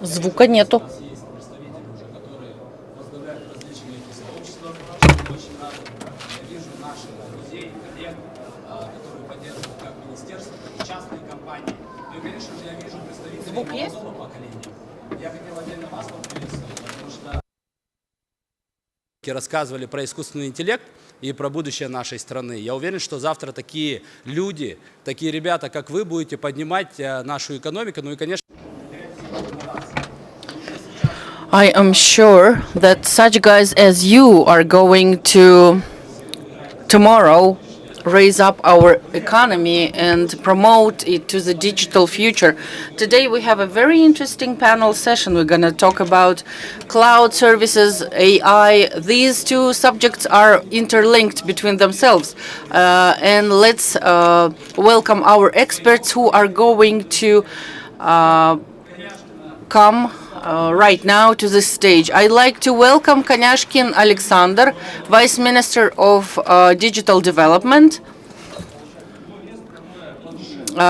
Звука нету. Звук есть? Рассказывали про искусственный интеллект и про будущее нашей страны. Я уверен, что завтра такие люди, такие ребята, как вы, будете поднимать нашу экономику. Ну и, конечно, I am sure that such guys as you are going to tomorrow raise up our economy and promote it to the digital future. Today we have a very interesting panel session. We're going to talk about cloud services, AI. These two subjects are interlinked between themselves. And let's welcome our experts who are going to come right now to the stage. I'd like to welcome Kanyashkin Alexander, Vice Minister of Digital Development.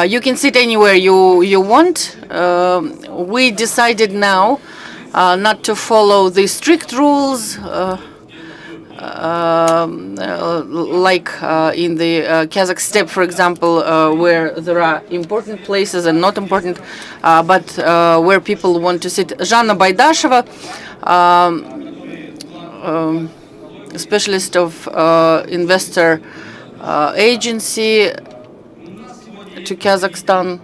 You can sit anywhere you want. We decided now not to follow the strict rules like in the Kazakh steppe, for example, where there are important places and not important, but where people want to sit. Zhanna Baydasheva, specialist of investor agency to Kazakhstan.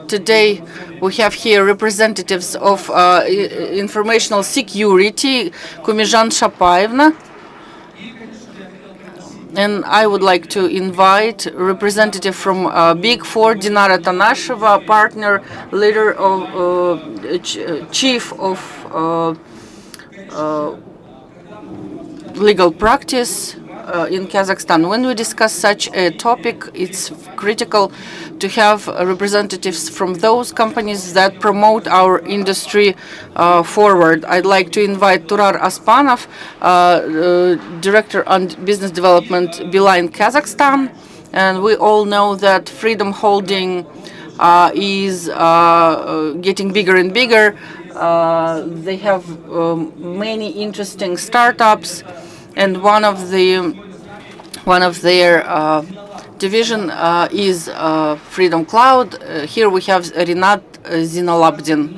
Today we have here representatives of informational security, Kumizhan Shapaevna. And I would like to invite a representative from Big Four, Dinara Tanasheva, partner, leader of chief of legal practice in Kazakhstan. When we discuss such a topic, it's critical to have representatives from those companies that promote our industry forward. I'd like to invite Turar Aspanov, Director on Business Development, Beeline Kazakhstan. And we all know that Freedom Holding is getting bigger and bigger. They have many interesting startups, and one of their division is Freedom Cloud. Here we have Rinat Zinalabdin.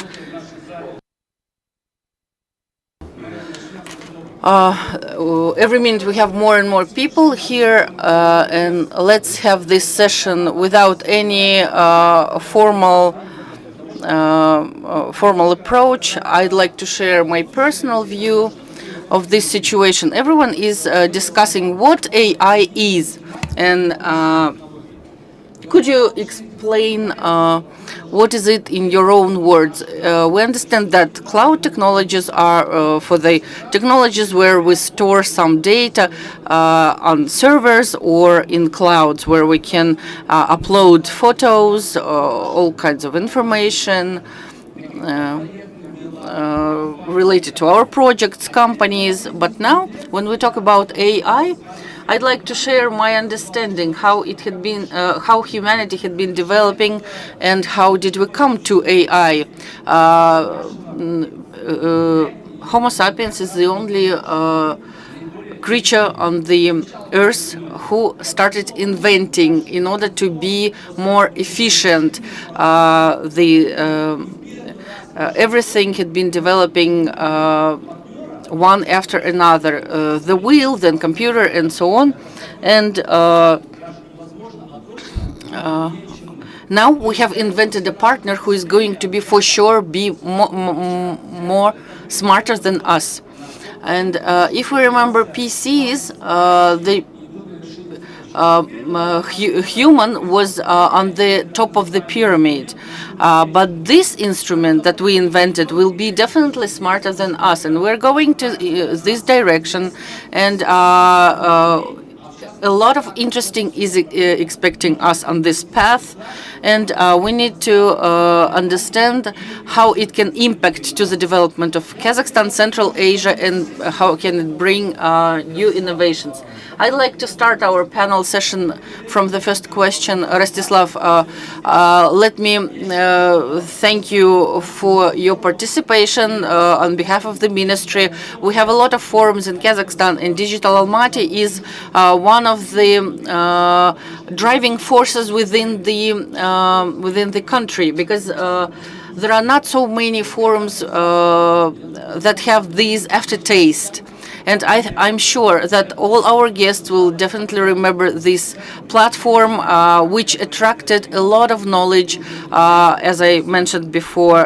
Every minute we have more and more people here, and let's have this session without any formal approach. I'd like to share my personal view of this situation. Everyone is discussing what AI is, and could you explain what is it in your own words? We understand that cloud technologies are for the technologies where we store some data on servers or in clouds, where we can upload photos, all kinds of information related to our projects, companies. But now, when we talk about AI, I'd like to share my understanding how it had been, how humanity had been developing, and how did we come to AI. Homo sapiens is the only creature on the earth who started inventing in order to be more efficient. Everything had been developing one after another, the wheel, then computer, and so on. And now we have invented a partner who is going to be, for sure, be more smarter than us. And if we remember PCs, the human was on the top of the pyramid. But this instrument that we invented will be definitely smarter than us. And we're going to this direction. And a lot of interesting is expecting us on this path. and we need to understand how it can impact to the development of Kazakhstan, Central Asia, and how can it bring new innovations. I'd like to start our panel session from the first question. Rostislav, let me thank you for your participation on behalf of the ministry. We have a lot of forums in Kazakhstan, and Digital Almaty is one of the driving forces within the country, because there are not so many forums that have this aftertaste. And I'm sure that all our guests will definitely remember this platform, which attracted a lot of knowledge, as I mentioned before,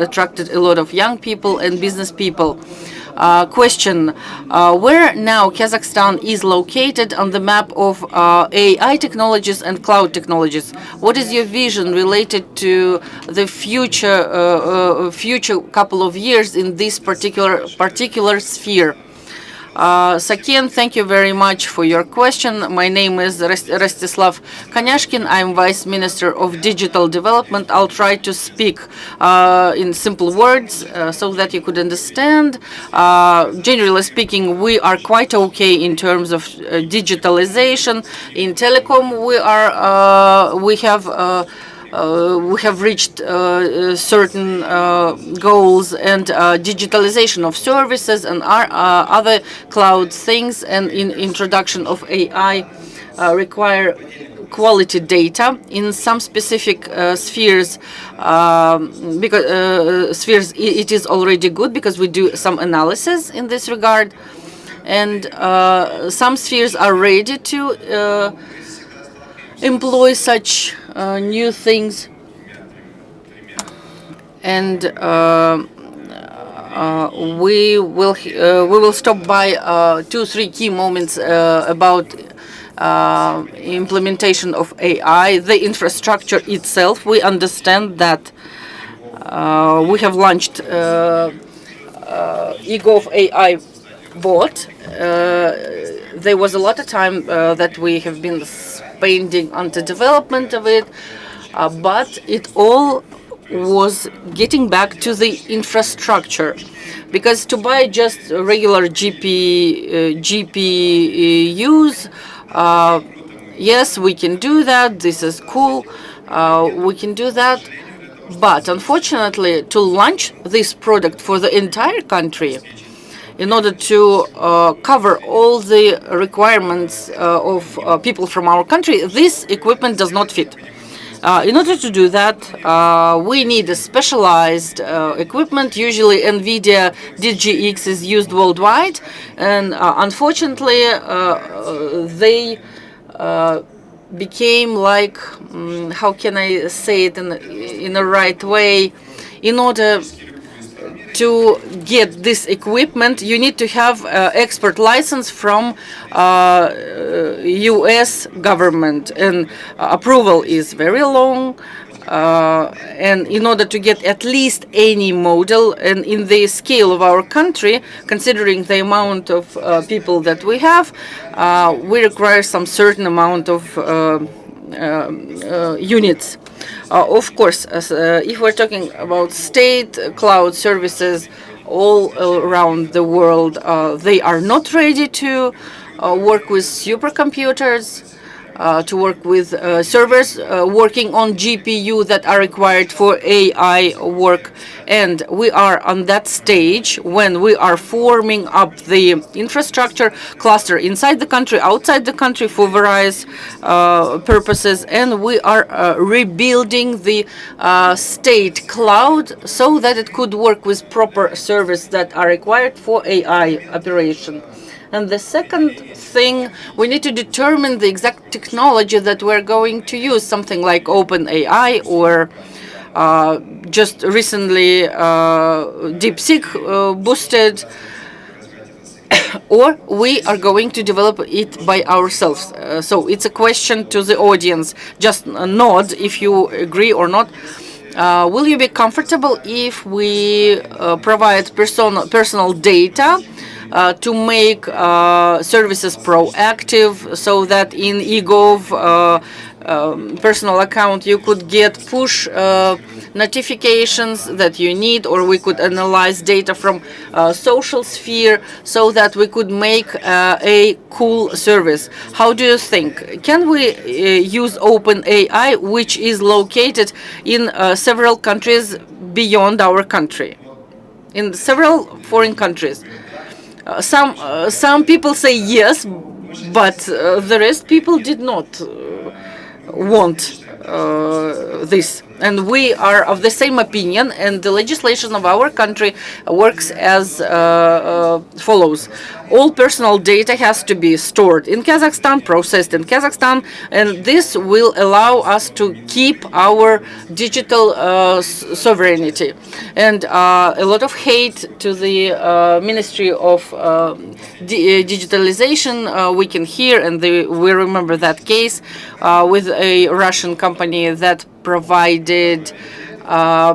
attracted a lot of young people and business people. Question: where now Kazakhstan is located on the map of AI technologies and cloud technologies? What is your vision related to the future couple of years in this particular sphere? Saken, thank you very much for your question. My name is Rostislav Kanyashkin. I'm Vice Minister of Digital Development. I'll try to speak in simple words so that you could understand. Generally speaking, we are quite okay in terms of digitalization. In telecom, we have reached certain goals, and digitalization of services and other cloud things, and in introduction of AI require quality data in some specific spheres. Because spheres, it is already good because we do some analysis in this regard, and some spheres are ready to employ such new things, and we will stop by 2-3 key moments about implementation of AI, the infrastructure itself. We understand that we have launched eGov AI bot. There was a lot of time that we have been spending on the development of it, but it all was getting back to the infrastructure, because to buy just regular GPUs, yes, we can do that. This is cool. We can do that. But unfortunately, to launch this product for the entire country, in order to cover all the requirements of people from our country, this equipment does not fit. In order to do that, we need a specialized equipment. Usually NVIDIA DGX is used worldwide, and unfortunately they became like, how can I say it in a right way? In order to get this equipment, you need to have export license from U.S. government, and approval is very long. And in order to get at least any model, and in the scale of our country, considering the amount of people that we have, we require some certain amount of units. Of course, if we're talking about state cloud services all around the world, they are not ready to work with supercomputers, to work with servers working on GPU that are required for AI work. And we are on that stage when we are forming up the infrastructure cluster inside the country, outside the country, for various purposes. And we are rebuilding the state cloud so that it could work with proper servers that are required for AI operation. And the second thing, we need to determine the exact technology that we're going to use, something like OpenAI, or just recently DeepSeek boosted, or we are going to develop it by ourselves. So it's a question to the audience. Just nod if you agree or not. Will you be comfortable if we provide personal data to make services proactive, so that in eGov personal account, you could get push notifications that you need, or we could analyze data from social sphere so that we could make a cool service. How do you think? Can we use open AI, which is located in several countries beyond our country, in several foreign countries? Some people say yes, but the rest people did not want this. And we are of the same opinion, and the legislation of our country works as follows. All personal data has to be stored in Kazakhstan, processed in Kazakhstan, and this will allow us to keep our digital sovereignty. And a lot of hate to the Ministry of Digitalization we can hear, and we remember that case with a Russian company that provided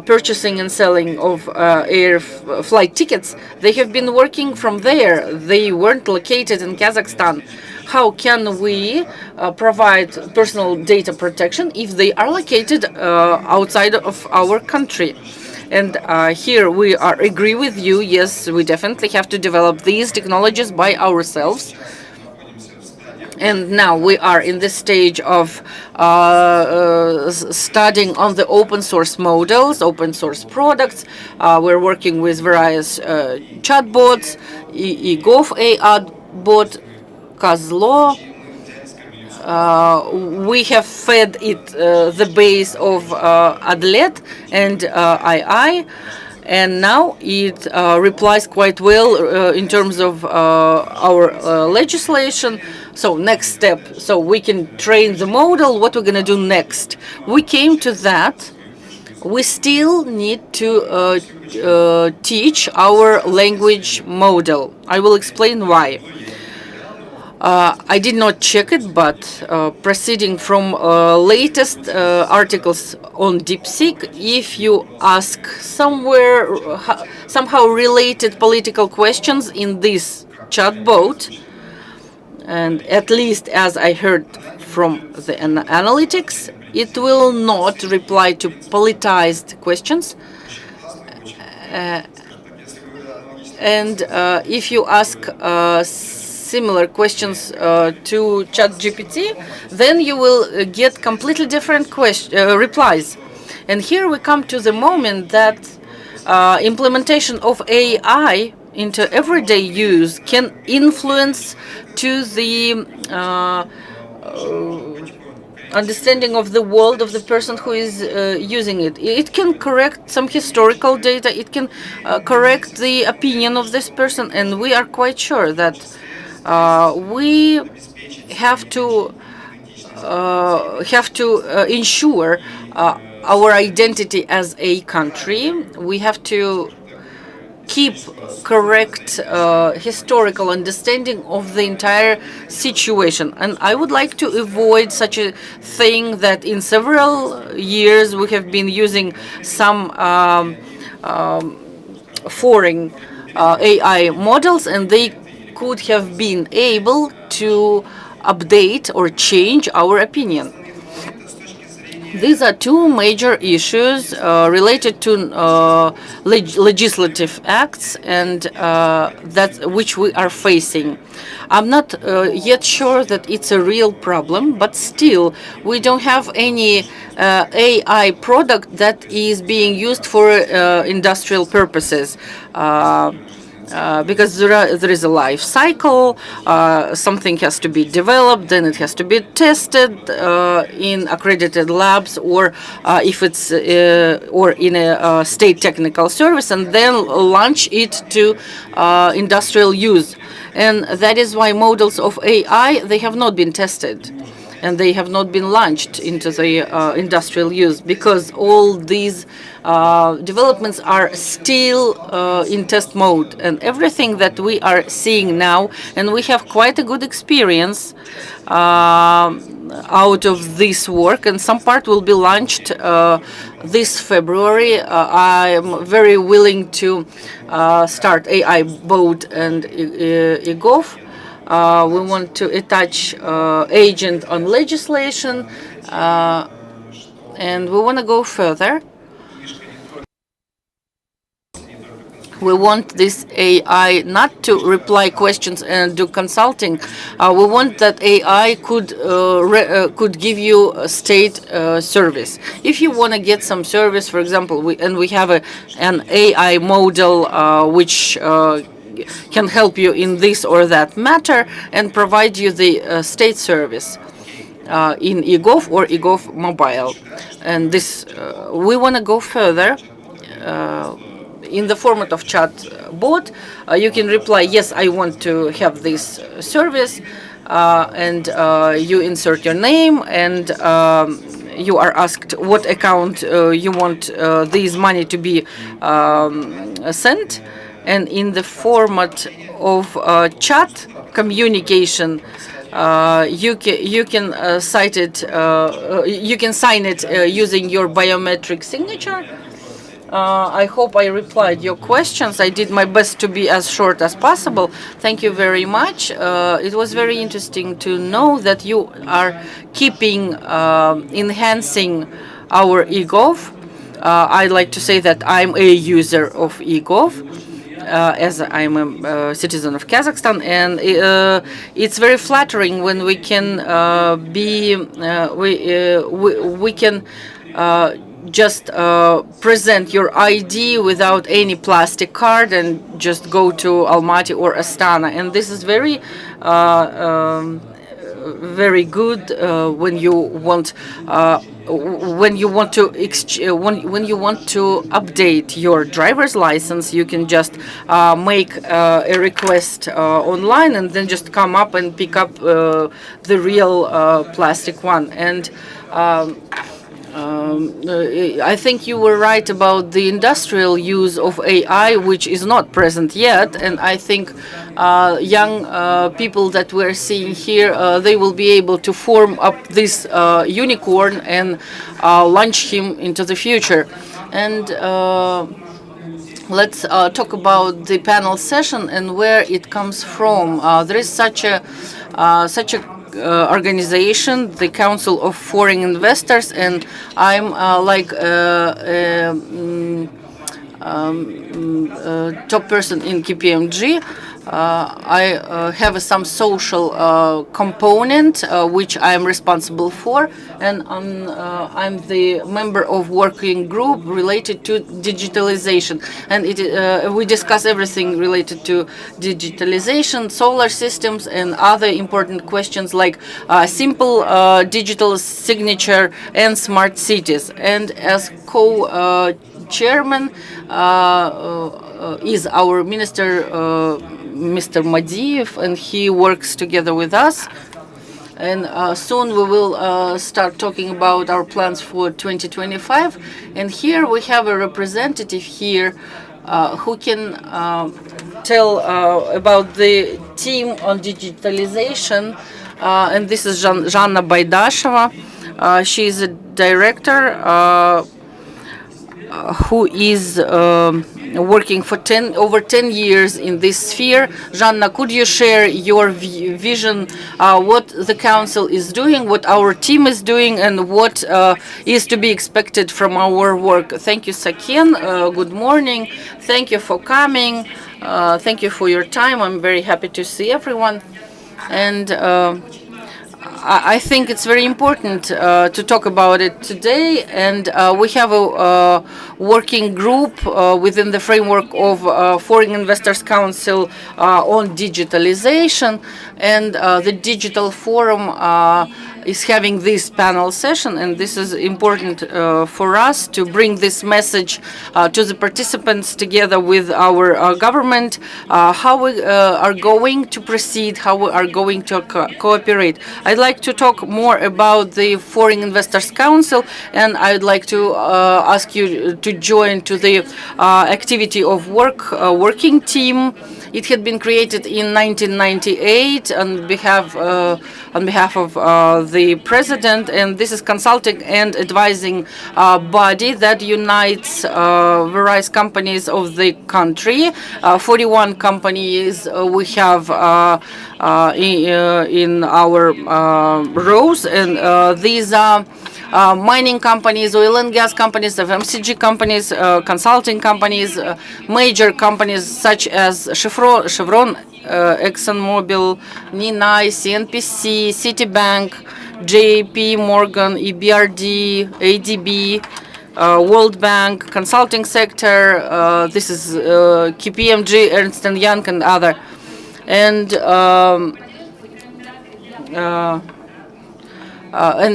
purchasing and selling of air flight tickets. They have been working from there. They weren't located in Kazakhstan. How can we provide personal data protection if they are located outside of our country? And here we agree with you. Yes, we definitely have to develop these technologies by ourselves. And now we are in the stage of studying on the open source models, open source products. We're working with various chatbots, eGov AI bot, Kazlo. We have fed it the base of Adlet and II. And now it replies quite well in terms of our legislation. So next step, so we can train the model. What we're going to do next? We came to that. We still need to teach our language model. I will explain why. I did not check it, but proceeding from latest articles on DeepSeek, if you ask somehow related political questions in this chatbot, and at least as I heard from the analytics, it will not reply to politicized questions. And if you ask similar questions to ChatGPT, then you will get completely different replies. And here we come to the moment that implementation of AI into everyday use can influence to the understanding of the world of the person who is using it. It can correct some historical data, it can correct the opinion of this person, and we are quite sure that we have to ensure our identity as a country. We have to keep correct historical understanding of the entire situation. And I would like to avoid such a thing that in several years we have been using some foreign AI models, and they could have been able to update or change our opinion. These are two major issues related to legislative acts, and which we are facing. I'm not yet sure that it's a real problem, but still, we don't have any AI product that is being used for industrial purposes. Because there is a life cycle, something has to be developed, then it has to be tested in accredited labs, or if it's or in a state technical service, and then launch it to industrial use. And that is why models of AI, they have not been tested, and they have not been launched into the industrial use, because all these developments are still in test mode. And everything that we are seeing now, and we have quite a good experience out of this work, and some part will be launched this February. I am very willing to start AI bot and eGov. We want to attach agent on legislation, And we want to go further. We want this AI not to reply questions and do consulting. We want that AI could give you a state service. If you want to get some service, for example, we have an AI model which can help you in this or that matter and provide you the state service in eGov or eGov mobile. And this we want to go further. In the format of chat bot, you can reply, yes, I want to have this service, and you insert your name, and you are asked what account you want this money to be sent. And in the format of chat communication, you can cite it. You can sign it using your biometric signature. I hope I replied your questions. I did my best to be as short as possible. Thank you very much. It was very interesting to know that you are keeping enhancing our eGov. I'd like to say that I'm a user of eGov. As I'm a citizen of Kazakhstan, and it's very flattering when we can we can just present your ID without any plastic card and just go to Almaty or Astana, and this is very very good when you want to when you want to update your driver's license. You can just make a request online and then just come up and pick up the real plastic one. And I think you were right about the industrial use of AI, which is not present yet. And I think young people that we're seeing here, they will be able to form up this unicorn and launch him into the future. And let's talk about the panel session and where it comes from. There is such a organization, the Council of Foreign Investors, and I'm like top person in KPMG. I have some social component which I'm responsible for, and I'm the member of working group related to digitalization, and we discuss everything related to digitalization, solar systems, and other important questions like simple digital signature and smart cities. And as co-chairman is our minister, Mr. Madiev, and he works together with us. And soon we will start talking about our plans for 2025. And here we have a representative here who can tell about the team on digitalization. And this is Zhanna Baidasheva. She is a director who is working for over 10 years in this sphere. Zhanna, could you share your vision, what the Council is doing, what our team is doing, and what is to be expected from our work? Thank you, Saken. Good morning. Thank you for coming. Thank you for your time. I'm very happy to see everyone. And I think it's very important to talk about it today, and we have a working group within the framework of Foreign Investors Council on digitalization, and the Digital Forum is having this panel session, and this is important for us to bring this message to the participants together with our government, how we are going to proceed, how we are going to cooperate. I'd like to talk more about the Foreign Investors Council, and I'd like to ask you to join to the activity of working team. It had been created in 1998 on behalf of the president, and this is consulting and advising body that unites various companies of the country. 41 companies we have in our rows, and these are mining companies, oil and gas companies, FMCG companies, consulting companies, major companies such as Chevron, ExxonMobil, Ninai, CNPC, Citibank, JP Morgan, EBRD, ADB, World Bank, consulting sector. This is KPMG, Ernst & Young, and other. And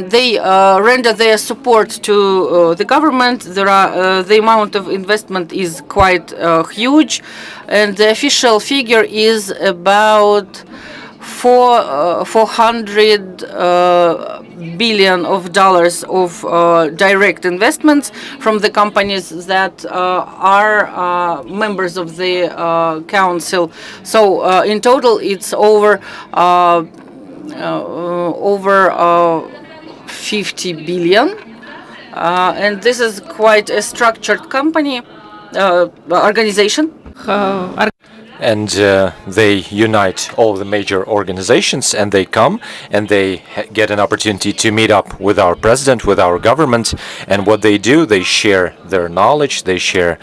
they render their support to the government. The amount of investment is quite huge, and the official figure is about 400 billion of dollars of direct investments from the companies that are members of the council. So in total, it's over 50 billion, and this is quite a structured company organization. And they unite all the major organizations, and they come and they get an opportunity to meet up with our president, with our government. And what they do, they share their knowledge, they share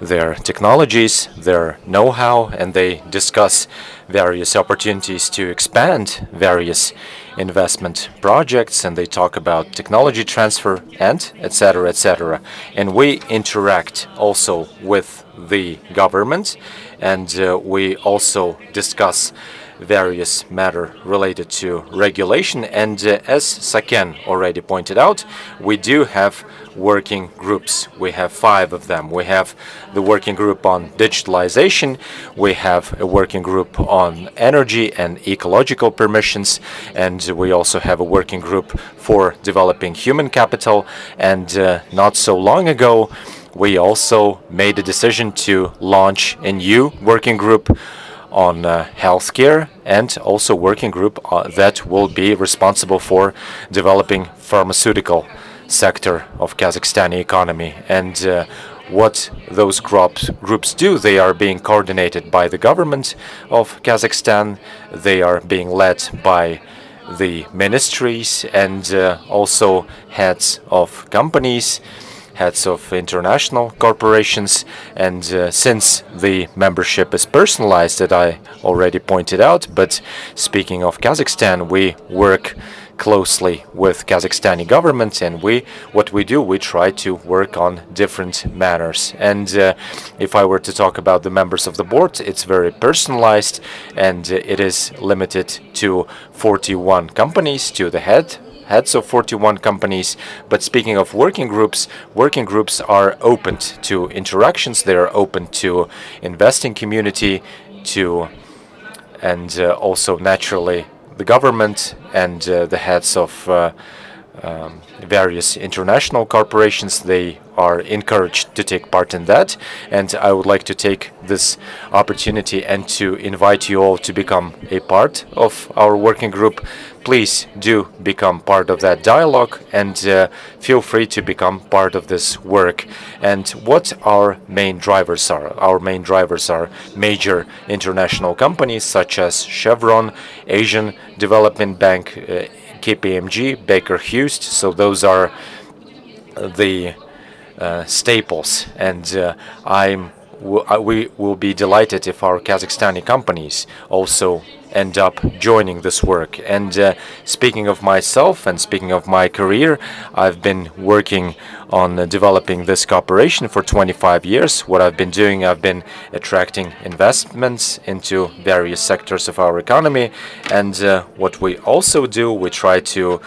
their technologies, their know-how, and they discuss various opportunities to expand various investment projects, and they talk about technology transfer and etc., etc. And we interact also with the government, and we also discuss various matter related to regulation. And as Saken already pointed out, we do have working groups. We have 5 of them. We have the working group on digitalization, we have a working group on energy and ecological permissions, and we also have a working group for developing human capital. And not so long ago, we also made a decision to launch a new working group on healthcare, and also working group that will be responsible for developing pharmaceutical sector of Kazakhstani economy. And what those groups do, they are being coordinated by the government of Kazakhstan, they are being led by the ministries, and also heads of companies, heads of international corporations. And since the membership is personalized, that I already pointed out, but speaking of Kazakhstan, we work closely with Kazakhstani government, and what we do, we try to work on different matters. And if I were to talk about the members of the board, it's very personalized, and it is limited to 41 companies, to the heads of 41 companies. But speaking of working groups are open to interactions, they are open to investing community, and also naturally the government and the heads of various international corporations, they are encouraged to take part in that. And I would like to take this opportunity and to invite you all to become a part of our working group. Please do become part of that dialogue, and feel free to become part of this work. And what our main drivers are? Our main drivers are major international companies such as Chevron, Asian Development Bank, KPMG, Baker Hughes. So those are the staples, and we will be delighted if our Kazakhstani companies also end up joining this work. And speaking of myself and speaking of my career, I've been working on developing this cooperation for 25 years. What I've been doing, I've been attracting investments into various sectors of our economy. And what we also do, we try to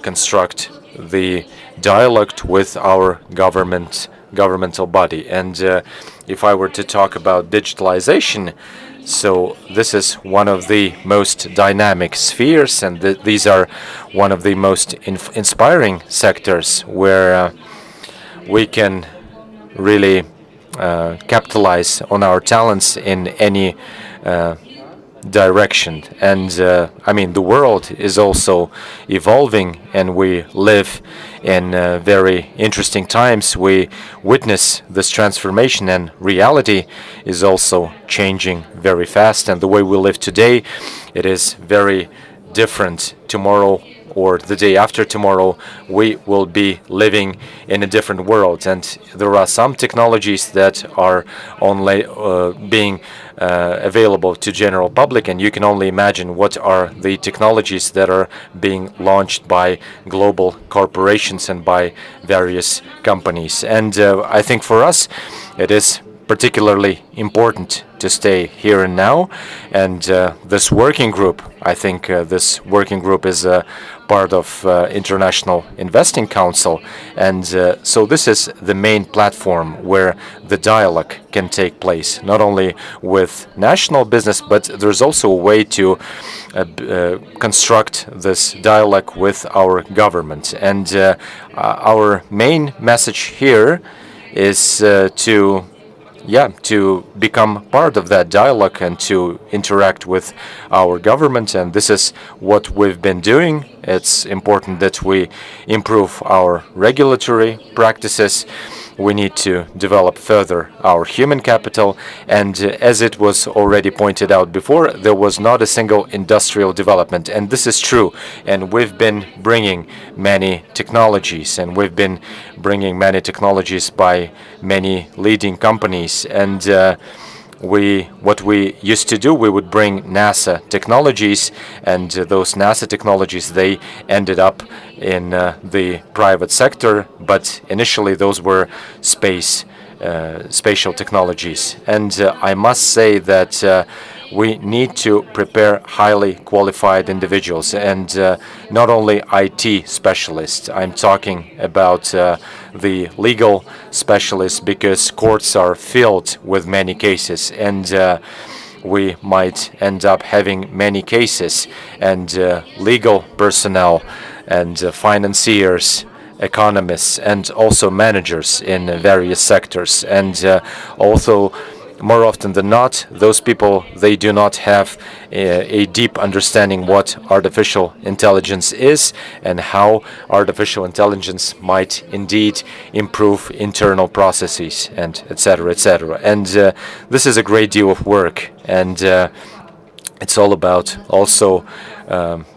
construct the dialogue with our governmental body. And if I were to talk about digitalization, so this is one of the most dynamic spheres, and these are one of the most inspiring sectors where we can really capitalize on our talents in any direction. And I mean, the world is also evolving, and we live in very interesting times. We witness this transformation, and reality is also changing very fast. And the way we live today, it is very different. Tomorrow or the day after tomorrow, we will be living in a different world. And there are some technologies that are only being available to general public, and you can only imagine what are the technologies that are being launched by global corporations and by various companies. And I think for us, it is particularly important to stay here and now. And this working group, I think this working group is part of International Investing Council. And so this is the main platform where the dialogue can take place, not only with national business, but there's also a way to construct this dialogue with our government. And our main message here is to become part of that dialogue and to interact with our government. And this is what we've been doing. It's important that we improve our regulatory practices. We need to develop further our human capital. And as it was already pointed out before, there was not a single industrial development. And this is true. And we've been bringing many technologies, and we've been bringing many technologies by many leading companies. And what we used to do, we would bring NASA technologies, and those NASA technologies, they ended up in the private sector, but initially those were spatial technologies. And I must say that we need to prepare highly qualified individuals, and not only IT specialists. I'm talking about the legal specialists, because courts are filled with many cases, and we might end up having many cases, and legal personnel and financiers, economists, and also managers in various sectors. And also, more often than not, those people, they do not have a deep understanding what artificial intelligence is and how artificial intelligence might indeed improve internal processes, and etc., etc. And this is a great deal of work, and it's all about also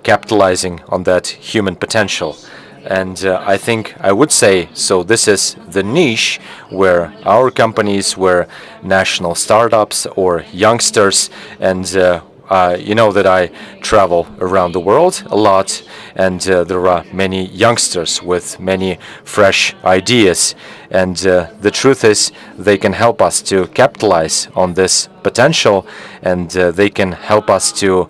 capitalizing on that human potential. And I think I would say, so this is the niche where our companies, where national startups or youngsters, and you know that I travel around the world a lot, and there are many youngsters with many fresh ideas. And the truth is, they can help us to capitalize on this potential, and they can help us to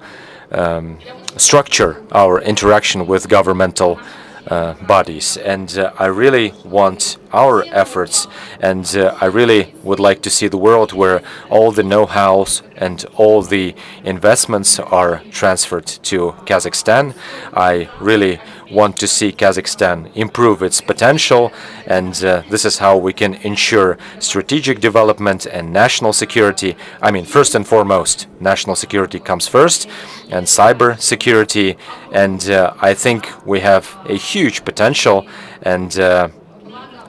structure our interaction with governmental bodies. And I really want our efforts, and I really would like to see the world where all the know-hows and all the investments are transferred to Kazakhstan. I really want to see Kazakhstan improve its potential, and this is how we can ensure strategic development and national security. I mean, first and foremost, national security comes first, and cyber security. And I think we have a huge potential, and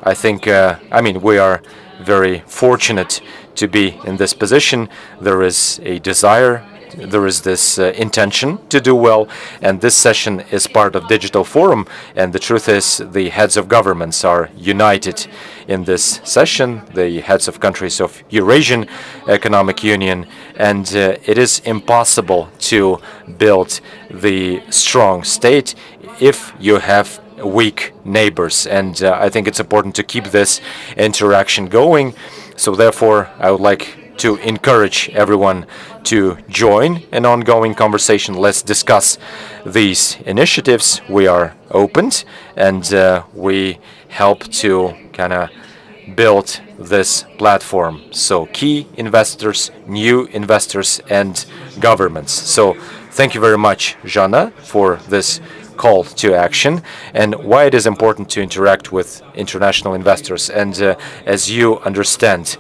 I think, I mean, we are very fortunate to be in this position. There is a desire, there is this intention to do well, and this session is part of Digital Forum, and the truth is the heads of governments are united in this session, the heads of countries of Eurasian Economic Union, and it is impossible to build the strong state if you have weak neighbors. And I think it's important to keep this interaction going. So therefore, I would like to encourage everyone to join an ongoing conversation. Let's discuss these initiatives. We are opened, and we help to kind of build this platform. So key investors, new investors, and governments. So thank you very much, Jana, for this call to action and why it is important to interact with international investors. And as you understand,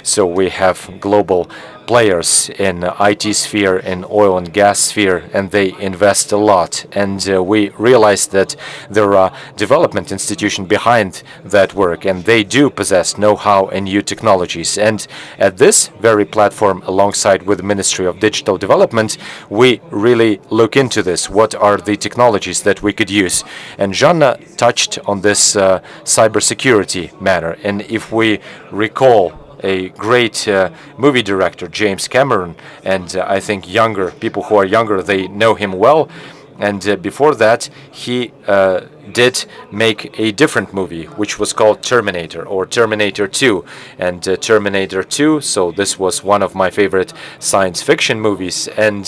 so we have global players in IT sphere, in oil and gas sphere, and they invest a lot. And we realize that there are development institutions behind that work, and they do possess know-how and new technologies. And at this very platform, alongside with the Ministry of Digital Development, we really look into this. What are the technologies that we could use? And Zhanna touched on this cybersecurity matter. And if we recall a great movie director, James Cameron, and I think younger people who are younger, they know him well. And before that, he did make a different movie, which was called Terminator, or Terminator 2. And Terminator 2, so this was one of my favorite science fiction movies. And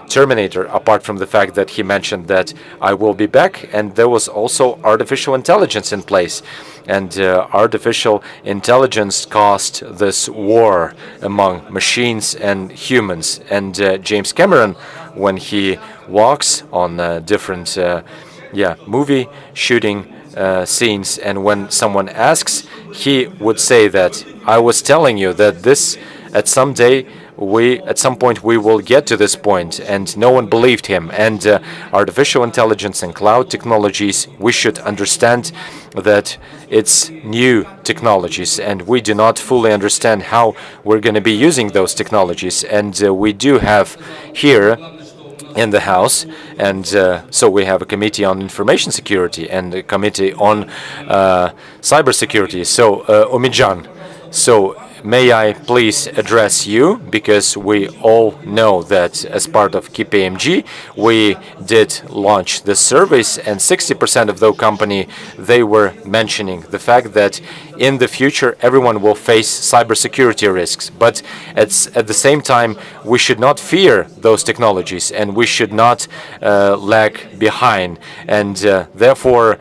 Terminator, apart from the fact that he mentioned that I will be back, and there was also artificial intelligence in place. And artificial intelligence caused this war among machines and humans. And James Cameron, when he walks on different movie shooting scenes, and when someone asks, he would say that I was telling you that this at some point we will get to this point, and no one believed him. And artificial intelligence and cloud technologies, we should understand that it's new technologies, and we do not fully understand how we're going to be using those technologies. And we do have here in the House, and so we have a committee on information security and a committee on cybersecurity. So Umidjan, so may I please address you, because we all know that as part of KPMG, we did launch this service, and 60% of the company, they were mentioning the fact that in the future, everyone will face cybersecurity risks. But at the same time, we should not fear those technologies, and we should not lag behind. And therefore,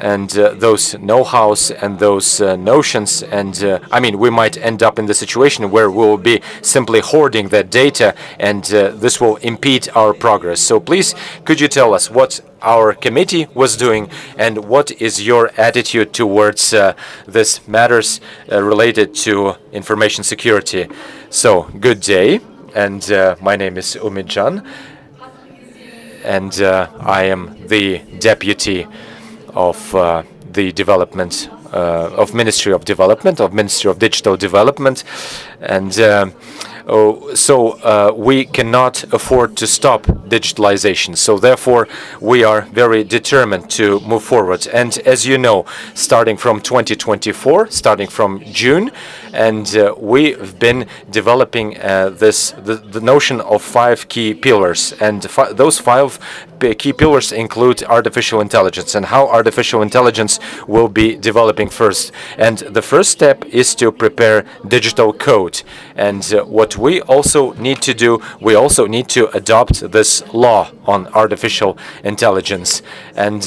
those know-hows and those notions, and I mean, we might end up in the situation where we will be simply hoarding that data, and this will impede our progress. So please, could you tell us what our committee was doing, and what is your attitude towards this matters related to information security? So, good day, and my name is Umidjan, and I am the deputy of the development of Ministry of Development, of Ministry of Digital Development, and so we cannot afford to stop digitalization. So therefore, we are very determined to move forward. And as you know, starting from 2024, starting from June, and we've been developing the notion of 5 key pillars, and those 5 key pillars include artificial intelligence and how artificial intelligence will be developing first. And the first step is to prepare digital code. And what we also need to do, we also need to adopt this law on artificial intelligence. And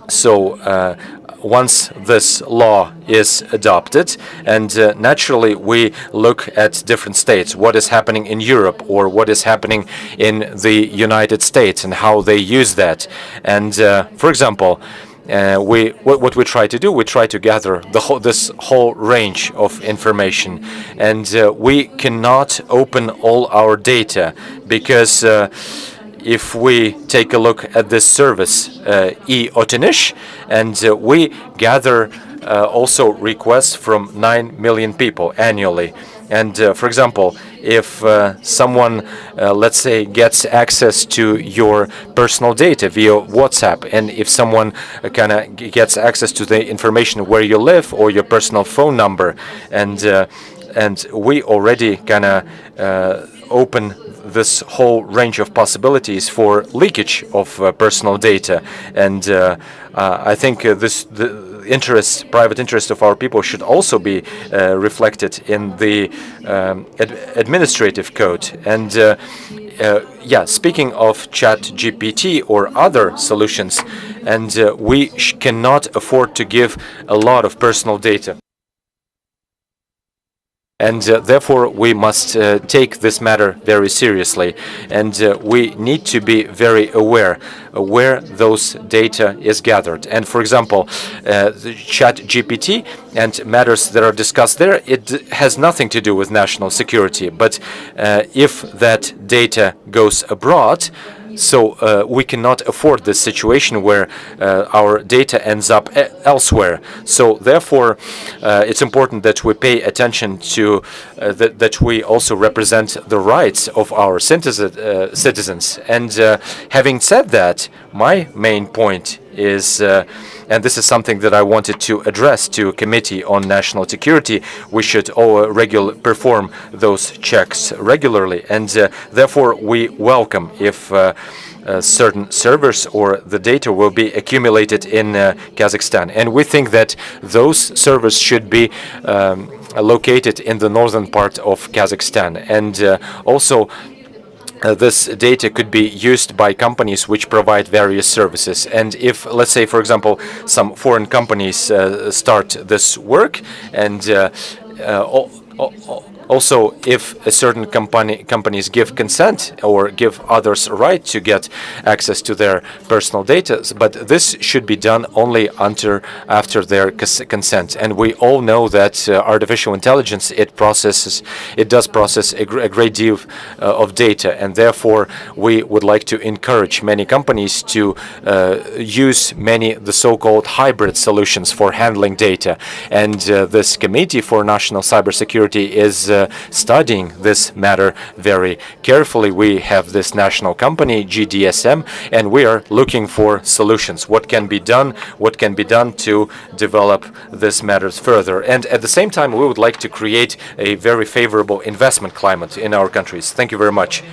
so once this law is adopted, and naturally we look at different states, what is happening in Europe or what is happening in the United States and how they use that. And for example, what we try to do, we try to gather this whole range of information, and we cannot open all our data, because if we take a look at this service, e-Otinish, and we gather also requests from 9 million people annually. And for example, if someone, let's say, gets access to your personal data via WhatsApp, and if someone kind of gets access to the information where you live or your personal phone number, and we already kind of open this whole range of possibilities for leakage of personal data. And I think the private interest of our people should also be reflected in the administrative code. And yeah, speaking of ChatGPT or other solutions, and we cannot afford to give a lot of personal data. And therefore, we must take this matter very seriously. And we need to be very aware where those data is gathered. And for example, the Chat GPT and matters that are discussed there, it has nothing to do with national security. But if that data goes abroad, so we cannot afford this situation where our data ends up elsewhere. So therefore, it's important that we pay attention to that we also represent the rights of our citizens. And having said that, my main point is, and this is something that I wanted to address to Committee on National Security, we should all perform those checks regularly, and therefore we welcome if certain servers or the data will be accumulated in Kazakhstan. And we think that those servers should be located in the northern part of Kazakhstan. And also, this data could be used by companies which provide various services. And if, let's say, for example, some foreign companies start this work, and also if a certain companies give consent or give others a right to get access to their personal data, but this should be done only after their consent. And we all know that artificial intelligence, it does process a great deal of data, and therefore we would like to encourage many companies to use the so-called hybrid solutions for handling data. And this Committee for National Cybersecurity is studying this matter very carefully. We have this national company, GDSM, and we are looking for solutions. What can be done to develop this matters further. And at the same time, we would like to create a very favorable investment climate in our countries. Thank you very much.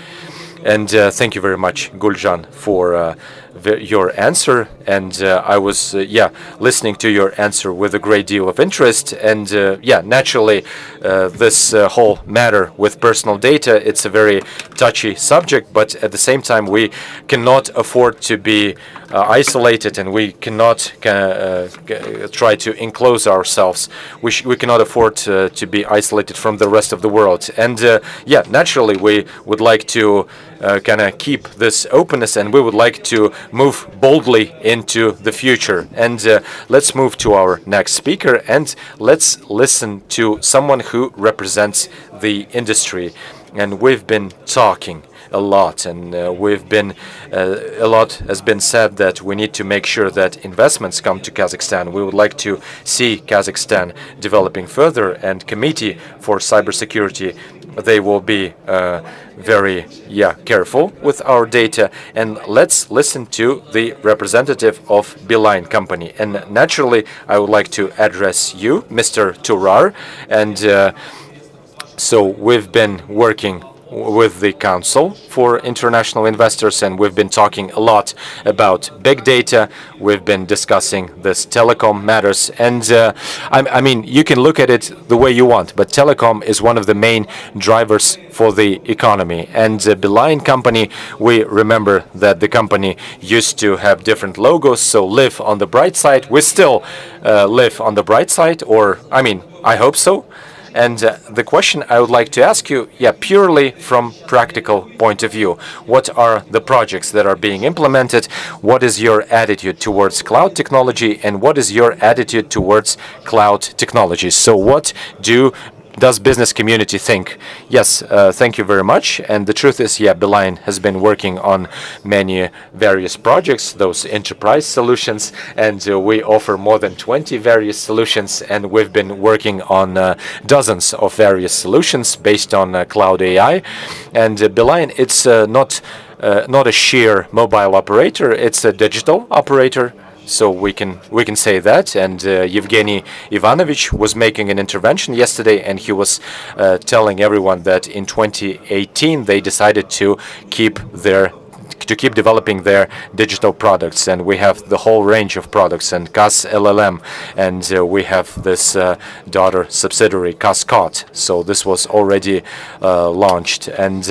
And thank you very much, Guljan, for your answer. And I was listening to your answer with a great deal of interest. And naturally, this whole matter with personal data, it's a very touchy subject, but at the same time we cannot afford to be isolated, and we cannot try to enclose ourselves. We cannot afford to be isolated from the rest of the world. And naturally we would like to keep this openness, and we would like to move boldly into the future. And let's move to our next speaker, and let's listen to someone who represents the industry. And we've been talking a lot, and a lot has been said that we need to make sure that investments come to Kazakhstan. We would like to see Kazakhstan developing further, and Committee for Cybersecurity, they will be very careful with our data. And let's listen to the representative of Beeline company. And naturally, I would like to address you, Mr. Turar. And so we've been working with the Council for International Investors, and we've been talking a lot about big data. We've been discussing this telecom matters, and I mean, you can look at it the way you want, but telecom is one of the main drivers for the economy. And Beeline company, we remember that the company used to have different logos, so live on the bright side. We still live on the bright side, or I mean, I hope so. And the question I would like to ask you, purely from practical point of view, what are the projects that are being implemented? What is your attitude towards cloud technology, and what is your attitude towards cloud technologies? So what does business community think? Yes, thank you very much. And the truth is, Beeline has been working on many various projects, those enterprise solutions, and we offer more than 20 various solutions, and we've been working on dozens of various solutions based on cloud AI. And Beeline, it's not a sheer mobile operator, it's a digital operator. So we can say that. And Evgeny Ivanovich was making an intervention yesterday, and he was telling everyone that in 2018 they decided to keep developing their digital products, and we have the whole range of products, and Kaz LLM, and we have this daughter subsidiary Kaskot. So this was already launched, and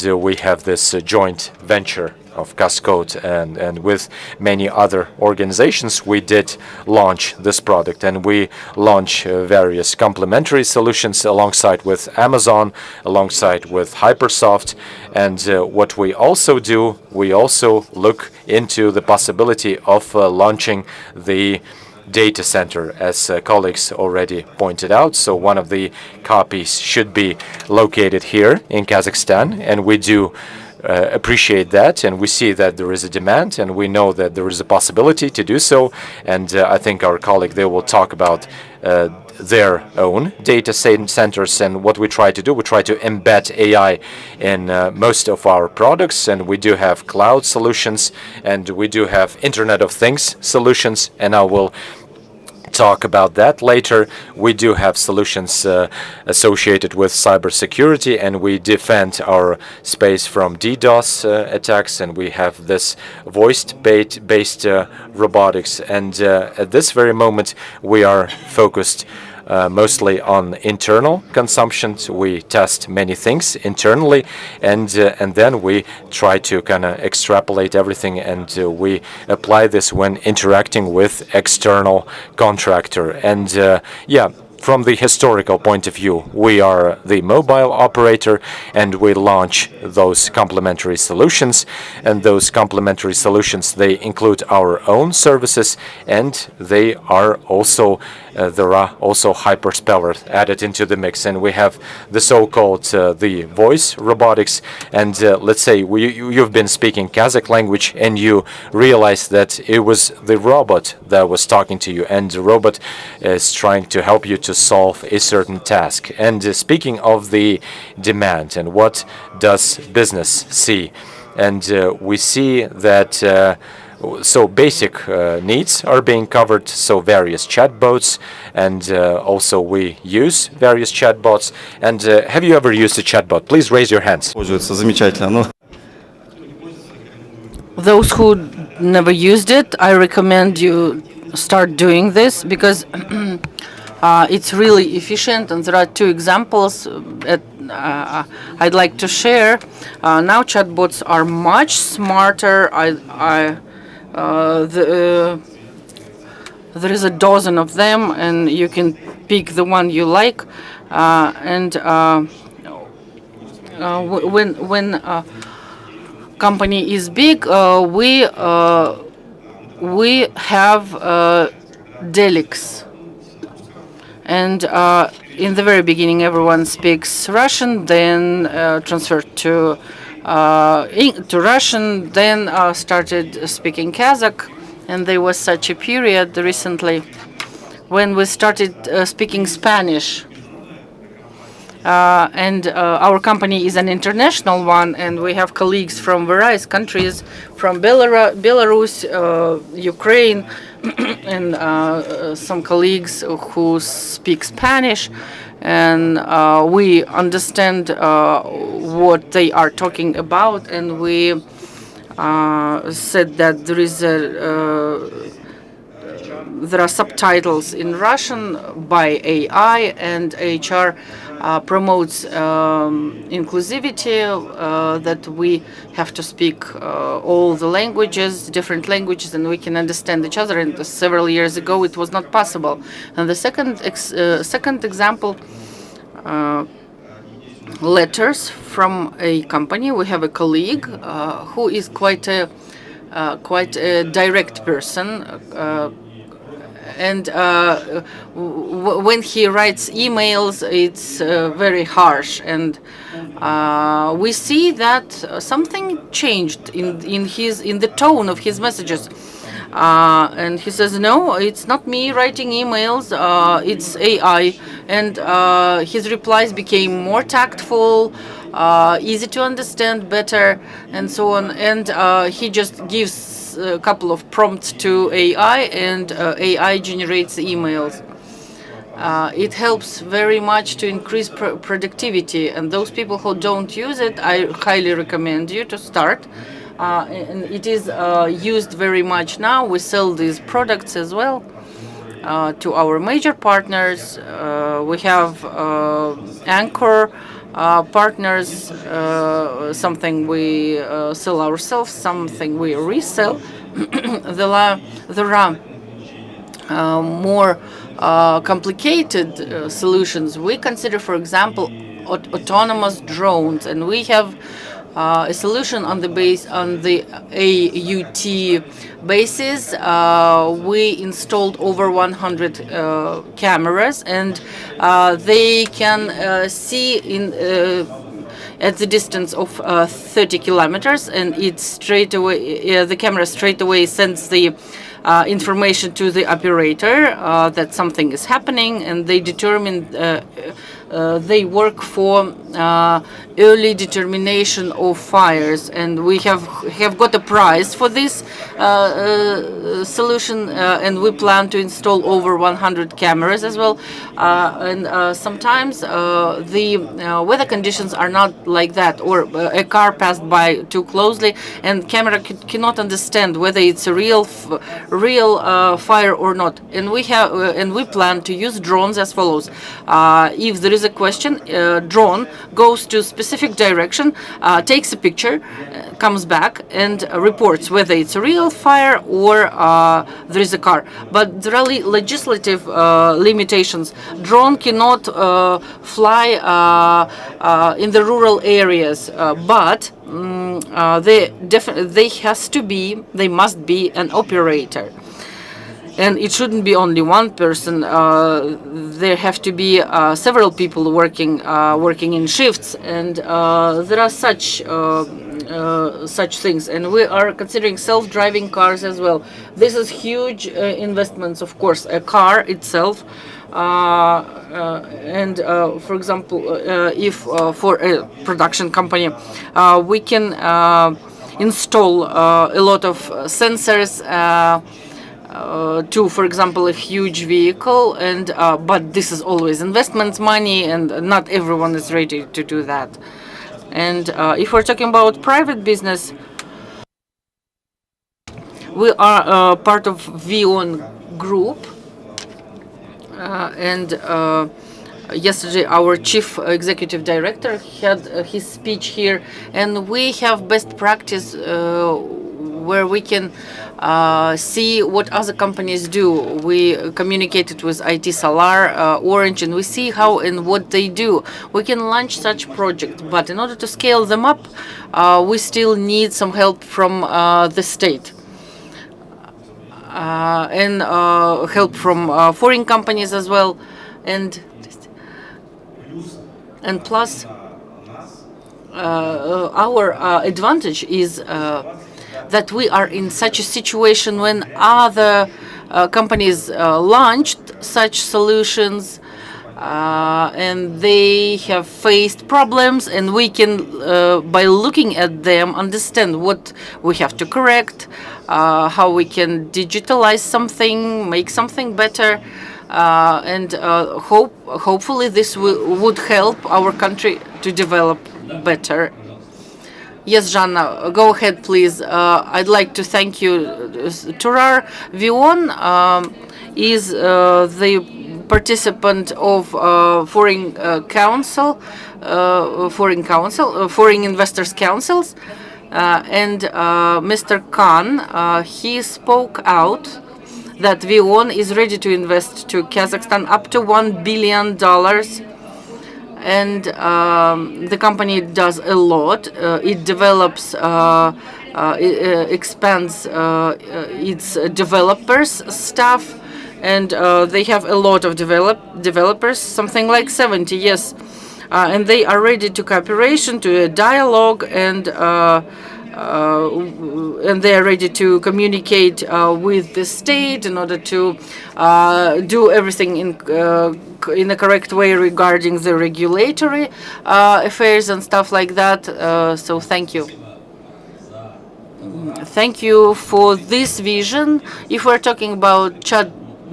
we have this joint venture of Cascode and with many other organizations, we did launch this product, and we launch various complementary solutions alongside with Amazon, alongside with Hypersoft. And what we also do, we also look into the possibility of launching the data center, as colleagues already pointed out. So one of the copies should be located here in Kazakhstan, and we do appreciate that, and we see that there is a demand, and we know that there is a possibility to do so. And I think our colleague there will talk about their own data centers. And what we try to do, we try to embed AI in most of our products, and we do have cloud solutions, and we do have Internet of Things solutions, and I will talk about that later. We do have solutions associated with cybersecurity, and we defend our space from DDoS attacks, and we have this voice-based robotics. And at this very moment, we are focused mostly on internal consumption. So we test many things internally, and then we try to kind of extrapolate everything, and we apply this when interacting with external contractor. And yeah, from the historical point of view, we are the mobile operator, and we launch those complementary solutions. And those complementary solutions, they include our own services, and they are also there are also hyperspellers added into the mix. And we have the so-called the voice robotics. And let's say you've been speaking Kazakh language, and you realize that it was the robot that was talking to you, and the robot is trying to help you to solve a certain task. And speaking of the demand, and what does business see? And we see that so basic needs are being covered, so various chatbots, and also we use various chatbots. And have you ever used a chatbot? Please raise your hands. Those who never used it, I recommend you start doing this, because it's really efficient, and there are two examples I'd like to share. Now chatbots are much smarter. There is a dozen of them, and you can pick the one you like. When company is big, we have delegs. And in the very beginning, everyone speaks Russian, then transferred to Russian, then started speaking Kazakh. And there was such a period recently when we started speaking Spanish. And our company is an international one, and we have colleagues from various countries, from Belarus, Ukraine, and some colleagues who speak Spanish. And we understand what they are talking about, and we said that there are subtitles in Russian by AI, and HR promotes inclusivity, that we have to speak all the languages, different languages, and we can understand each other. And several years ago, it was not possible. And the second example, letters from a company. We have a colleague who is quite a direct person. And when he writes emails, it's very harsh, and we see that something changed in the tone of his messages. And he says, "No, it's not me writing emails. It's AI." And his replies became more tactful, easy to understand better, and so on. And he just gives a couple of prompts to AI, and AI generates emails. It helps very much to increase productivity, and those people who don't use it, I highly recommend you to start. And it is used very much now. We sell these products as well. to our major partners. We have anchor partners, something we sell ourselves, something we resell. There are more complicated solutions. We consider, for example, autonomous drones, and we have a solution on the AUT basis. We installed over 100 cameras, and they can see in at the distance of 30 kilometers, and it straight away the camera straight away sends the information to the operator that something is happening, and they determine they work for early determination of fires, and we have got a prize for this solution, and we plan to install over 100 cameras as well. And sometimes the weather conditions are not like that, or a car passed by too closely, and camera cannot understand whether it's a real fire or not. And we plan to use drones as follows. If there is a question, drone goes to specific direction, takes a picture, comes back and reports whether it's a real fire or there is a car. But there are legislative limitations. Drone cannot fly in the rural areas, but they must be an operator. And it shouldn't be only one person. There have to be several people working in shifts, and there are such things. And we are considering self-driving cars as well. This is huge investments, of course. A car itself, and for example, if for a production company, we can install a lot of sensors. To, for example, a huge vehicle, and but this is always investment money, and not everyone is ready to do that. And if we're talking about private business, we are part of VON group, and yesterday our chief executive director had his speech here, and we have best practice where we can see what other companies do. We communicated with IT Solar, Orange, and we see how and what they do. We can launch such projects, but in order to scale them up, we still need some help from the state. And help from foreign companies as well, and plus our advantage is that we are in such a situation when other companies launched such solutions and they have faced problems, and we can by looking at them understand what we have to correct, how we can digitalize something, make something better, and hopefully this would help our country to develop better. Yes, Жанна, go ahead, please. I'd like to thank you. Turar Vion is the participant of Foreign Investors Councils, and Mr. Khan, he spoke out that Vion is ready to invest to Kazakhstan up to $1 billion. And the company does a lot. It develops, it expands its developers staff, and they have a lot of developers, something like 70, yes. And they are ready to cooperation, to a dialogue, and they are ready to communicate with the state in order to do everything in a correct way regarding the regulatory affairs and stuff like that. So thank you. Thank you for this vision. If we're talking about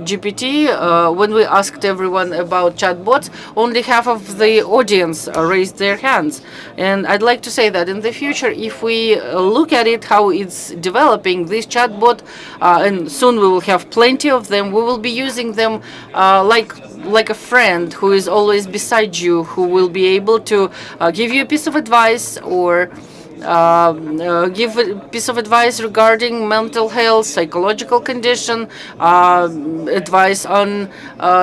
GPT, when we asked everyone about chatbots, only half of the audience raised their hands. And I'd like to say that in the future, if we look at it, how it's developing, this chatbot, and soon we will have plenty of them, we will be using them like a friend who is always beside you, who will be able to give you a piece of advice or give a piece of advice regarding mental health, psychological condition, advice on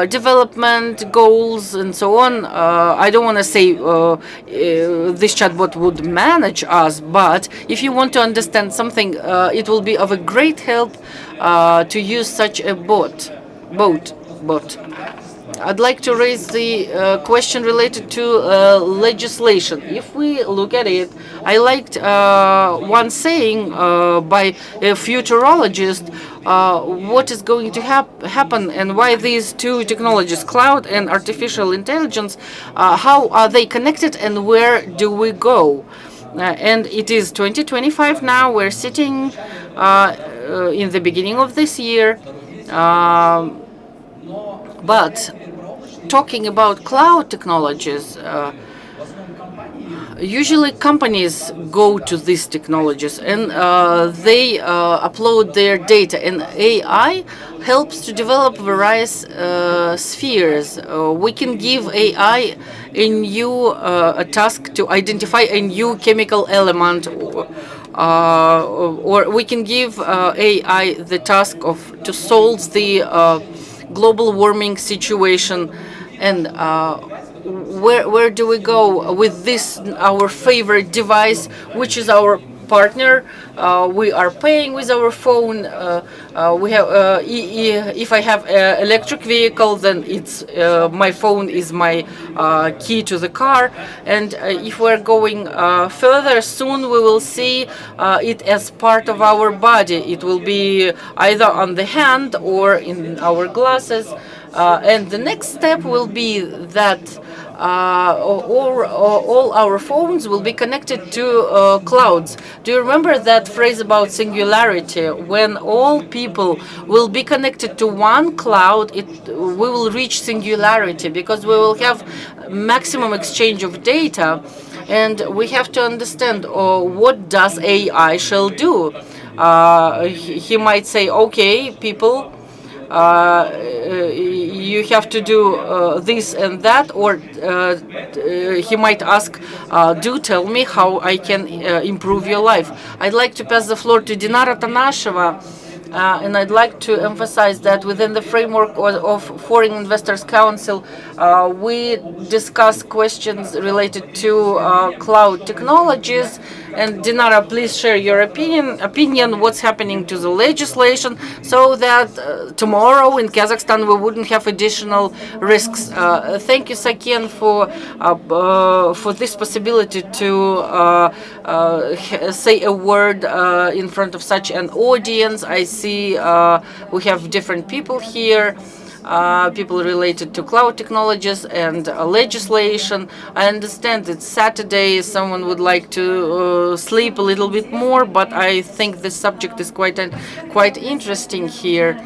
development goals, and so on. I don't want to say this chatbot would manage us, but if you want to understand something, it will be of a great help to use such a bot. I'd like to raise the question related to legislation. If we look at it, I liked one saying by a futurologist, what is going to happen and why these two technologies, cloud and artificial intelligence, how are they connected and where do we go? And it is 2025 now. We're sitting in the beginning of this year. But talking about cloud technologies, usually companies go to these technologies and they upload their data, and AI helps to develop various spheres. We can give AI a new task to identify a new chemical element, or we can give AI the task of to solve the global warming situation. And where do we go with this, our favorite device, which is our partner? We are paying with our phone. We have if I have an electric vehicle, then it's my phone is my key to the car. And if we're going further, soon we will see it as part of our body. It will be either on the hand or in our glasses. And the next step will be that all our phones will be connected to clouds. Do you remember that phrase about singularity? When all people will be connected to one cloud, we will reach singularity, because we will have maximum exchange of data. And we have to understand what does AI shall do. He might say, okay, people, you have to do this and that, or he might ask, do tell me how I can improve your life. I'd like to pass the floor to Dinara Tanasheva, and I'd like to emphasize that within the framework of Foreign Investors Council, we discuss questions related to cloud technologies. And Dinara, please share your opinion, what's happening to the legislation, so that tomorrow in Kazakhstan we wouldn't have additional risks. Thank you, Saken, for this possibility to say a word in front of such an audience. I see we have different people here. People related to cloud technologies and legislation. I understand it's Saturday, someone would like to sleep a little bit more, but I think this subject is quite interesting here.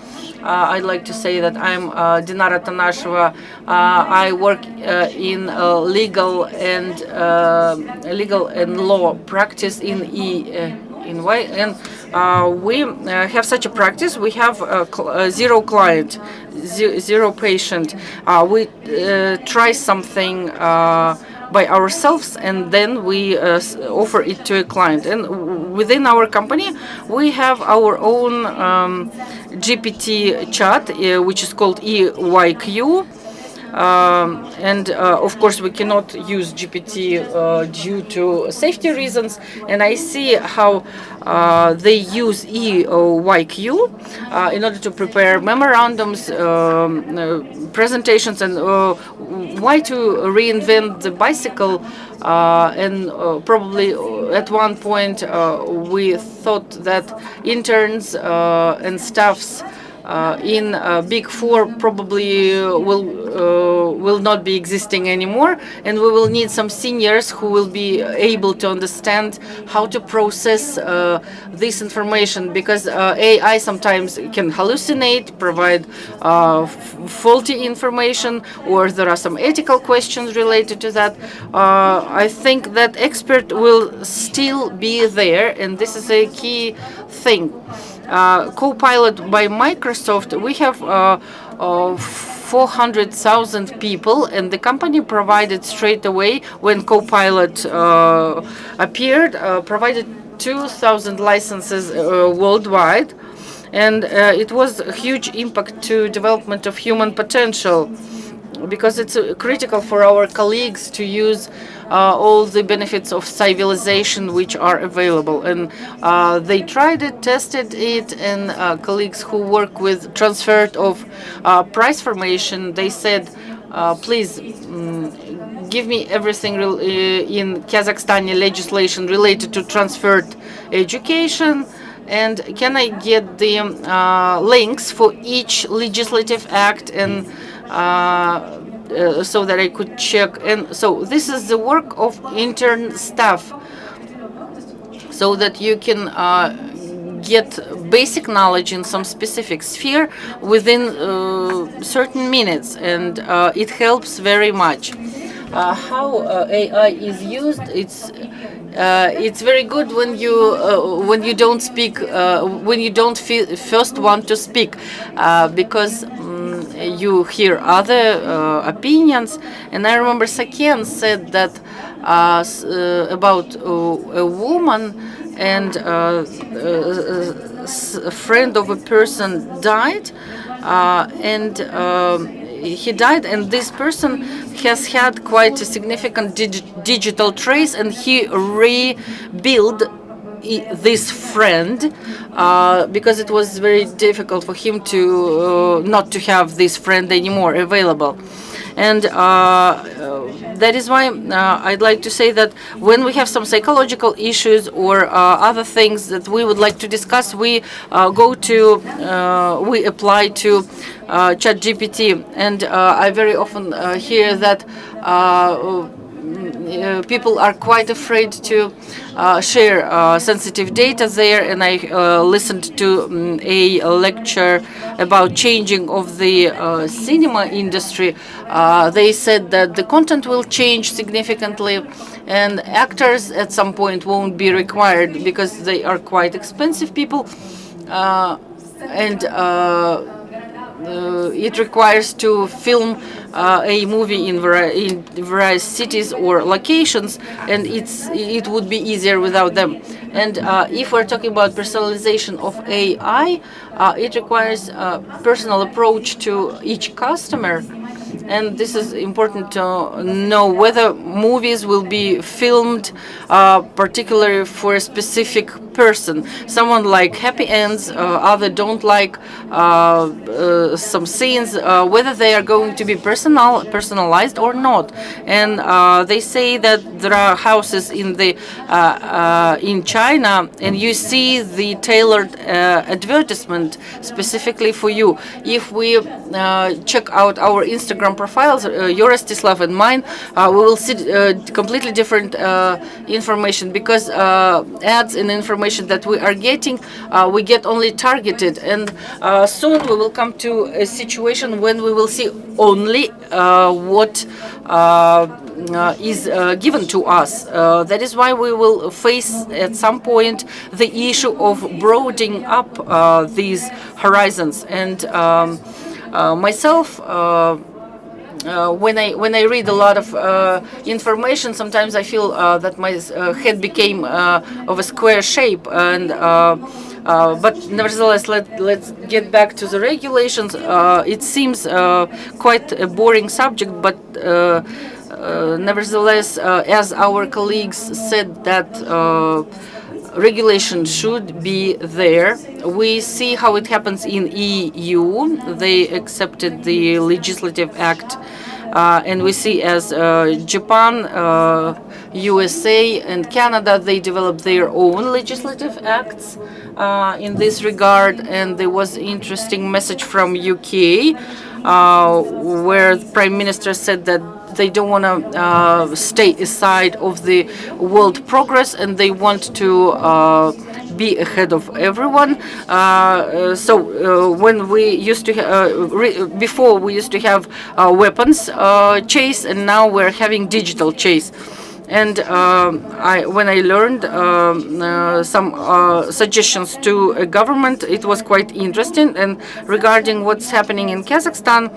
I'd like to say that I'm Dinara Tanasheva. I work in legal and law practice in ENG, and we have such a practice. We have zero client, zero patient. We try something by ourselves, and then we offer it to a client. And within our company, we have our own GPT chat, which is called EYQ. And of course, we cannot use GPT due to safety reasons. And I see how they use EYQ in order to prepare memorandums, presentations, and why to reinvent the bicycle. And probably at one point we thought that interns and staffs in Big Four probably will not be existing anymore, and we will need some seniors who will be able to understand how to process this information, because AI sometimes can hallucinate, provide faulty information, or there are some ethical questions related to that. I think that expert will still be there, and this is a key thing. Copilot by Microsoft, we have 400,000 people, and the company provided straight away when Copilot appeared, provided 2,000 licenses worldwide, and it was a huge impact to development of human potential, because it's critical for our colleagues to use all the benefits of civilization which are available. And they tried it, tested it, and colleagues who work with transfer of price formation, they said, please give me everything in Kazakhstani legislation related to transferred education, and can I get the links for each legislative act, and so that I could check. And so this is the work of intern staff, so that you can get basic knowledge in some specific sphere within certain minutes, and it helps very much. How AI is used, it's very good when you don't speak, when you don't first want to speak, because you hear other opinions. And I remember Saken said that about a woman, and a friend of a person died, and he died, and this person has had quite a significant digital trace, and he rebuilt this friend because it was very difficult for him to not to have this friend anymore available. And that is why I'd like to say that when we have some psychological issues or other things that we would like to discuss, we we apply to ChatGPT. And I very often hear that people are quite afraid to share sensitive data there, and I listened to a lecture about changing of the cinema industry. They said that the content will change significantly, and actors at some point won't be required because they are quite expensive people, and it requires to film a movie in various cities or locations, and it would be easier without them. And if we're talking about personalization of AI, it requires a personal approach to each customer. And this is important to know whether movies will be filmed particularly for a specific person. Someone like happy ends, other don't like some scenes, whether they are going to be personalized or not. And they say that there are houses in China, and you see the tailored advertisement specifically for you. If we check out our Instagram profiles, your Stislav and mine, we will see completely different information, because ads and information that we are getting, we get only targeted. And soon we will come to a situation when we will see only what is given to us. That is why we will face at some point the issue of broadening up these horizons. And myself, when I read a lot of information, sometimes I feel that my head became of a square shape. And but nevertheless, let's get back to the regulations. It seems quite a boring subject, but nevertheless, as our colleagues said, that regulation should be there. We see how it happens in EU. They accepted the legislative act And we see as Japan, USA, and Canada, they developed their own legislative acts in this regard. And there was an interesting message from UK, where the Prime Minister said that they don't want to stay aside of the world progress, and they want to be ahead of everyone. So when we used to before we used to have weapons chase, and now we're having digital chase. And when I learned some suggestions to a government, it was quite interesting. And regarding what's happening in Kazakhstan,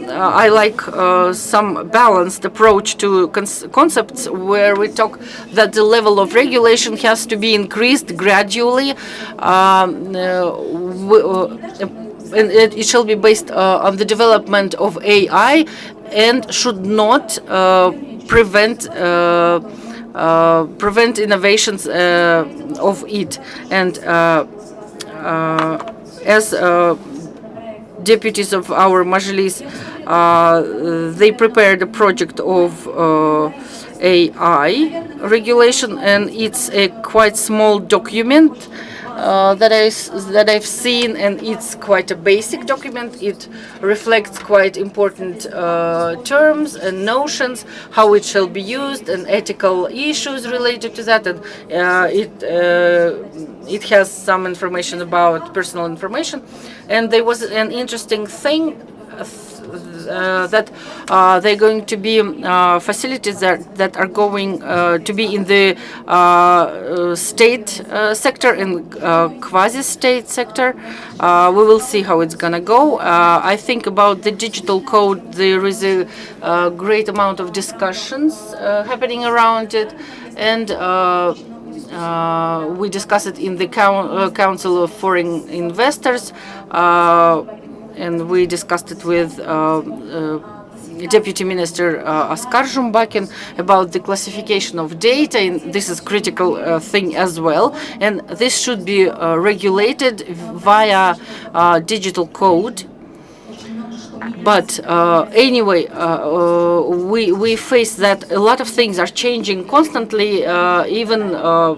I like some balanced approach to concepts, where we talk that the level of regulation has to be increased gradually, and it shall be based on the development of AI, and should not prevent innovations of it. And as deputies of our Majlis, they prepared a project of AI regulation, and it's a quite small document that I've seen, and it's quite a basic document. It reflects quite important terms and notions, how it shall be used, and ethical issues related to that. And it has some information about personal information. And there was an interesting thing that they're going to be facilities that are going to be in the state sector and quasi-state sector. We will see how it's going to go. I think about the digital code, there is a great amount of discussions happening around it. And we discussed it in the Council of Foreign Investors, and we discussed it with Deputy Minister Askar Zhumbakin about the classification of data. And this is critical thing as well. And this should be regulated via digital code. But anyway, we face that a lot of things are changing constantly. Even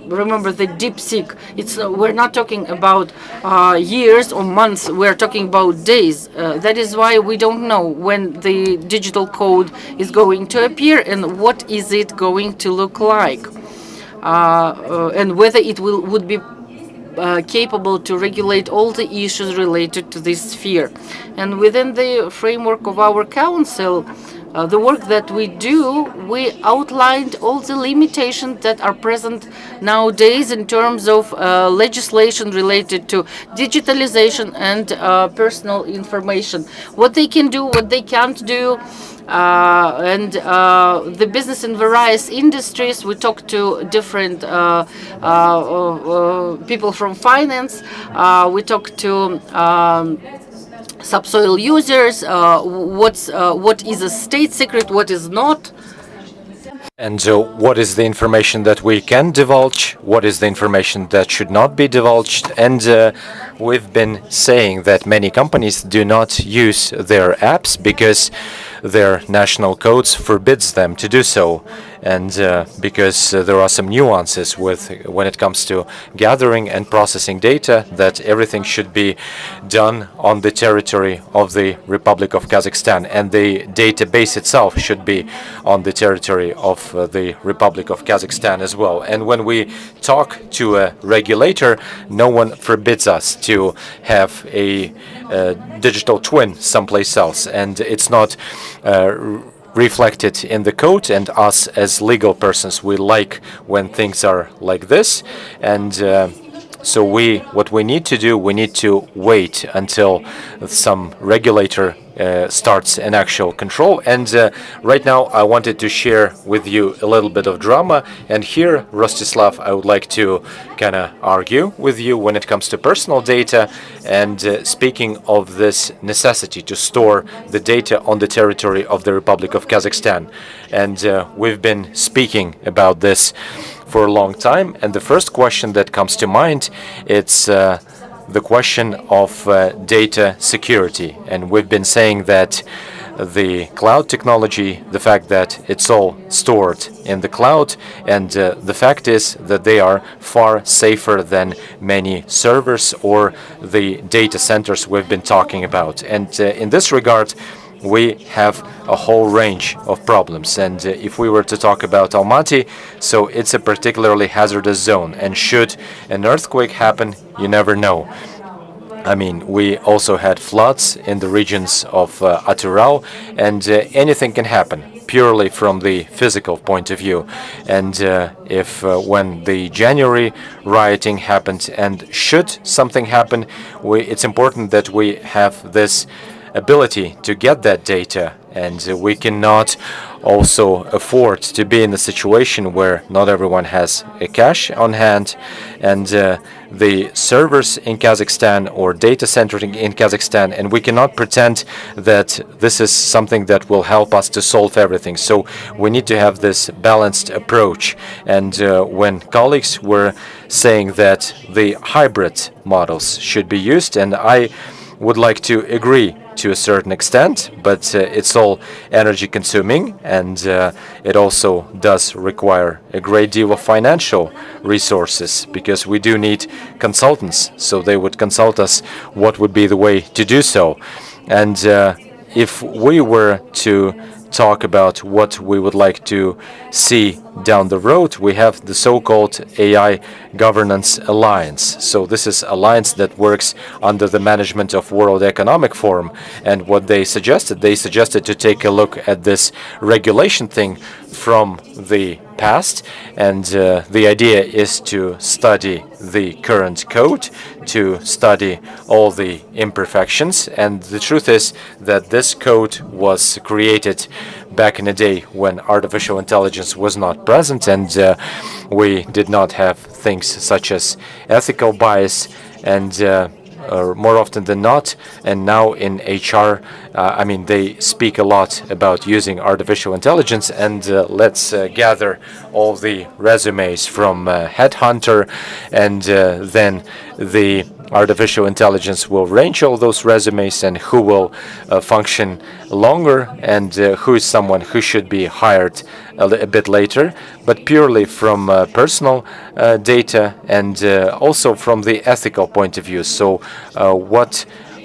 remember the DeepSeek. We're not talking about years or months. We're talking about days. That is why we don't know when the digital code is going to appear and what is it going to look like, and whether it would be capable to regulate all the issues related to this sphere. And within the framework of our council, the work that we do, we outlined all the limitations that are present nowadays in terms of legislation related to digitalization and personal information. What they can do, what they can't do. And the business in various industries. We talked to different people from finance. We talked to subsoil users. What is a state secret? What is not? And what is the information that we can divulge? What is the information that should not be divulged? And we've been saying that many companies do not use their apps because their national codes forbids them to do so. And because there are some nuances when it comes to gathering and processing data, that everything should be done on the territory of the Republic of Kazakhstan, and the database itself should be on the territory of the Republic of Kazakhstan as well. And when we talk to a regulator, no one forbids us to have a digital twin someplace else, and it's not reflected in the code. And us as legal persons, we like when things are like this. And so what we need to do, we need to wait until some regulator starts an actual control. And right now I wanted to share with you a little bit of drama. And here, Rostislav, I would like to kind of argue with you when it comes to personal data, and speaking of this necessity to store the data on the territory of the Republic of Kazakhstan. And we've been speaking about this for a long time. And the first question that comes to mind, it's the question of data security. And we've been saying that the cloud technology, the fact that it's all stored in the cloud, and the fact is that they are far safer than many servers or the data centers we've been talking about. And in this regard, we have a whole range of problems. And if we were to talk about Almaty, so it's a particularly hazardous zone. And should an earthquake happen, you never know. I mean, we also had floods in the regions of Atyrau, and anything can happen purely from the physical point of view. And if when the January rioting happened, and should something happen, it's important that we have this ability to get that data, and we cannot also afford to be in a situation where not everyone has a cash on hand, and the servers in Kazakhstan or data center in Kazakhstan, and we cannot pretend that this is something that will help us to solve everything. So we need to have this balanced approach. And when colleagues were saying that the hybrid models should be used, and I would like to agree to a certain extent, but it's all energy consuming, and it also does require a great deal of financial resources, because we do need consultants, so they would consult us what would be the way to do so. And if we were to talk about what we would like to see down the road, we have the so-called AI Governance Alliance. So this is alliance that works under the management of World Economic Forum. And what they suggested to take a look at this regulation thing from the past, and the idea is to study the current code, to study all the imperfections. And the truth is that this code was created back in a day when artificial intelligence was not present, and we did not have things such as ethical bias, and more often than not. And now in HR, I mean, they speak a lot about using artificial intelligence, and let's gather all the resumes from Headhunter, and then the artificial intelligence will range all those resumes and who will function longer, and who is someone who should be hired a bit later, but purely from personal data, and also from the ethical point of view. So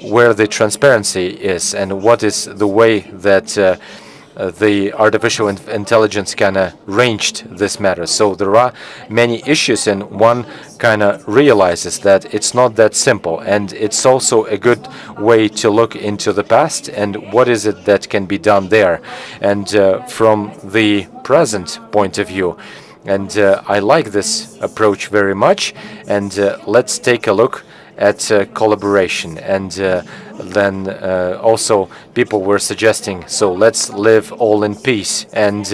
where the transparency is, and what is the way that the artificial intelligence kind of ranged this matter. So there are many issues, and one kind of realizes that it's not that simple, and it's also a good way to look into the past and what is it that can be done there, and from the present point of view. And I like this approach very much. And let's take a look at collaboration. And then also people were suggesting, so let's live all in peace. And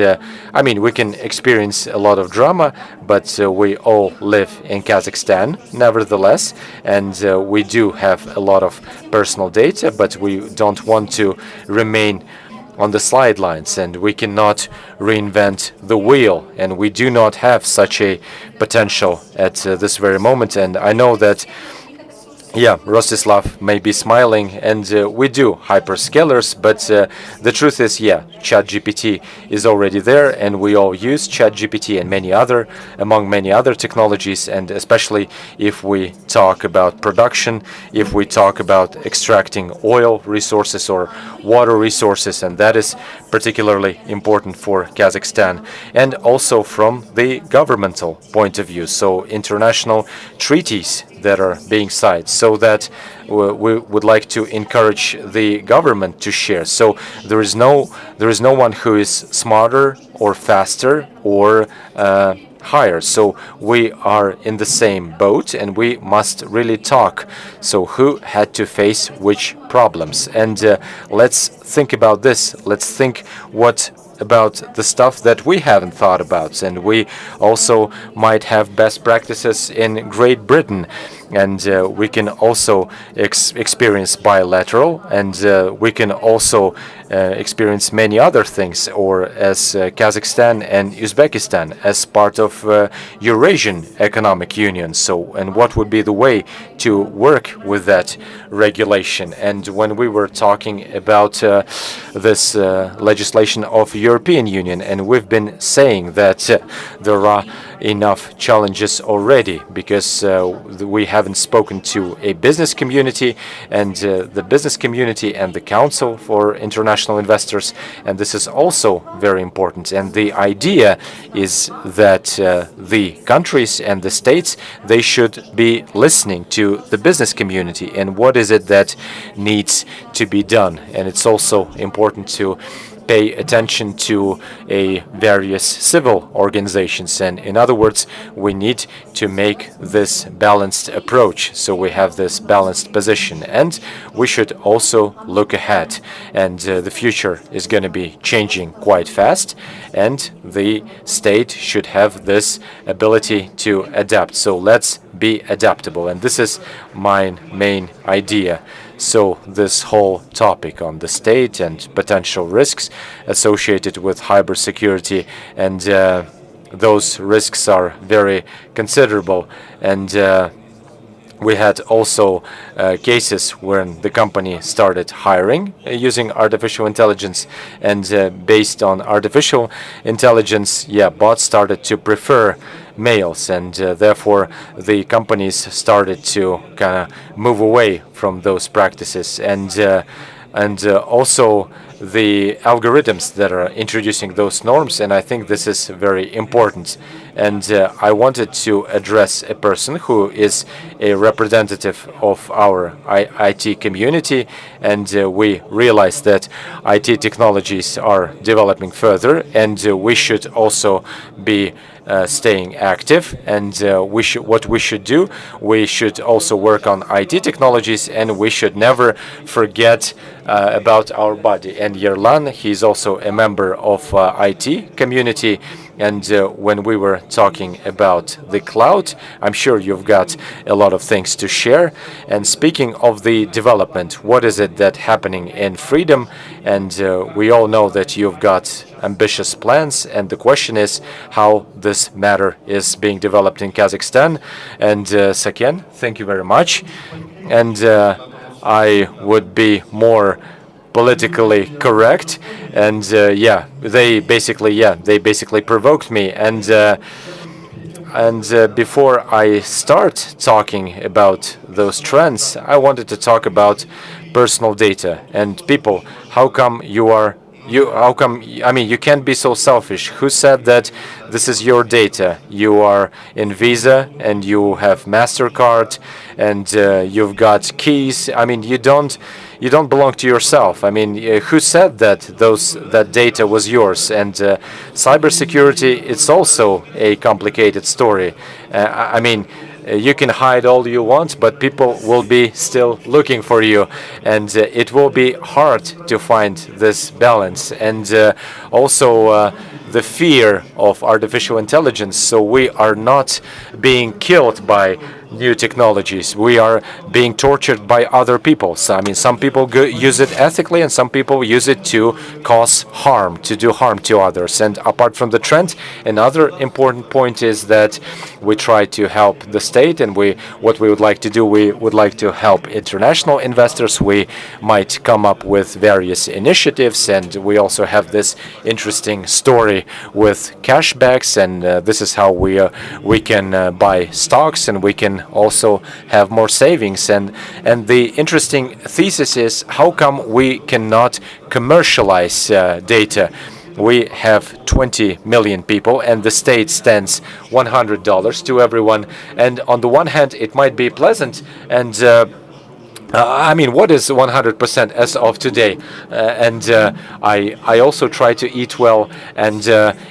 I mean, we can experience a lot of drama, but we all live in Kazakhstan nevertheless, and we do have a lot of personal data, but we don't want to remain on the sidelines, and we cannot reinvent the wheel, and we do not have such a potential at this very moment. And I know that, yeah, Rostislav may be smiling, and we do hyperscalers, but the truth is, yeah, ChatGPT is already there, and we all use ChatGPT and among many other technologies. And especially if we talk about production, if we talk about extracting oil resources or water resources, and that is particularly important for Kazakhstan, and also from the governmental point of view. So international treaties that are being signed, so that we would like to encourage the government to share. So there is no one who is smarter or faster or higher. So we are in the same boat, and we must really talk. So who had to face which problems? And let's think about this. Let's think about the stuff that we haven't thought about. And we also might have best practices in Great Britain. and we can also experience bilateral, and we can also experience many other things, or as Kazakhstan and Uzbekistan as part of Eurasian Economic Union. So, and what would be the way to work with that regulation? And when we were talking about this legislation of European Union, and we've been saying that there are enough challenges already, because we haven't spoken to a business community, and the business community and the Council for International Investors, and this is also very important. And the idea is that the countries and the states, they should be listening to the business community and what is it that needs to be done. And it's also important to pay attention to various civil organizations. And in other words, we need to make this balanced approach, so we have this balanced position. And we should also look ahead, and the future is going to be changing quite fast, and the state should have this ability to adapt. So let's be adaptable, and this is my main idea. So this whole topic on the state and potential risks associated with cybersecurity, and those risks are very considerable. And we had also cases when the company started hiring using artificial intelligence, and based on artificial intelligence, bots started to prefer males, and therefore the companies started to kind of move away from those practices. And also the algorithms that are introducing those norms, and I think this is very important. And I wanted to address a person who is a representative of our IT community, and we realize that IT technologies are developing further, and we should also be staying active. And what we should do, we should also work on IT technologies, and we should never forget about our body. And Yerlan, he's also a member of IT community. And when we were talking about the cloud, I'm sure you've got a lot of things to share. And speaking of the development, what is it that's happening in freedom? And we all know that you've got ambitious plans. And the question is how this matter is being developed in Kazakhstan. And Saken, thank you very much. And I would be more politically correct, and they basically provoked me. And before I start talking about those trends, I wanted to talk about personal data and people. How come you can't be so selfish? Who said that this is your data? You are in Visa and you have MasterCard and you've got keys. I mean, you don't belong to yourself. I mean, who said that that data was yours? And cybersecurity, it's also a complicated story. I mean, you can hide all you want, but people will be still looking for you, and it will be hard to find this balance. And also the fear of artificial intelligence. So we are not being killed by new technologies. We are being tortured by other people. So, I mean, some people use it ethically, and some people use it to cause harm, to do harm to others. And apart from the trend, another important point is that we try to help the state, and what we would like to do, we would like to help international investors. We might come up with various initiatives, and we also have this interesting story with cashbacks, and this is how we can buy stocks, and we can also have more savings. And the interesting thesis is, how come we cannot commercialize data? We have 20 million people, and the state stands $100 to everyone. And on the one hand, it might be pleasant, and I mean, what is 100% as of today? I also try to eat well, and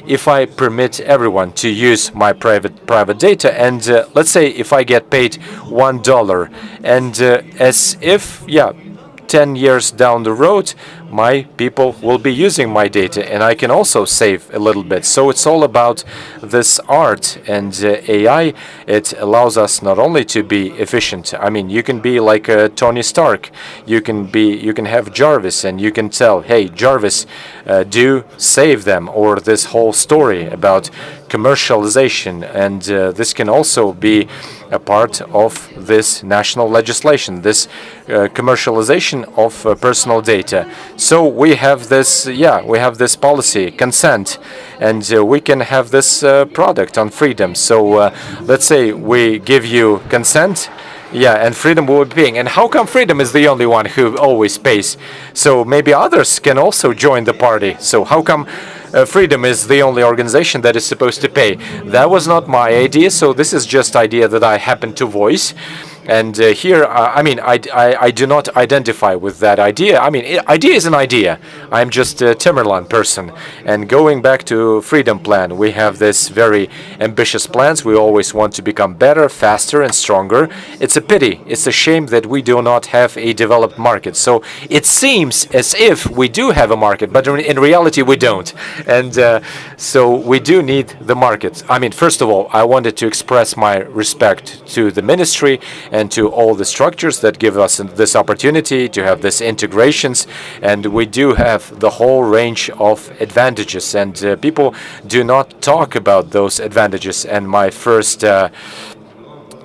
if I permit everyone to use my private data, and let's say if I get paid $1, and as if 10 years down the road, my people will be using my data, and I can also save a little bit. So it's all about this art, and AI, it allows us not only to be efficient. I mean, you can be like Tony Stark. You can have Jarvis, and you can tell, hey, Jarvis, do save them, or this whole story about commercialization, and this can also be a part of this national legislation, this commercialization of personal data. So we have this, we have this policy, consent, and we can have this product on freedom. So let's say we give you consent, and freedom will be paying. And how come freedom is the only one who always pays? So maybe others can also join the party. So how come freedom is the only organization that is supposed to pay? That was not my idea, so this is just idea that I happened to voice. And here, I do not identify with that idea. I mean, idea is an idea. I'm just a Timmerland person. And going back to Freedom Plan, we have this very ambitious plans. We always want to become better, faster, and stronger. It's a pity. It's a shame that we do not have a developed market. So it seems as if we do have a market, but in reality, we don't. And so we do need the market. I mean, first of all, I wanted to express my respect to the ministry and to all the structures that give us this opportunity to have these integrations. And we do have the whole range of advantages, and people do not talk about those advantages. And my first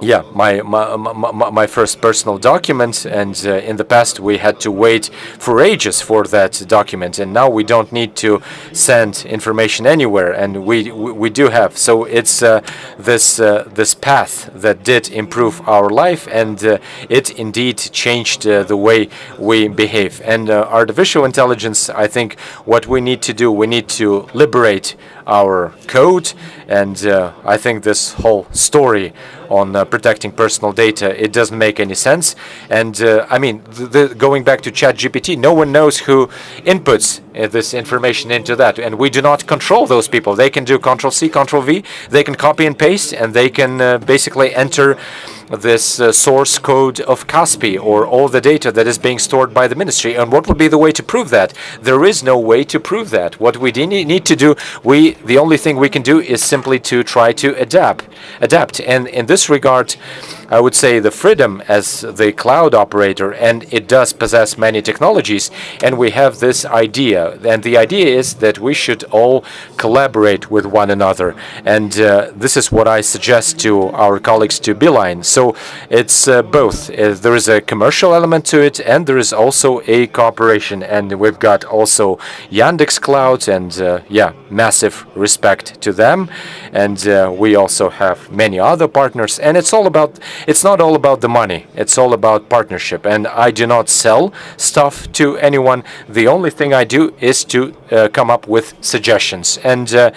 my first personal document, and in the past we had to wait for ages for that document, and now we don't need to send information anywhere, and we do have. So it's this path that did improve our life, and it indeed changed the way we behave. And artificial intelligence, I think what we need to do, we need to liberate our code, and I think this whole story on protecting personal data, it doesn't make any sense. And I mean, going back to ChatGPT, no one knows who inputs this information into that, and we do not control those people. They can do Control-C, Control-V, they can copy and paste, and they can basically enter this source code of Kaspi or all the data that is being stored by the ministry. And what would be the way to prove that? There is no way to prove that. What we need to do, the only thing we can do is simply to try to adapt. And in this regard, I would say the freedom as the cloud operator, and it does possess many technologies, and we have this idea, and the idea is that we should all collaborate with one another, and this is what I suggest to our colleagues to Beeline. So it's both. There is a commercial element to it, and there is also a cooperation, and we've got also Yandex Cloud, and massive respect to them, and we also have many other partners, and it's not all about the money, it's all about partnership. And I do not sell stuff to anyone. The only thing I do is to come up with suggestions, and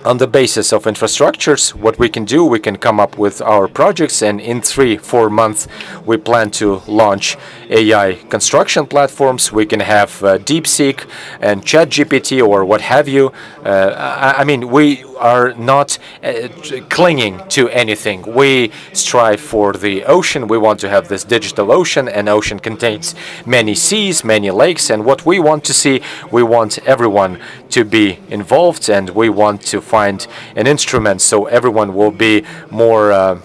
on the basis of infrastructures, what we can do, we can come up with our projects, and in 3-4 months we plan to launch AI construction platforms. We can have DeepSeek and ChatGPT or what have you. I mean, we are not clinging to anything. We strive for the ocean. We want to have this digital ocean, and ocean contains many seas, many lakes, and what we want to see, we want everyone to be involved, and we want to find an instrument so everyone will be more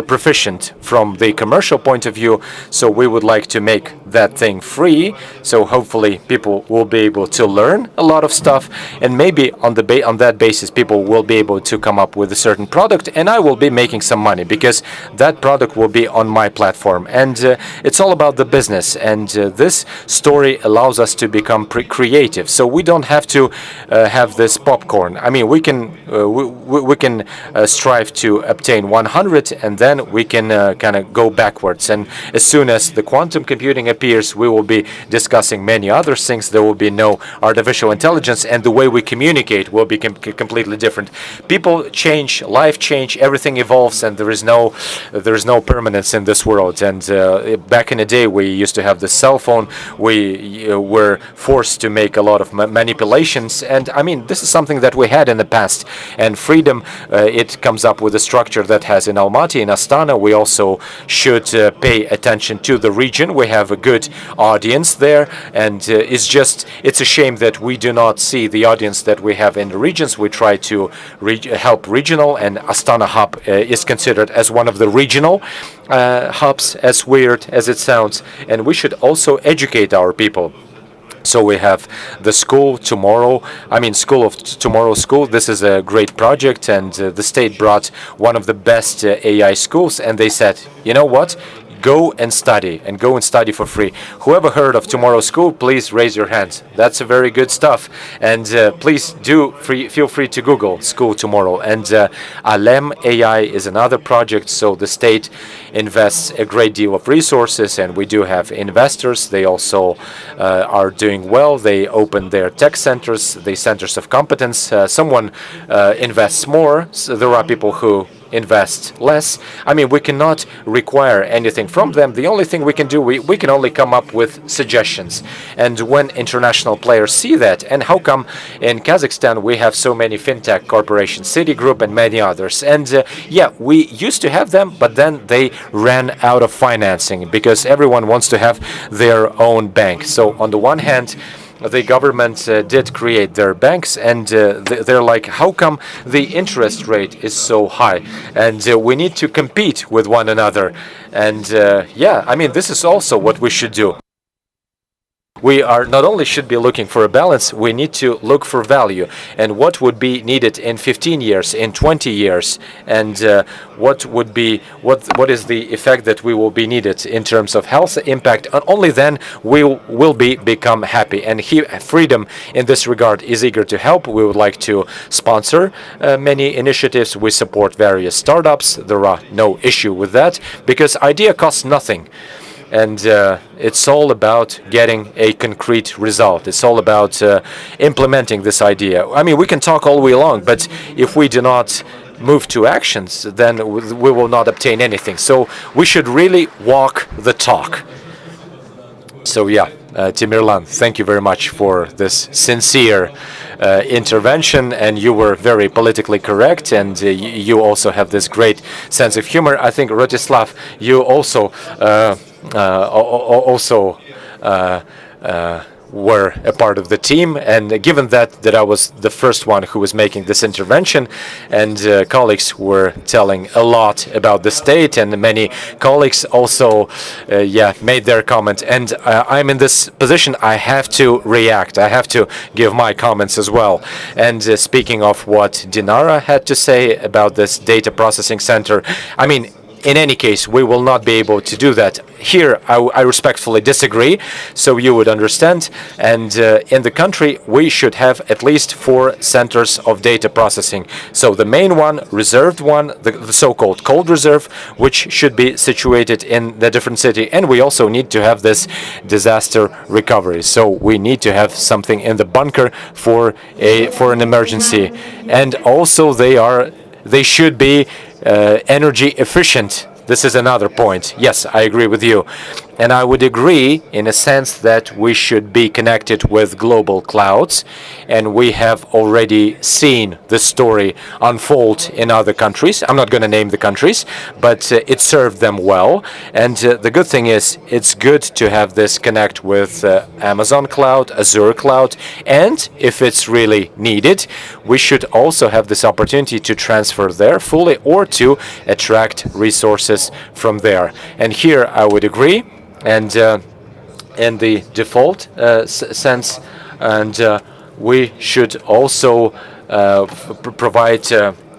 proficient from the commercial point of view. So we would like to make that thing free, so hopefully people will be able to learn a lot of stuff, and maybe on that basis people will be able to come up with a certain product, and I will be making some money because that product will be on my platform. And it's all about the business, and this story allows us to become creative, so we don't have to have this popcorn. I mean, we can strive to obtain 100, and then we can kind of go backwards, and as soon as the quantum computing appears, we will be discussing many other things. There will be no artificial intelligence, and the way we communicate will be completely different. People change, life change, everything evolves, and there is no permanence in this world. And back in the day, we used to have the cell phone. We were forced to make a lot of manipulations, and I mean, this is something that we had in the past. And freedom, it comes up with a structure that has in Almaty Almaty, in Astana. We also should pay attention to the region. We have a good audience there, and it's a shame that we do not see the audience that we have in the regions. We try to help regional, and Astana hub is considered as one of the regional hubs, as weird as it sounds, and we should also educate our people. So we have the School Tomorrow, School of Tomorrow School. This is a great project, and the state brought one of the best AI schools, and they said, you know what? Go and study for free. Whoever heard of Tomorrow School, please raise your hands. That's a very good stuff. And please feel free to Google School Tomorrow. And Alem AI is another project. So the state invests a great deal of resources, and we do have investors. They also are doing well. They open their tech centers, the centers of competence. Someone invests more. So there are people who invest less. We cannot require anything from them. The only thing we can do, we can only come up with suggestions. And when international players see that, and how come in Kazakhstan we have so many fintech corporations, Citigroup and many others, and yeah, we used to have them, but then they ran out of financing because everyone wants to have their own bank. So on the one hand, the government did create their banks, and they're like, how come the interest rate is so high? And we need to compete with one another. And yeah, this is also what we should do. We are not only should be looking for a balance, we need to look for value and what would be needed in 15 years, in 20 years, and what is the effect that we will be needed in terms of health impact. And only then we will become happy. And Freedom in this regard is eager to help. We would like to sponsor many initiatives. We support various startups. There are no issue with that because idea costs nothing. And it's all about getting a concrete result. It's all about implementing this idea. We can talk all way long, but if we do not move to actions, then we will not obtain anything. So we should really walk the talk. So yeah, Timirlan, thank you very much for this sincere intervention, and you were very politically correct, and you also have this great sense of humor. I think, Rostislav, you also were a part of the team, and given that I was the first one who was making this intervention, and colleagues were telling a lot about the state, and many colleagues also made their comment, and I'm in this position. I have to react. I have to give my comments as well. And speaking of what Dinara had to say about this data processing center, in any case, we will not be able to do that. Here, I respectfully disagree, so you would understand. And in the country, we should have at least 4 centers of data processing. So the main one, reserved one, the so-called cold reserve, which should be situated in the different city. And we also need to have this disaster recovery. So we need to have something in the bunker for an emergency. And also they should be energy efficient. This is another point. Yes, I agree with you. And I would agree in a sense that we should be connected with global clouds. And we have already seen the story unfold in other countries. I'm not going to name the countries, but it served them well. And the good thing is, it's good to have this connect with Amazon Cloud, Azure Cloud. And if it's really needed, we should also have this opportunity to transfer there fully or to attract resources from there. And here I would agree. And in the default sense, and we should also provide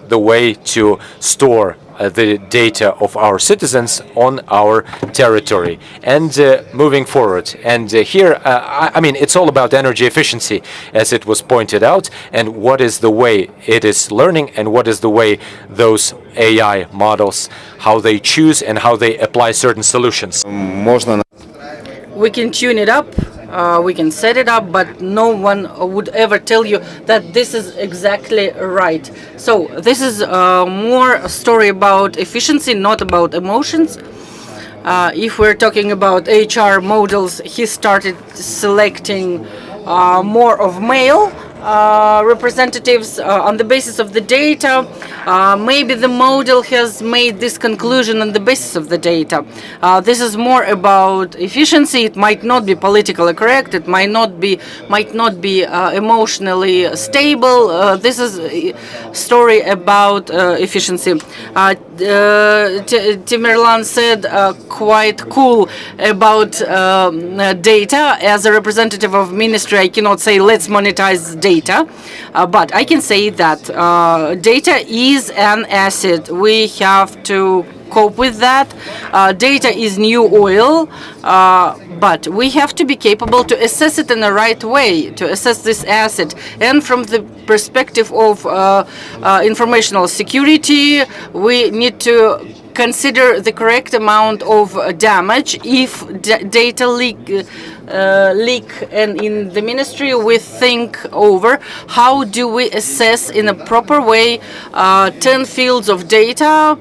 the way to store the data of our citizens on our territory and moving forward. And here, it's all about energy efficiency, as it was pointed out, and what is the way it is learning, and what is the way those AI models, how they choose and how they apply certain solutions. We can tune it up, we can set it up, but no one would ever tell you that this is exactly right. So this is more a story about efficiency, not about emotions. If we're talking about HR models, he started selecting more of male representatives on the basis of the data. Maybe the model has made this conclusion on the basis of the data. This is more about efficiency. It might not be politically correct. It might not be emotionally stable. This is a story about efficiency. Timerlan said quite cool about data. As a representative of ministry, I cannot say let's monetize data, but I can say that data is an asset. We have to cope with that. Data is new oil, but we have to be capable to assess it in the right way, to assess this asset. And from the perspective of informational security, we need to consider the correct amount of damage if data leak. And in the ministry we think over how do we assess in a proper way 10 fields of data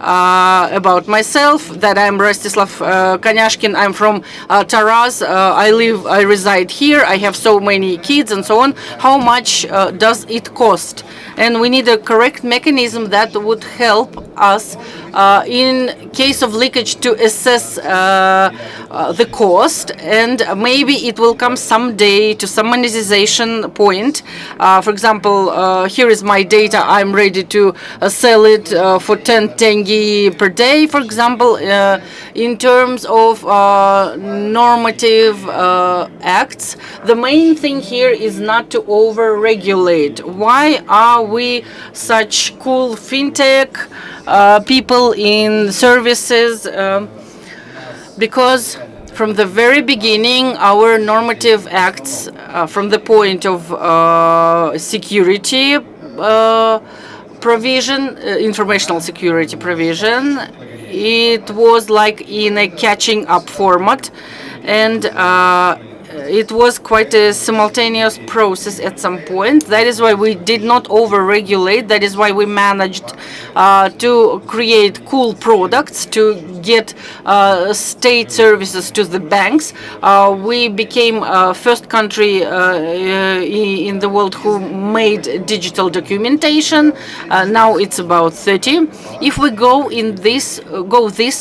about myself, that I'm Rostislav Kanyashkin. I'm from Taraz. I reside here. I have so many kids and so on. How much does it cost? And we need a correct mechanism that would help us in case of leakage to assess the cost, and maybe it will come someday to some monetization point. For example, here is my data. I'm ready to sell it for 10 tenge per day, for example. In terms of normative acts, the main thing here is not to over-regulate. Why are we such cool fintech people in services? Because from the very beginning, our normative acts, from the point of security provision, informational security provision, it was like in a catching up format, and it was quite a simultaneous process at some point. That is why we did not over-regulate. That is why we managed to create cool products, to get state services to the banks. We became first country in the world who made digital documentation. Now it's about 30. If we go this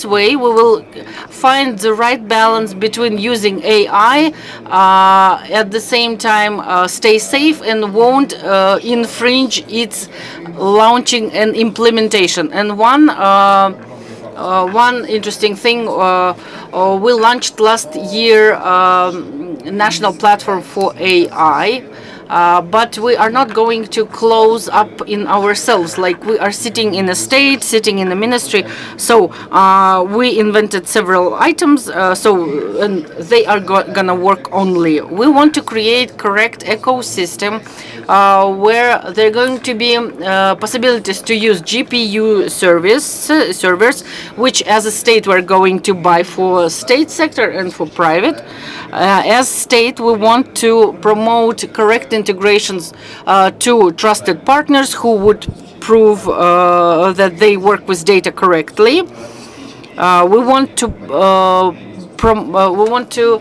way, we will find the right balance between using AI at the same time stay safe and won't infringe its launching and implementation. And one interesting thing, we launched last year national platform for AI. But we are not going to close up in ourselves, like we are sitting in a state, sitting in a ministry. So we invented several items, and they are gonna work only. We want to create correct ecosystem where there are going to be possibilities to use GPU servers, which as a state we're going to buy for state sector and for private. As state, we want to promote correct integrations to trusted partners who would prove that they work with data correctly. We want to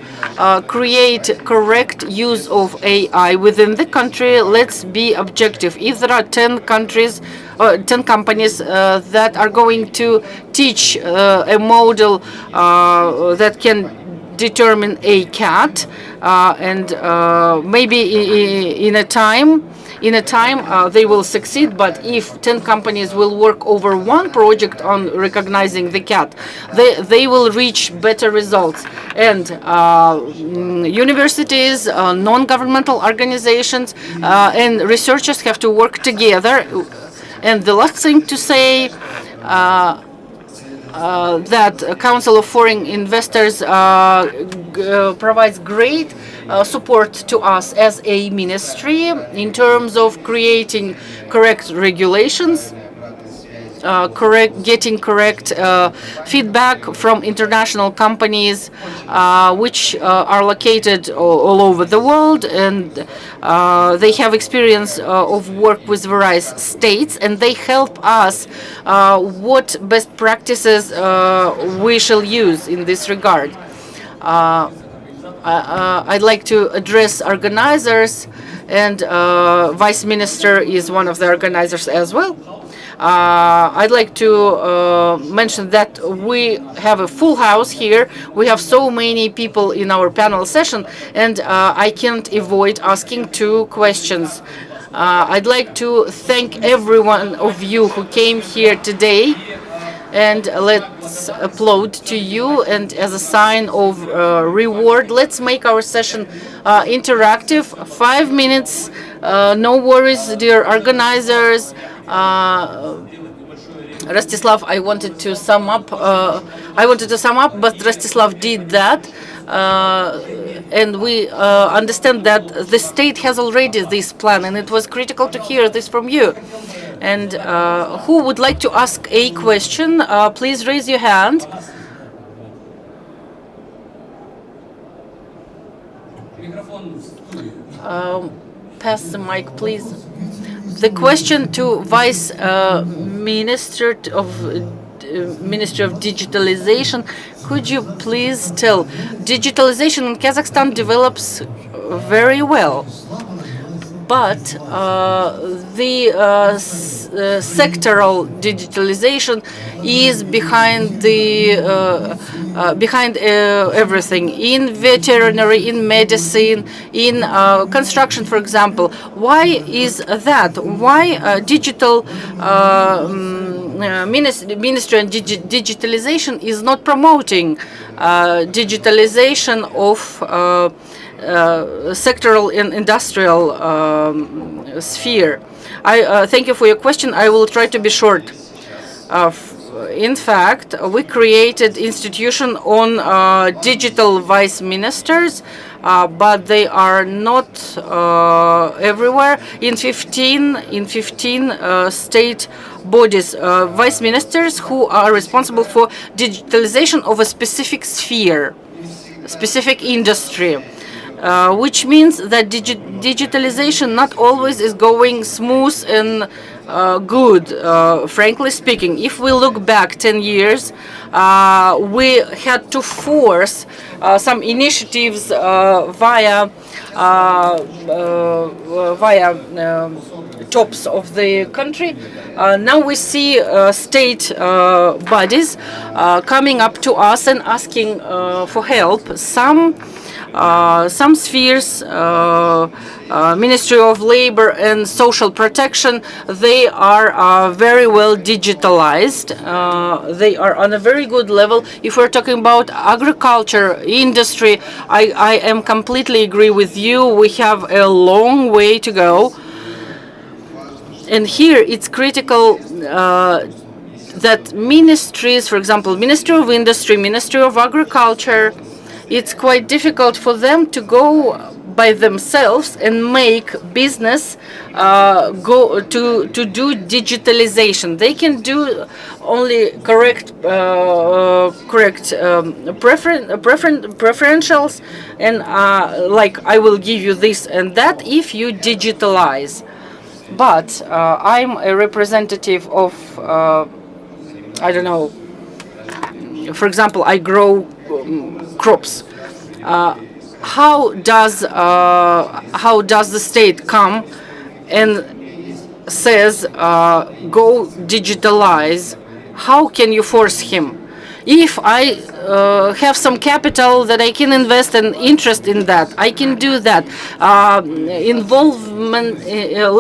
create correct use of AI within the country. Let's be objective. If there are 10 countries, 10 companies that are going to teach a model that can determine a cat, and maybe in a time they will succeed. But if 10 companies will work over one project on recognizing the cat, they will reach better results. And universities, non-governmental organizations, and researchers have to work together. And the last thing to say, that Council of Foreign Investors provides great support to us as a ministry in terms of creating correct regulations, getting correct feedback from international companies which are located all over the world, and they have experience of work with various states, and they help us what best practices we shall use in this regard. I'd like to address organizers and Vice Minister is one of the organizers as well. I'd like to mention that we have a full house here. We have so many people in our panel session, and I can't avoid asking two questions. I'd like to thank every one of you who came here today, and let's applaud to you. And as a sign of reward, let's make our session interactive. 5 minutes, no worries, dear organizers. Rostislav, I wanted to sum up, but Rostislav did that. And we understand that the state has already this plan, and it was critical to hear this from you. And who would like to ask a question? Please raise your hand. Pass the mic, please. The question to Vice Minister of Ministry of Digitalization. Could you please tell, digitalization in Kazakhstan develops very well, but the sectoral digitalization is behind everything, in veterinary, in medicine, in construction, for example. Why is that? Why digital Ministry of Digitalization is not promoting digitalization of sectoral and industrial sphere? I thank you for your question. I will try to be short. In fact, we created institution on digital vice ministers, but they are not everywhere. In 15 state bodies, vice ministers who are responsible for digitalization of a specific sphere, specific industry. Which means that digitalization not always is going smooth and good, frankly speaking. If we look back 10 years, we had to force some initiatives via tops of the country. Now we see state bodies coming up to us and asking for help. Some spheres, Ministry of Labor and Social Protection, they are very well digitalized. They are on a very good level. If we're talking about agriculture, industry, I am completely agree with you. We have a long way to go. And here it's critical that ministries, for example, Ministry of Industry, Ministry of Agriculture, it's quite difficult for them to go by themselves and make business go to do digitalization. They can do only correct preferentials, and like I will give you this and that if you digitalize. But I'm a representative of I don't know. For example, I grow crops. How does the state come and says go digitalize? How can you force him? If I have some capital that I can invest and interest in that, I can do that.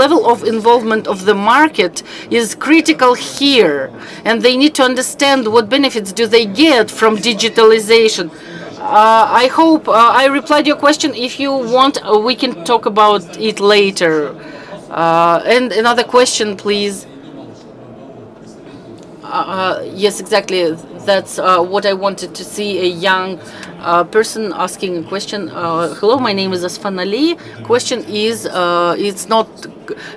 Level of involvement of the market is critical here, and they need to understand what benefits do they get from digitalization. I hope I replied your question. If you want, we can talk about it later. And another question, please. Yes, exactly. That's what I wanted to see, a young person asking a question. Hello, my name is Asfan Ali. Question is, it's not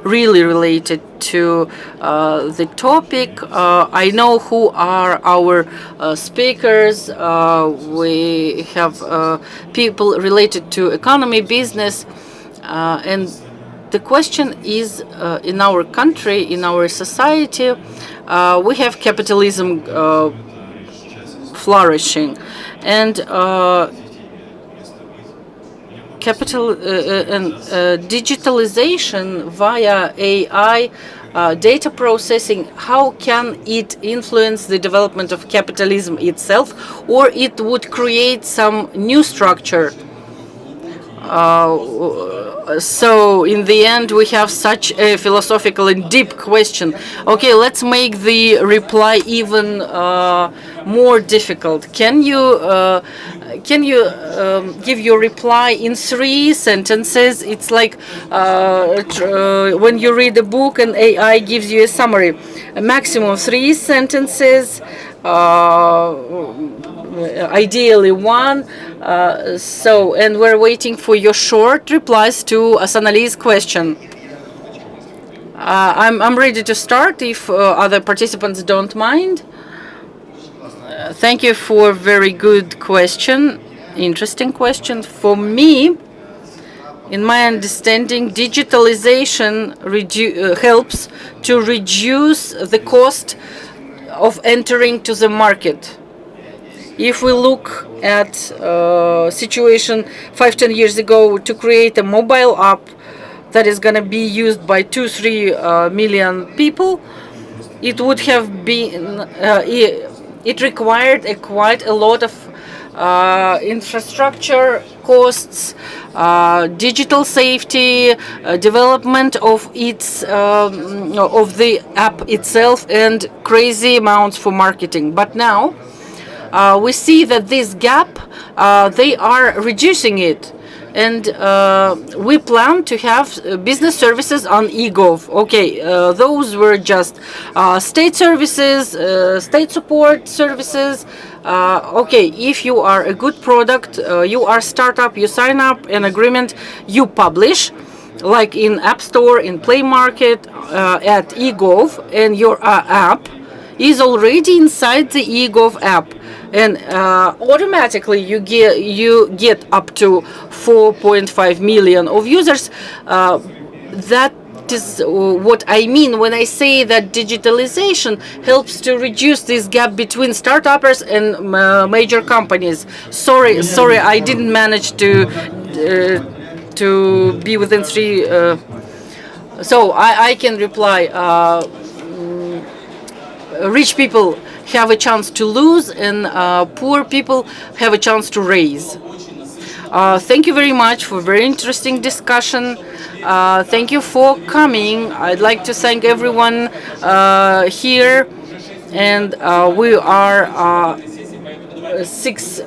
really related to the topic. I know who are our speakers. We have people related to economy, business, and the question is, in our country, in our society, we have capitalism flourishing, and digitalization via AI, data processing, how can it influence the development of capitalism itself, or it would create some new structure? So in the end, we have such a philosophical and deep question. Okay, let's make the reply even more difficult. Can you give your reply in 3 sentences? It's like when you read a book and AI gives you a summary. A maximum 3 sentences. Ideally one. And we're waiting for your short replies to Asanali's question. I'm ready to start if other participants don't mind. Thank you for a very good question, interesting question. For me, in my understanding, digitalization helps to reduce the cost of entering to the market. If we look at situation 5-10 years ago, to create a mobile app that is going to be used by 2-3 million people, it would have been it required quite a lot of infrastructure costs, digital safety, development of the app itself, and crazy amounts for marketing. But now we see that this gap, they are reducing it. And we plan to have business services on eGov. Okay, those were just state services, state support services. Okay, if you are a good product, you are a startup, you sign up an agreement, you publish, like in App Store, in Play Market, at eGov, and your app is already inside the eGov app, and automatically you get up to 4.5 million of users. That is what I mean when I say that digitalization helps to reduce this gap between startups and major companies. Sorry, I didn't manage to be within three. So I can reply. Rich people have a chance to lose, and poor people have a chance to raise. Thank you very much for a very interesting discussion. Thank you for coming. I'd like to thank everyone here, and we are 6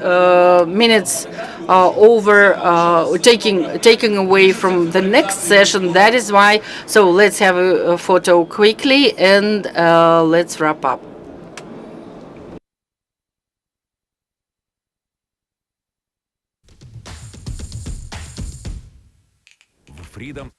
minutes over, taking away from the next session. That is why. So let's have a photo quickly, and let's wrap up. Freedom.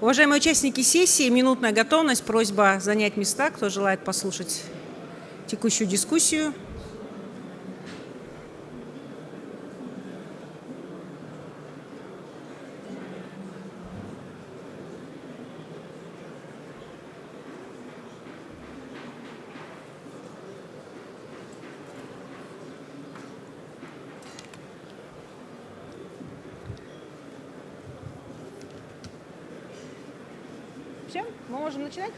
Уважаемые участники сессии, минутная готовность, просьба занять места, кто желает послушать текущую дискуссию. Все, мы можем начинать?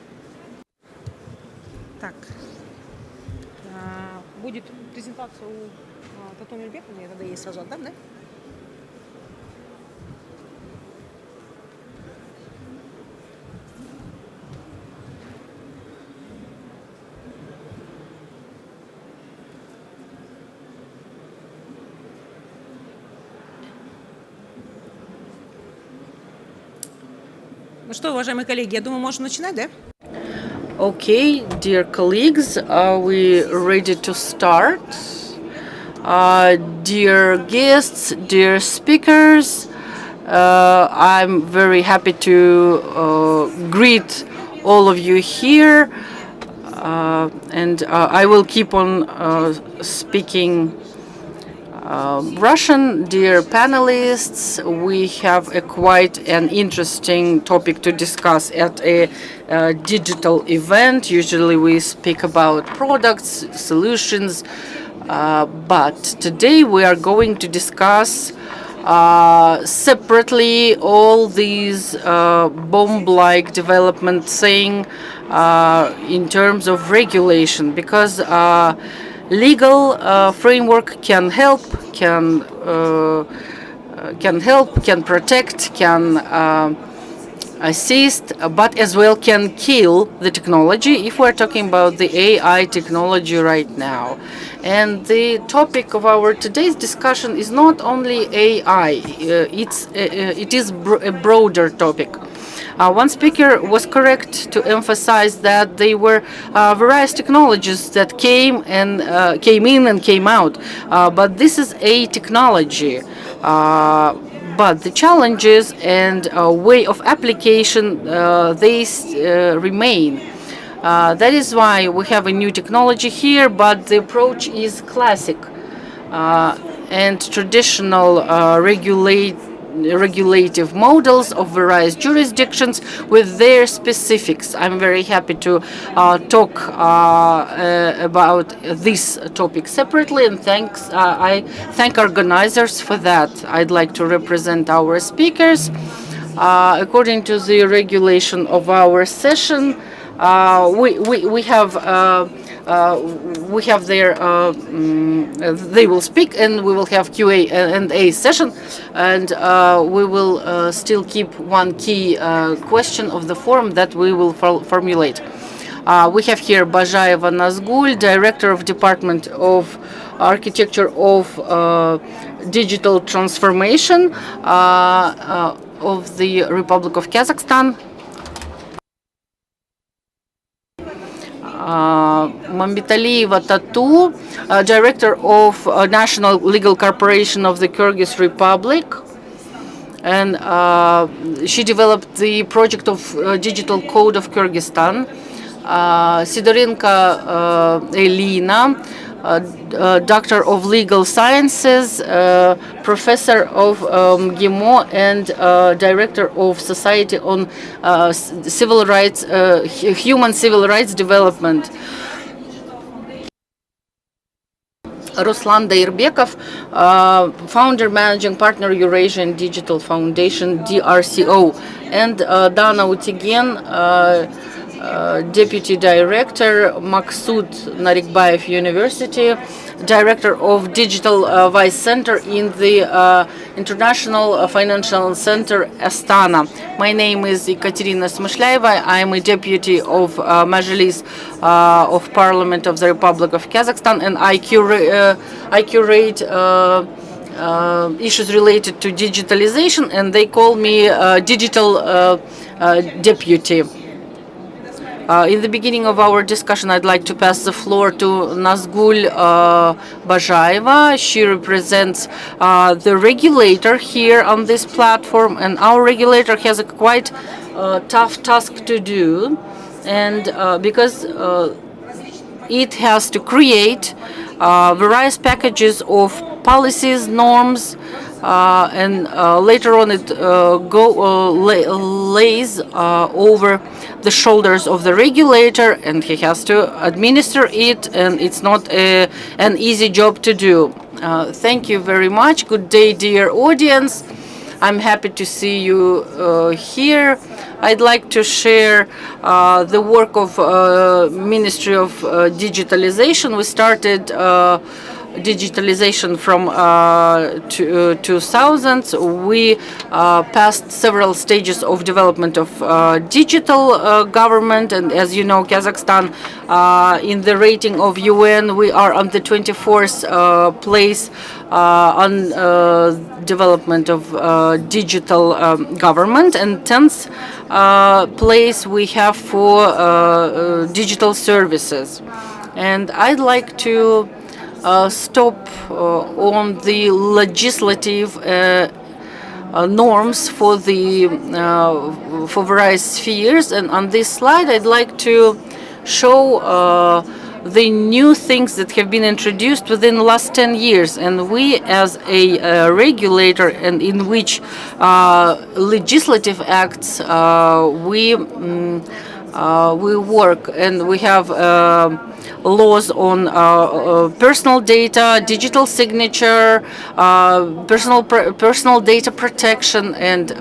Так, будет презентация у Татьяны Ильбековны, я тогда ей сразу отдам, да? Ну что, уважаемые коллеги, я думаю, можем начинать, да? Okay, dear colleagues, are we ready to start? Dear guests, dear speakers, I'm very happy to greet all of you here, and I will keep on speaking Russian. Dear panelists, we have a quite an interesting topic to discuss at a digital event. Usually we speak about products, solutions, but today we are going to discuss separately all these bomb-like development thing in terms of regulation, because legal framework can help, can protect, can assist, but as well can kill the technology if we're talking about the AI technology right now. And the topic of our today's discussion is not only AI, it is a broader topic. One speaker was correct to emphasize that there were various technologies that came in and came out, but this is a technology. But the challenges and way of application, they remain. That is why we have a new technology here, but the approach is classic and traditional regulative models of various jurisdictions with their specifics. I'm very happy to talk about this topic separately, and I thank organizers for that. I'd like to represent our speakers. According to the regulation of our session, we have their they will speak, and we will have Q&A session, and we will still keep one key question of the forum that we will formulate. We have here Bajayeva Nazgul, Director of Department of Architecture of Digital Transformation of the Republic of Kazakhstan. Mambitalieva Tatu, Director of National Legal Corporation of the Kyrgyz Republic, and she developed the project of Digital Code of Kyrgyzstan. Sidorenko Elina, Doctor of Legal Sciences, Professor of MGIMO, and Director of Society on Civil Rights, Human Civil Rights Development. Ruslan Dairbekov, Founder Managing Partner Eurasian Digital Foundation, DRCO, and Dana Utigen, Deputy Director, Maksud Narikbayev University, Director of Digital Vice Center in the International Financial Center, Astana. My name is Ekaterina Smyshlyeva. I am a Deputy of Majlis of Parliament of the Republic of Kazakhstan, and I curate issues related to digitalization, and they call me Digital Deputy. In the beginning of our discussion, I'd like to pass the floor to Nazgul Bajaeva. She represents the regulator here on this platform, and our regulator has a quite tough task to do, and because it has to create various packages of policies, norms, and later on it lays over the shoulders of the regulator, and he has to administer it, and it's not an easy job to do. Thank you very much. Good day, dear audience. I'm happy to see you here. I'd like to share the work of Ministry of Digitalization. We started digitalization from 2000s. We passed several stages of development of digital government, and as you know, Kazakhstan in the rating of UN, we are on the 24th place on development of digital government, and 10th place we have for digital services. And I'd like to stop on the legislative norms for the for various spheres, and on this slide I'd like to show the new things that have been introduced within the last 10 years, and we as a regulator, and in which legislative acts we work, and we have laws on personal data, digital signature, personal data protection, and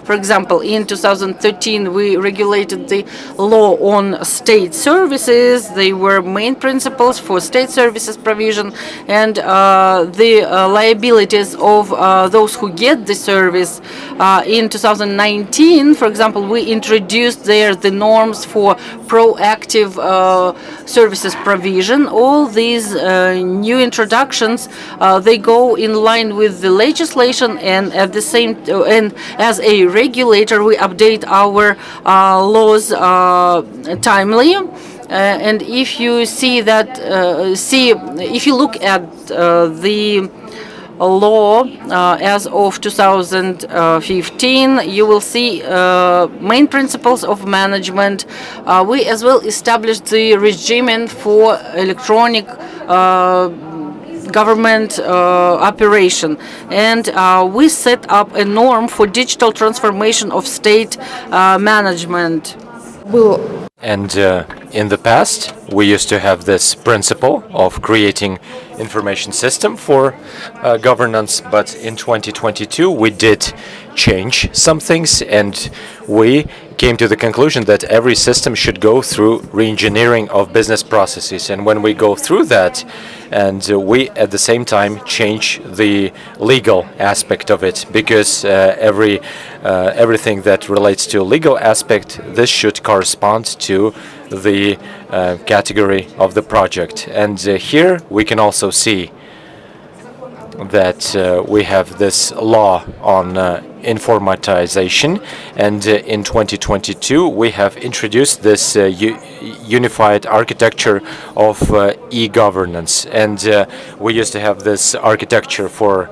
for example, in 2013 we regulated the law on state services. They were main principles for state services provision, and the liabilities of those who get the service. In 2019, for example, we introduced there the norms for proactive services provision. All these new introductions, they go in line with the legislation, and at the same and as a regulator, we update our laws timely. And if you see that, if you look at the law as of 2015, you will see main principles of management. We as well established the regime for electronic government operation, and we set up a norm for digital transformation of state management. And in the past, we used to have this principle of creating information system for governance, but in 2022 we did change some things, and we came to the conclusion that every system should go through re-engineering of business processes. And when we go through that, and we at the same time change the legal aspect of it, because everything that relates to legal aspect, this should correspond to the category of the project. And here we can also see that we have this law on informatization, and in 2022 we have introduced this unified architecture of e-governance. And we used to have this architecture for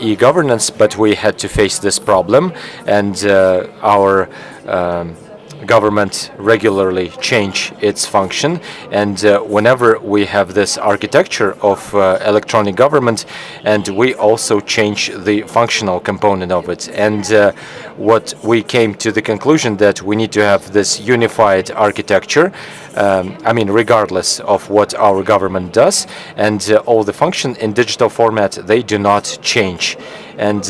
e-governance, but we had to face this problem, and our government regularly change its function, and whenever we have this architecture of electronic government, and we also change the functional component of it. And what we came to the conclusion that we need to have this unified architecture, I mean, regardless of what our government does, and all the function in digital format, they do not change. And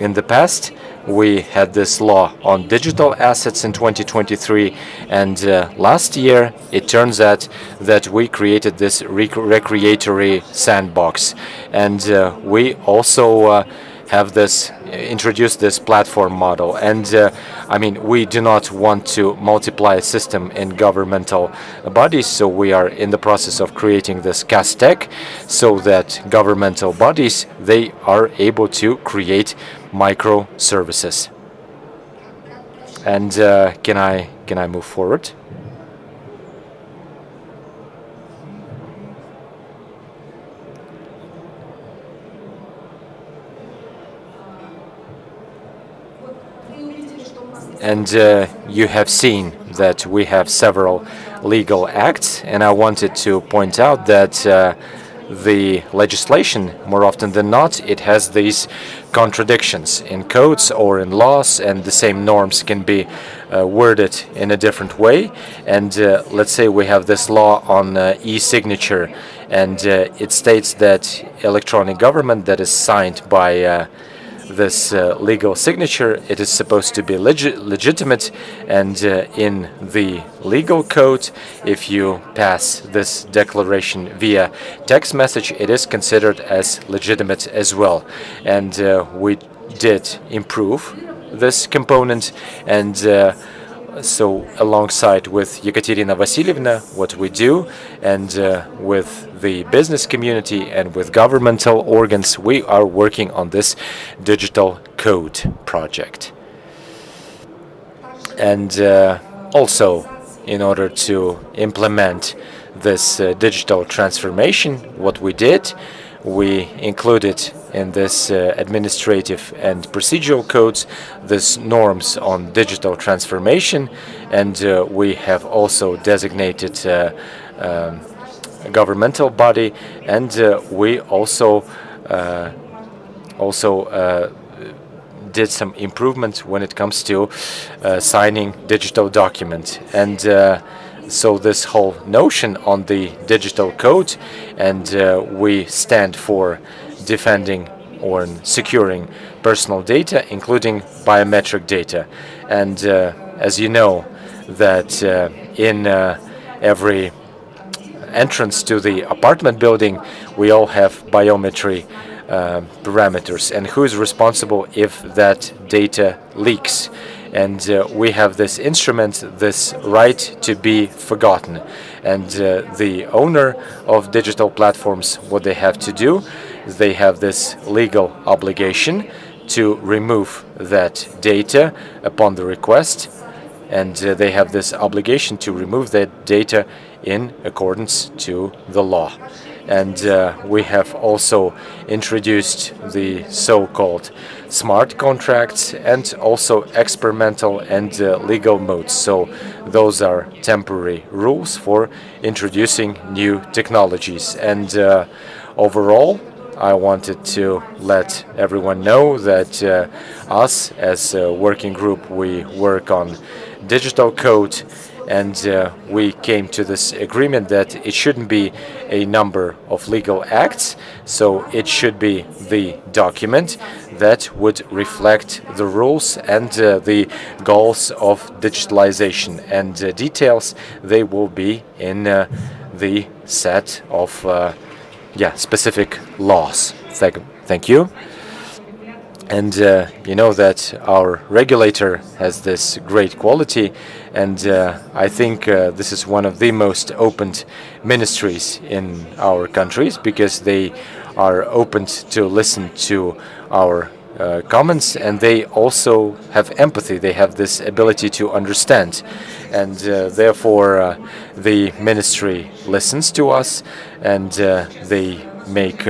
in the past, we had this law on digital assets in 2023, and last year it turns out that we created this recreatory sandbox, and we also have this introduced this platform model. And I mean, we do not want to multiply a system in governmental bodies, so we are in the process of creating this CASTEC, so that governmental bodies, they are able to create microservices. And can I Can I move forward? And you have seen that we have several legal acts, and I wanted to point out that the legislation, more often than not, it has these contradictions in codes or in laws, and the same norms can be worded in a different way. And let's say we have this law on e-signature, and it states that electronic government that is signed by this legal signature, it is supposed to be legitimate, and in the legal code, if you pass this declaration via text message, it is considered as legitimate as well. And we did improve this component, and so alongside with Ekaterina Vasilyevna, what we do, and with the business community and with governmental organs, we are working on this digital code project. And also, in order to implement this digital transformation, what we did, we included in this administrative and procedural codes these norms on digital transformation, and we have also designated a governmental body, and we also did some improvements when it comes to signing digital document. And so this whole notion on the digital code, and we stand for defending or securing personal data, including biometric data. And as you know, that in every entrance to the apartment building, we all have biometry parameters, and who is responsible if that data leaks. And we have this instrument, this right to be forgotten. And the owner of digital platforms, what they have to do, they have this legal obligation to remove that data upon the request, and they have this obligation to remove that data in accordance to the law. And we have also introduced the so-called smart contracts and also experimental and legal modes. So those are temporary rules for introducing new technologies. And overall, I wanted to let everyone know that us as a working group, we work on digital code, and we came to this agreement that it shouldn't be a number of legal acts, so it should be the document that would reflect the rules and the goals of digitalization, and details, they will be in the set of specific laws. Thank you. And you know that our regulator has this great quality, and I think this is one of the most opened ministries in our countries, because they are open to listen to our comments, and they also have empathy. They have this ability to understand, and therefore the ministry listens to us, and they make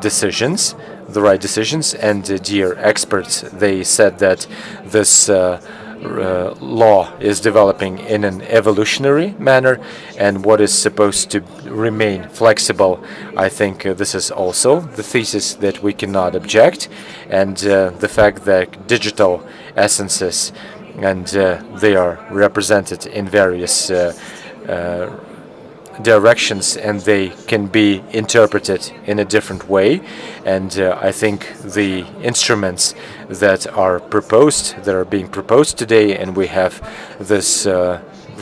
decisions, the right decisions. And dear experts, they said that this law is developing in an evolutionary manner, and what is supposed to remain flexible, I think this is also the thesis that we cannot object, and the fact that digital essences, and they are represented in various directions, and they can be interpreted in a different way. And I think the instruments that are being proposed today, and we have this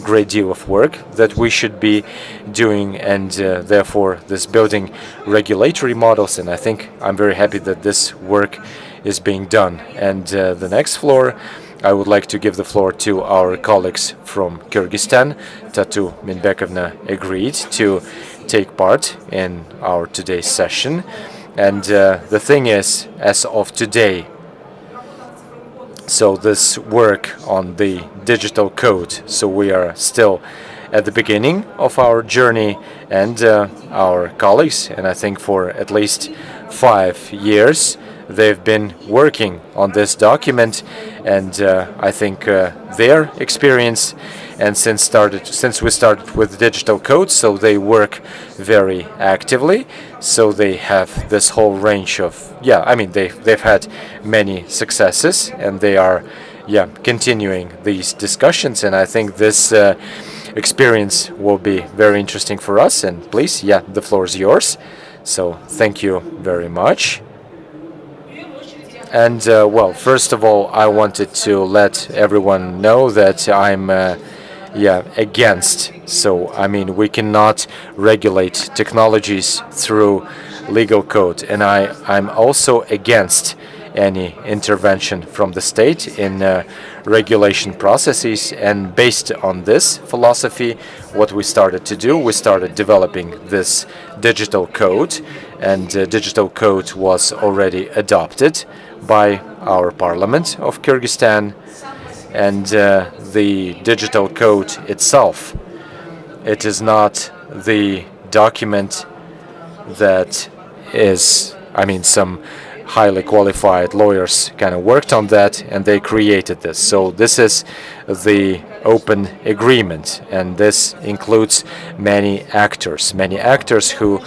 great deal of work that we should be doing, and therefore this building regulatory models, and I think I'm very happy that this work is being done. And the next floor, I would like to give the floor to our colleagues from Kyrgyzstan. Tatu Minbekovna agreed to take part in our today's session. And the thing is, as of today, So this work on the digital code, so we are still at the beginning of our journey, and our colleagues, and I think for at least 5 years, they've been working on this document, and I think their experience, and since we started with digital code, so they work very actively. So they have this whole range of, I mean, they've had many successes, and they are continuing these discussions, and I think this experience will be very interesting for us. And please, the floor is yours. So thank you very much. And well, first of all, I wanted to let everyone know that I'm against. So I mean, we cannot regulate technologies through legal code, and I'm also against any intervention from the state in regulation processes. And based on this philosophy, what we started to do, we started developing this digital code, and digital code was already adopted by our parliament of Kyrgyzstan. And the digital code itself, it is not the document that is, I mean, some highly qualified lawyers kind of worked on that, and they created this. So this is the open agreement, and this includes many actors who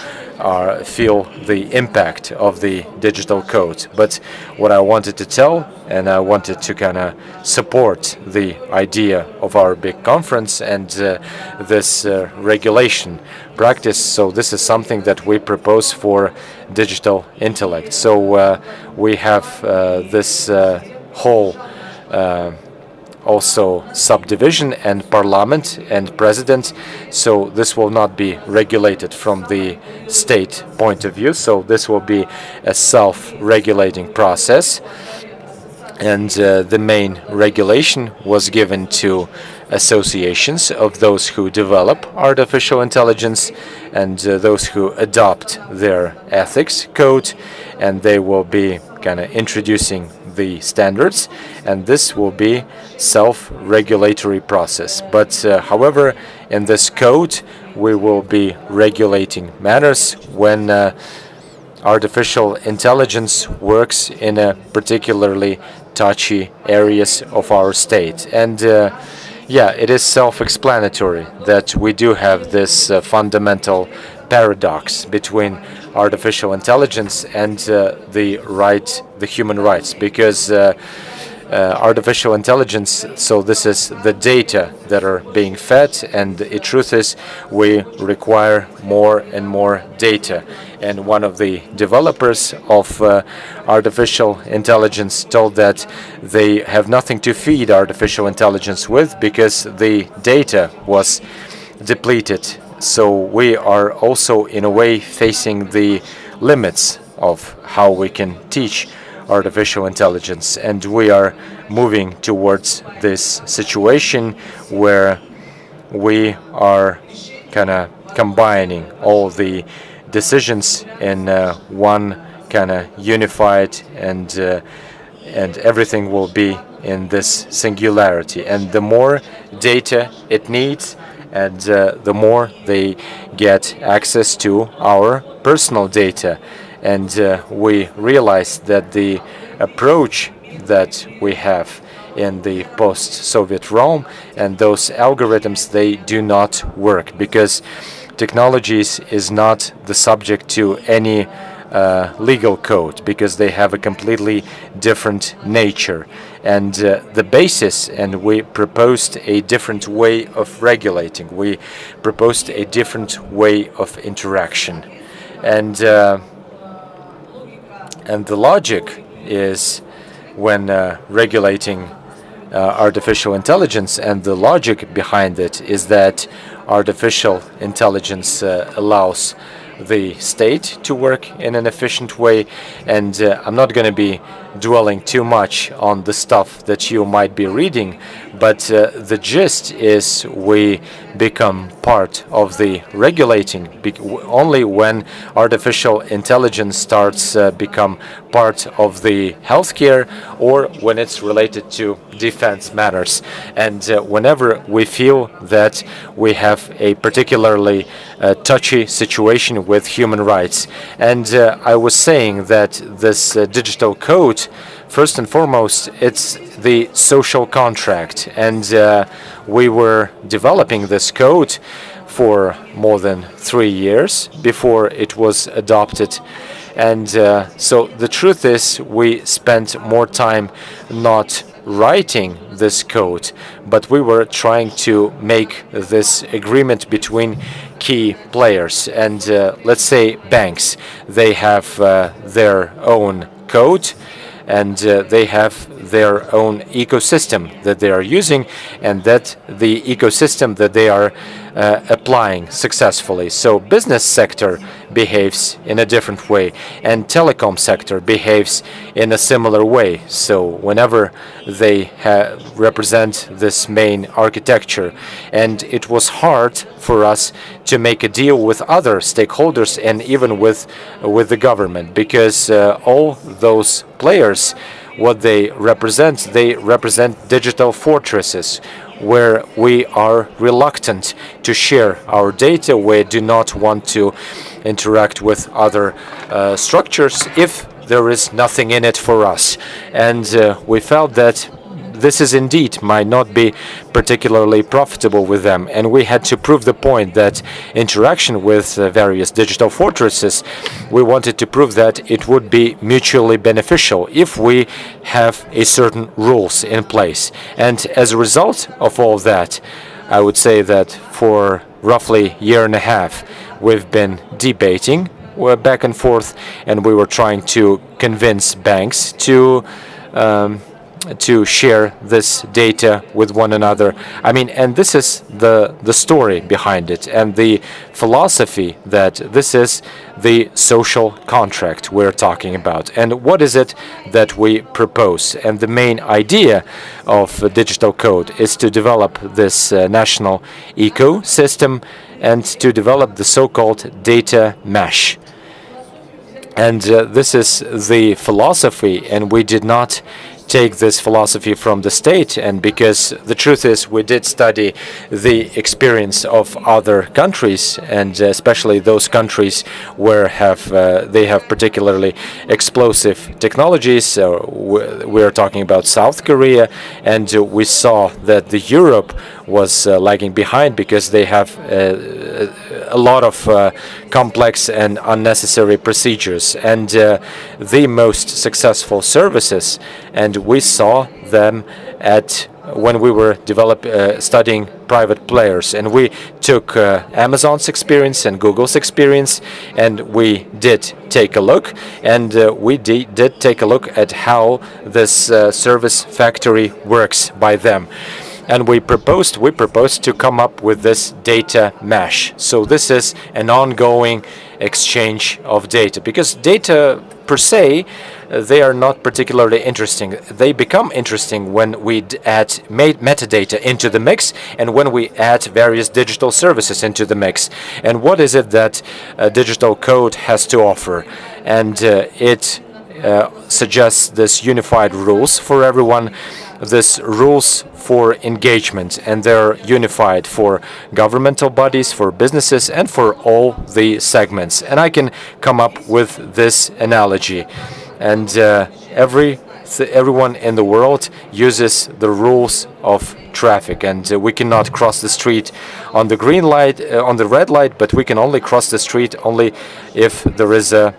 feel the impact of the digital code. But what I wanted to tell, and I wanted to kind of support the idea of our big conference and this regulation practice. So this is something that we propose for digital intellect. So we have this whole also subdivision and parliament and president. So this will not be regulated from the state point of view. So this will be a self-regulating process. And the main regulation was given to associations of those who develop artificial intelligence and those who adopt their ethics code, and they will be kind of introducing the standards, and this will be self-regulatory process. But however, in this code we will be regulating matters when artificial intelligence works in a particularly touchy areas of our state. And it is self-explanatory that we do have this fundamental paradox between artificial intelligence and the human rights, because artificial intelligence, so this is the data that are being fed, and the truth is we require more and more data. And one of the developers of artificial intelligence told that they have nothing to feed artificial intelligence with because the data was depleted. So we are also in a way facing the limits of how we can teach artificial intelligence, and we are moving towards this situation where we are kind of combining all the decisions in one kind of unified, and everything will be in this singularity. And the more data it needs, and the more they get access to our personal data. And we realize that the approach that we have in the post-Soviet realm and those algorithms, they do not work, because technologies is not the subject to any legal code, because they have a completely different nature and the basis. And we proposed a different way of regulating. We proposed a different way of interaction, and the logic is when regulating artificial intelligence, and the logic behind it is that artificial intelligence allows the state to work in an efficient way. And I'm not going to be dwelling too much on the stuff that you might be reading, but the gist is we become part of the regulating only when artificial intelligence starts become part of the healthcare or when it's related to defense matters. And whenever we feel that we have a particularly touchy situation with human rights. And I was saying that this digital code, first and foremost, it's the social contract. And we were developing this code for more than 3 years before it was adopted. And so the truth is we spent more time not writing this code, but we were trying to make this agreement between key players. And let's say banks, they have their own code and they have their own ecosystem that they are using, and that the ecosystem that they are applying successfully. So business sector behaves in a different way, and telecom sector behaves in a similar way. So whenever they represent this main architecture, and it was hard for us to make a deal with other stakeholders and even with the government, because all those players, what they represent digital fortresses where we are reluctant to share our data. We do not want to interact with other structures if there is nothing in it for us. And we felt that this is indeed might not be particularly profitable with them, and we had to prove the point that interaction with various digital fortresses, we wanted to prove that it would be mutually beneficial if we have a certain rules in place. And as a result of all that, I would say that for roughly a year and a half we've been debating back and forth, and we were trying to convince banks to share this data with one another. I mean, and this is the story behind it, and the philosophy that this is the social contract we're talking about. And what is it that we propose? And the main idea of digital code is to develop this national ecosystem and to develop the so-called data mesh. And this is the philosophy, and we did not take this philosophy from the state, and because the truth is we did study the experience of other countries, and especially those countries where they have particularly explosive technologies. We're talking about South Korea, and we saw that the Europe was lagging behind because they have a lot of complex and unnecessary procedures, and the most successful services, and we saw them when we were studying private players, and we took Amazon's experience and Google's experience, and we did take a look, and we did take a look at how this service factory works by them. And we proposed to come up with this data mesh. So this is an ongoing exchange of data, because data per se, they are not particularly interesting. They become interesting when we add metadata into the mix and when we add various digital services into the mix. And what is it that digital code has to offer? And it suggests this unified rules for everyone, this rules for engagement, and they're unified for governmental bodies, for businesses, and for all the segments. And I can come up with this analogy. And everyone in the world uses the rules of traffic, and we cannot cross the street on the green light, on the red light, but we can only cross the street only if there is a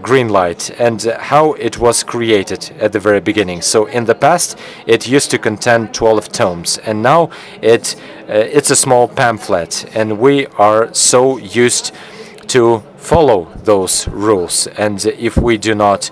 green light, and how it was created at the very beginning. So in the past it used to contain 12 tomes, and now it's a small pamphlet, and we are so used to follow those rules. And if we do not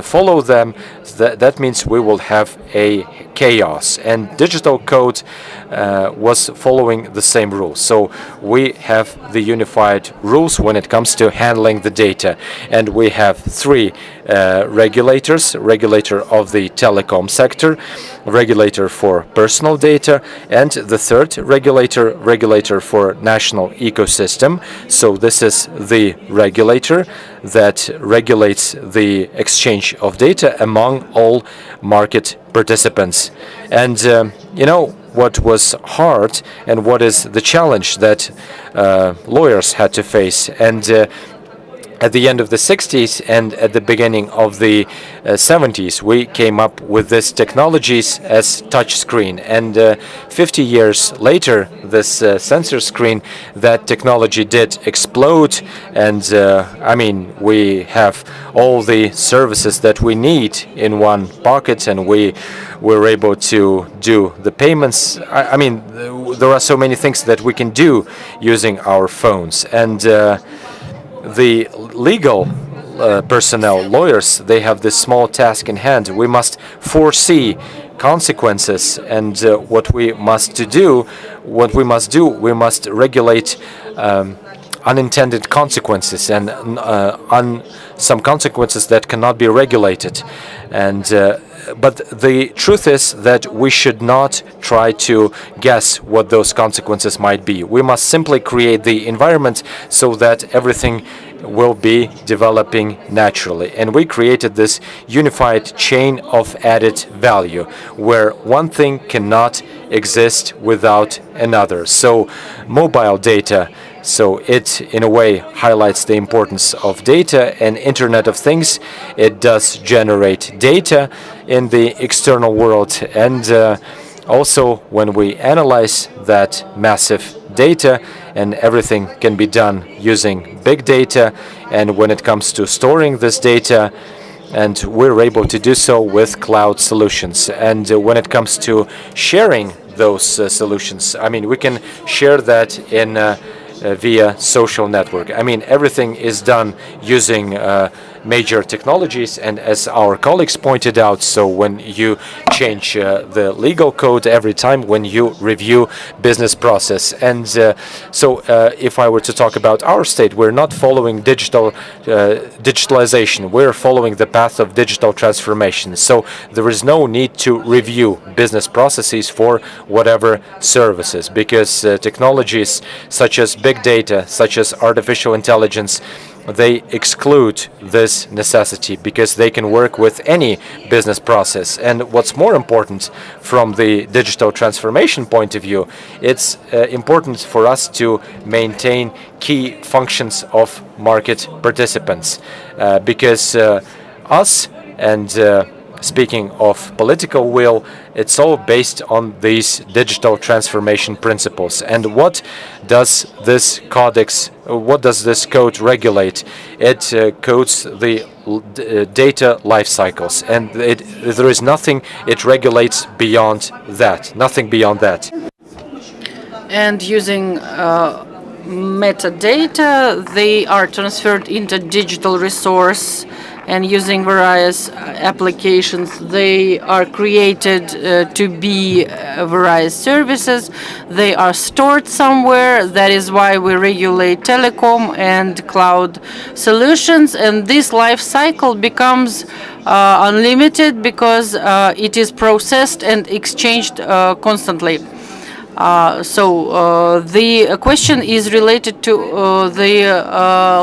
follow them, that means we will have a chaos. And digital code was following the same rules. So we have the unified rules when it comes to handling the data. And we have three regulators: regulator of the telecom sector, regulator for personal data, and the third regulator for national ecosystem. So this is the regulator that regulates the exchange of data among all market participants. And you know what was hard and what is the challenge that lawyers had to face. And at the end of the 60s and at the beginning of the 70s, we came up with this technologies as touch screen. And 50 years later, this sensor screen, that technology did explode. And I mean, we have all the services that we need in one pocket, and we were able to do the payments. I mean, there are so many things that we can do using our phones. And the legal personnel, lawyers, they have this small task in hand. We must foresee consequences, and what we must do, we must regulate unintended consequences and some consequences that cannot be regulated. And but the truth is that we should not try to guess what those consequences might be. We must simply create the environment so that everything will be developing naturally. And we created this unified chain of added value where one thing cannot exist without another. So mobile data, so it in a way highlights the importance of data and Internet of Things. It does generate data in the external world, and also when we analyze that massive data, and everything can be done using big data. And when it comes to storing this data, and we're able to do so with cloud solutions. And when it comes to sharing those solutions, I mean, we can share that in via social network. I mean, everything is done using major technologies, and as our colleagues pointed out, so when you change the legal code every time when you review business process. And so if I were to talk about our state, we're not following digitalization, we're following the path of digital transformation. So there is no need to review business processes for whatever services, because technologies such as big data, such as artificial intelligence, they exclude this necessity because they can work with any business process. And what's more important from the digital transformation point of view, it's important for us to maintain key functions of market participants, because us, and speaking of political will, it's all based on these digital transformation principles. And what does this code regulate? It codes the data life cycles, and there is nothing it regulates beyond that, nothing beyond that. And using metadata, they are transferred into digital resource, and using various applications, they are created to be various services. They are stored somewhere. That is why we regulate telecom and cloud solutions. And this life cycle becomes unlimited because it is processed and exchanged constantly. So the question is related to the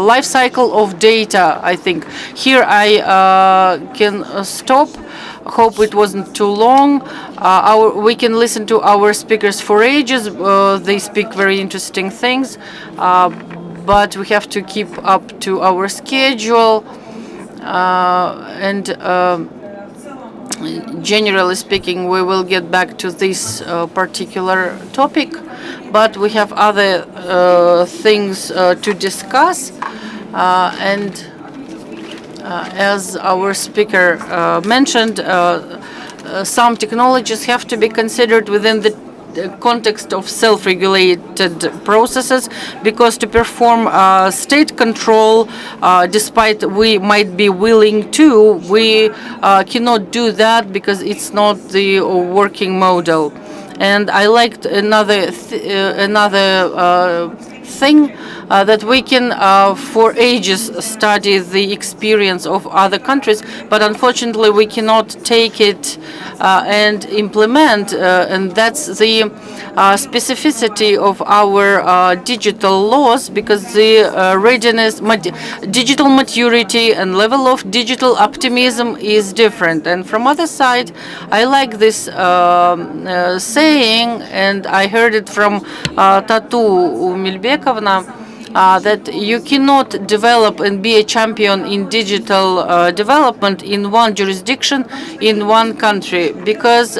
life cycle of data, I think. Here I can stop. Hope it wasn't too long. We can listen to our speakers for ages. They speak very interesting things, but we have to keep up to our schedule. And generally speaking, we will get back to this particular topic, but we have other things to discuss. And as our speaker mentioned, some technologies have to be considered within the context of self-regulated processes, because to perform state control, despite we might be willing to, we cannot do that because it's not the working model. And I liked another thing that we can for ages study the experience of other countries, but unfortunately we cannot take it and implement, and that's the specificity of our digital laws, because the readiness, digital maturity and level of digital optimism is different. And from other side, I like this saying, and I heard it from Tatu Milbekovna, that you cannot develop and be a champion in digital development in one jurisdiction, in one country, because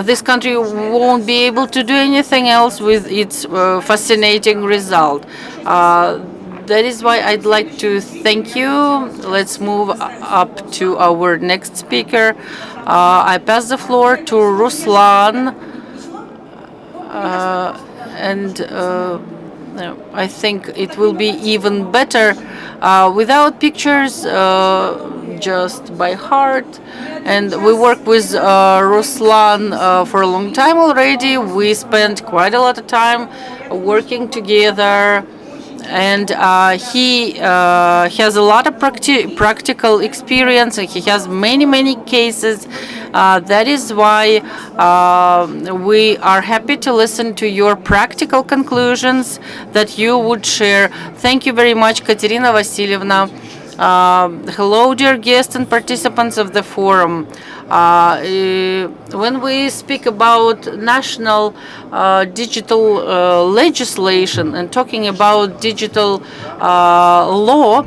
this country won't be able to do anything else with its fascinating result. That is why I'd like to thank you. Let's move up to our next speaker. I pass the floor to Ruslan, and I think it will be even better without pictures, just by heart. And we work with Ruslan for a long time already. We spent quite a lot of time working together, and he has a lot of practical experience, and he has many cases. That is why we are happy to listen to your practical conclusions that you would share. Thank you very much, Katerina Vasilyevna. Hello, dear guests and participants of the forum. When we speak about national digital legislation and talking about digital law,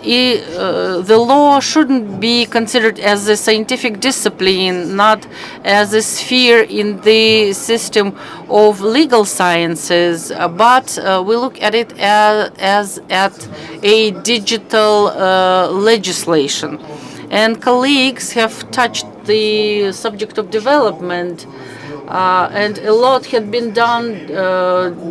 the law shouldn't be considered as a scientific discipline, not as a sphere in the system of legal sciences, but we look at it as at a digital legislation. And colleagues have touched the subject of development, and a lot had been done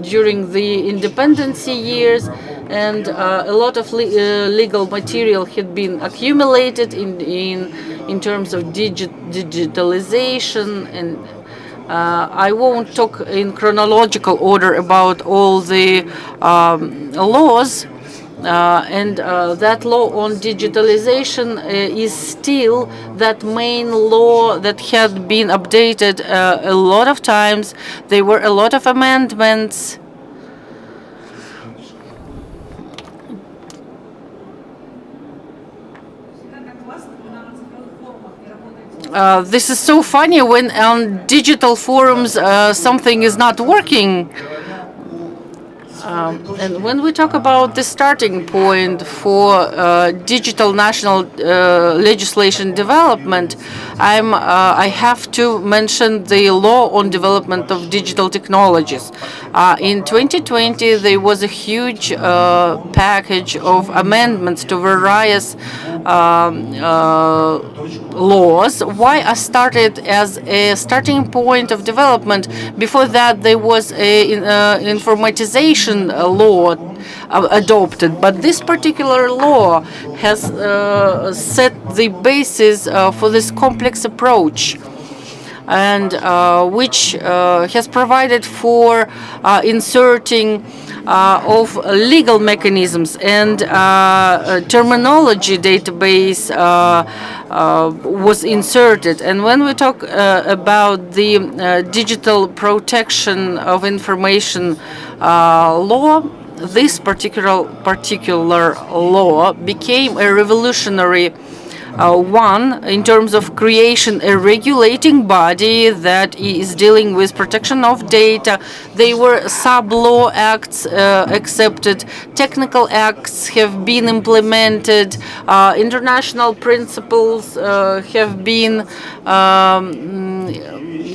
during the independence years, and a lot of legal material had been accumulated in terms of digitalization. And I won't talk in chronological order about all the laws. And that law on digitalization is still that main law that had been updated a lot of times. There were a lot of amendments. This is so funny when on digital forums something is not working. And when we talk about the starting point for digital national legislation development, I have to mention the law on development of digital technologies. In 2020, there was a huge package of amendments to various laws. Why I started as a starting point of development? Before that, there was a informatization law adopted, but this particular law has set the basis for this complex approach, and which has provided for inserting of legal mechanisms and terminology database was inserted. And when we talk about the digital protection of information law, this particular law became a revolutionary one in terms of creation a regulating body that is dealing with protection of data. There were sub-law acts accepted, technical acts have been implemented, international principles have been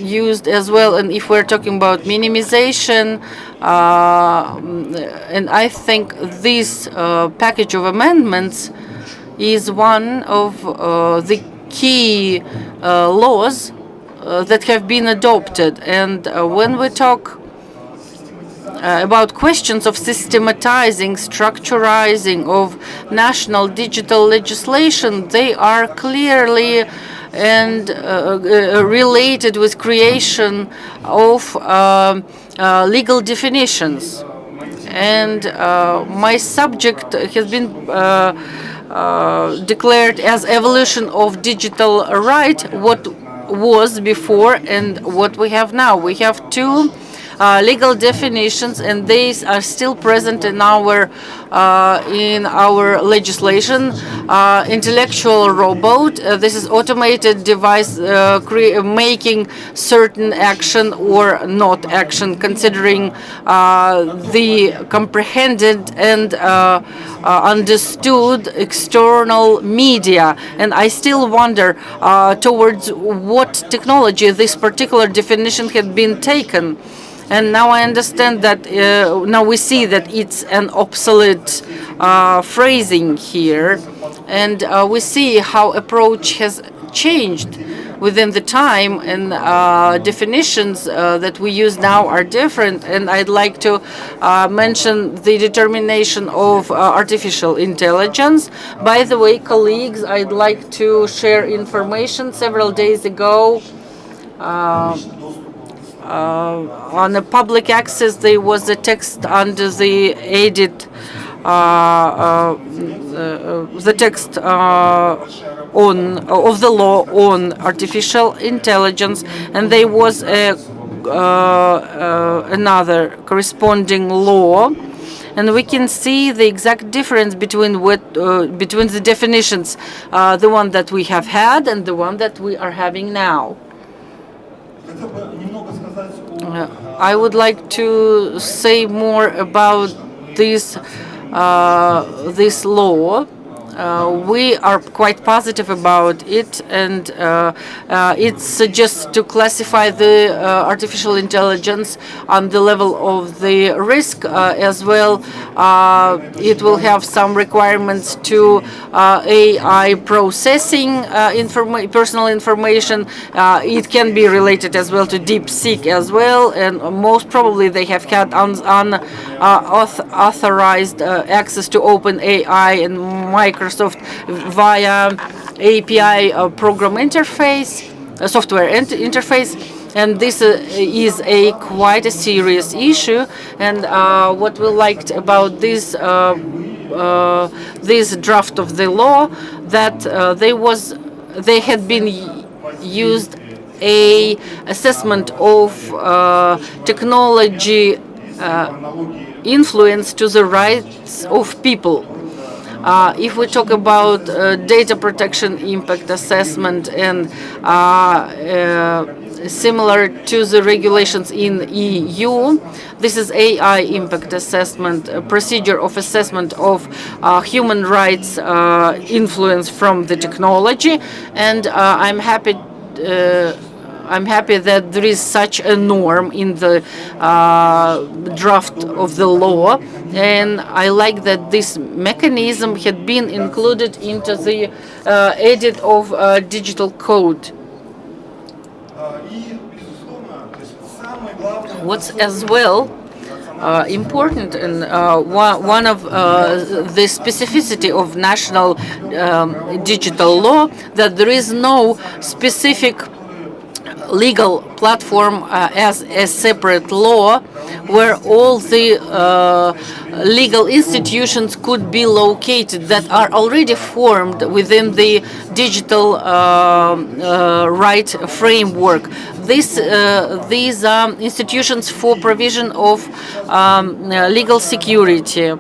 used as well. And if we're talking about minimization, and I think this package of amendments is one of the key laws that have been adopted. And when we talk about questions of systematizing, structurizing of national digital legislation, they are clearly and related with creation of legal definitions. And my subject has been declared as evolution of digital right, what was before and what we have now. We have two legal definitions, and these are still present in our legislation. Intellectual robot. This is automated device making certain action or not action, considering the comprehended and understood external media. And I still wonder towards what technology this particular definition had been taken. And now I understand that, now we see that it's an obsolete phrasing here. And we see how approach has changed within the time, and definitions that we use now are different. And I'd like to mention the determination of artificial intelligence. By the way, colleagues, I'd like to share information. Several days ago, on a public access, there was a text under the edit, the text of the law on artificial intelligence, and there was another corresponding law, and we can see the exact difference between between the definitions, the one that we have had and the one that we are having now. I would like to say more about this law. We are quite positive about it, and it suggests to classify the artificial intelligence on the level of the risk as well. It will have some requirements to AI processing personal information. It can be related as well to DeepSeek as well, and most probably they have had unauthorized access to OpenAI and Microsoft via API program interface, software interface, and this is quite a serious issue. And what we liked about this draft of the law, that they had been used a assessment of technology influence to the rights of people. If we talk about data protection impact assessment, and similar to the regulations in EU, this is AI impact assessment, a procedure of assessment of human rights influence from the technology. And I'm happy that there is such a norm in the draft of the law, and I like that this mechanism had been included into the edit of digital code. What's as well important, and one of the specificity of national digital law, that there is no specific legal platform as a separate law where all the legal institutions could be located that are already formed within the digital right framework. These are institutions for provision of legal security,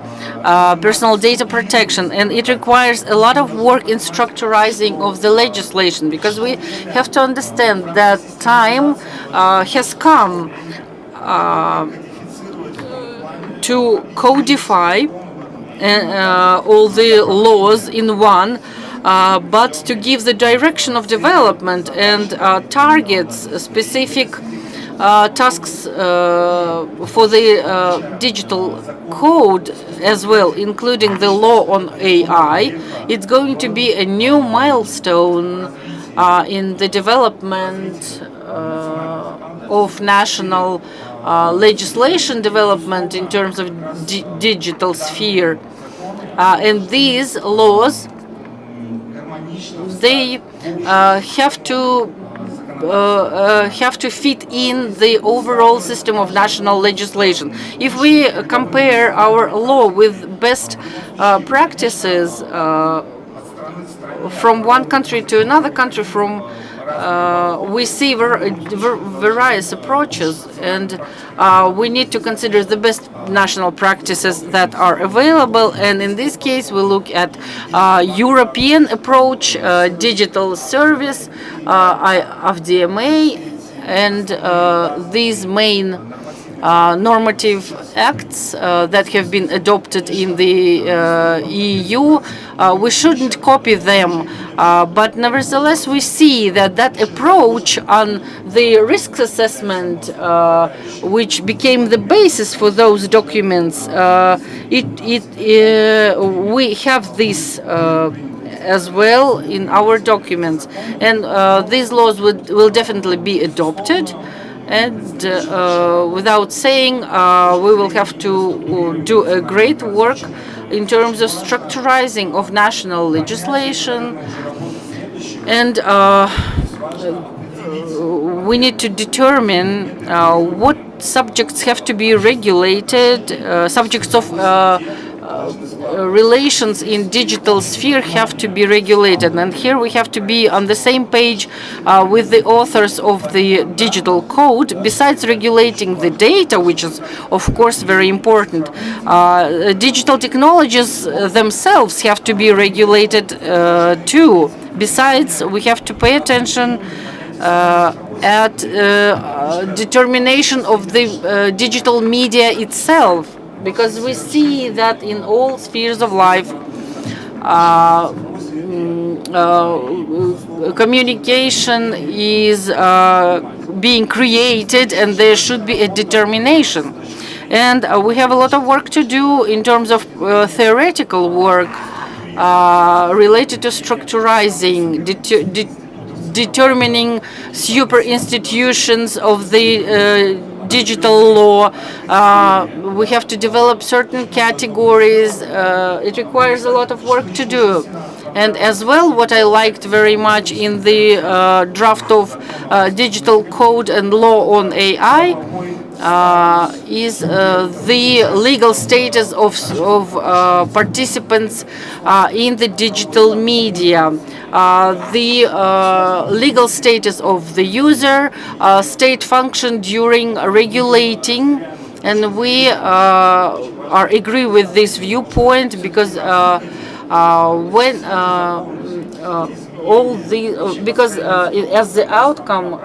personal data protection, and it requires a lot of work in structurizing of the legislation, because we have to understand that time has come to codify all the laws in one, but to give the direction of development and targets specific tasks for the digital code as well, including the law on AI. It's going to be a new milestone in the development of national legislation development in terms of digital sphere. And these laws, they have to fit in the overall system of national legislation. If we compare our law with best practices from one country to another country, we see various approaches, and we need to consider the best national practices that are available. And in this case, we look at European approach, digital service, FDMA, and these main normative acts that have been adopted in the EU. We shouldn't copy them, but nevertheless we see that approach on the risk assessment, which became the basis for those documents, we have this as well in our documents, and these laws will definitely be adopted. And without saying, we will have to do a great work in terms of structurizing of national legislation, and we need to determine what subjects have to be regulated, subjects of relations in digital sphere have to be regulated, and here we have to be on the same page with the authors of the digital code. Besides regulating the data, which is of course very important, digital technologies themselves have to be regulated too. Besides, we have to pay attention at determination of the digital media itself, because we see that in all spheres of life, communication is being created, and there should be a determination. And we have a lot of work to do in terms of theoretical work related to structurizing, determining super institutions of the digital law. We have to develop certain categories. It requires a lot of work to do. And as well, what I liked very much in the draft of digital code and law on AI is the legal status of participants in the digital media, the legal status of the user, state function during regulating, and we agree with this viewpoint, because when as the outcome,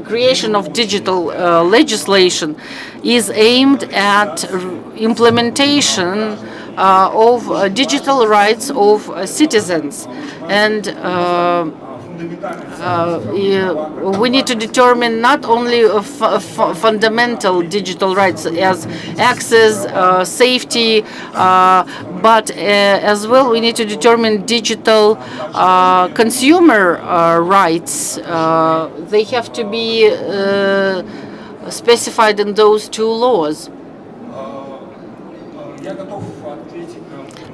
creation of digital legislation is aimed at implementation of digital rights of citizens, and we need to determine not only fundamental digital rights as access, safety, but as well we need to determine digital consumer rights. They have to be specified in those two laws.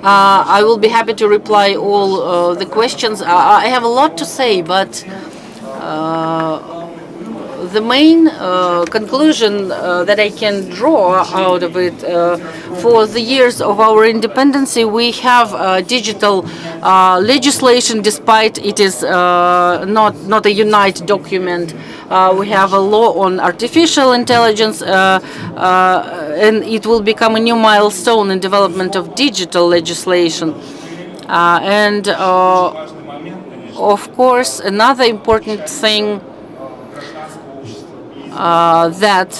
I will be happy to reply all the questions. I have a lot to say, but the main conclusion that I can draw out of it, for the years of our independence, we have digital legislation, despite it is not a unite document. We have a law on artificial intelligence, and it will become a new milestone in development of digital legislation. And of course, another important thing, that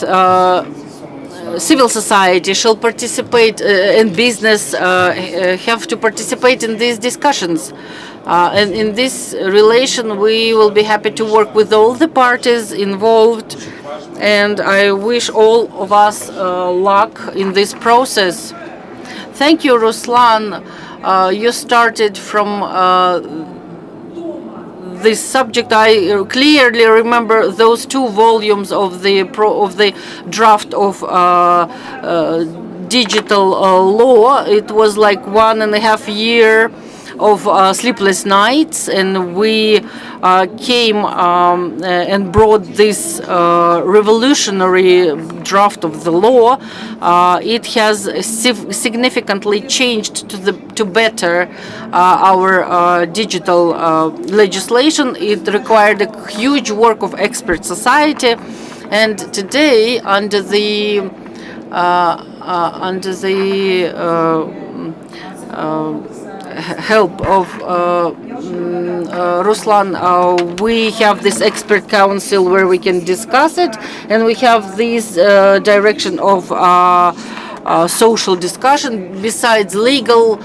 civil society shall participate, and business have to participate in these discussions. And in this relation, we will be happy to work with all the parties involved, and I wish all of us luck in this process. Thank you, Ruslan. You started from this subject. I clearly remember those 2 volumes of the draft of digital law. It was like 1.5 years of sleepless nights, and we came and brought this revolutionary draft of the law. It has significantly changed to better our digital legislation. It required a huge work of expert society, and today, under the help of Ruslan, we have this expert council where we can discuss it, and we have this direction of social discussion. Besides legal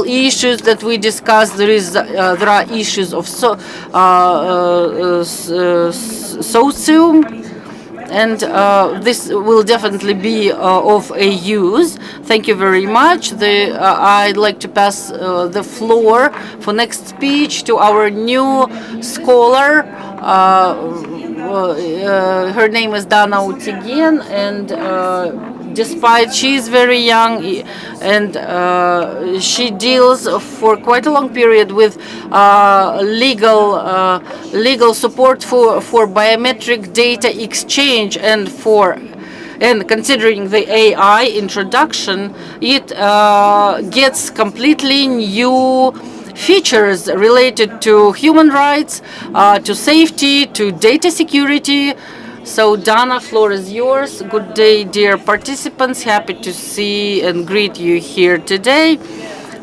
issues that we discuss, there are issues of socium. And this will definitely be of a use. Thank you very much. I'd like to pass the floor for next speech to our new scholar. Her name is Dana Utigin, and despite she is very young, and she deals for quite a long period with legal support for biometric data exchange, and considering the AI introduction, it gets completely new features related to human rights, to safety, to data security. So, Dana, floor is yours. Good day, dear participants. Happy to see and greet you here today.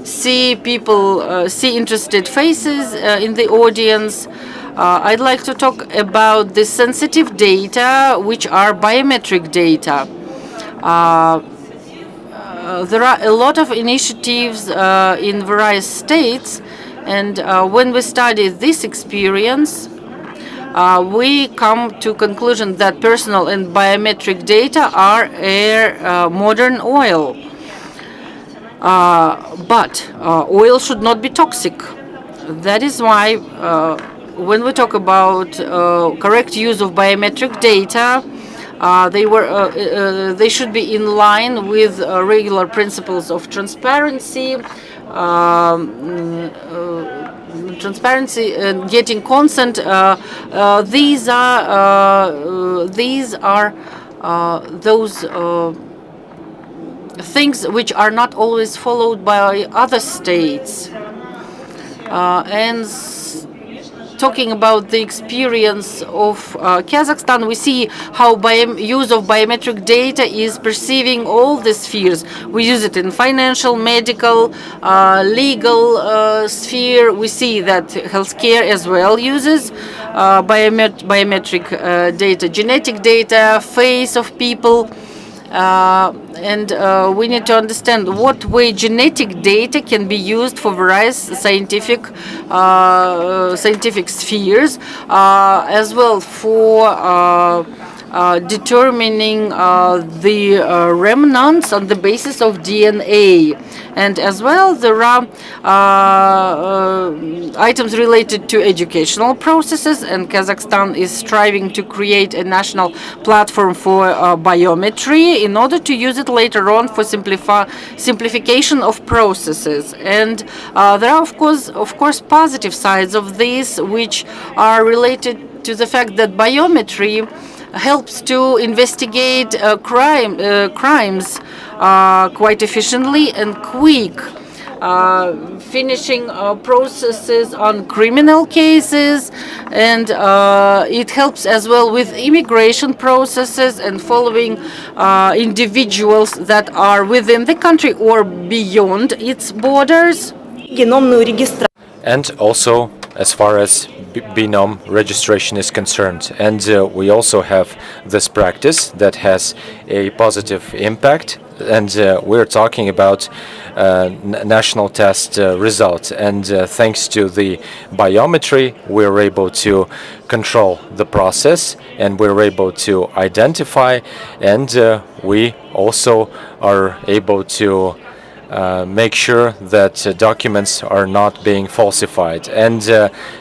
See interested faces in the audience. I'd like to talk about the sensitive data, which are biometric data. There are a lot of initiatives in various states, and when we study this experience, we come to conclusion that personal and biometric data are modern oil. But oil should not be toxic. That is why when we talk about correct use of biometric data, they should be in line with regular principles of transparency, and getting consent. These are those things which are not always followed by other states. And talking about the experience of Kazakhstan, we see how use of biometric data is perceiving all the spheres. We use it in financial, medical, legal sphere. We see that healthcare as well uses biometric data, genetic data, face of people. And we need to understand what way genetic data can be used for various scientific spheres, as well for determining the remnants on the basis of DNA. And as well, there are items related to educational processes, and Kazakhstan is striving to create a national platform for biometry in order to use it later on for simplification of processes. And there are, of course, positive sides of this, which are related to the fact that biometry helps to investigate crimes quite efficiently and quick, finishing processes on criminal cases, and it helps as well with immigration processes and following individuals that are within the country or beyond its borders. And also as far as genome registration is concerned. And we also have this practice that has a positive impact. And we're talking about national test results. And thanks to the biometry, we're able to control the process, and we're able to identify, and we also are able to make sure that documents are not being falsified. And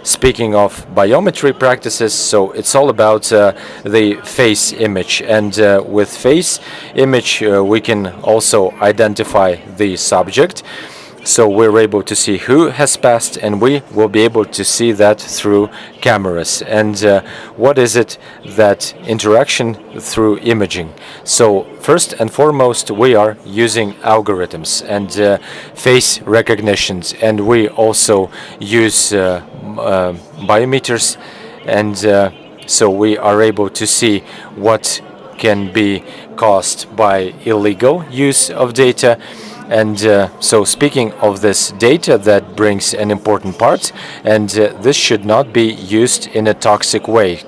speaking of biometry practices, so it's all about the face image. And with face image, we can also identify the subject. So we're able to see who has passed, and we will be able to see that through cameras. And what is it that interaction through imaging? So first and foremost, we are using algorithms and face recognitions, and we also use biometers, and so we are able to see what can be caused by illegal use of data. And so speaking of this data, that brings an important part, and this should not be used in a toxic way.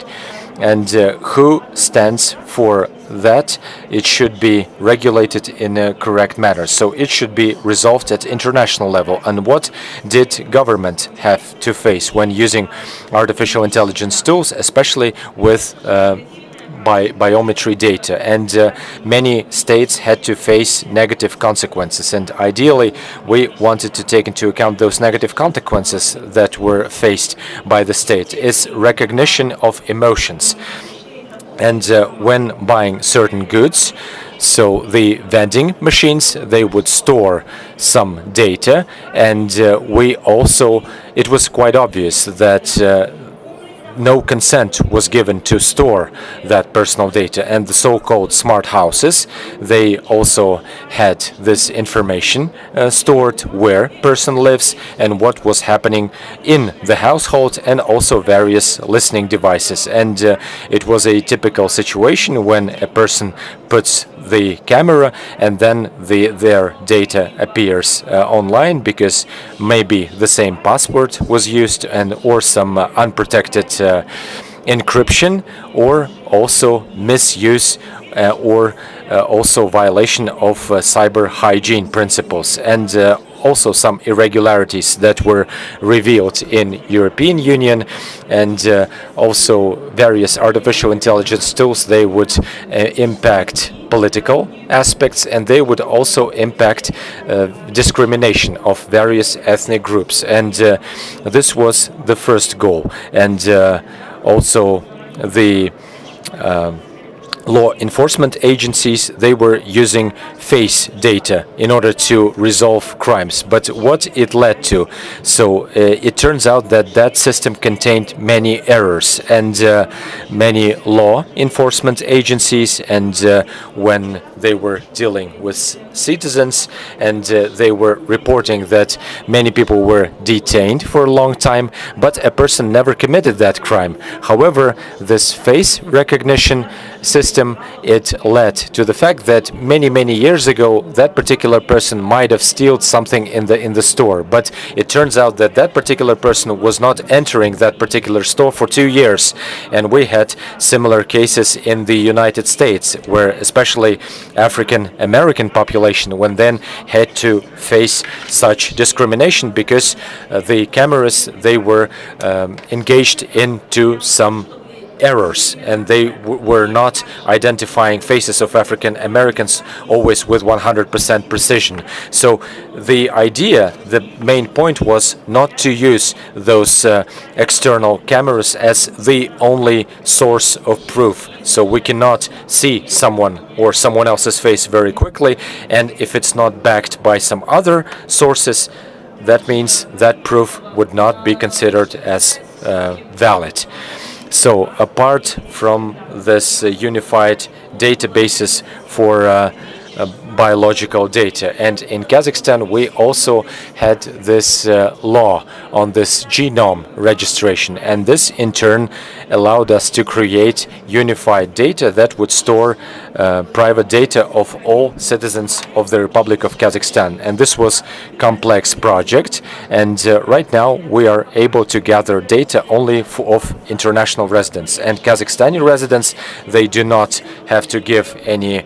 And who stands for that? It should be regulated in a correct manner. So it should be resolved at international level. And what did government have to face when using artificial intelligence tools, especially with biometry data? And many states had to face negative consequences, and ideally we wanted to take into account those negative consequences that were faced by the state. Is recognition of emotions. And when buying certain goods, so the vending machines, they would store some data, and it was quite obvious that no consent was given to store that personal data. And the so-called smart houses, they also had this information stored, where person lives and what was happening in the household, and also various listening devices. And it was a typical situation when a person puts the camera and then their data appears online, because maybe the same password was used, and or some unprotected encryption, or also misuse or also violation of cyber hygiene principles, and also some irregularities that were revealed in European Union, and also various artificial intelligence tools. They would impact political aspects, and they would also impact discrimination of various ethnic groups. And this was the first goal. And also the law enforcement agencies, they were using face data in order to resolve crimes. But what it led to? So it turns out that that system contained many errors, and many law enforcement agencies, and when they were dealing with citizens, and they were reporting that many people were detained for a long time, but a person never committed that crime. However, this face recognition system, it led to the fact that many years ago that particular person might have stolen something in the store, but it turns out that that particular person was not entering that particular store for 2 years. And we had similar cases in the United States, where especially African American population when then had to face such discrimination, because the cameras, they were engaged into some errors, and they were not identifying faces of African Americans always with 100% precision. So the idea, the main point was not to use those external cameras as the only source of proof. So we cannot see someone or someone else's face very quickly, and if it's not backed by some other sources, that means that proof would not be considered as valid. So apart from this unified databases for biological data, and in Kazakhstan we also had this law on this genome registration, and this in turn allowed us to create unified data that would store private data of all citizens of the Republic of Kazakhstan. And this was complex project, and right now we are able to gather data only of international residents, and Kazakhstani residents, they do not have to give any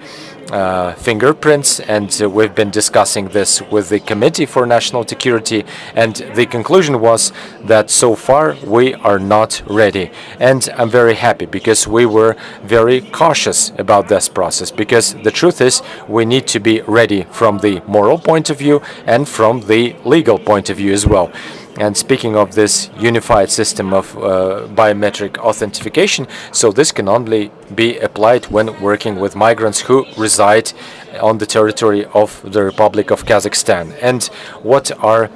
fingerprints, and we've been discussing this with the Committee for National Security, and the conclusion was that so far we are not ready. And I'm very happy because we were very cautious about this process, because the truth is we need to be ready from the moral point of view and from the legal point of view as well. And speaking of this unified system of biometric authentication, so this can only be applied when working with migrants who reside on the territory of the Republic of Kazakhstan. And what are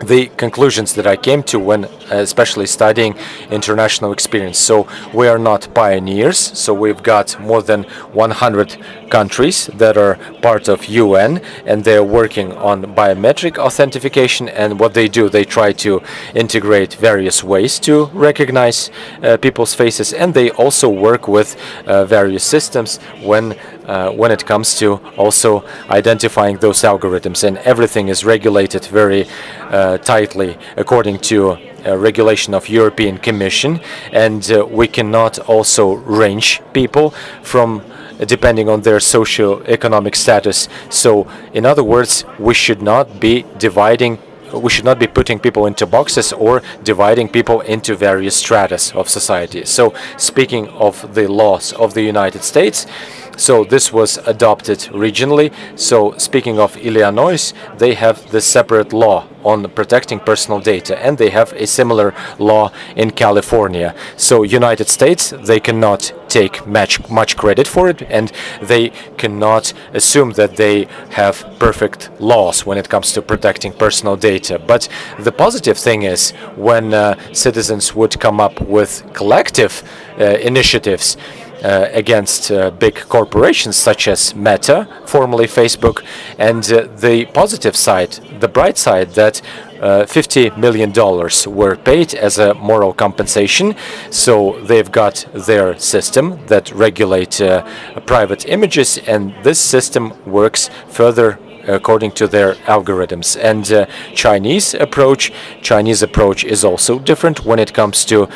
the conclusions that I came to when especially studying international experience? So we are not pioneers, so we've got more than 100 countries that are part of UN, and they're working on biometric authentication. And what they do, they try to integrate various ways to recognize people's faces, and they also work with various systems when it comes to also identifying those algorithms, and everything is regulated very tightly according to regulation of European Commission, and we cannot also range people from depending on their socio-economic status. So in other words, we should not be putting people into boxes or dividing people into various stratas of society. So speaking of the laws of the United States, so this was adopted regionally. So speaking of Illinois, they have the separate law on protecting personal data, and they have a similar law in California. So United States, they cannot take much credit for it, and they cannot assume that they have perfect laws when it comes to protecting personal data. But the positive thing is when citizens would come up with collective initiatives against big corporations such as Meta, formerly Facebook, and the positive side, the bright side, that $50 million were paid as a moral compensation. So they've got their system that regulates private images, and this system works further according to their algorithms. And Chinese approach is also different when it comes to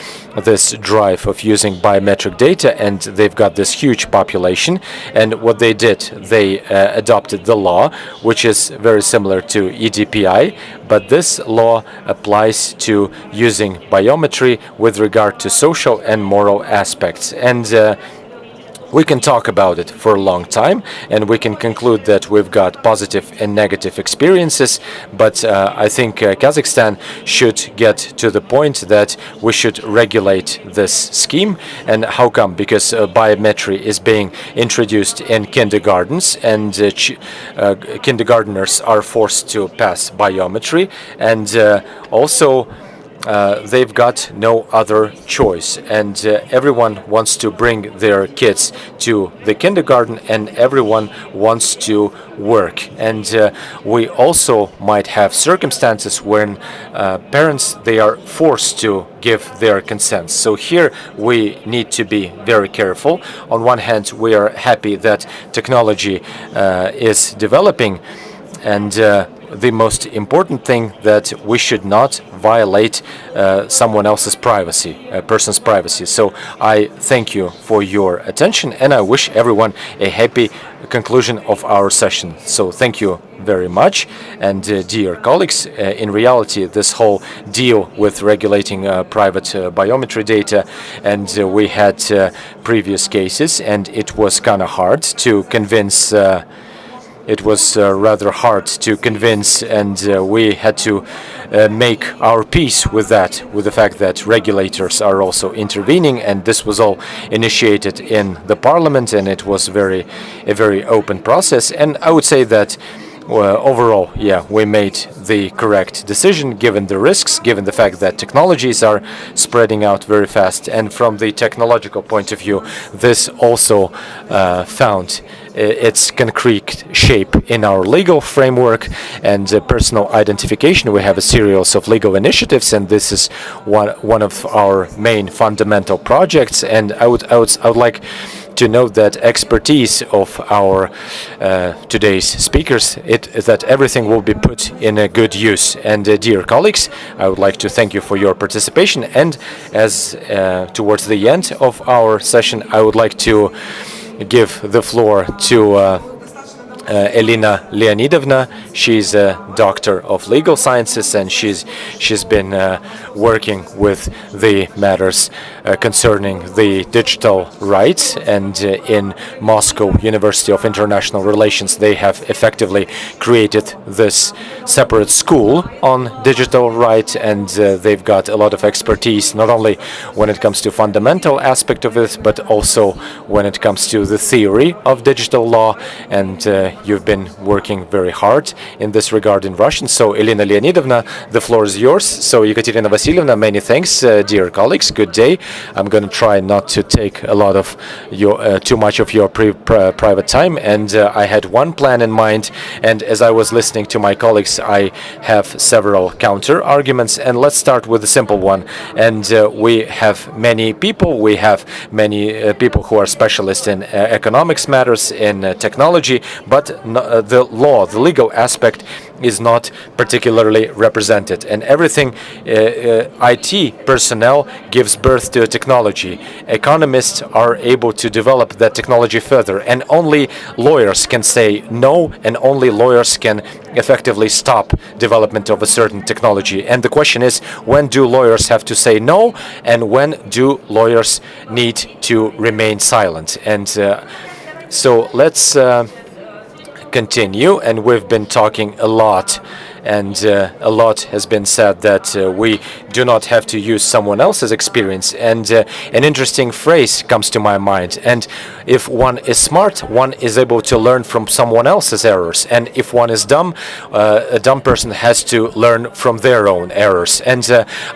this drive of using biometric data, and they've got this huge population. And what they did, they adopted the law, which is very similar to EDPI, but this law applies to using biometry with regard to social and moral aspects. And we can talk about it for a long time, and we can conclude that we've got positive and negative experiences, but I think Kazakhstan should get to the point that we should regulate this scheme. And how come? Because biometry is being introduced in kindergartens, and kindergarteners are forced to pass biometry, and also they've got no other choice, and everyone wants to bring their kids to the kindergarten, and everyone wants to work. And we also might have circumstances when parents, they are forced to give their consent. So here we need to be very careful. On one hand, we are happy that technology is developing, and the most important thing that we should not violate someone else's privacy, a person's privacy. So I thank you for your attention, and I wish everyone a happy conclusion of our session. So thank you very much. And dear colleagues, in reality, this whole deal with regulating private biometry data, and we had previous cases, and it was kind of hard to convince. It was rather hard to convince, and we had to make our peace with that, with the fact that regulators are also intervening, and this was all initiated in the parliament, and it was a very open process. And I would say that overall, yeah, we made the correct decision given the risks, given the fact that technologies are spreading out very fast, and from the technological point of view, this also found its concrete shape in our legal framework and personal identification. We have a series of legal initiatives, and this is one of our main fundamental projects. And I would like to note that expertise of our today's speakers, that everything will be put in a good use. And dear colleagues, I would like to thank you for your participation. And as towards the end of our session, I would like to give the floor to Elena Leonidovna. She's a doctor of legal sciences, and she's been working with the matters concerning the digital rights. And in Moscow University of International Relations, they have effectively created this separate school on digital rights, and they've got a lot of expertise, not only when it comes to fundamental aspect of it, but also when it comes to the theory of digital law. And you've been working very hard in this regard in Russian. So, Elena Leonidovna, the floor is yours. So, Ekaterina Vasilyevna, many thanks, dear colleagues. Good day. I'm going to try not to take a lot of your too much of your private time. And I had one plan in mind. And as I was listening to my colleagues, I have several counter arguments. And let's start with the simple one. And we have many people. We have many people who are specialists in economics matters, in technology, but the law, the legal aspect is not particularly represented. And everything IT personnel gives birth to a technology. Economists are able to develop that technology further, and only lawyers can say no, and only lawyers can effectively stop development of a certain technology. And the question is, when do lawyers have to say no, and when do lawyers need to remain silent? And so let's continue. And we've been talking a lot, and a lot has been said that we do not have to use someone else's experience. And an interesting phrase comes to my mind. And if one is smart, one is able to learn from someone else's errors. And if one is dumb, a dumb person has to learn from their own errors. And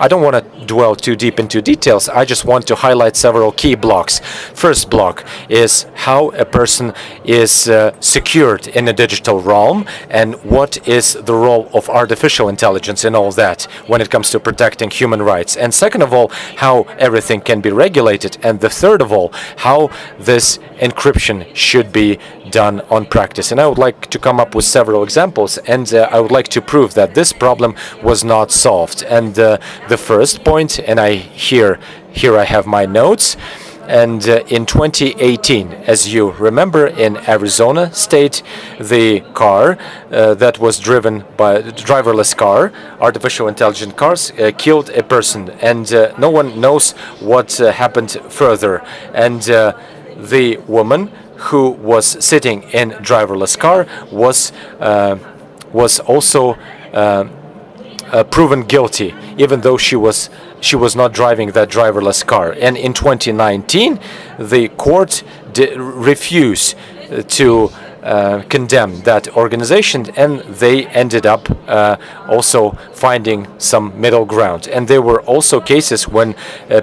I don't want to dwell too deep into details. I just want to highlight several key blocks. First block is how a person is secured in a digital realm, and what is the role of artificial intelligence in all that when it comes to protecting human rights. And second of all, how everything can be regulated. And the third of all, how this encryption should be done on practice. And I would like to come up with several examples, and I would like to prove that this problem was not solved. And the first point, and here I have my notes. And in 2018, as you remember, in Arizona state, the car that was driven by driverless car, artificial intelligent cars, killed a person, and no one knows what happened further. And the woman who was sitting in driverless car was also proven guilty, even though she was not driving that driverless car. And in 2019, the court refused to condemn that organization, and they ended up also finding some middle ground. And there were also cases when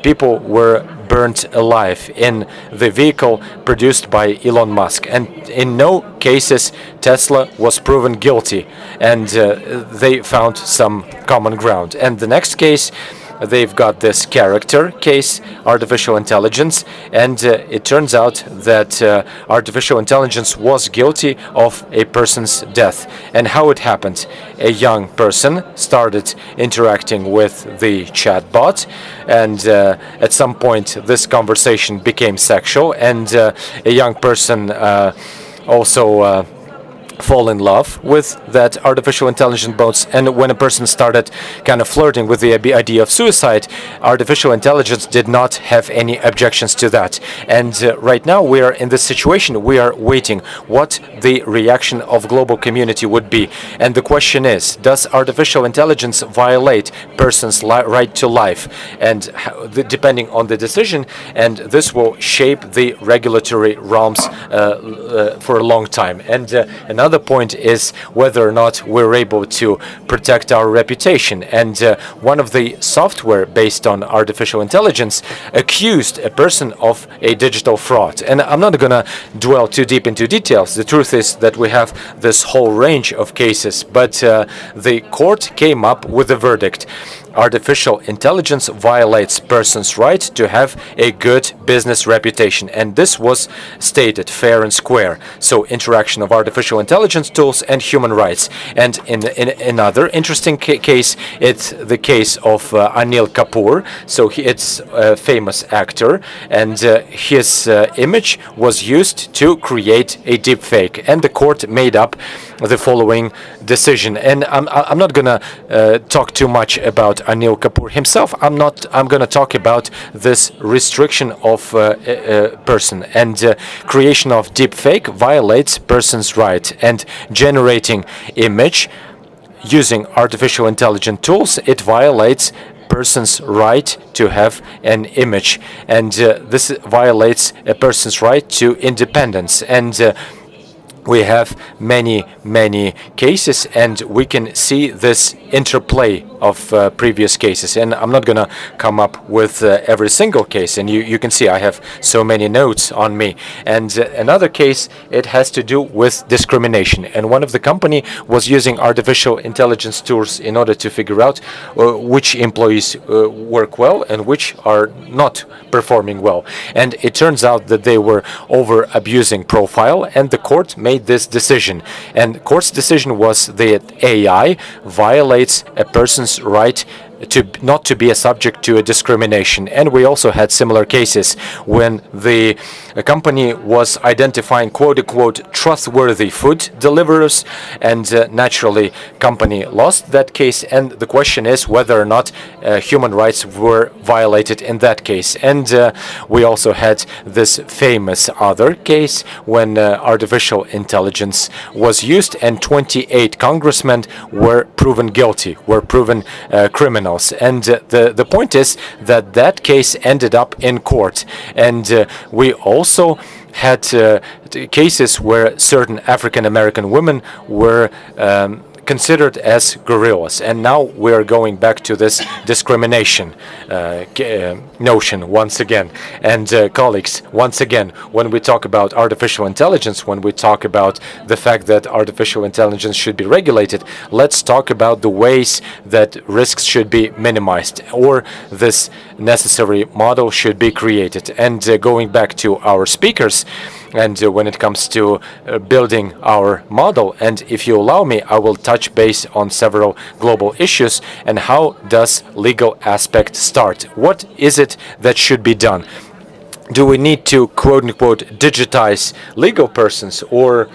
people were burnt alive in the vehicle produced by Elon Musk. And in no cases Tesla was proven guilty, and they found some common ground. And the next case, they've got this character case, artificial intelligence, and it turns out that artificial intelligence was guilty of a person's death. And how it happened? A young person started interacting with the chatbot, and at some point this conversation became sexual, and a young person also fall in love with that artificial intelligence bots. And when a person started kind of flirting with the idea of suicide, artificial intelligence did not have any objections to that. And right now we are in this situation. We are waiting what the reaction of global community would be. And the question is, does artificial intelligence violate person's right to life? And depending on the decision, and this will shape the regulatory realms for a long time. And another point is whether or not we're able to protect our reputation. And one of the software based on artificial intelligence accused a person of a digital fraud. And I'm not going to dwell too deep into details. The truth is that we have this whole range of cases, but the court came up with a verdict. artificial intelligence violates persons' right to have a good business reputation. And this was stated fair and square. So interaction of artificial intelligence tools and human rights. And in another interesting case, it's the case of Anil Kapoor. So it's a famous actor, and his image was used to create a deepfake. And the court made up the following decision. And I'm not going to talk too much about Anil Kapoor himself. I'm going to talk about this restriction of person, and creation of deepfake violates person's right, and generating image using artificial intelligence tools, it violates person's right to have an image, and this violates a person's right to independence. And we have many cases, and we can see this interplay of previous cases. And I'm not going to come up with every single case, and you can see I have so many notes on me. And another case, it has to do with discrimination. And one of the company was using artificial intelligence tools in order to figure out which employees work well and which are not performing well. And it turns out that they were over abusing profile, and the court made this decision. And the court's decision was that AI violates a person's right to not to be a subject to a discrimination. And we also had similar cases when the company was identifying quote-unquote trustworthy food deliverers, and naturally company lost that case, and the question is whether or not human rights were violated in that case. And we also had this famous other case when artificial intelligence was used, and 28 congressmen were proven guilty, were proven criminals. And the point is that that case ended up in court. And we also had cases where certain African American women were considered as gorillas. And now we are going back to this discrimination notion once again. And colleagues, once again, when we talk about artificial intelligence, when we talk about the fact that artificial intelligence should be regulated, let's talk about the ways that risks should be minimized, or this necessary model should be created. And going back to our speakers, and when it comes to building our model, and if you allow me, I will touch base on several global issues. And how does legal aspect start? What is it that should be done? Do we need to quote-unquote digitize legal persons, or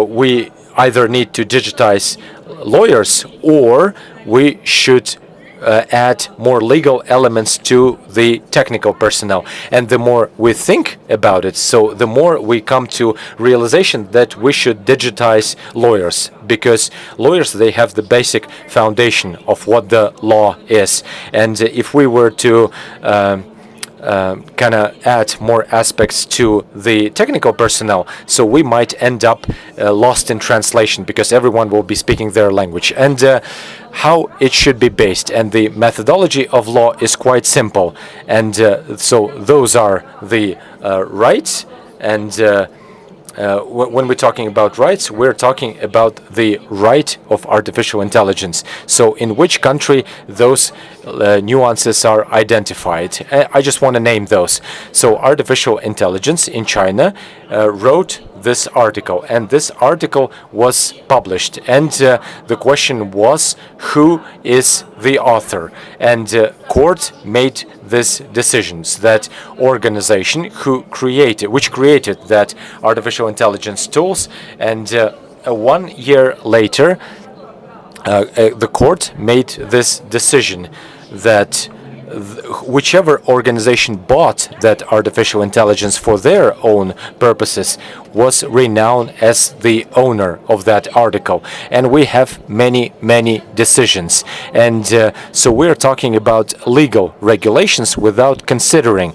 we either need to digitize lawyers, or we should add more legal elements to the technical personnel? And the more we think about it, so the more we come to realization that we should digitize lawyers, because lawyers, they have the basic foundation of what the law is. And if we were to kind of add more aspects to the technical personnel, so we might end up lost in translation, because everyone will be speaking their language. And how it should be based, and the methodology of law is quite simple. And so those are the rights. And when we're talking about rights, we're talking about the right of artificial intelligence. So in which country those nuances are identified? I just want to name those. So artificial intelligence in China wrote this article, and this article was published, and the question was, who is the author? And court made this decisions that organization which created that artificial intelligence tools. And 1 year later, the court made this decision that whichever organization bought that artificial intelligence for their own purposes was renowned as the owner of that article. And we have many decisions. And so we're talking about legal regulations without considering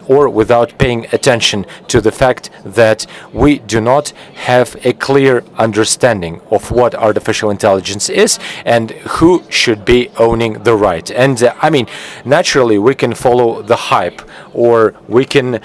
or without paying attention to the fact that we do not have a clear understanding of what artificial intelligence is and who should be owning the right. And I mean, naturally, we can follow the hype, or we can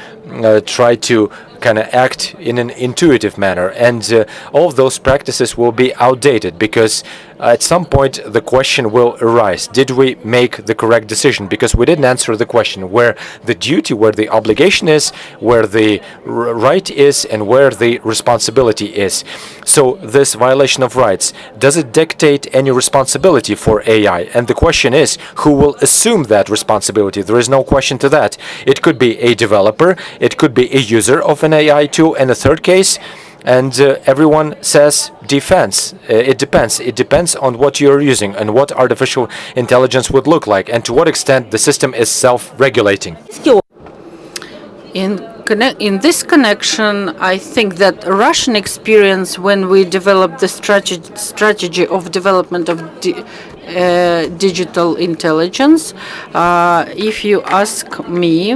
try to kind of act in an intuitive manner, and all of those practices will be outdated, because at some point the question will arise, did we make the correct decision? Because we didn't answer the question where the duty, where the obligation is, where the right is, and where the responsibility is. So this violation of rights, does it dictate any responsibility for AI? And the question is, who will assume that responsibility? There is no question to that. It could be a developer, it could be a user of an AI tool, and a third case, and everyone says defense. It depends. It depends on what you're using and what artificial intelligence would look like, and to what extent the system is self-regulating. In this connection, I think that Russian experience when we developed the strategy of development of digital intelligence, if you ask me,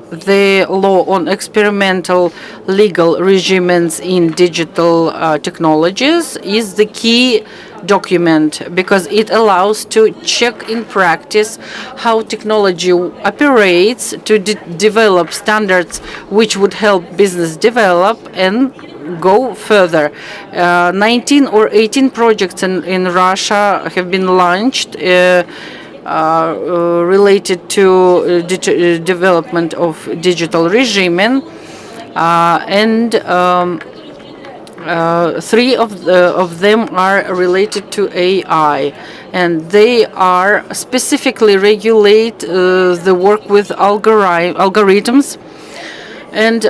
the law on experimental legal regimes in digital technologies is the key document, because it allows to check in practice how technology operates to develop standards which would help business develop and go further. 19 or 18 projects in Russia have been launched related to development of digital regime, and 3 of them are related to AI, and they are specifically regulate the work with algorithms, and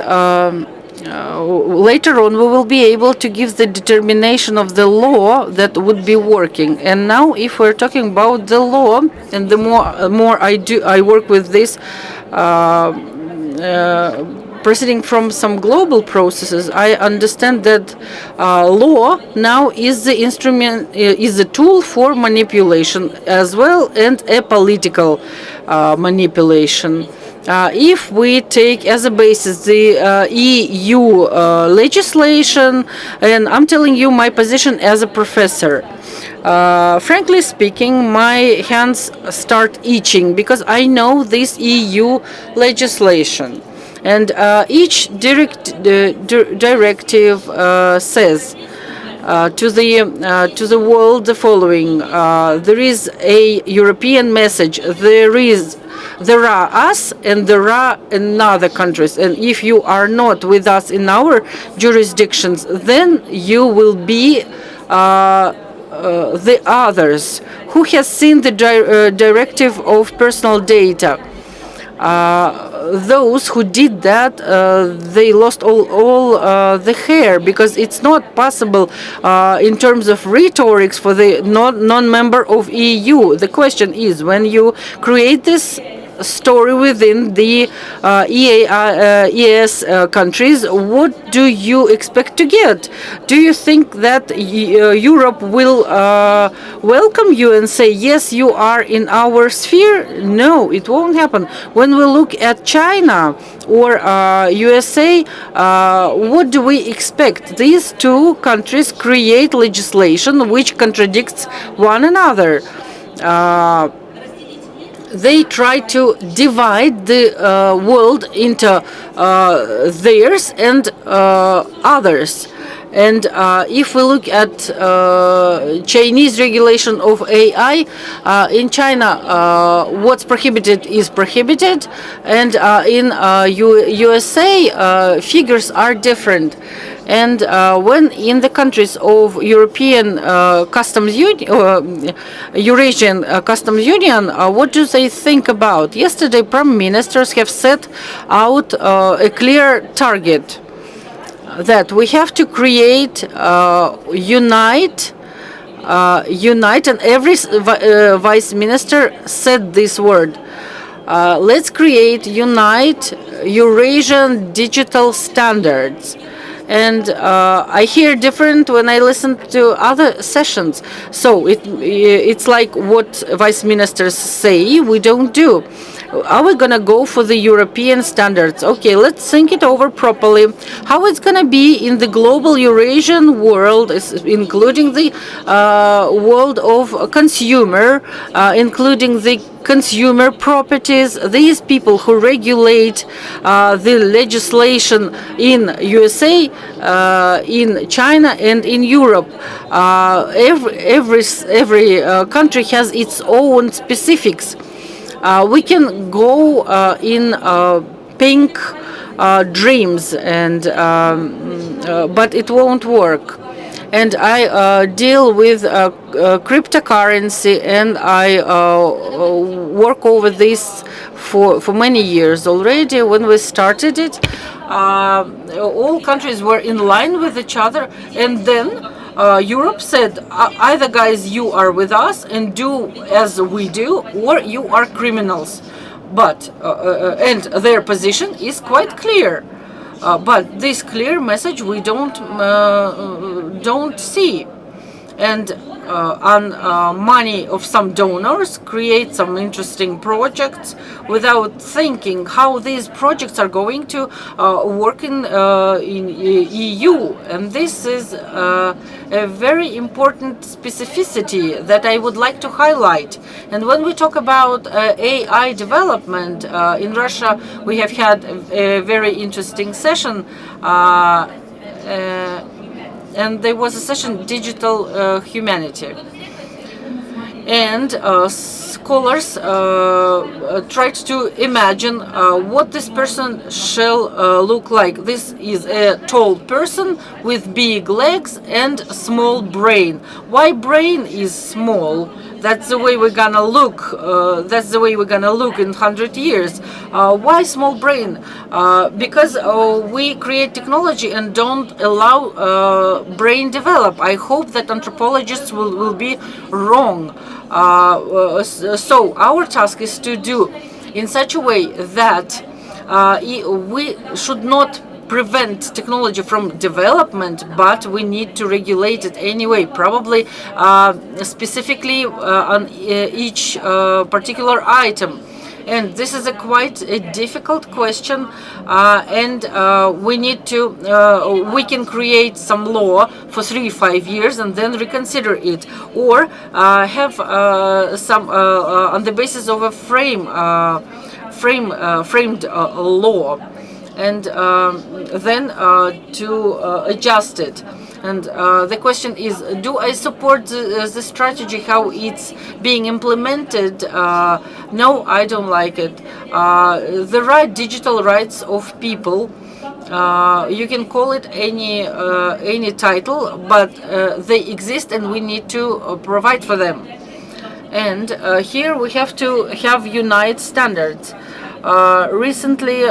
later on we will be able to give the determination of the law that would be working. And now, if we're talking about the law, and the more I work with this, proceeding from some global processes, I understand that law now is the instrument, is a tool for manipulation as well, and a political manipulation. If we take as a basis the EU legislation, and I'm telling you my position as a professor, frankly speaking, my hands start itching, because I know this EU legislation. And each directive says to the world the following: there is a European message. There are us, and there are another countries. And if you are not with us in our jurisdictions, then you will be the others. Who has seen the directive of personal data? Those who did that, they lost all the hair, because it's not possible in terms of rhetorics for the non-member of EU. The question is, when you create this story within the EAS countries, what do you expect to get? Do you think that Europe will welcome you and say, yes, you are in our sphere? No, it won't happen. When we look at China or USA, what do we expect? These two countries create legislation which contradicts one another. They try to divide the world into theirs and others. And if we look at Chinese regulation of AI, in China, what's prohibited is prohibited, and in USA, figures are different. And when in the countries of European Customs Union, Eurasian Customs Union, what do they think about? Yesterday, prime ministers have set out a clear target that we have to create, unite, and every vice minister said this word. Let's create, unite Eurasian digital standards. And I hear different when I listen to other sessions. So it's like what vice ministers say, we don't do. Are we going to go for the European standards? Okay, let's think it over properly. How it's going to be in the global Eurasian world, including the world of consumer, including the consumer properties, these people who regulate the legislation in USA, in China, and in Europe. Every country has its own specifics. We can go in pink dreams, and but it won't work. And I deal with cryptocurrency, and I work over this for many years already. When we started it, all countries were in line with each other, and then Europe said, either guys, you are with us and do as we do, or you are criminals. But and their position is quite clear. But this clear message we don't see, and on money of some donors create some interesting projects without thinking how these projects are going to work in EU, and this is a very important specificity that I would like to highlight. And when we talk about AI development in Russia, we have had a very interesting session. And there was a session, Digital Humanity. And scholars tried to imagine what this person shall look like. This is a tall person with big legs and small brain. Why brain is small? That's the way we're gonna look. That's the way we're gonna look in 100 years. Why small brain? Because we create technology and don't allow brain develop. I hope that anthropologists will be wrong. So our task is to do in such a way that we should not prevent technology from development, but we need to regulate it anyway, probably specifically on each particular item. And this is quite a difficult question, and we need to, we can create some law for 3-5 years and then reconsider it, or have some on the basis of a framed law, and then to adjust it. And the question is, do I support the strategy, how it's being implemented? No, I don't like it. The digital rights of people, you can call it any title, but they exist and we need to provide for them. And here we have to have united standards. Recently,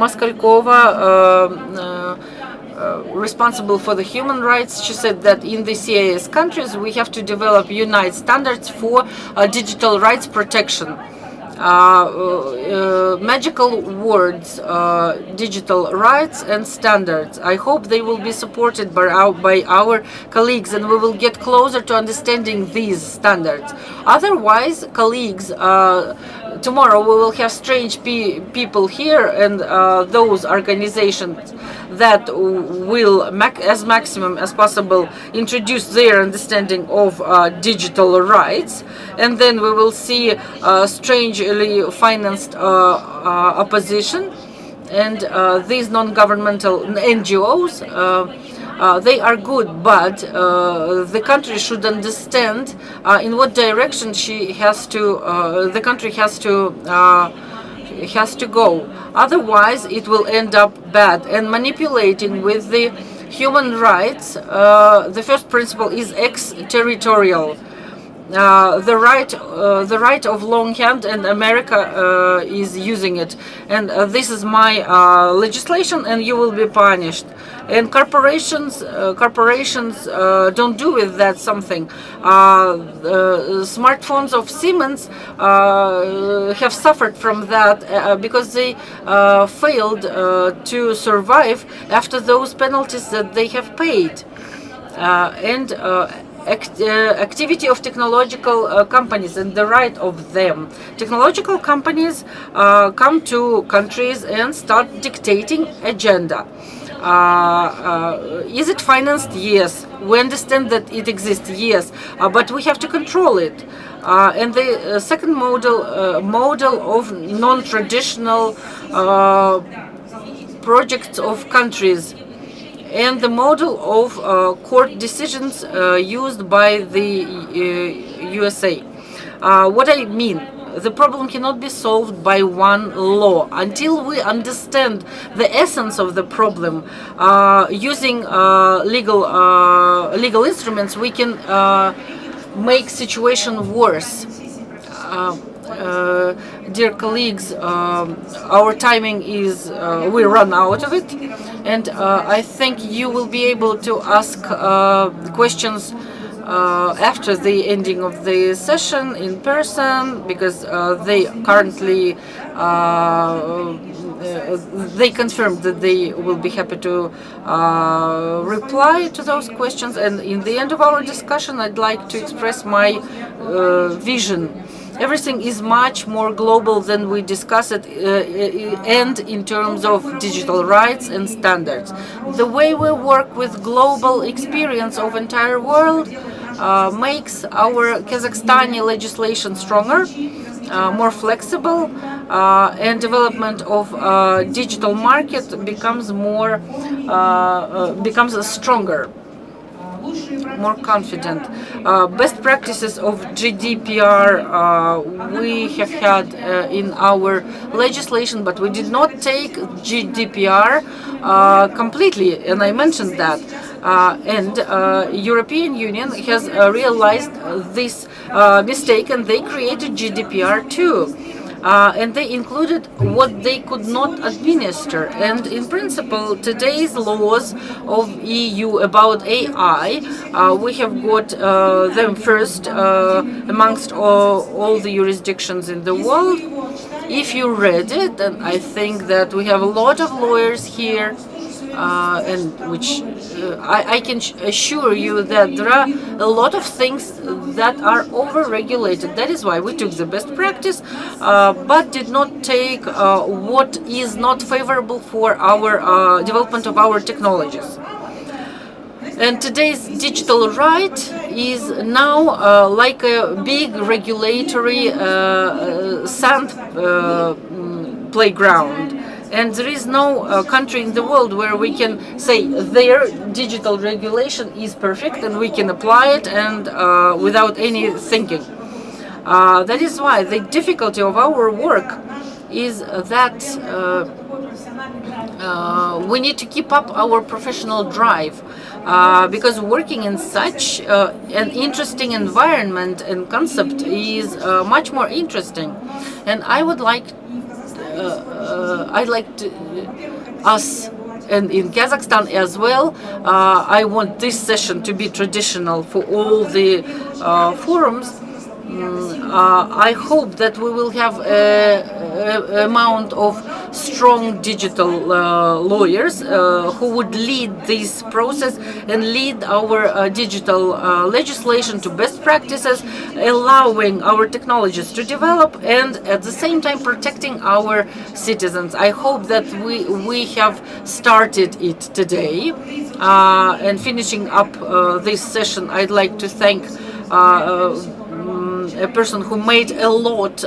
Maskalkova, responsible for the human rights, she said that in the CIS countries we have to develop united standards for digital rights protection. Magical words, digital rights and standards. I hope they will be supported by our colleagues, and we will get closer to understanding these standards. Otherwise, colleagues, tomorrow we will have strange people here, and those organizations that will, as maximum as possible, introduce their understanding of digital rights, and then we will see strangely financed opposition, and these non-governmental NGOs. They are good, but the country should understand in what direction the country has to go. Otherwise, it will end up bad. And manipulating with the human rights, the first principle is exterritorial. The right of long hand, and America is using it, and this is my legislation, and you will be punished. And corporations don't do with that something. Smartphones of Siemens have suffered from that because they failed to survive after those penalties that they have paid. And activity of technological companies and the right of them. Technological companies come to countries and start dictating agenda. Is it financed? Yes. We understand that it exists. Yes. But we have to control it. And the second model of non-traditional projects of countries, and the model of court decisions used by the USA. What I mean, the problem cannot be solved by one law. Until we understand the essence of the problem, using legal instruments, we can make situation worse. Dear colleagues, our timing is, we run out of it, and I think you will be able to ask questions after the ending of the session in person, because they currently they confirmed that they will be happy to reply to those questions. And in the end of our discussion, I'd like to express my vision. Everything is much more global than we discuss it, and in terms of digital rights and standards. The way we work with global experience of entire world makes our Kazakhstani legislation stronger, more flexible, and development of digital market becomes stronger, more confident. Best practices of GDPR we have had in our legislation, but we did not take GDPR completely, and I mentioned that. And European Union has realized this mistake, and they created GDPR too. And they included what they could not administer. And in principle, today's laws of EU about AI, we have got them first amongst all the jurisdictions in the world. If you read it, and I think that we have a lot of lawyers here, and which I can assure you that there are a lot of things that are over-regulated. That is why we took the best practice, but did not take what is not favorable for our development of our technologies. And today's digital right is now like a big regulatory sand playground. And there is no country in the world where we can say their digital regulation is perfect and we can apply it and without any thinking. That is why the difficulty of our work is that we need to keep up our professional drive, because working in such an interesting environment and concept is much more interesting. And I'd like to us, and in Kazakhstan as well, I want this session to be traditional for all the forums. I hope that we will have an amount of strong digital lawyers who would lead this process and lead our digital legislation to best practices, allowing our technologies to develop and at the same time protecting our citizens. I hope that we have started it today. And finishing up this session, I'd like to thank a person who made a lot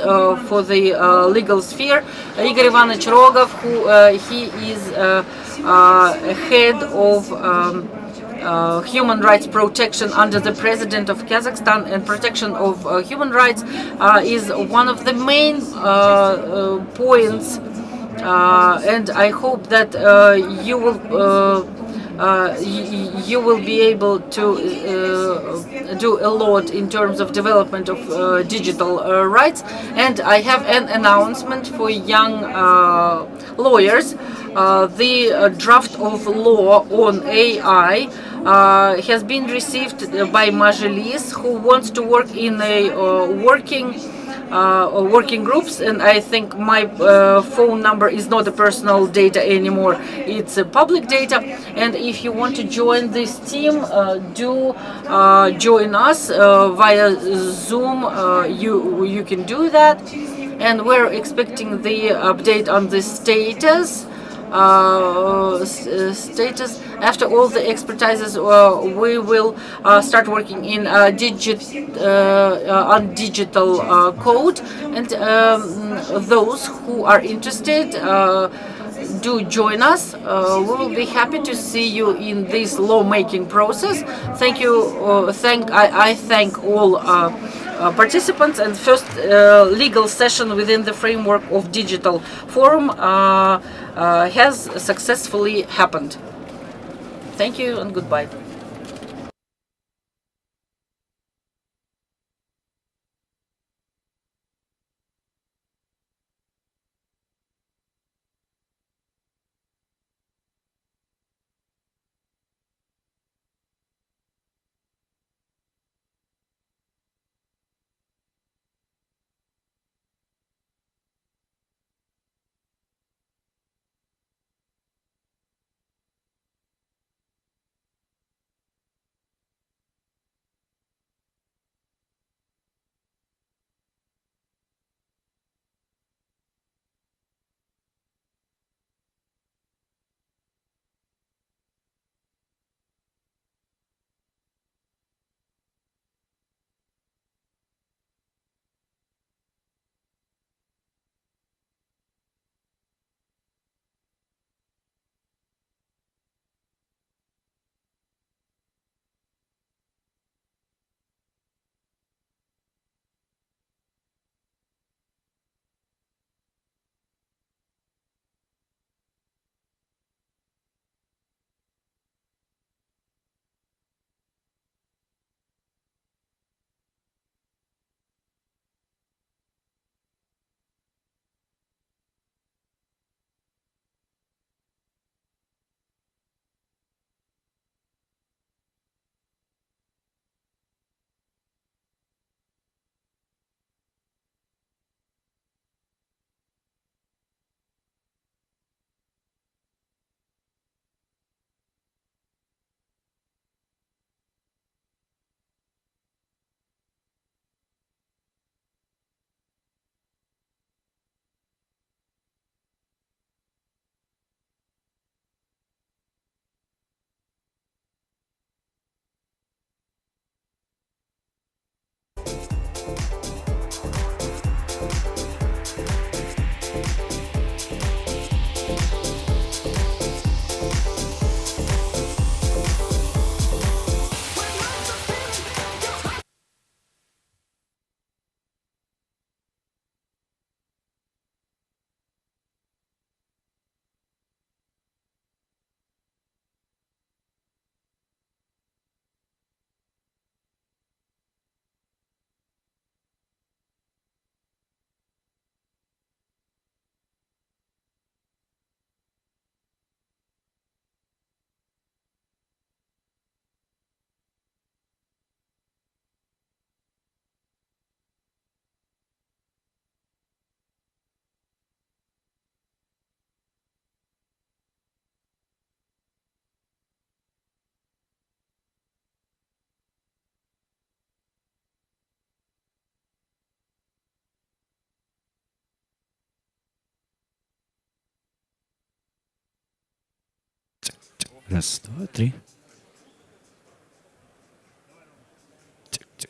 for the legal sphere, Igor Ivanovich Rogov, who he is head of human rights protection under the president of Kazakhstan, and protection of human rights is one of the main points, and I hope that you will be able to do a lot in terms of development of digital rights. And I have an announcement for young lawyers. The draft of law on AI has been received by Majlis, who wants to work in a working working groups, and I think my phone number is not a personal data anymore, it's public data. And if you want to join this team, do join us via Zoom. You can do that, and we're expecting the update on the status. After all the expertises, we will start working in on digital code, and those who are interested, do join us. We will be happy to see you in this lawmaking process. Thank you. I thank all participants, and first legal session within the framework of Digital Forum has successfully happened. Thank you and goodbye. Раз, два, три.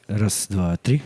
Раз, два, три.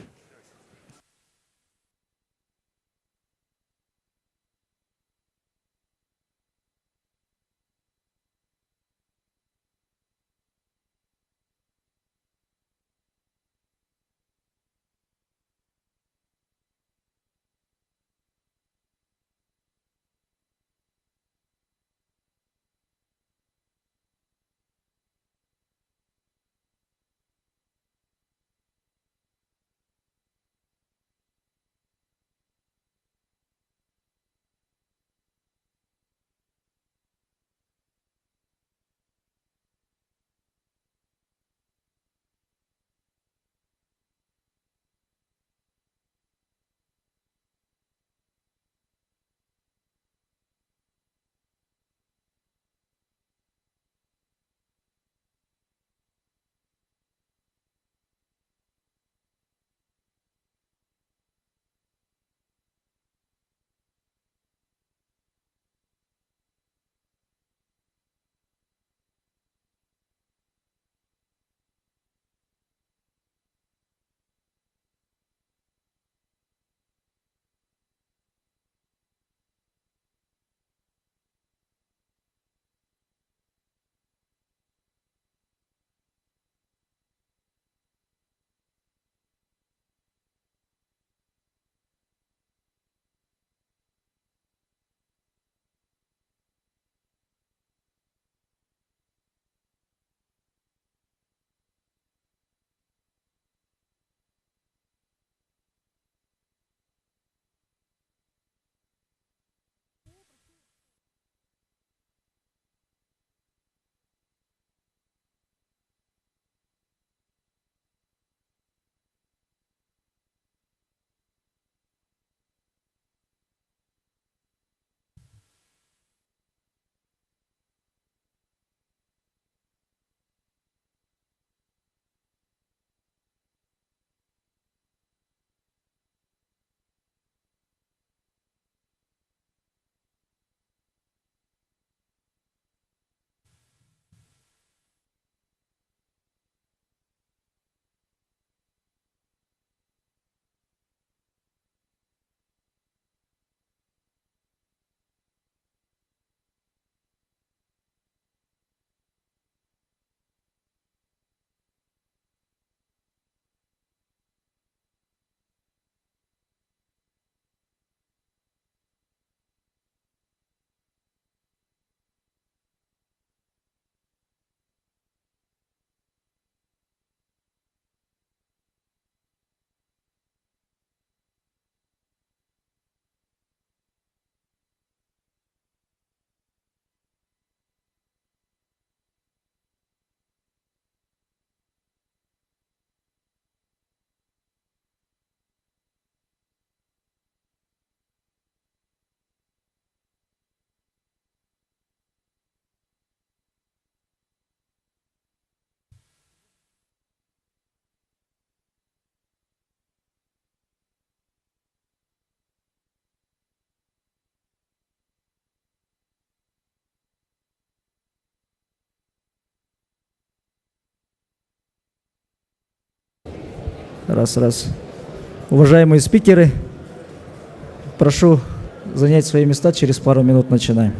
Раз. Уважаемые спикеры, прошу занять свои места, через пару минут начинаем.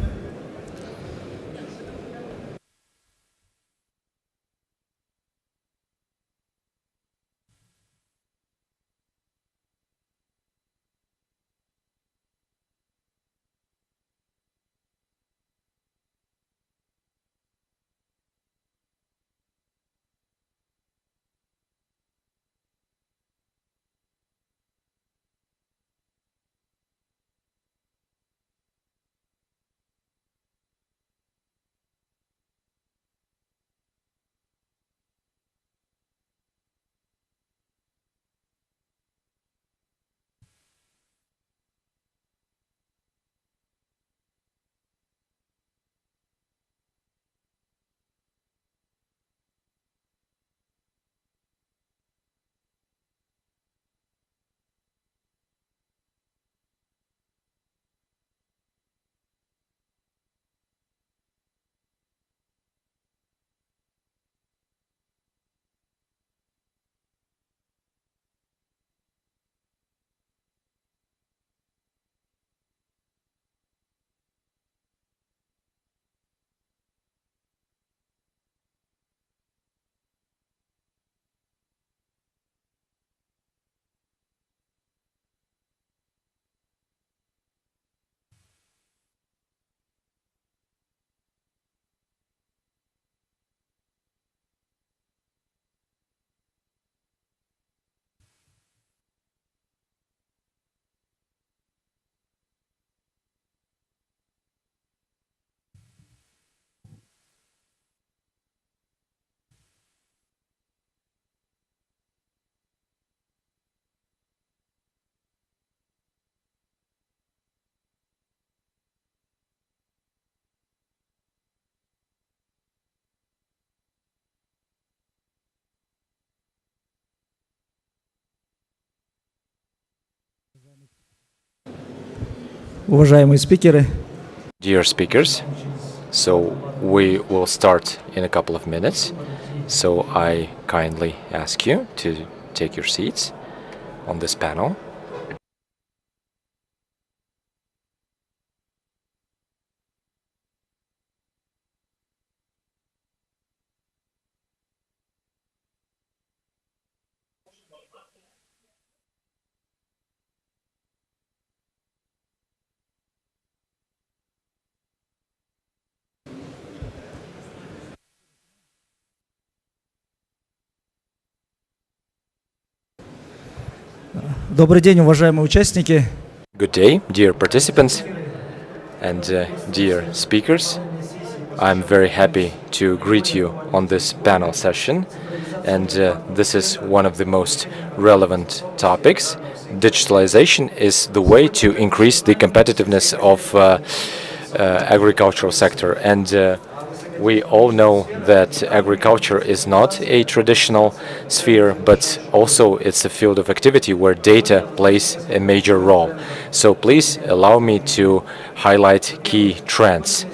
Уважаемые спикеры, Dear speakers, so we will start in a couple of minutes. So I kindly ask you to take your seats on this panel. добрый день, уважаемые участники. Good day, dear participants and dear speakers. I'm very happy to greet you on this panel session, and this is one of the most relevant topics. Digitalization is the way to increase the competitiveness of agricultural sector, and we all know that agriculture is not a traditional sphere, but also it's a field of activity where data plays a major role. So please allow me to highlight key trends.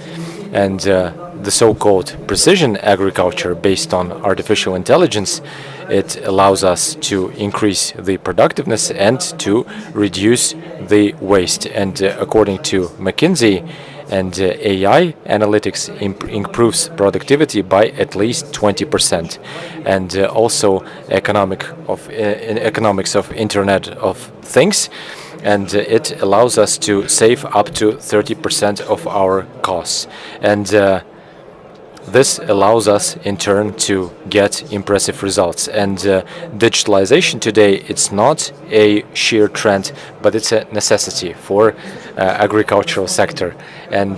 And the so-called precision agriculture based on artificial intelligence, it allows us to increase the productiveness and to reduce the waste. And according to McKinsey, and AI analytics improves productivity by at least 20%, and also economics of Internet of Things, and it allows us to save up to 30% of our costs, and this allows us in turn to get impressive results. And digitalization today, it's not a sheer trend, but it's a necessity for agricultural sector. And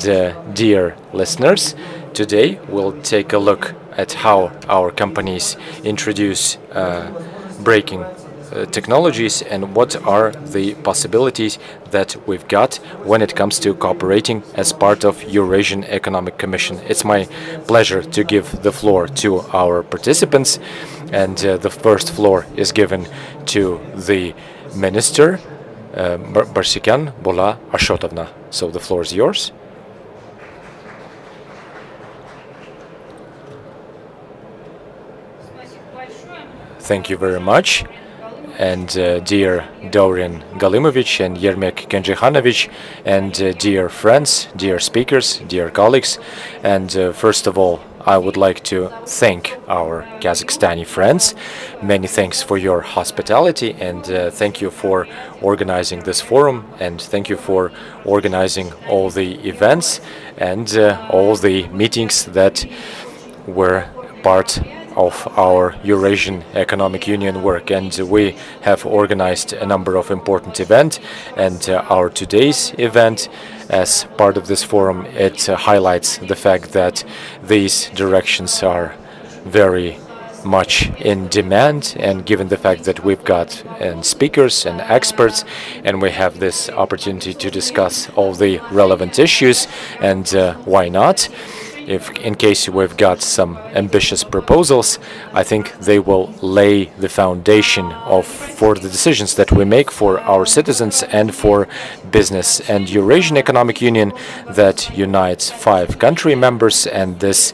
dear listeners, today we'll take a look at how our companies introduce breaking technologies and what are the possibilities that we've got when it comes to cooperating as part of Eurasian Economic Commission. It's my pleasure to give the floor to our participants, and the first floor is given to the Minister Barsikyan Bola Ashotovna. So the floor is yours. Thank you very much. and dear Dorian Galimovic and Yermek Kenjihanovic, and dear friends, dear speakers, dear colleagues. And first of all, I would like to thank our Kazakhstani friends. Many thanks for your hospitality, and thank you for organizing this forum, and thank you for organizing all the events and all the meetings that were part of our Eurasian Economic Union work. And we have organized a number of important events, and our today's event as part of this forum, it highlights the fact that these directions are very much in demand, and given the fact that we've got speakers and experts, and we have this opportunity to discuss all the relevant issues, and why not? If in case we've got some ambitious proposals, I think they will lay the foundation for the decisions that we make for our citizens and for business. And Eurasian Economic Union that unites 5 country members, and this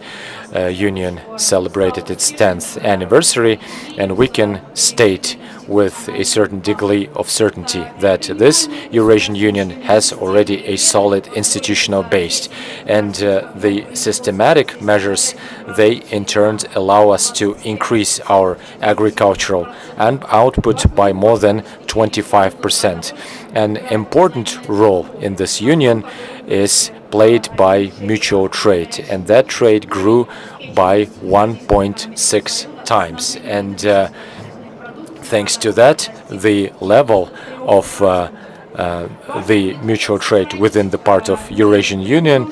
union celebrated its 10th anniversary, and we can state with a certain degree of certainty that this Eurasian Union has already a solid institutional base, and the systematic measures, they in turn allow us to increase our agricultural output by more than 25%. An important role in this union is played by mutual trade, and that trade grew by 1.6 times, and thanks to that, the level of the mutual trade within the part of Eurasian Union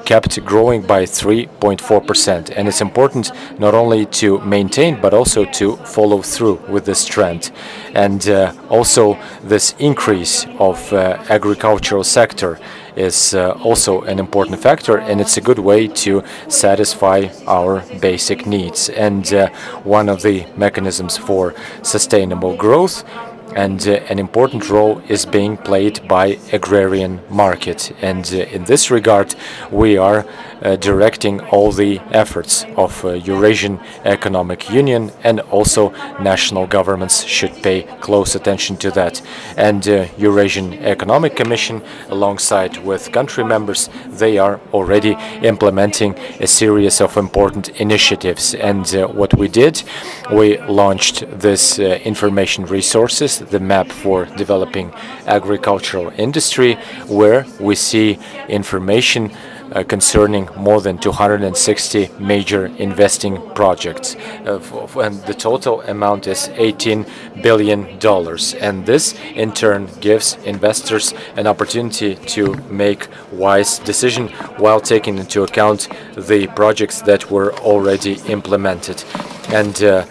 kept growing by 3.4%. And it's important not only to maintain, but also to follow through with this trend. And also this increase of agricultural sector is also an important factor, and it's a good way to satisfy our basic needs, and one of the mechanisms for sustainable growth. And an important role is being played by agrarian market, and in this regard we are directing all the efforts of Eurasian Economic Union, and also national governments should pay close attention to that. And Eurasian Economic Commission, alongside with country members, they are already implementing a series of important initiatives. And what we did, we launched this information resources, the map for developing agricultural industry, where we see information concerning more than 260 major investing projects, and the total amount is $18 billion. And this in turn gives investors an opportunity to make wise decisions while taking into account the projects that were already implemented. And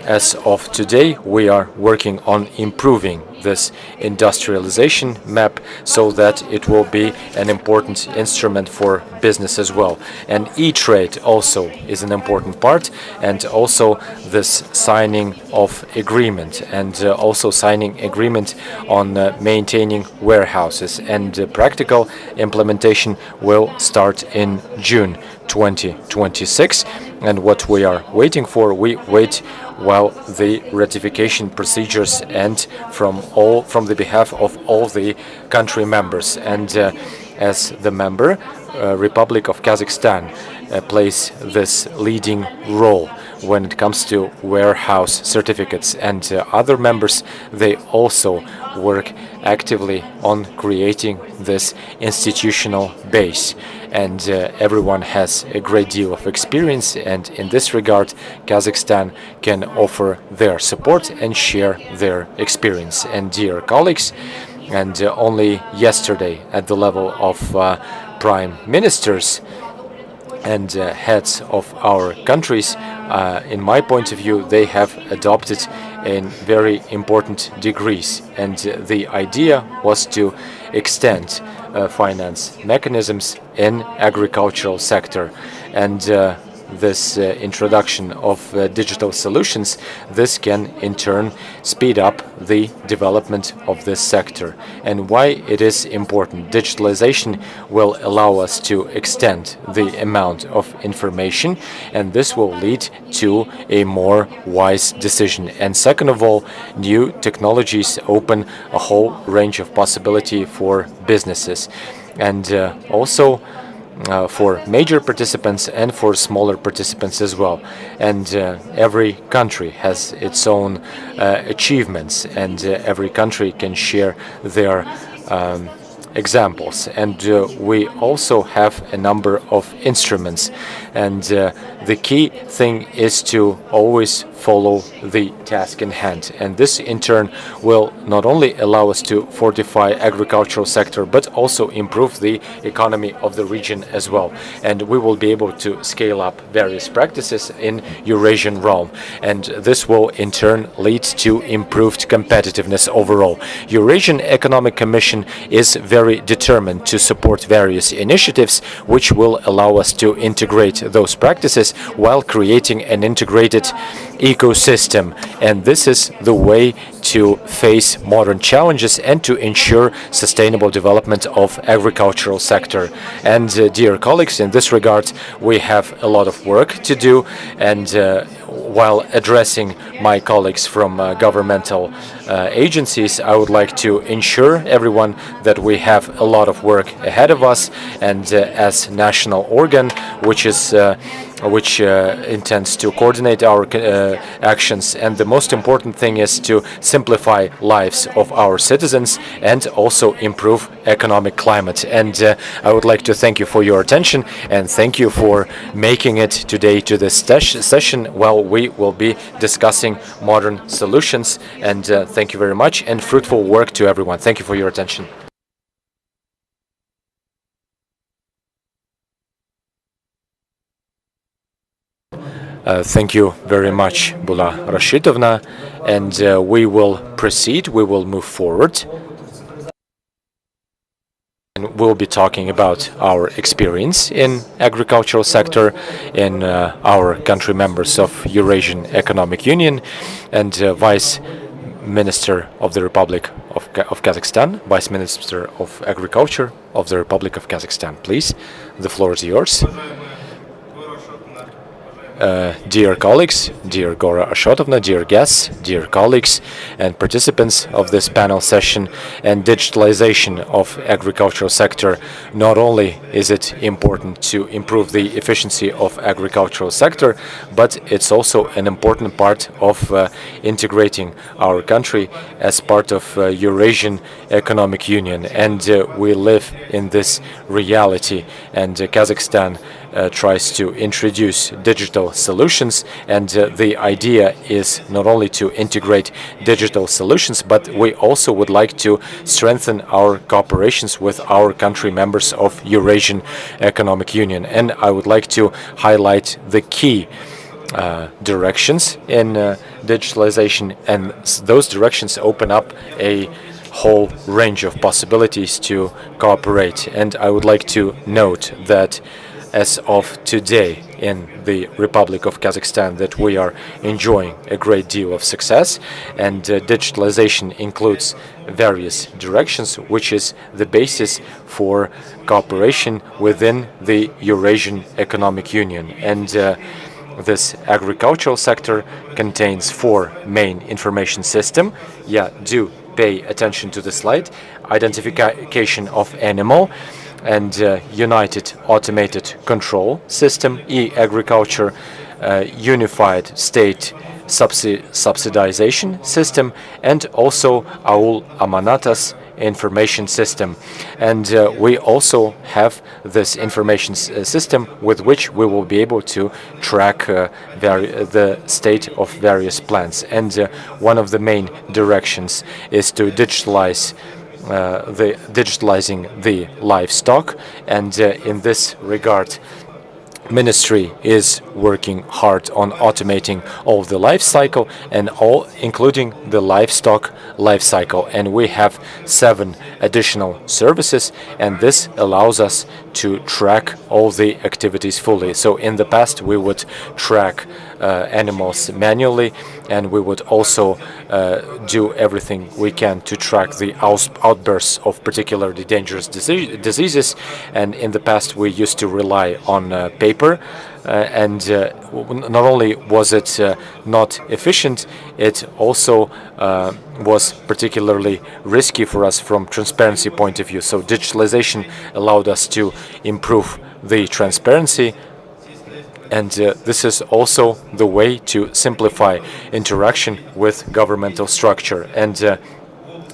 as of today, we are working on improving this industrialization map so that it will be an important instrument for business as well. And e-trade also is an important part, and also this signing of agreement, and also signing agreement on maintaining warehouses, and practical implementation will start in June 2026. And what we are waiting for, we wait while the ratification procedures end from the behalf of all the country members. And as the member, Republic of Kazakhstan plays this leading role when it comes to warehouse certificates, and other members, they also work actively on creating this institutional base. And everyone has a great deal of experience, and in this regard Kazakhstan can offer their support and share their experience. And dear colleagues, and only yesterday at the level of prime ministers and heads of our countries, in my point of view, they have adopted in very important degrees, and the idea was to extend finance mechanisms in agricultural sector. And this introduction of digital solutions, this can in turn speed up the development of this sector. And why it is important? Digitalization will allow us to extend the amount of information, and this will lead to a more wise decision. And second of all, new technologies open a whole range of possibility for businesses, and also for major participants and for smaller participants as well. And every country has its own achievements, and every country can share their examples. And we also have a number of instruments, and the key thing is to always follow the task in hand. And this in turn will not only allow us to fortify agricultural sector, but also improve the economy of the region as well. And we will be able to scale up various practices in Eurasian realm. And this will in turn lead to improved competitiveness overall. Eurasian Economic Commission is very determined to support various initiatives which will allow us to integrate those practices while creating an integrated ecosystem. And this is the way to face modern challenges and to ensure sustainable development of agricultural sector. And dear colleagues, in this regard, we have a lot of work to do. And while addressing my colleagues from governmental agencies, I would like to ensure everyone that we have a lot of work ahead of us. And as national organ, which intends to coordinate our actions, and the most important thing is to simplify lives of our citizens and also improve economic climate. And I would like to thank you for your attention, and thank you for making it today to this session while we will be discussing modern solutions. And thank you very much, and fruitful work to everyone. Thank you for your attention. Thank you very much, Bula Rashidovna, and we will proceed, we will move forward. And we'll be talking about our experience in agricultural sector in our country members of Eurasian Economic Union, and Vice Minister of the Republic of Kazakhstan, Vice Minister of Agriculture of the Republic of Kazakhstan. Please, the floor is yours. Dear colleagues, dear Gora Ashotovna, dear guests, dear colleagues and participants of this panel session, and digitalization of agricultural sector, not only is it important to improve the efficiency of agricultural sector, but it's also an important part of integrating our country as part of Eurasian Economic Union. And we live in this reality, and Kazakhstan tries to introduce digital solutions, and the idea is not only to integrate digital solutions, but we also would like to strengthen our cooperations with our country members of Eurasian Economic Union. And I would like to highlight the key directions in digitalization, and those directions open up a whole range of possibilities to cooperate. And I would like to note that as of today in the Republic of Kazakhstan, that we are enjoying a great deal of success, and digitalization includes various directions, which is the basis for cooperation within the Eurasian Economic Union. And this agricultural sector contains 4 main information systems. Yeah, do pay attention to the slide. Identification of animal, and United Automated Control System, e-agriculture, Unified State Subsidization System, and also AUL Amanatas information system. And we also have this information system with which we will be able to track the state of various plants. And one of the main directions is to digitalizing the livestock, and in this regard Ministry is working hard on automating all the life cycle and including the livestock life cycle. And we have 7 additional services, and this allows us to track all the activities fully. So in the past, we would track animals manually, and we would also do everything we can to track the outbursts of particularly dangerous diseases. And in the past, we used to rely on paper, and not only was it not efficient, it also was particularly risky for us from transparency point of view. So digitalization allowed us to improve the transparency, and this is also the way to simplify interaction with governmental structure. And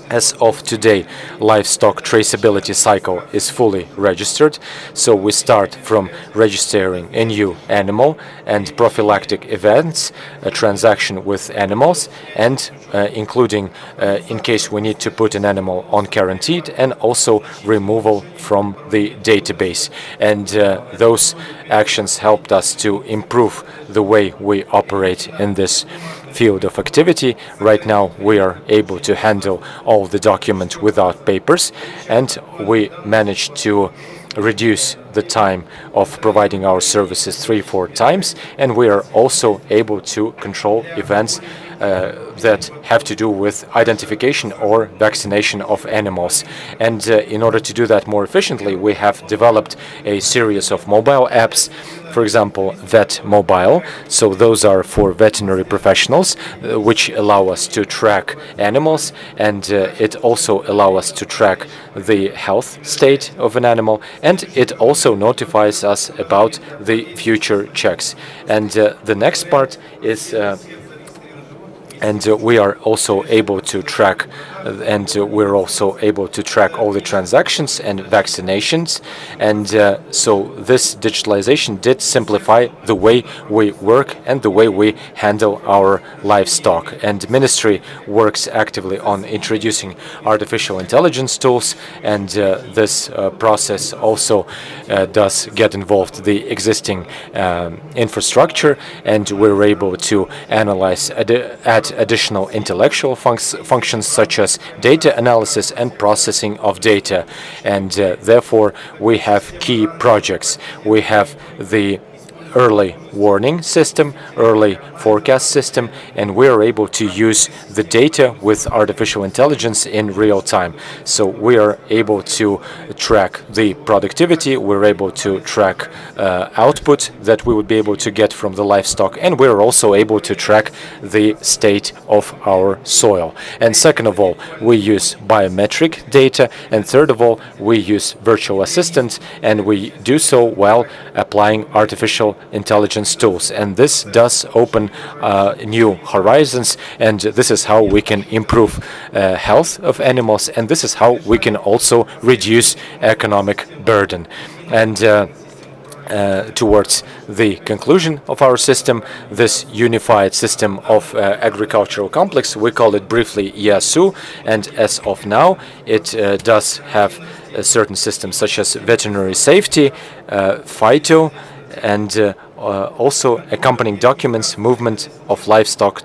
as of today, livestock traceability cycle is fully registered. So we start from registering a new animal and prophylactic events, a transaction with animals, and including in case we need to put an animal on quarantine, and also removal from the database. And those actions helped us to improve the way we operate in this field of activity. Right now we are able to handle all the documents without papers, and we managed to reduce the time of providing our services 3-4 times, and we are also able to control events that have to do with identification or vaccination of animals. And in order to do that more efficiently, we have developed a series of mobile apps. For example, Vet Mobile. So those are for veterinary professionals, which allow us to track animals, and it also allows us to track the health state of an animal, and it also notifies us about the future checks. And the next part is we are also able to track, we're also able to track all the transactions and vaccinations. And so this digitalization did simplify the way we work and the way we handle our livestock. And Ministry works actively on introducing artificial intelligence tools, and this process also does get involved the existing infrastructure, and we're able to analyze add additional intellectual functions such as data analysis and processing of data. And therefore we have key projects. We have the early warning system, early forecast system, and we are able to use the data with artificial intelligence in real time. So we are able to track the productivity, we're able to track output that we would be able to get from the livestock, and we're also able to track the state of our soil. And second of all, we use biometric data, and third of all, we use virtual assistants, and we do so while applying artificial intelligence tools. And this does open new horizons, and this is how we can improve health of animals, and this is how we can also reduce economic burden. And towards the conclusion of our system, this unified system of agricultural complex, we call it briefly EASU, and as of now it does have certain systems such as veterinary safety, phyto, and also accompanying documents, movement of livestock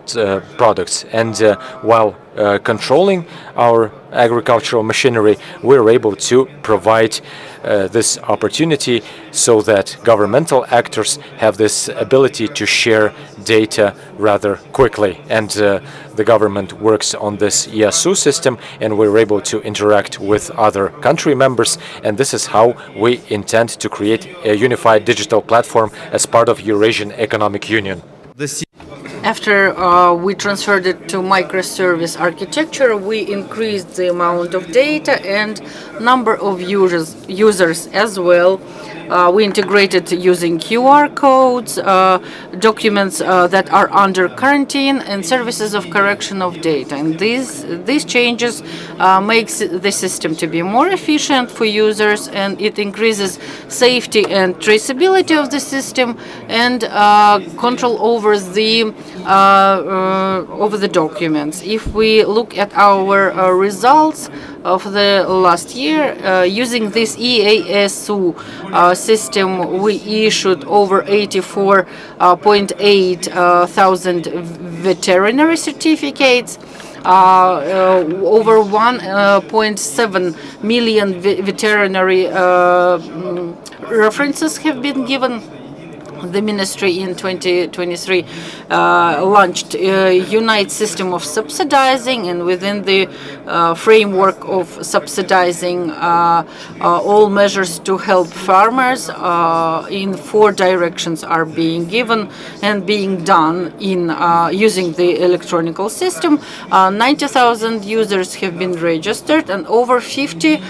products. And while controlling our agricultural machinery, we're able to provide this opportunity so that governmental actors have this ability to share data rather quickly. And the government works on this EASU system, and we're able to interact with other country members, and this is how we intend to create a unified digital platform as part of Eurasian Economic Union. After we transferred it to microservice architecture, we increased the amount of data and number of users as well. We integrated using QR codes, documents that are under quarantine, and services of correction of data. And these changes makes the system to be more efficient for users, and it increases safety and traceability of the system, and control over the documents. If we look at our results, of the last year. Using this EASU system, we issued over 84.8 thousand veterinary certificates. Over 1.7 million veterinary references have been given. The ministry in 2023 launched a unite system of subsidizing, and within the framework of subsidizing, all measures to help farmers in 4 directions are being given and being done in using the electronical system. 90,000 users have been registered, and over 50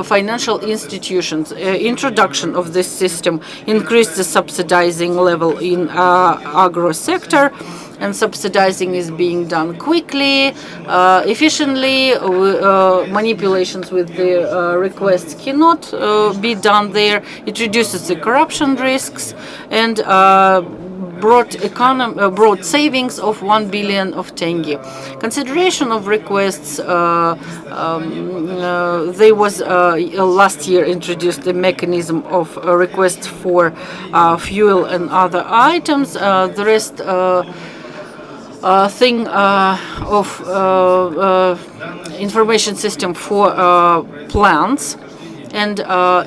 financial institutions. Introduction of this system increased the subsidizing level in agro sector, and subsidizing is being done quickly, efficiently. Manipulations with the requests cannot be done there. It reduces the corruption risks and brought savings of 1 billion of tenge. Consideration of requests, there was last year introduced a mechanism of requests for fuel and other items. The rest thing of information system for plants, and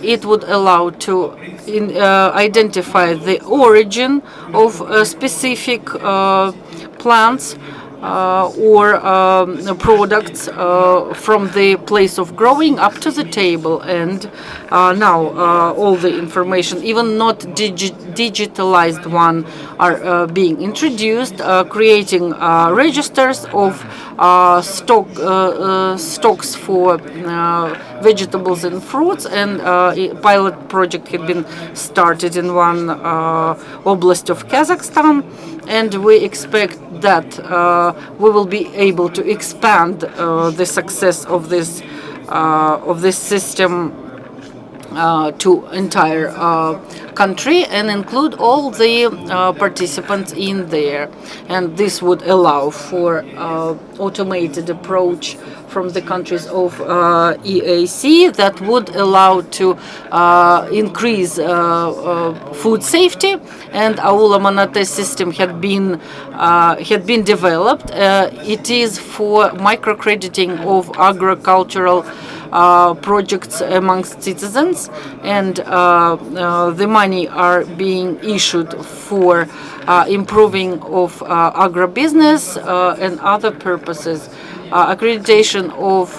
it would allow to identify the origin of specific plants or products from the place of growing up to the table. And now all the information, even not digitalized one, are being introduced, creating registers of stocks for vegetables and fruits, and a pilot project had been started in one oblast of Kazakhstan, and we expect that we will be able to expand the success of this system to entire country and include all the participants in there. And this would allow for automated approach from the countries of EAC that would allow to increase food safety. And Aula Manate system had been developed. It is for microcrediting of agricultural projects amongst citizens, and the money are being issued for improving of agribusiness and other purposes. Accreditation of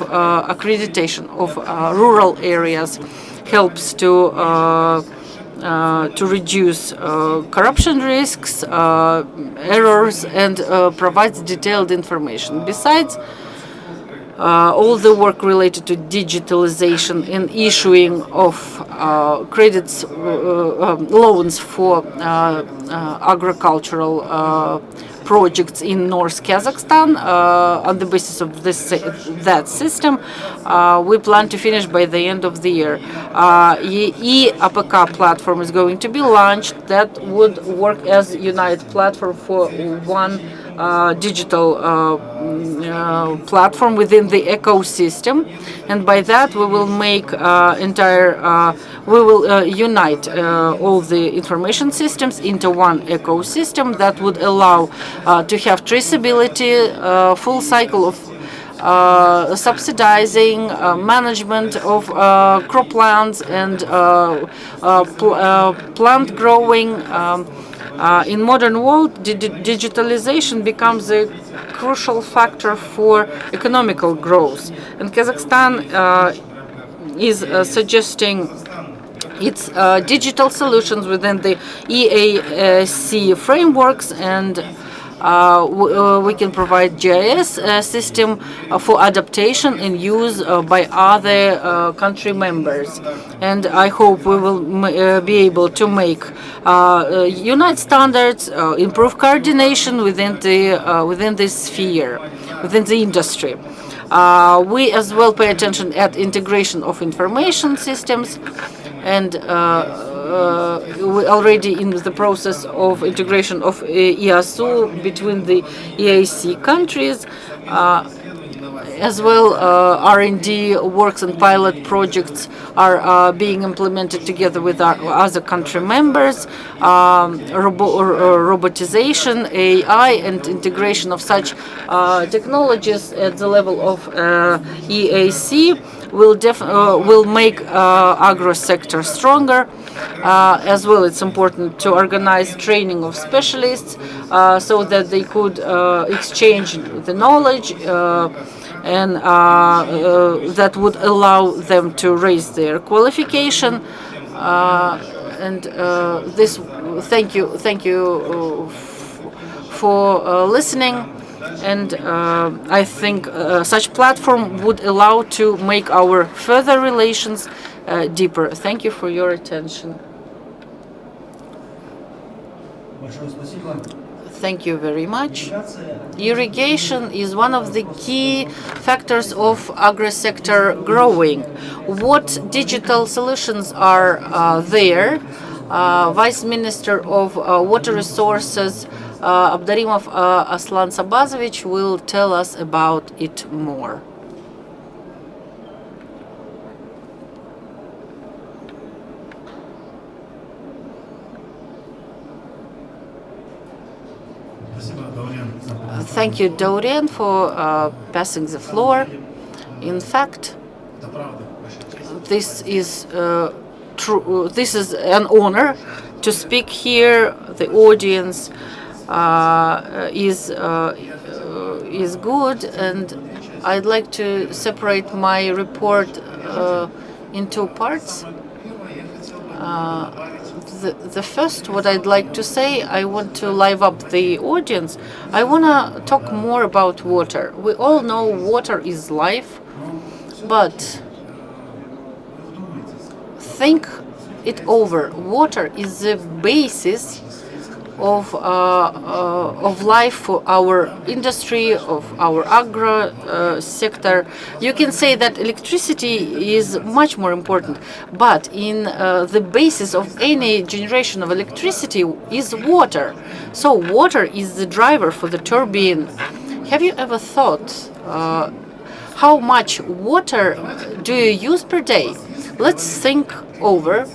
rural areas helps to reduce corruption risks, errors, and provides detailed information. Besides, all the work related to digitalization and issuing of credits, loans for agricultural projects in North Kazakhstan on the basis of that system, we plan to finish by the end of the year. E-APK platform is going to be launched that would work as a united platform for one digital platform within the ecosystem, and by that we will make we will unite all the information systems into one ecosystem that would allow to have traceability, full cycle of subsidizing, management of croplands and plant growing. In modern world, digitalization becomes a crucial factor for economical growth, and Kazakhstan is suggesting its digital solutions within the EAC frameworks, and we can provide GIS system for adaptation and use by other country members. And I hope we will be able to make unite standards, improve coordination within this sphere, within the industry. We as well pay attention at integration of information systems, and we already in the process of integration of EASU between the EAC countries. As well, R&D works and pilot projects are being implemented together with our other country members. Robotization, AI, and integration of such technologies at the level of EAC will make agro sector stronger. As well, it's important to organize training of specialists so that they could exchange the knowledge and that would allow them to raise their qualification. And this, thank you for listening. And I think such platform would allow to make our further relations deeper. Thank you for your attention. Thank you very much. Irrigation is one of the key factors of agri-sector growing. What digital solutions are there? Vice Minister of Water Resources Abdarimov Aslan Sabazovich will tell us about it more. Thank you, Dorian, for passing the floor. In fact, this is true. This is an honor to speak here. The audience is good, and I'd like to separate my report in two parts. The first, what I'd like to say, I want to live up the audience. I want to talk more about water. We all know water is life, but think it over. Water is the basis of life for our industry, of our agro sector. You can say that electricity is much more important, but in the basis of any generation of electricity is water. So water is the driver for the turbine. Have you ever thought how much water do you use per day? Let's think over.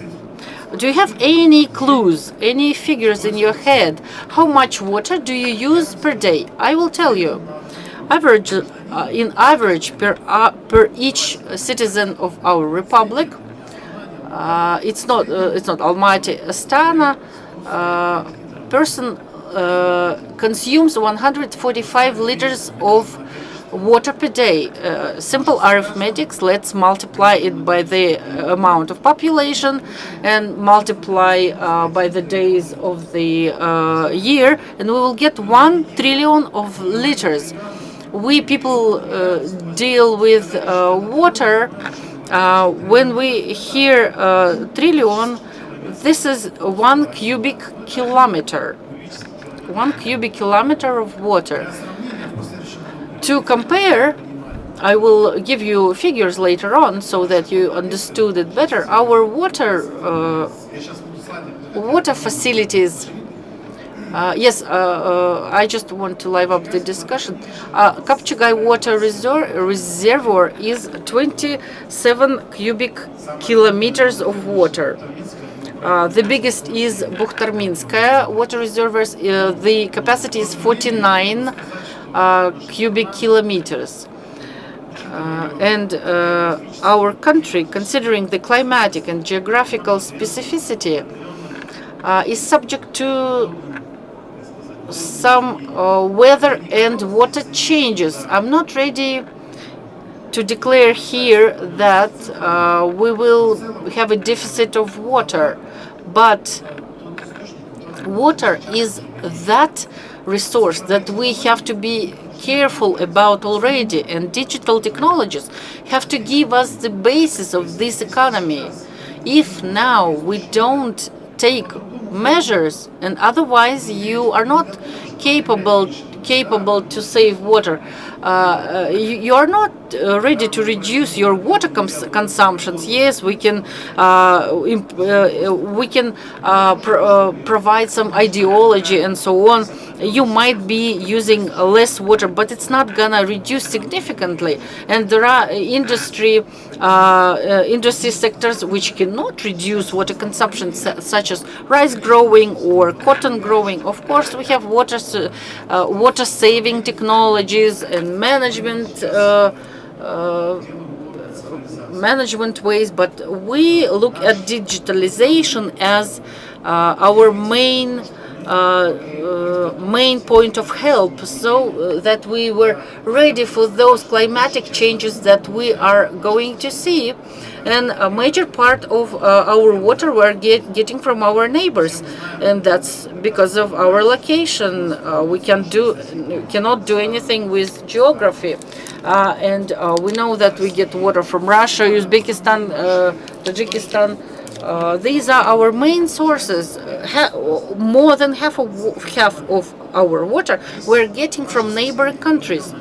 Do you have any clues, any figures in your head? How much water do you use per day? I will tell you. In average, per each citizen of our republic, it's not Almaty, Astana, person consumes 145 liters of water per day. Simple arithmetics, let's multiply it by the amount of population and multiply by the days of the year, and we will get 1 trillion of liters. We people deal with water. When we hear trillion, this is 1 cubic kilometer. 1 cubic kilometer of water. To compare, I will give you figures later on so that you understood it better. Our water facilities. Yes, I just want to live up the discussion. Kapchigai water reservoir is 27 cubic kilometers of water. The biggest is Bukhtarminskaya water reservoirs. The capacity is 49 cubic kilometers. And our country, considering the climatic and geographical specificity, is subject to some weather and water changes. I'm not ready to declare here that we will have a deficit of water, but water is that resource that we have to be careful about already, and digital technologies have to give us the basis of this economy. If now we don't take measures, and otherwise you are not capable to save water. you are not ready to reduce your water consumptions. Yes, we can provide some ideology and so on. You might be using less water, but it's not gonna reduce significantly. And there are industry sectors which cannot reduce water consumption, such as rice growing or cotton growing. Of course, we have water saving technologies and management ways, but we look at digitalization as our main point of help, so that we were ready for those climatic changes that we are going to see. And a major part of our water we're getting from our neighbors, and that's because of our location. We cannot do anything with geography, and we know that we get water from Russia, Uzbekistan, Tajikistan. These are our main sources. More than half of our water we're getting from neighboring countries.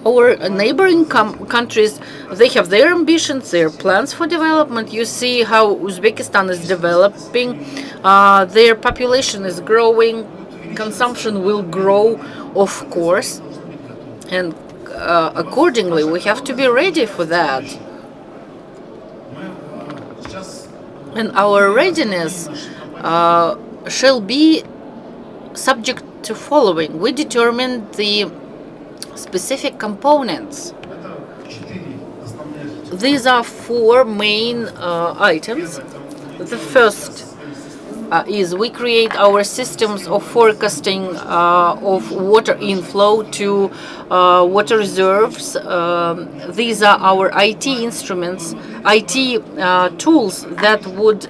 Our neighboring countries, they have their ambitions, their plans for development. You see how Uzbekistan is developing. Their population is growing. Consumption will grow, of course. And accordingly, we have to be ready for that. And our readiness shall be subject to following. We determine the specific components. These are four main items. The first is we create our systems of forecasting of water inflow to water reserves. These are our IT instruments, IT tools that would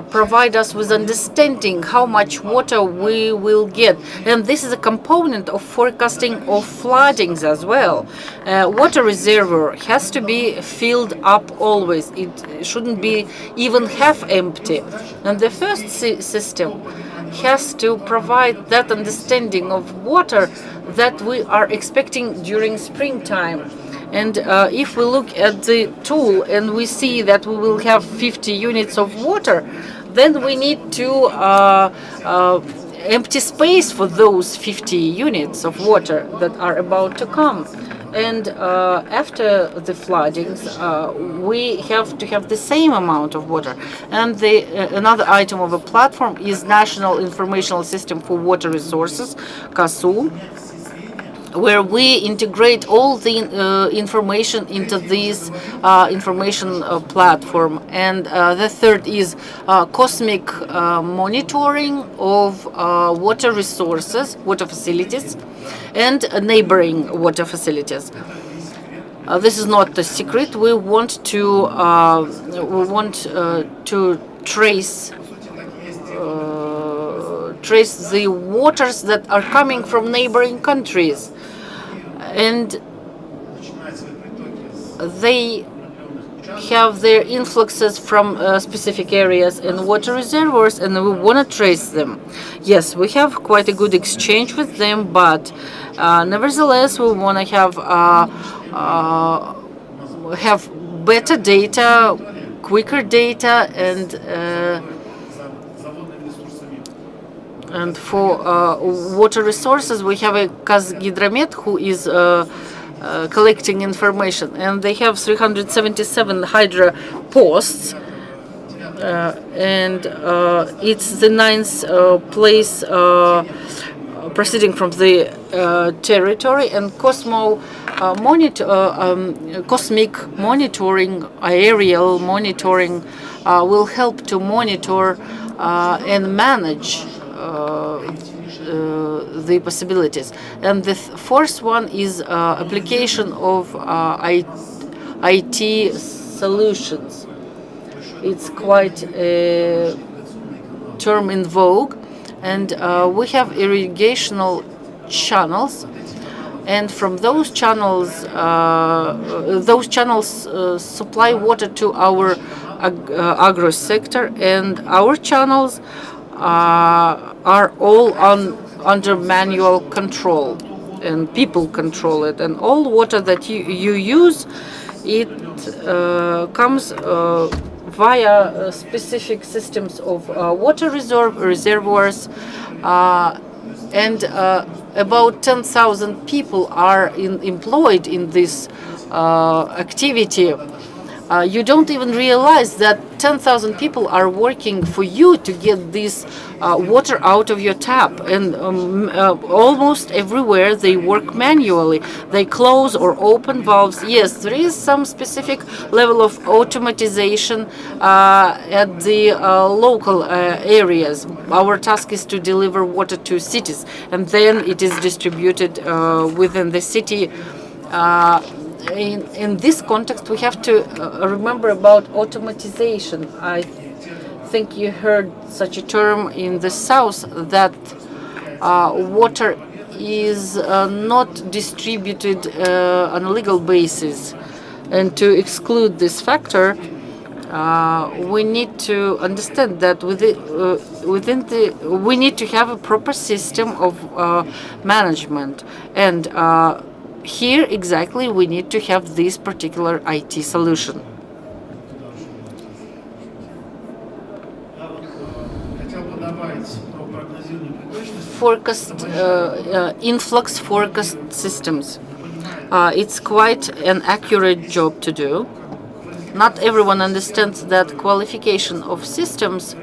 provide us with understanding how much water we will get. And this is a component of forecasting of floodings as well. Water reservoir has to be filled up always. It shouldn't be even half empty. And the first system has to provide that understanding of water that we are expecting during springtime. And if we look at the tool and we see that we will have 50 units of water, then we need to empty space for those 50 units of water that are about to come. And after the floodings, we have to have the same amount of water. And another item of a platform is National Informational System for Water Resources, KASU, where we integrate all the information into this information platform. And the third is cosmic monitoring of water resources, water facilities, and neighboring water facilities. This is not a secret. We want to trace the waters that are coming from neighboring countries, and they have their influxes from specific areas and water reservoirs, and we want to trace them. Yes, we have quite a good exchange with them, but nevertheless, we want to have better data, quicker data, and for water resources, we have a Kazgidromet who is collecting information, and they have 377 hydro posts, and it's the 9th place proceeding from the territory. And cosmic monitoring, aerial monitoring, will help to monitor and manage the possibilities. And the fourth one is application of IT solutions. It's quite a term in vogue, and we have irrigational channels, and from those channels supply water to our agro sector, and our channels are all on under manual control, and people control it. And all water that you use, it comes via specific systems of water reservoirs, and about 10,000 people are employed in this activity. You don't even realize that 10,000 people are working for you to get this water out of your tap, and almost everywhere they work manually. They close or open valves. Yes, there is some specific level of automatization at the local areas. Our task is to deliver water to cities, and then it is distributed within the city. In this context, we have to remember about automatization. I think you heard such a term in the south, that water is not distributed on a legal basis. And to exclude this factor, we need to understand that we need to have a proper system of management. And here exactly we need to have this particular IT solution. Forecast, influx forecast systems. It's quite an accurate job to do. Not everyone understands that qualification of systems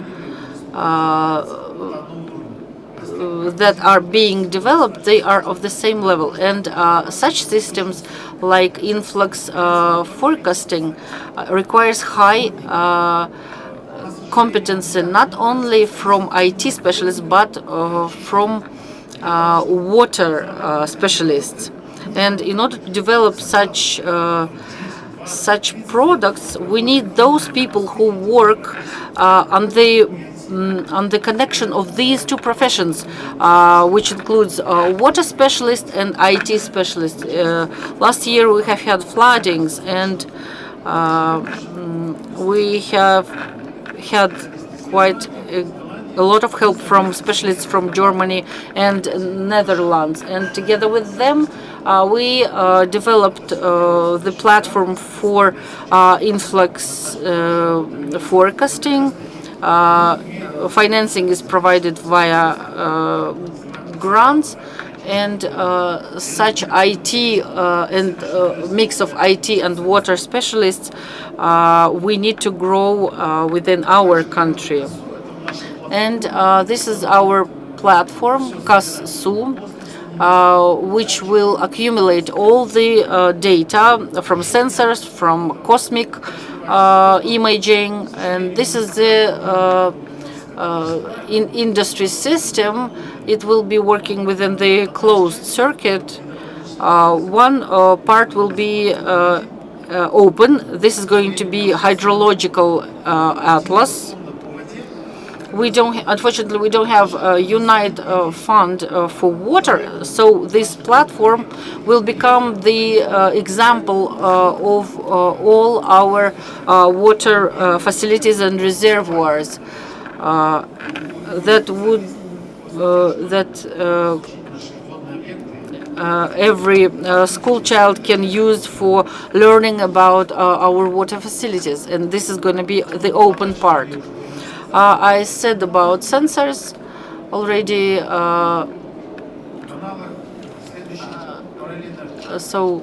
that are being developed, they are of the same level, and such systems like influx forecasting requires high competency, not only from IT specialists but from water specialists. And in order to develop such products, we need those people who work on the connection of these two professions, which includes water specialists and IT specialists. Last year we have had floodings, and we have had quite a lot of help from specialists from Germany and Netherlands. And together with them, we developed the platform for influx forecasting. Financing is provided via grants, and such IT and mix of IT and water specialists we need to grow within our country. And this is our platform, KASSU, which will accumulate all the data from sensors, from cosmic imaging, and this is the industry system. It will be working within the closed circuit. One part will be open. This is going to be hydrological atlas. Unfortunately, we don't have a unite fund for water, so this platform will become the example of all our water facilities and reservoirs every school child can use for learning about our water facilities, and this is going to be the open part. I said about sensors already, so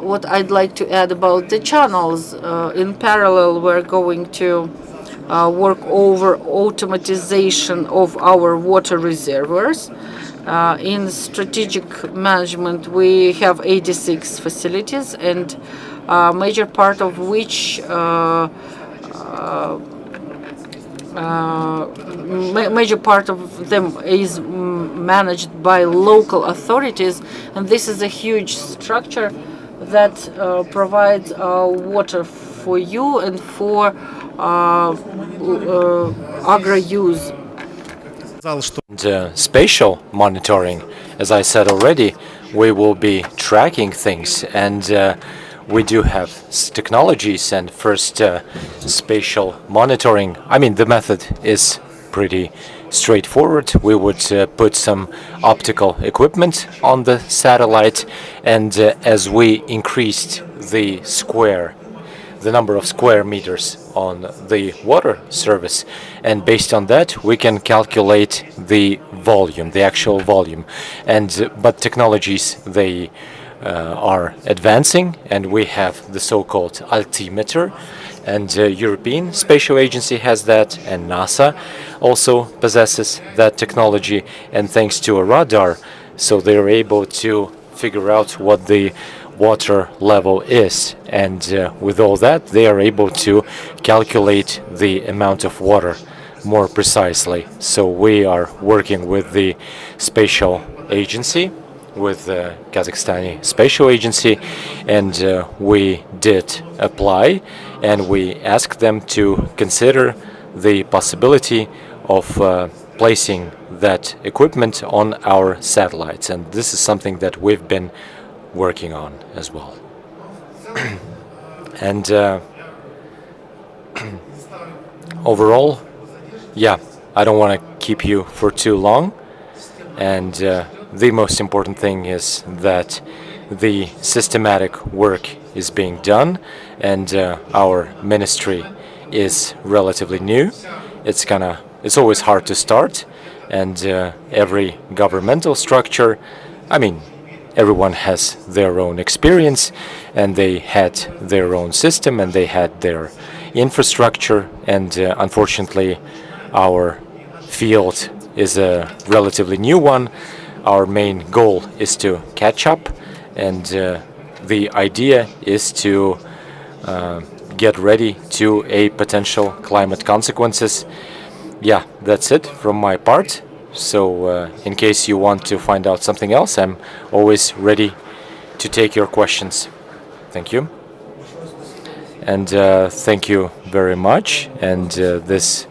what I'd like to add about the channels, in parallel we're going to work over automatization of our water reservoirs. In strategic management we have 86 facilities, and major part of which major part of them is managed by local authorities, and this is a huge structure that provides water for you and for agri-use. And spatial monitoring, as I said already, we will be tracking things, and we do have technologies. And first spatial monitoring, I mean, the method is pretty straightforward. We would put some optical equipment on the satellite, and as we increased the number of square meters on the water surface, and based on that we can calculate the volume, the actual volume. And but technologies, they are advancing, and we have the so-called altimeter, and European Spatial Agency has that, and NASA also possesses that technology, and thanks to a radar, so they're able to figure out what the water level is, and with all that they are able to calculate the amount of water more precisely. So we are working with the Spatial Agency, with the Kazakhstani Spatial Agency, and we did apply, and we asked them to consider the possibility of placing that equipment on our satellites, and this is something that we've been working on as well. And overall, yeah, I don't want to keep you for too long, and the most important thing is that the systematic work is being done, and our ministry is relatively new. It's always hard to start, and every governmental structure, I mean, everyone has their own experience, and they had their own system, and they had their infrastructure, and unfortunately our field is a relatively new one. Our main goal is to catch up, and the idea is to get ready to a potential climate consequences. Yeah, that's it from my part. So in case you want to find out something else, I'm always ready to take your questions. Thank you. And thank you very much. And this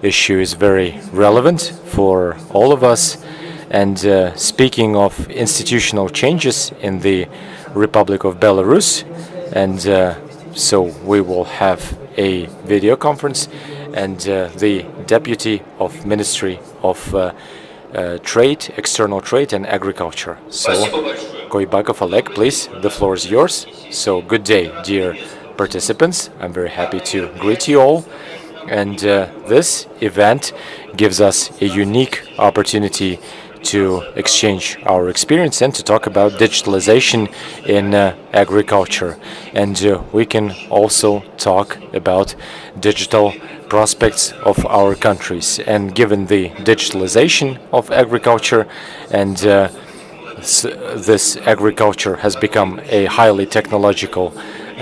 issue is very relevant for all of us. And speaking of institutional changes in the Republic of Belarus, and so we will have a video conference, and the Deputy of Ministry of Trade, External Trade and Agriculture. So, Koibakov Oleg, please, the floor is yours. So, good day, dear participants. I'm very happy to greet you all. And this event gives us a unique opportunity to exchange our experience and to talk about digitalization in agriculture. And we can also talk about digital prospects of our countries. And given the digitalization of agriculture, and this agriculture has become a highly technological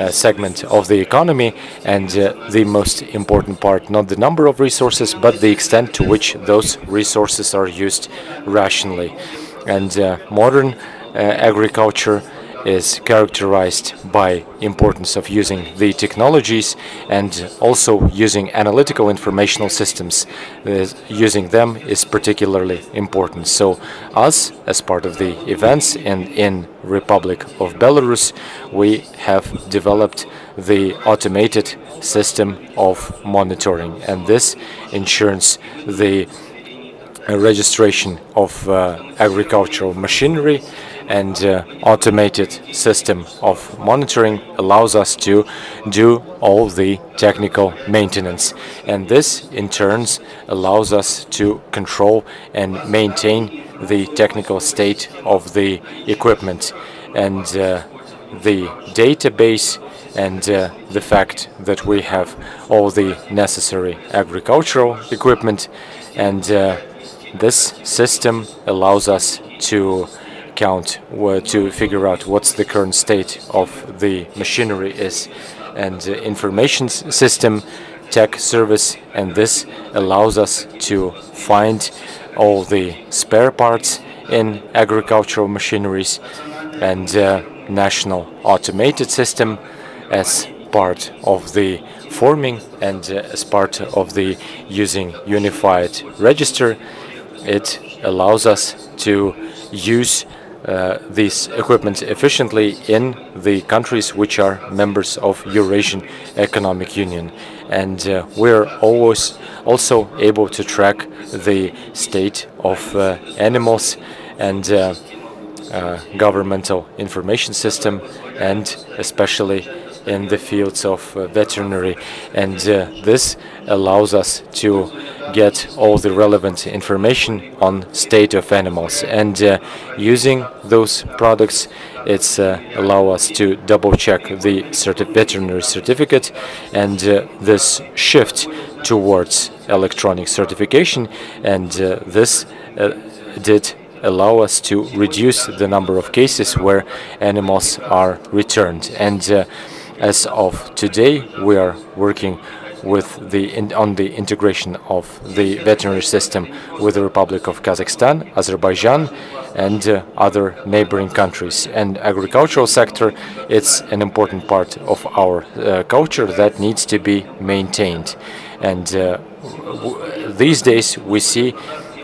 segment of the economy, and the most important part, not the number of resources, but the extent to which those resources are used rationally. And modern agriculture is characterized by importance of using the technologies, and also using analytical informational systems. Using them is particularly important. So us, as part of the events in Republic of Belarus, we have developed the automated system of monitoring, and this ensures the registration of agricultural machinery, and automated system of monitoring allows us to do all the technical maintenance, and this in turn allows us to control and maintain the technical state of the equipment, and the database, and the fact that we have all the necessary agricultural equipment, and this system allows us to to figure out what's the current state of the machinery is, and information system, tech service, and this allows us to find all the spare parts in agricultural machineries, and national automated system as part of the forming, and as part of the using unified register. It allows us to use this equipment efficiently in the countries which are members of Eurasian Economic Union. and we're always also able to track the state of animals and governmental information system, and especially in the fields of veterinary, and this allows us to get all the relevant information on state of animals, and using those products it's allow us to double check the veterinary certificate, and this shift towards electronic certification, and this did allow us to reduce the number of cases where animals are returned. And as of today, we are working with on the integration of the veterinary system with the Republic of Kazakhstan, Azerbaijan, and other neighboring countries. And agricultural sector, it's an important part of our culture that needs to be maintained. And these days we see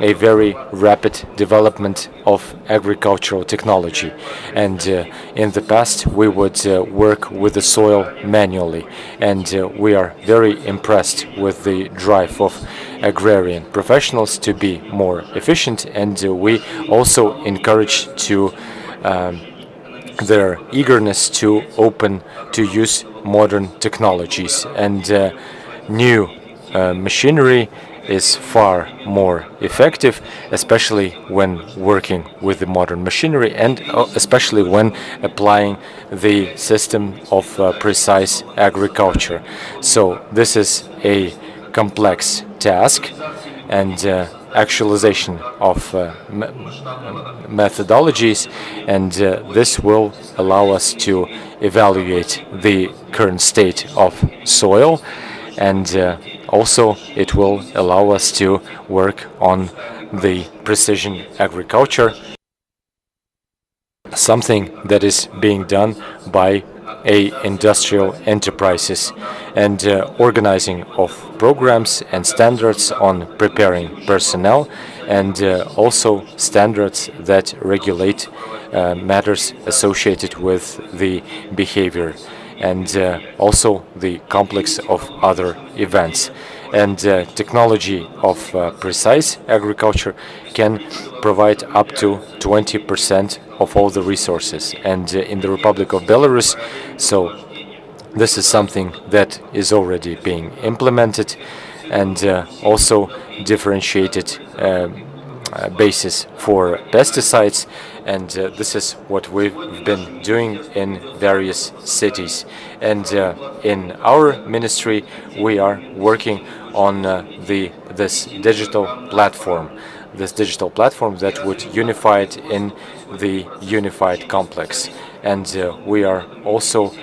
a very rapid development of agricultural technology, and in the past we would work with the soil manually, and we are very impressed with the drive of agrarian professionals to be more efficient, and we also encourage to their eagerness to use modern technologies, and new machinery is far more effective, especially when working with the modern machinery, and especially when applying the system of precise agriculture. So this is a complex task, and actualization of methodologies, and this will allow us to evaluate the current state of soil, and also it will allow us to work on the precision agriculture, something that is being done by industrial enterprises, and organizing of programs and standards on preparing personnel, and also standards that regulate matters associated with the behavior, and also the complex of other events. And technology of precise agriculture can provide up to 20% of all the resources, and in the Republic of Belarus, so this is something that is already being implemented, and also differentiated basis for pesticides, and this is what we've been doing in various cities. And in our ministry we are working on this digital platform that would unify it in the unified complex, and we are also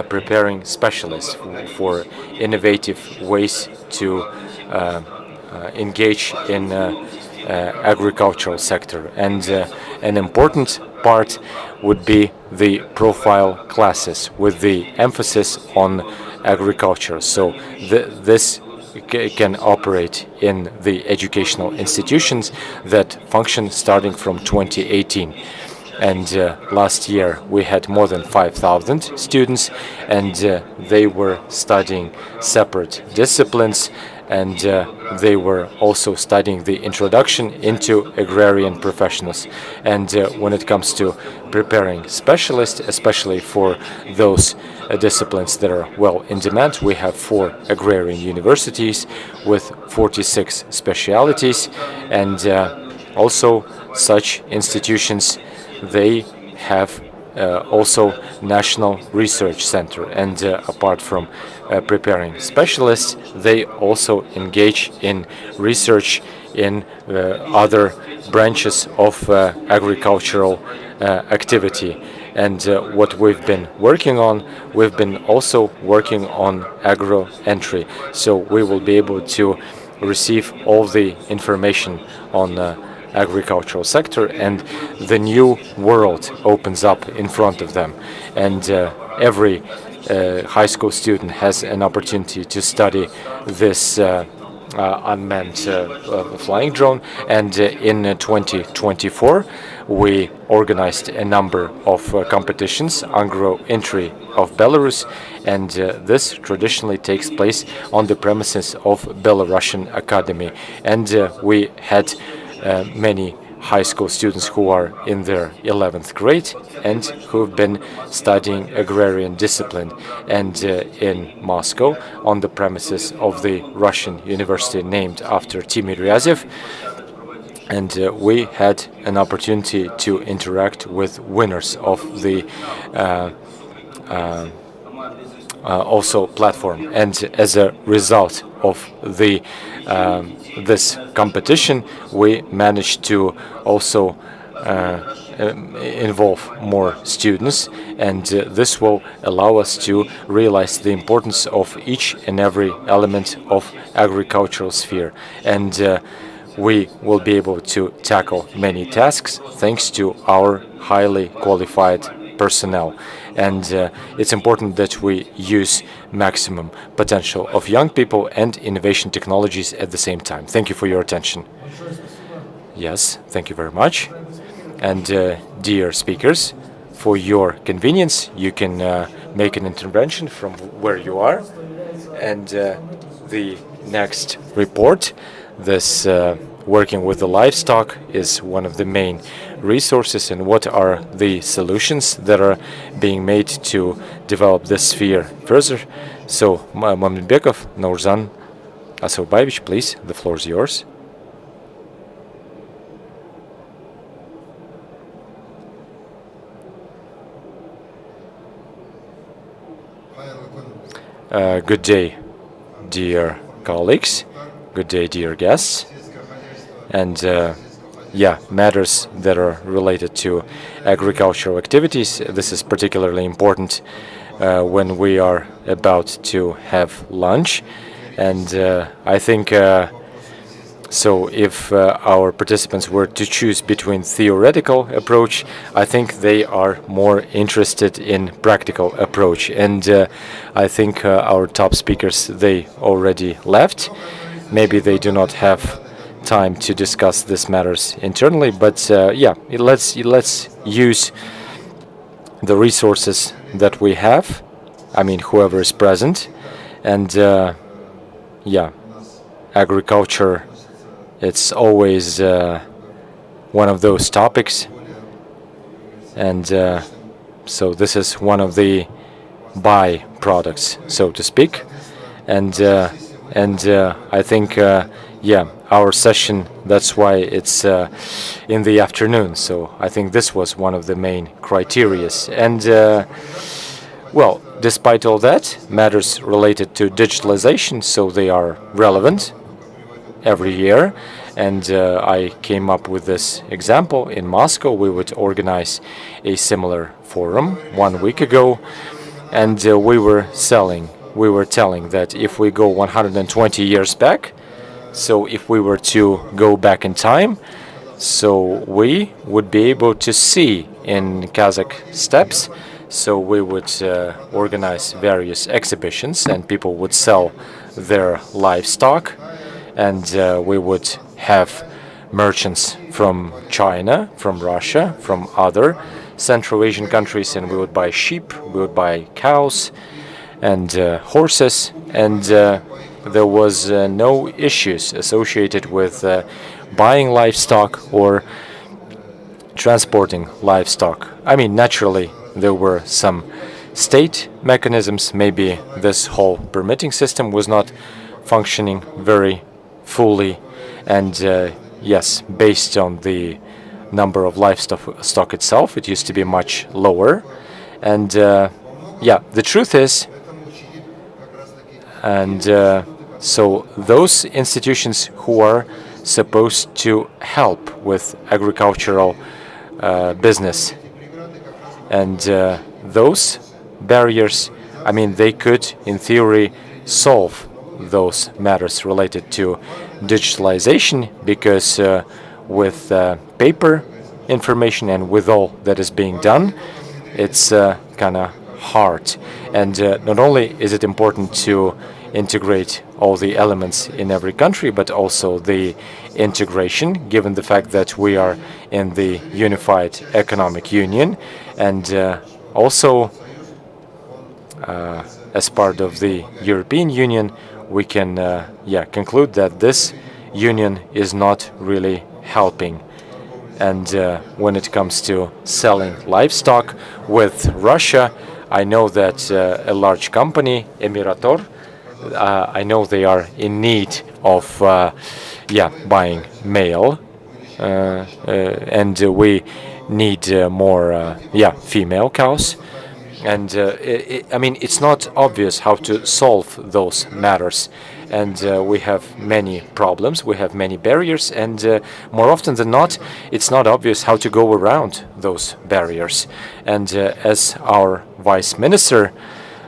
preparing specialists for innovative ways to engage in agricultural sector. And an important part would be the profile classes with the emphasis on agriculture. So this can operate in the educational institutions that function starting from 2018. And last year we had more than 5,000 students, and they were studying separate disciplines, and they were also studying the introduction into agrarian professionals. And when it comes to preparing specialists, especially for those disciplines that are well in demand, we have 4 agrarian universities with 46 specialities, and also such institutions, they have also National Research Center, and apart from preparing specialists, they also engage in research in other branches of agricultural activity. And what we've been working on, we've been also working on agro entry, so we will be able to receive all the information on agricultural sector, and the new world opens up in front of them, and every high school student has an opportunity to study this unmanned flying drone. And in 2024, we organized a number of competitions, Angro-entry of Belarus, and this traditionally takes place on the premises of Belarusian Academy. And we had many high school students who are in their 11th grade and who've been studying agrarian discipline. And in Moscow, on the premises of the Russian university named after Timur Ryaziev, and we had an opportunity to interact with winners of the also platform. And as a result of the this competition, we managed to also involve more students, and this will allow us to realize the importance of each and every element of agricultural sphere. And we will be able to tackle many tasks thanks to our highly qualified personnel. And it's important that we use maximum potential of young people and innovation technologies at the same time. Thank you for your attention. Yes, thank you very much. And dear speakers, for your convenience, you can make an intervention from where you are. And the next report, this working with the livestock, is one of the main resources, and what are the solutions that are being made to develop this sphere further. So, Mamlbekov, Naurzan Asaubayevich, please, the floor is yours. Good day, dear colleagues. Good day, dear guests. And yeah, matters that are related to agricultural activities. This is particularly important when we are about to have lunch. And I think so if our participants were to choose between theoretical approach, I think they are more interested in practical approach. And I think our top speakers, they already left. Maybe they do not have time to discuss these matters internally, but yeah, let's use the resources that we have. I mean, whoever is present, and yeah, agriculture, it's always one of those topics, and so this is one of the byproducts, so to speak. And I think yeah, our session, that's why it's in the afternoon. So I think this was one of the main criterias. And well, despite all that, matters related to digitalization, so they are relevant every year. And I came up with this example. In Moscow, we would organize a similar forum 1 week ago, and we were telling that if we go 120 years back, so if we were to go back in time, so we would be able to see in Kazakh steppes, so we would organize various exhibitions and people would sell their livestock, and we would have merchants from China, from Russia, from other Central Asian countries, and we would buy sheep, we would buy cows and horses, and there was no issues associated with buying livestock or transporting livestock. I mean, naturally, there were some state mechanisms. Maybe this whole permitting system was not functioning very fully, and yes, based on the number of livestock itself, it used to be much lower. And yeah, the truth is, and so those institutions who are supposed to help with agricultural business, and those barriers, I mean, they could, in theory, solve those matters related to digitalization, because with paper information and with all that is being done, it's kind of hard. And not only is it important to integrate all the elements in every country, but also the integration, given the fact that we are in the Unified Economic Union, and also as part of the European Union, we can conclude that this union is not really helping. And when it comes to selling livestock with Russia, I know that a large company, Emirator, I know they are in need of buying male, and we need more female cows. And I mean, it's not obvious how to solve those matters. And we have many problems, we have many barriers, and more often than not, it's not obvious how to go around those barriers. And as our Vice Minister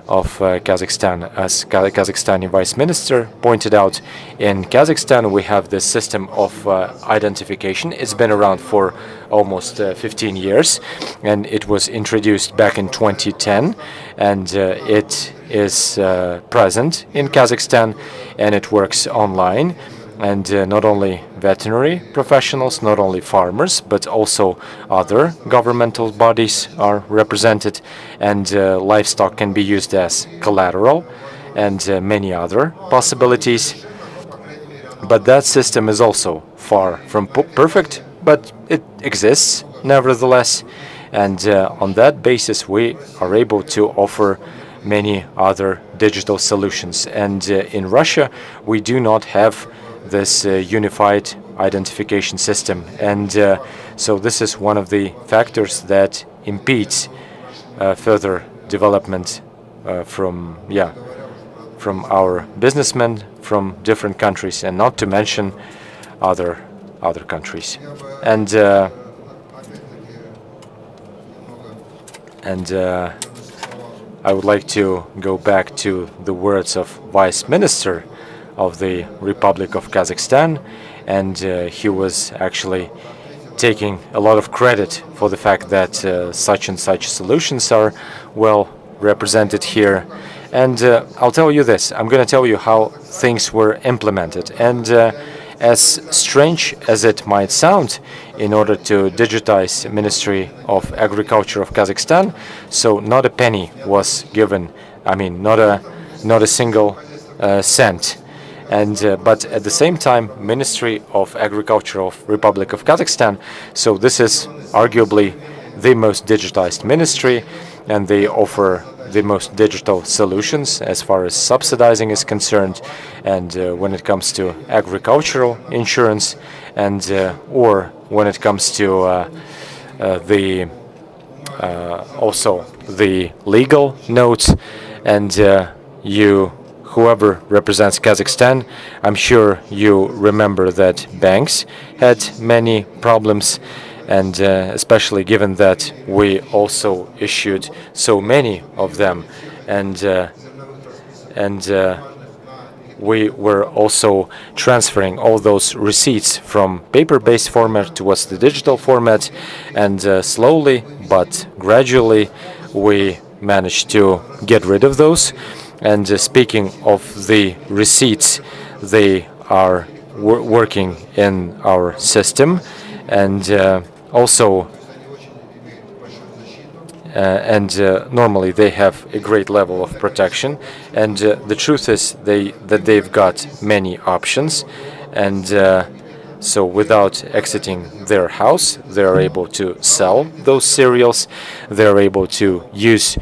of Kazakhstan, as Kazakhstani Vice Minister pointed out, in Kazakhstan we have this system of identification. It's been around for almost 15 years, and it was introduced back in 2010, and it is present in Kazakhstan, and it works online. And not only veterinary professionals, not only farmers, but also other governmental bodies are represented, and livestock can be used as collateral, and many other possibilities. But that system is also far from perfect, but it exists nevertheless, and on that basis we are able to offer many other digital solutions. And in Russia we do not have this unified identification system, and so this is one of the factors that impedes further development from our businessmen from different countries, and not to mention other countries. And I would like to go back to the words of Vice Minister of the Republic of Kazakhstan, and he was actually taking a lot of credit for the fact that such and such solutions are well represented here. And I'll tell you this, I'm going to tell you how things were implemented. And as strange as it might sound, in order to digitize Ministry of Agriculture of Kazakhstan, so not a penny was given, I mean not a single cent. And but at the same time, Ministry of Agriculture of Republic of Kazakhstan, so this is arguably the most digitized ministry, and they offer the most digital solutions as far as subsidizing is concerned, and when it comes to agricultural insurance, and or when it comes to also the legal notes. And whoever represents Kazakhstan, I'm sure you remember that banks had many problems, and especially given that we also issued so many of them, and we were also transferring all those receipts from paper-based format towards the digital format, and slowly but gradually we managed to get rid of those. And speaking of the receipts, they are working in our system, and also normally they have a great level of protection. And the truth is that they've got many options, and so without exiting their house, they are able to sell those cereals, they are able to use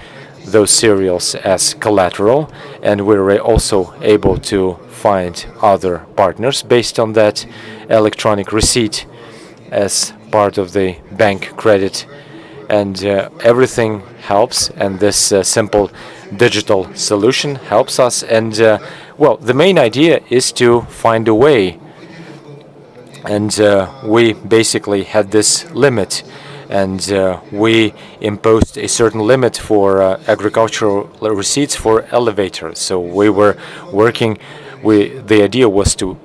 those cereals as collateral, and we're also able to find other partners based on that electronic receipt as part of the bank credit. And everything helps, and this simple digital solution helps us. And well, the main idea is to find a way, and we basically had this limit, and we imposed a certain limit for agricultural receipts for elevators. So we were working, the idea was to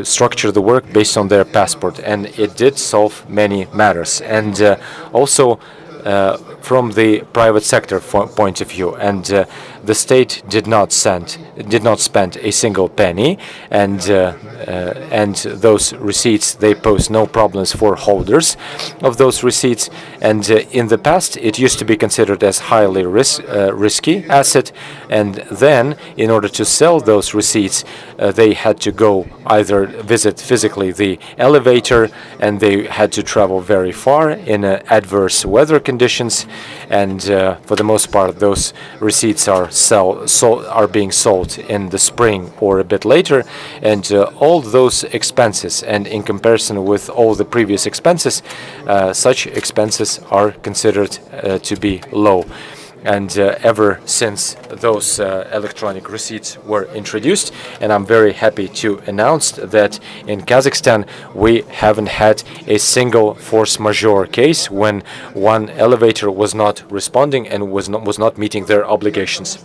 structure the work based on their passport, and it did solve many matters. And also from the private sector point of view, and the state did not spend a single penny, and those receipts, they pose no problems for holders of those receipts. And in the past, it used to be considered as highly risky asset, and then in order to sell those receipts, they had to go either visit physically the elevator, and they had to travel very far in adverse weather conditions, and for the most part those receipts are being sold in the spring or a bit later, and all those expenses, and in comparison with all the previous expenses, such expenses are considered to be low. And ever since those electronic receipts were introduced, and I'm very happy to announce that in Kazakhstan we haven't had a single force majeure case when one elevator was not responding and was not meeting their obligations.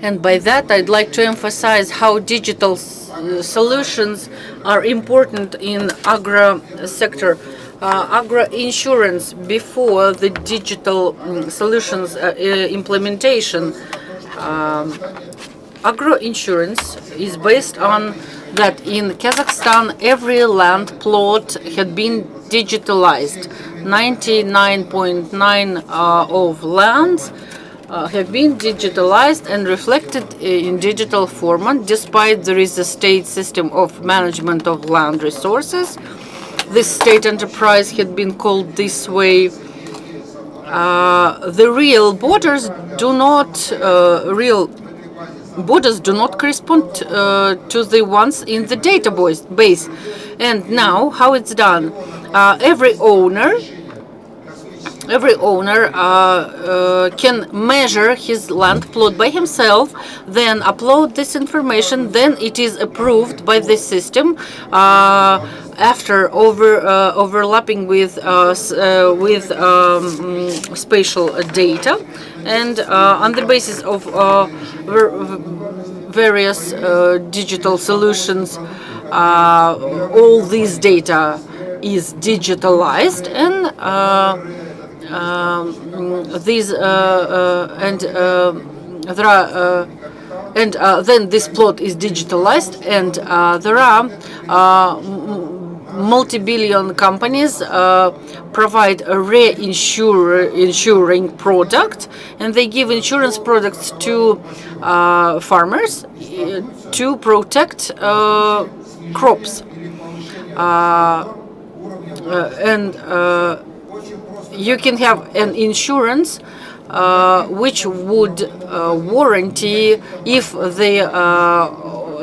And by that, I'd like to emphasize how digital solutions are important in agro sector. Agro insurance, before the digital solutions implementation, agro insurance is based on that in Kazakhstan every land plot had been digitalized. 99.9% of lands have been digitalized and reflected in digital format, despite there is a state system of management of land resources. This state enterprise had been called this way. The real borders do not correspond to the ones in the database. And now, how it's done? Every owner can measure his land plot by himself, then upload this information, then it is approved by the system after overlapping with spatial data, and on the basis of various digital solutions, all this data is digitalized, and then this plot is digitalized, and there are multi-billion companies provide a insuring product, and they give insurance products to farmers to protect crops, and you can have an insurance which would warranty if the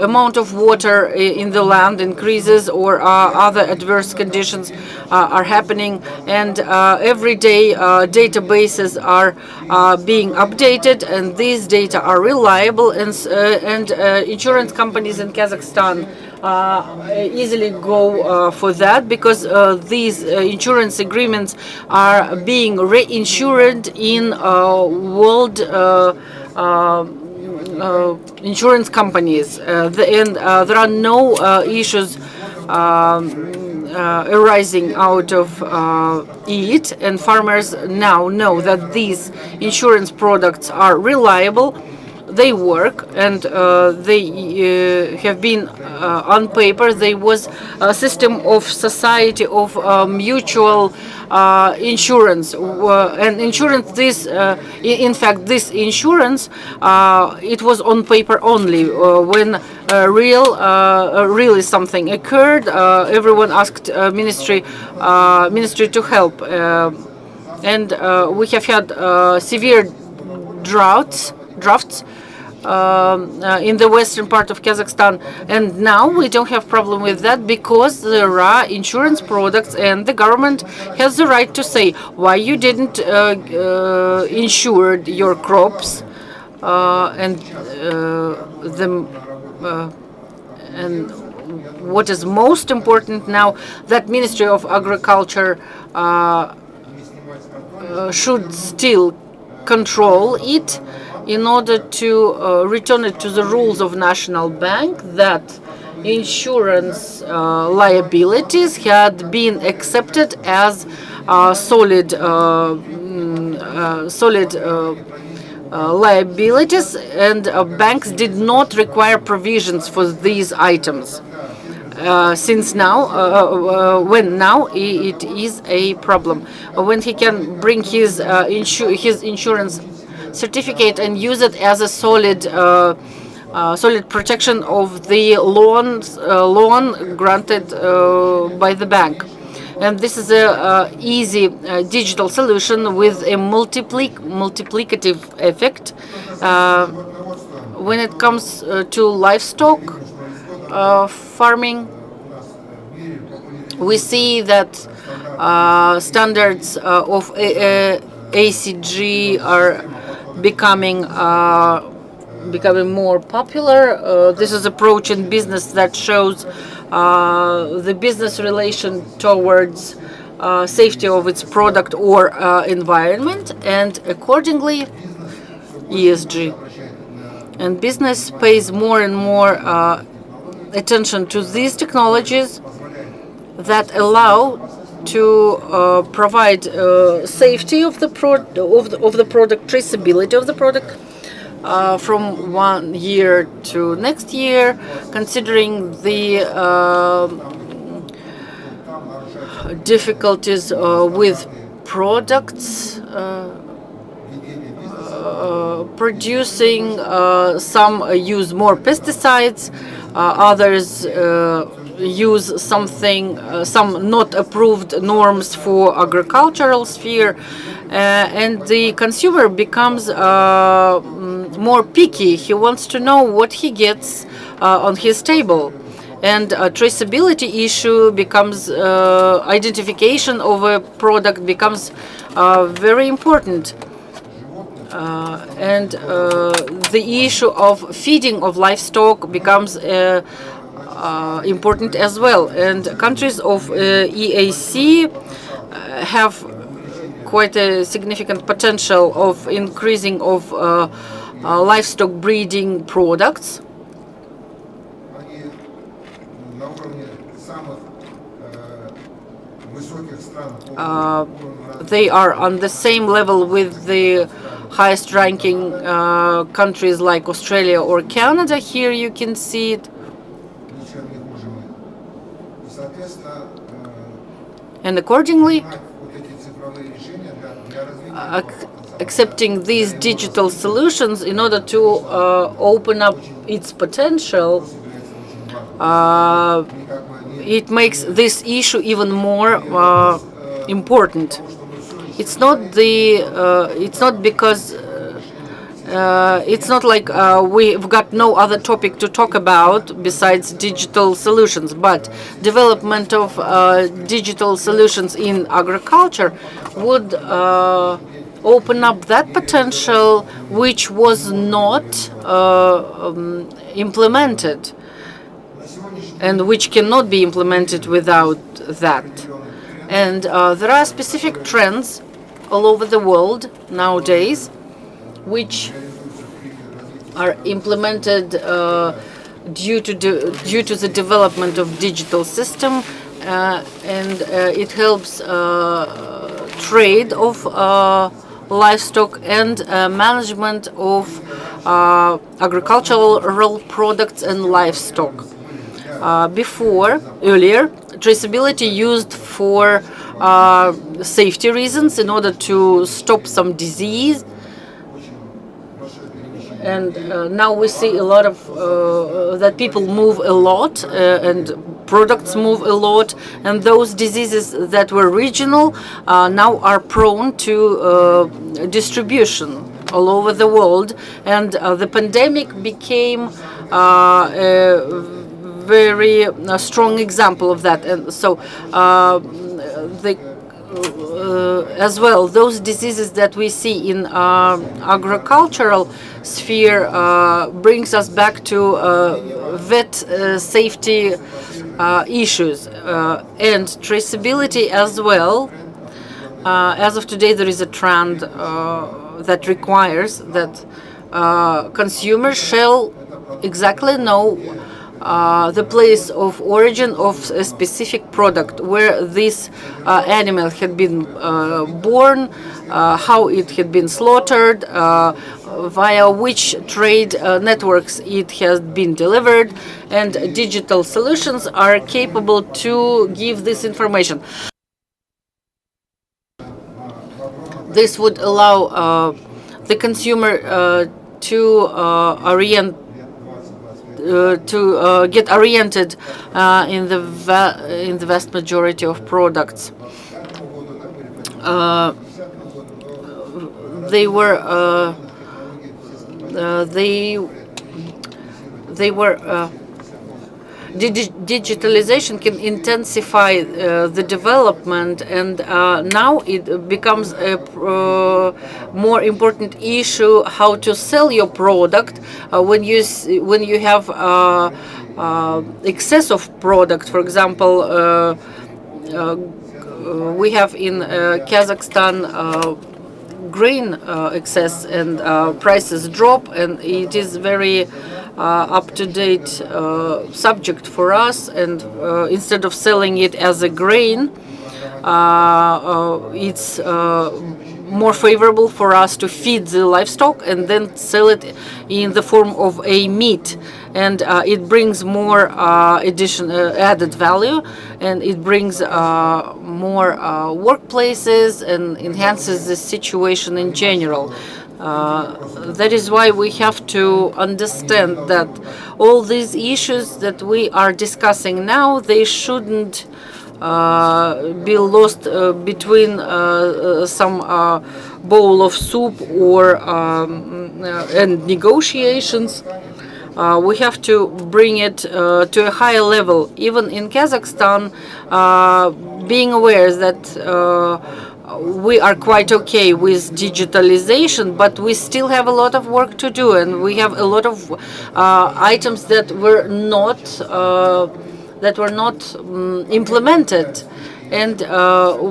amount of water in the land increases or other adverse conditions are happening, and every day databases are being updated, and these data are reliable, and insurance companies in Kazakhstan easily go for that, because these insurance agreements are being reinsured in world insurance companies, and there are no issues arising out of it, and farmers now know that these insurance products are reliable, they work, and they have been on paper. There was a system of society of mutual insurance, and insurance. In fact, this insurance it was on paper only. When really something occurred, everyone asked ministry to help, and we have had severe drafts in the western part of Kazakhstan, and now we don't have problem with that, because there are insurance products, and the government has the right to say why you didn't insure your crops, and what is most important now, that Ministry of Agriculture should still control it, in order to return it to the rules of National Bank, that insurance liabilities had been accepted as solid liabilities, and banks did not require provisions for these items. Since now, when now it is a problem. When he can bring his his insurance certificate and use it as a solid protection of the loan granted by the bank. And this is a easy digital solution with a multiplicative effect. When it comes to livestock farming, we see that standards of ACG are becoming more popular. This is approach in business that shows the business relation towards safety of its product or environment, and accordingly ESG. And business pays more and more attention to these technologies that allow to provide safety of the product, traceability of the product from 1 year to next year, considering the difficulties with products producing. Some use more pesticides, others use some not approved norms for agricultural sphere, and the consumer becomes more picky. He wants to know what he gets on his table. And a traceability issue becomes, identification of a product becomes very important. And the issue of feeding of livestock becomes important as well. And countries of EAC have quite a significant potential of increasing of livestock breeding products. They are on the same level with the highest ranking countries like Australia or Canada. Here you can see it. And accordingly, accepting these digital solutions in order to open up its potential, it makes this issue even more important. It's not because it's not like we've got no other topic to talk about besides digital solutions, but development of digital solutions in agriculture would open up that potential which was not implemented and which cannot be implemented without that. And there are specific trends all over the world nowadays which are implemented due to the development of digital system, and it helps trade of livestock and management of agricultural products and livestock. Earlier, traceability used for safety reasons in order to stop some disease. And now we see a lot of that people move a lot and products move a lot, and those diseases that were regional now are prone to distribution all over the world, and the pandemic became a very strong example of that. And so as well, those diseases that we see in agricultural sphere brings us back to vet safety issues and traceability as well. As of today, there is a trend that requires that consumers shall exactly know the place of origin of a specific product, where this animal had been born, how it had been slaughtered, via which trade networks it has been delivered, and digital solutions are capable to give this information. This would allow the consumer to get oriented in the vast majority of products. Digitalization can intensify the development, and now it becomes a more important issue how to sell your product when you have excess of product. For example, we have in Kazakhstan grain excess, and prices drop, and it is very up-to-date subject for us. And instead of selling it as a grain, it's more favorable for us to feed the livestock and then sell it in the form of a meat, and it brings more added value, and it brings more workplaces and enhances the situation in general. That is why we have to understand that all these issues that we are discussing now, they shouldn't be lost between some bowl of soup or and negotiations. We have to bring it to a higher level. Even in Kazakhstan, being aware that we are quite okay with digitalization, but we still have a lot of work to do, and we have a lot of items that were not implemented, and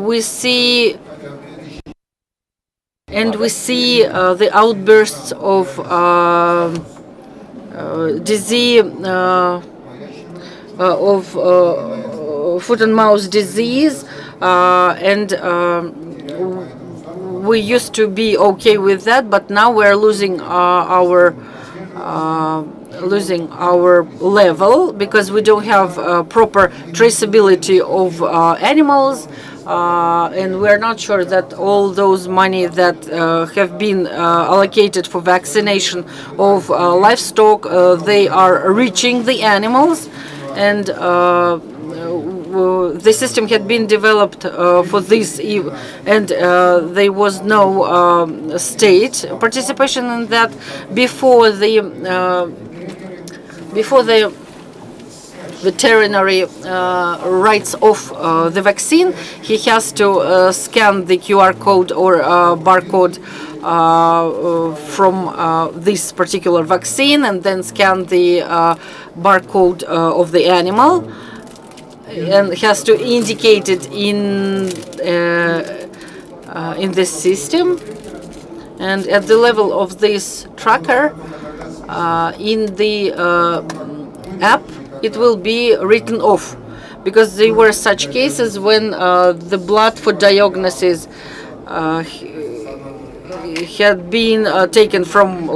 we see the outbursts of disease, foot and mouth disease, and we used to be okay with that, but now we're losing our level because we don't have proper traceability of animals, and we're not sure that all those money that have been allocated for vaccination of livestock, they are reaching the animals, and the system had been developed for this, and there was no state participation in that before the veterinary writes off the vaccine. He has to scan the QR code or barcode from this particular vaccine, and then scan the barcode of the animal, and has to indicate it in this system. And at the level of this tracker in the app, it will be written off, because there were such cases when the blood for diagnosis had been taken from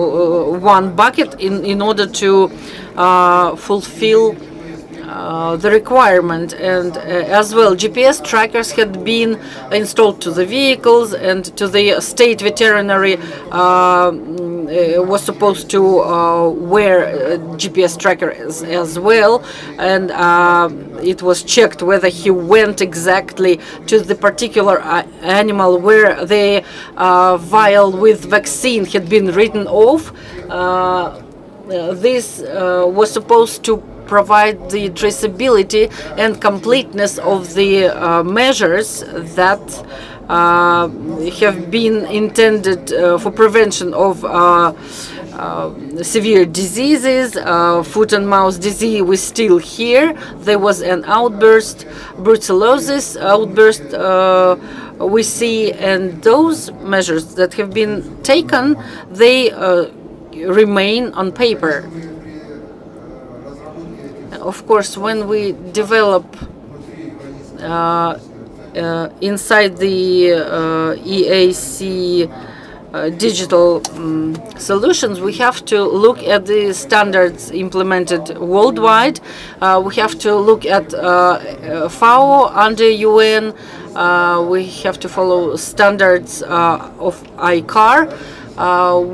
one bucket in order to fulfill the requirement. And as well, GPS trackers had been installed to the vehicles, and to the state veterinary was supposed to wear GPS trackers as well, and it was checked whether he went exactly to the particular animal where the vial with vaccine had been written off. This was supposed to provide the traceability and completeness of the measures that have been intended for prevention of severe diseases. Foot and mouth disease was still here. There was an outburst, brucellosis outburst we see, and those measures that have been taken, they remain on paper. Of course, when we develop inside the EAC digital solutions, we have to look at the standards implemented worldwide. We have to look at FAO under UN. We have to follow standards of ICAR,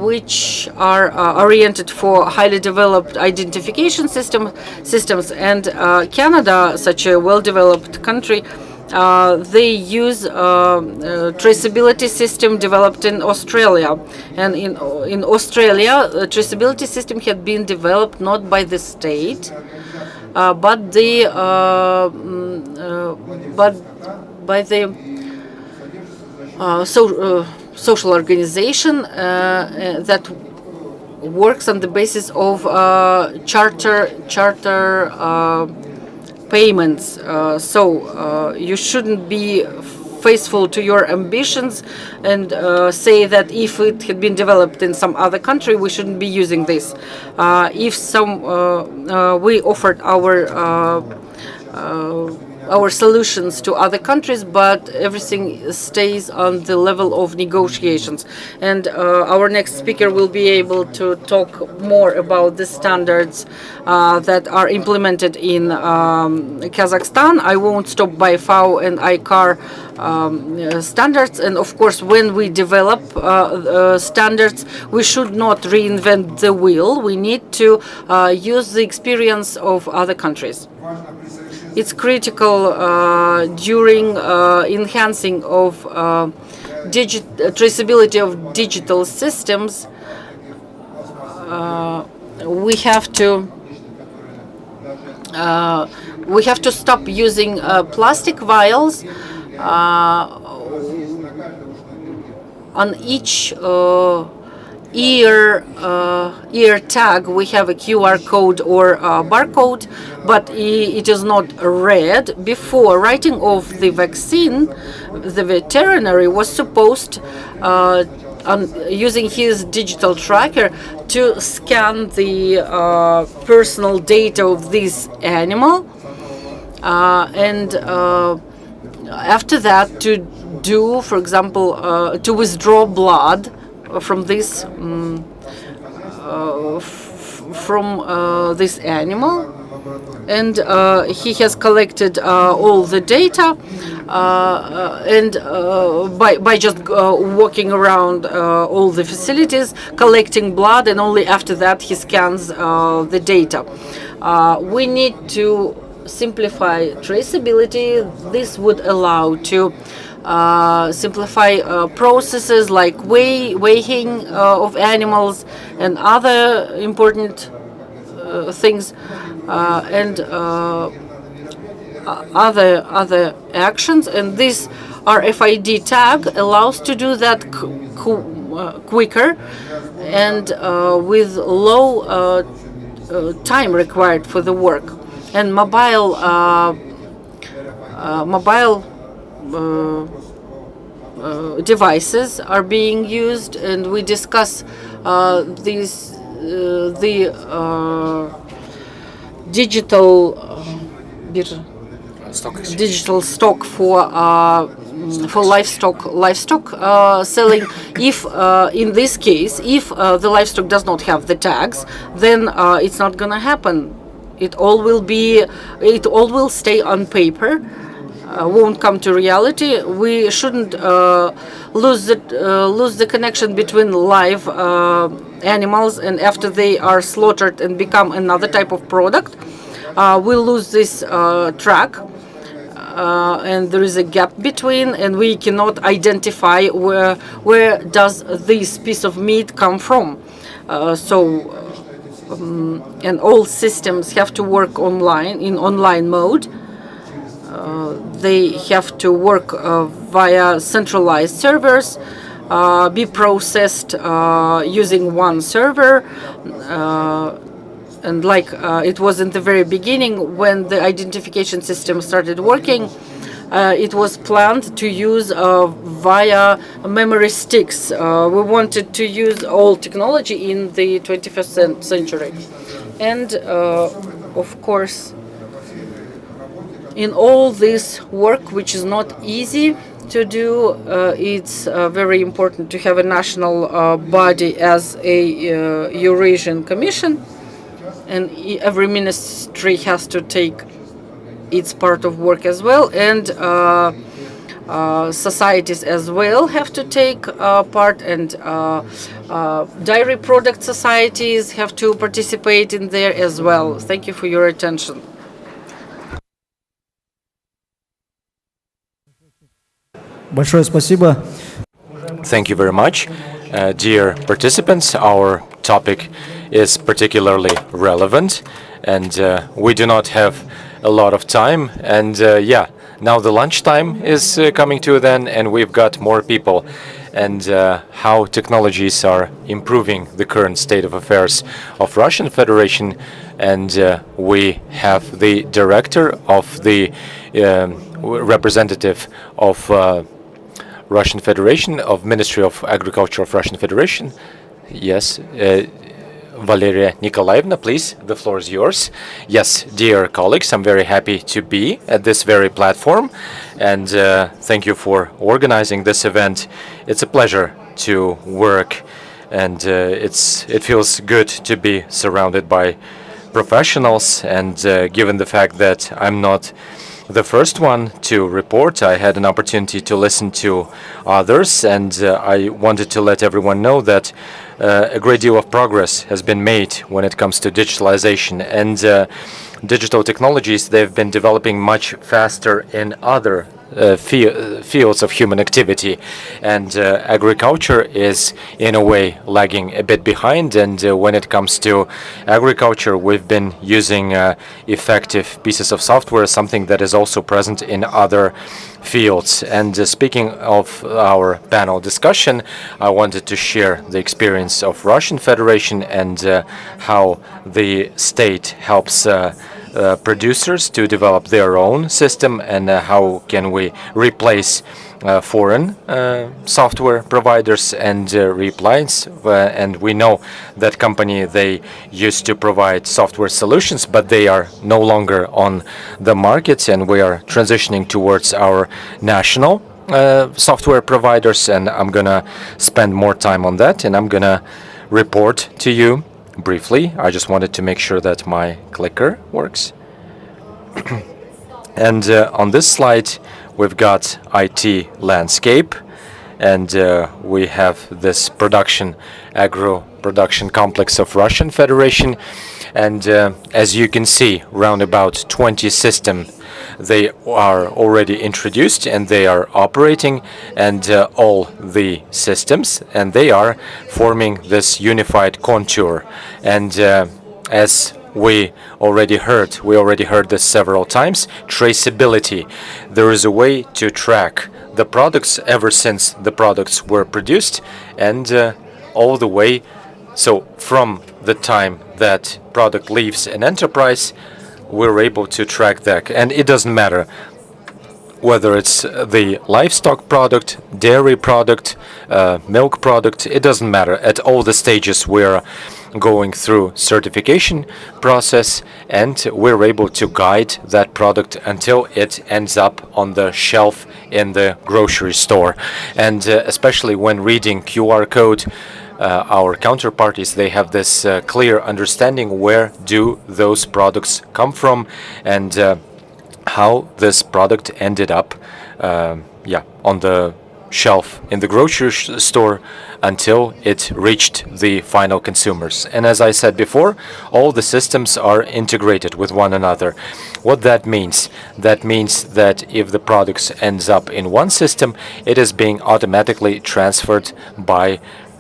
which are oriented for highly developed identification systems. And Canada, such a well-developed country, they use traceability system developed in Australia, and in Australia, a traceability system had been developed not by the state, but by the social organization that works on the basis of charter payments. So you shouldn't be faithful to your ambitions and say that if it had been developed in some other country, we shouldn't be using this. If we offered our solutions to other countries, but everything stays on the level of negotiations. And our next speaker will be able to talk more about the standards that are implemented in Kazakhstan. I won't stop by FAO and ICAR standards. And of course, when we develop standards, we should not reinvent the wheel. We need to use the experience of other countries. It's critical during enhancing of traceability of digital systems. We have to stop using plastic vials. On each ear tag we have a QR code or a barcode, but it is not read. Before writing off the vaccine, the veterinary was supposed, using his digital tracker, to scan the personal data of this animal, and after that to do, for example, to withdraw blood from this this animal, and he has collected all the data, and by just walking around all the facilities, collecting blood, and only after that he scans the data. We need to simplify traceability. This would allow to simplify processes like weighing of animals and other important things, and other actions. And this RFID tag allows to do that quicker and with low time required for the work. And mobile devices are being used, and we discuss these the digital stock for livestock selling. If in this case, if the livestock does not have the tags, then it's not going to happen. It all will stay on paper. Won't come to reality. We shouldn't lose the connection between live animals, and after they are slaughtered and become another type of product, we'll lose this track, and there is a gap between, and we cannot identify where does this piece of meat come from. And all systems have to work in online mode. They have to work via centralized servers, be processed using one server, and like it was in the very beginning when the identification system started working, it was planned to use via memory sticks. We wanted to use all technology in the 21st century. And of course, in all this work, which is not easy, to do. It's very important to have a national body as a Eurasian Commission, and every ministry has to take its part of work as well, and societies as well have to take part, and dairy product societies have to participate in there as well. Thank you for your attention. Большое спасибо. Thank you very much. Dear participants, our topic is particularly relevant, and we do not have a lot of time. And yeah, now the lunchtime is coming to an end, and we've got more people. And how technologies are improving the current state of affairs of Russian Federation. And we have the director of the representative of Russian Federation, of Ministry of Agriculture of Russian Federation. Yes, Valeria Nikolaevna, please, the floor is yours. Yes, dear colleagues, I'm very happy to be at this very platform, and thank you for organizing this event. It's a pleasure to work, and it feels good to be surrounded by professionals, and given the fact that I'm not the first one to report, I had an opportunity to listen to others, and I wanted to let everyone know that a great deal of progress has been made when it comes to digitalization, and digital technologies, they've been developing much faster in other fields of human activity, and agriculture is in a way lagging a bit behind. And when it comes to agriculture, we've been using effective pieces of software, something that is also present in other fields. And speaking of our panel discussion, I wanted to share the experience of Russian Federation and how the state helps producers to develop their own system, and how can we replace foreign software providers and repliance. And we know that company, they used to provide software solutions, but they are no longer on the market, and we are transitioning towards our national software providers, and I'm gonna spend more time on that, and I'm gonna report to you briefly. I just wanted to make sure that my clicker works. And on this slide, we've got IT landscape, and we have this agro production complex of Russian Federation. And as you can see, round about 20 systems, they are already introduced and they are operating, and all the systems, and they are forming this unified contour. And as we already heard this several times, traceability. There is a way to track the products ever since the products were produced, and all the way, so from the time that product leaves an enterprise, we're able to track that. And it doesn't matter whether it's the livestock product, dairy product, milk product, it doesn't matter. At all the stages, we're going through certification process, and we're able to guide that product until it ends up on the shelf in the grocery store. And especially when reading QR code, our counterparties, they have this clear understanding where do those products come from, and how this product ended up on the shelf in the grocery store until it reached the final consumers. And as I said before, all the systems are integrated with one another. What that means? That means that if the product ends up in one system, it is being automatically transferred by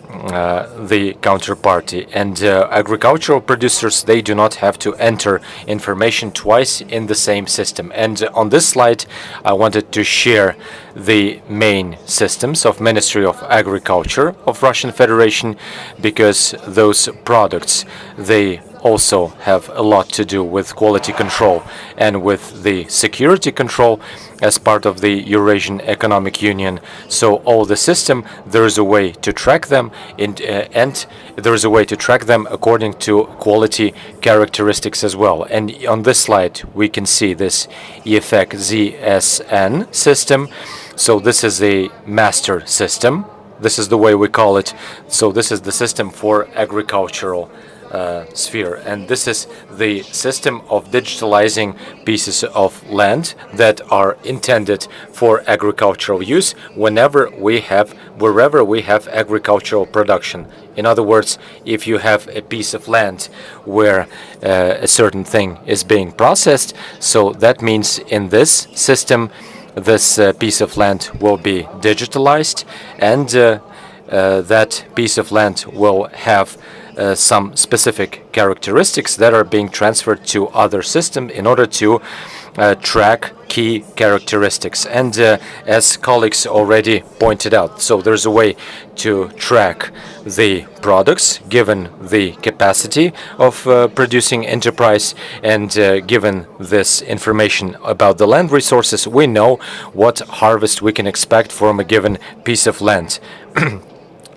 the counterparty, and agricultural producers, they do not have to enter information twice in the same system. And on this slide, I wanted to share the main systems of Ministry of Agriculture of Russian Federation, because those products, they also have a lot to do with quality control and with the security control as part of the Eurasian Economic Union. So all the system, there is a way to track them, and there is a way to track them according to quality characteristics as well. And on this slide, we can see this EFEC ZSN system. So this is a master system. This is the way we call it. So this is the system for agricultural sphere, and this is the system of digitalizing pieces of land that are intended for agricultural use wherever we have agricultural production. In other words, if you have a piece of land where a certain thing is being processed, so that means in this system this piece of land will be digitalized, and that piece of land will have some specific characteristics that are being transferred to other systems in order to track key characteristics. And as colleagues already pointed out, so there's a way to track the products given the capacity of producing enterprise, and given this information about the land resources, we know what harvest we can expect from a given piece of land.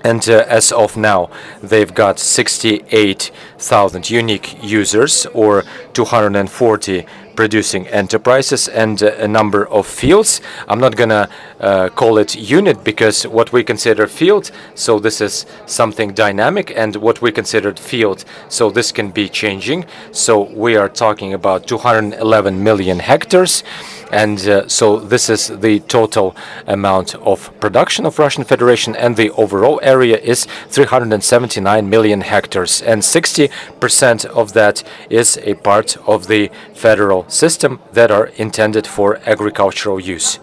And as of now, they've got 68,000 unique users, or 240 producing enterprises, and a number of fields. I'm not gonna call it unit, because what we consider field, so this is something dynamic, and what we considered field, so this can be changing. So we are talking about 211 million hectares. And so this is the total amount of production of Russian Federation, and the overall area is 379 million hectares, and 60% of that is a part of the federal system that are intended for agricultural use.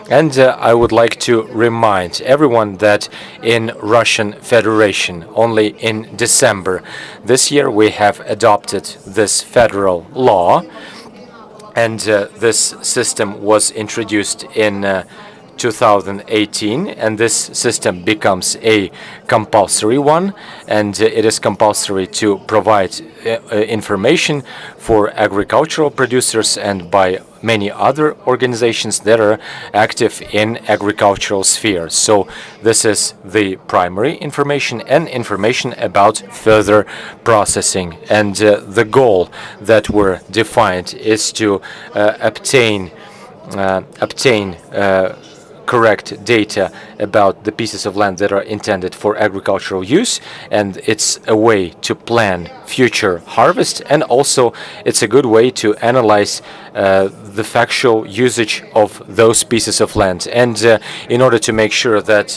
And I would like to remind everyone that in Russian Federation, only in December this year, we have adopted this federal law. And this system was introduced in 2018, and this system becomes a compulsory one, and it is compulsory to provide information for agricultural producers and by many other organizations that are active in agricultural sphere. So this is the primary information and information about further processing. And the goal that were defined is to obtain correct data about the pieces of land that are intended for agricultural use, and it's a way to plan future harvest, and also it's a good way to analyze the factual usage of those pieces of land, and in order to make sure that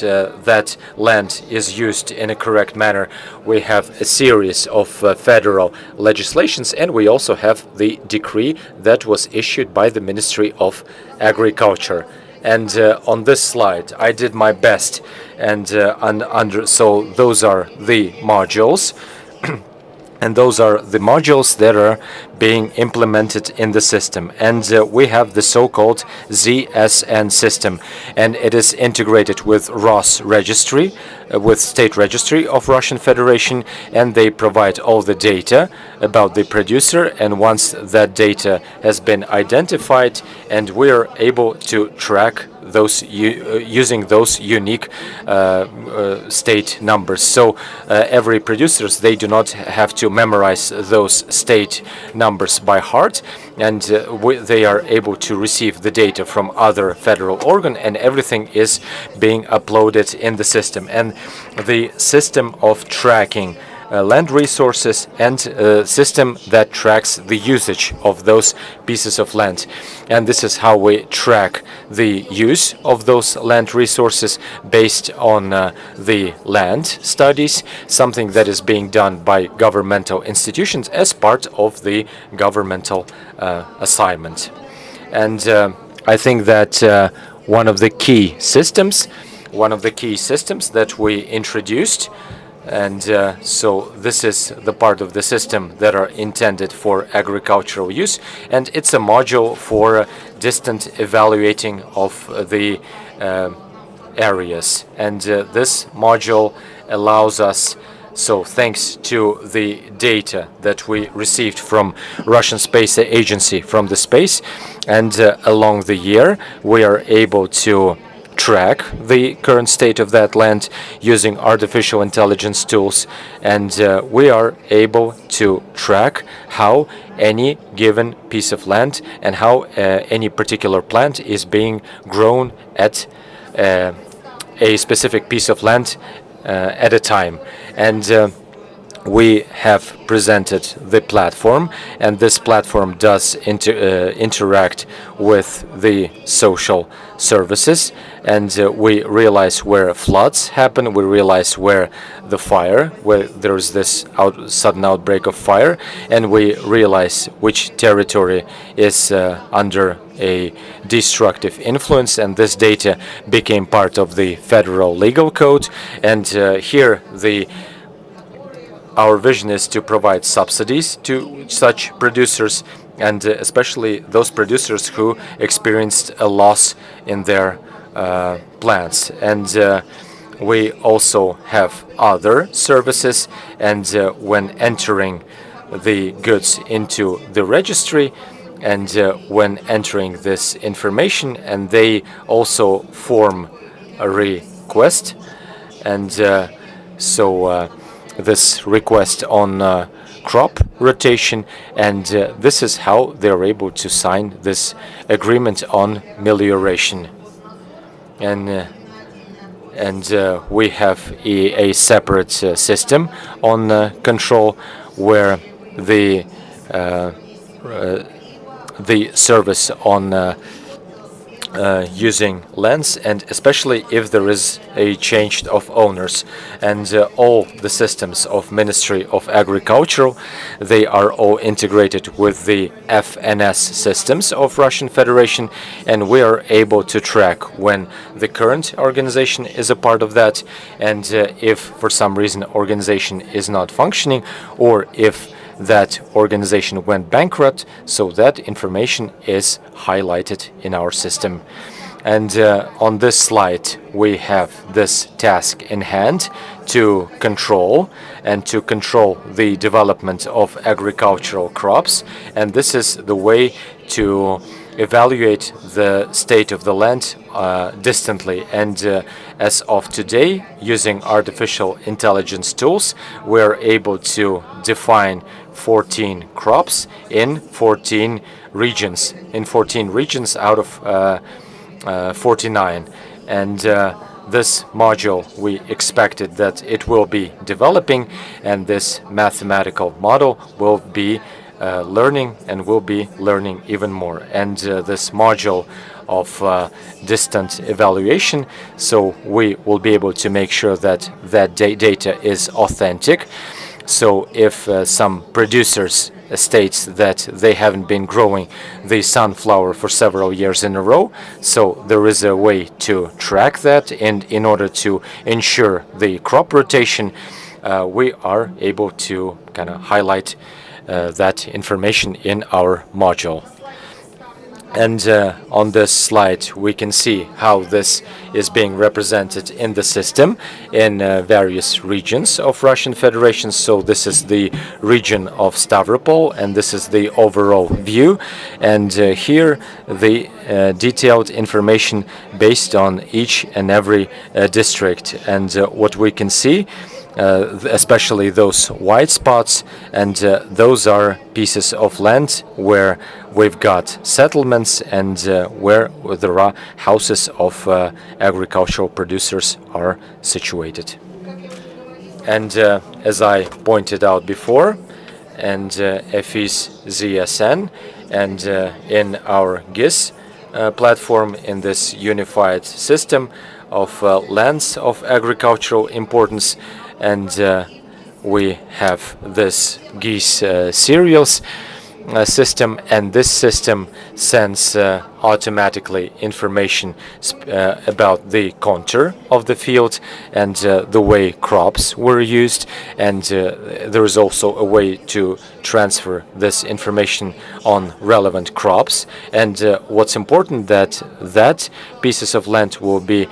that land is used in a correct manner, we have a series of federal legislations, and we also have the decree that was issued by the Ministry of Agriculture. And on this slide, I did my best, and so those are the modules, and those are the modules that are being implemented in the system. And we have the so-called ZSN system, and it is integrated with ROS registry, with State Registry of Russian Federation, and they provide all the data about the producer. And once that data has been identified, and we are able to track those using those unique state numbers. So every producers, they do not have to memorize those state numbers by heart, and they are able to receive the data from other federal organ, and everything is being uploaded in the system. And the system of tracking land resources, and system that tracks the usage of those pieces of land. And this is how we track the use of those land resources based on the land studies, something that is being done by governmental institutions as part of the governmental assignment. And I think that one of the key systems that we introduced, and so this is the part of the system that are intended for agricultural use, and it's a module for distant evaluating of the areas. And this module allows us So thanks to the data that we received from Russian Space Agency from the space, and along the year, we are able to track the current state of that land using artificial intelligence tools, and we are able to track how any given piece of land and how any particular plant is being grown at a specific piece of land at a time. And we have presented the platform, and this platform does interact with the social services, and we realize where floods happen, we realize where the fire, where there's this sudden outbreak of fire, and we realize which territory is under a destructive influence, and this data became part of the federal legal code. And here our vision is to provide subsidies to such producers, and especially those producers who experienced a loss in their plants. And we also have other services, and when entering the goods into the registry, and when entering this information, and they also form a request, and so this request on crop rotation, and this is how they're able to sign this agreement on melioration. And we have a separate system on control, where the service on using lands, and especially if there is a change of owners, and all the systems of Ministry of Agriculture, they are all integrated with the FNS systems of Russian Federation, and we are able to track when the current organization is a part of that, and if for some reason organization is not functioning, or if that organization went bankrupt, so that information is highlighted in our system. And on this slide, we have this task in hand to control the development of agricultural crops, and this is the way to evaluate the state of the land distantly. And as of today, using artificial intelligence tools, we're able to define 14 crops in 14 regions, out of 49. And this module, we expected that it will be developing, and this mathematical model will be learning, and will be learning even more. And this module of distant evaluation, so we will be able to make sure that that data is authentic. So if some producers states that they haven't been growing the sunflower for several years in a row, so there is a way to track that, and in order to ensure the crop rotation, we are able to kind of highlight that information in our module. And on this slide, we can see how this is being represented in the system in various regions of Russian Federation. So this is the region of Stavropol, and this is the overall view. And here, the detailed information based on each and every district. And what we can see, especially those white spots, and those are pieces of land where we've got settlements, and where there are houses of agricultural producers are situated. And as I pointed out before, and FIS ZSN, and in our GIS platform, in this unified system of lands of agricultural importance, and we have this GIS serials system, and this system sends automatically information about the contour of the field, and the way crops were used, and there is also a way to transfer this information on relevant crops. And what's important, that pieces of land will be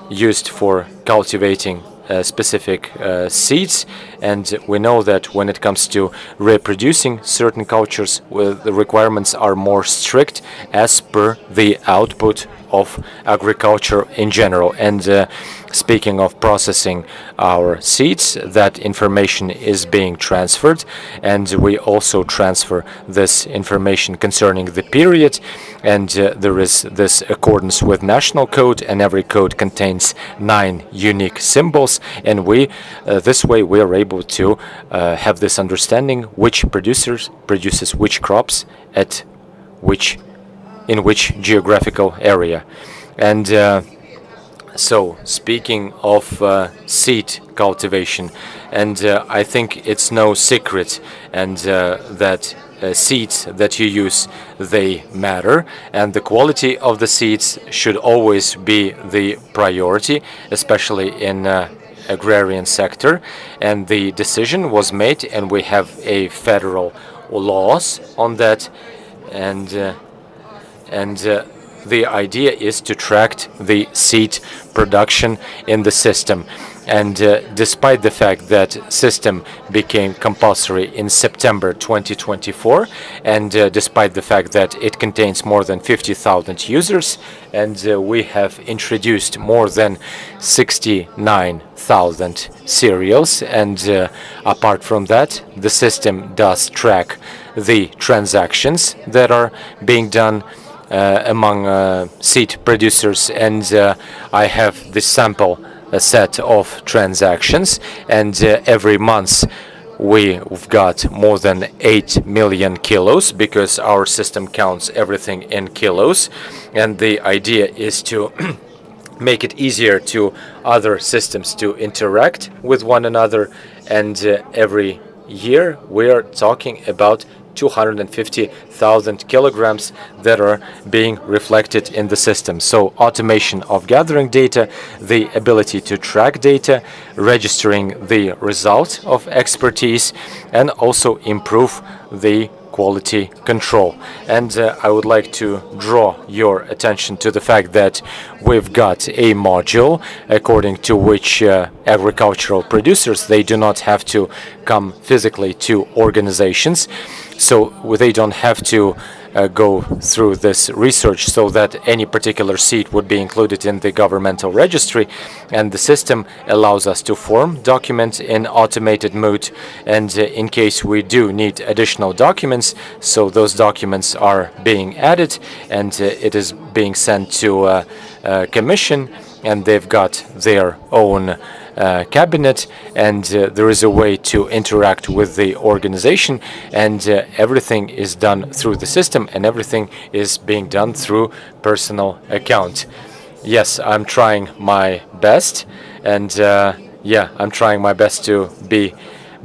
used for cultivating specific seeds, And we know that when it comes to reproducing certain cultures, the requirements are more strict as per the output of agriculture in general. And speaking of processing our seeds, that information is being transferred, and we also transfer this information concerning the period, and there is this accordance with national code, and every code contains 9 unique symbols, and this way we are able to have this understanding which produces which crops in which geographical area. And so speaking of seed cultivation, and I think it's no secret and that seeds that you use, they matter, and the quality of the seeds should always be the priority, especially in agrarian sector. And the decision was made, and we have a federal laws on that, and the idea is to track the seed production in the system. And despite the fact that system became compulsory in September 2024, and despite the fact that it contains more than 50,000 users, and we have introduced more than 69,000 cereals, and apart from that, the system does track the transactions that are being done among seed producers, and I have this sample set of transactions, and every month we've got more than 8 million kilos, because our system counts everything in kilos, and the idea is to make it easier to other systems to interact with one another. And every year we are talking about 250,000 kilograms that are being reflected in the system. So automation of gathering data, the ability to track data, registering the result of expertise, and also improve the quality control. And I would like to draw your attention to the fact that we've got a module according to which agricultural producers, they do not have to come physically to organizations, so they don't have to go through this research so that any particular seed would be included in the governmental registry. And the system allows us to form documents in automated mode, and in case we do need additional documents, so those documents are being added, and it is being sent to a commission, and they've got their own cabinet, and there is a way to interact with the organization, and everything is done through the system, and everything is being done through personal account. Yes, I'm trying my best, and yeah, I'm trying my best to be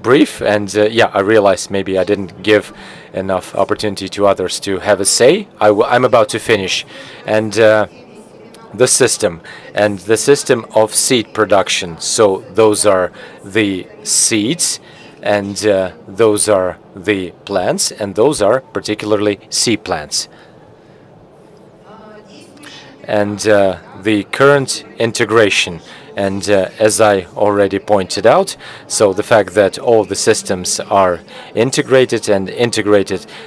brief, and yeah, I realize maybe I didn't give enough opportunity to others to have a say. I'm about to finish. And the system of seed production. So those are the seeds, and those are the plants, and those are particularly seed plants. And the current integration, and as I already pointed out, so the fact that all the systems are integrated, and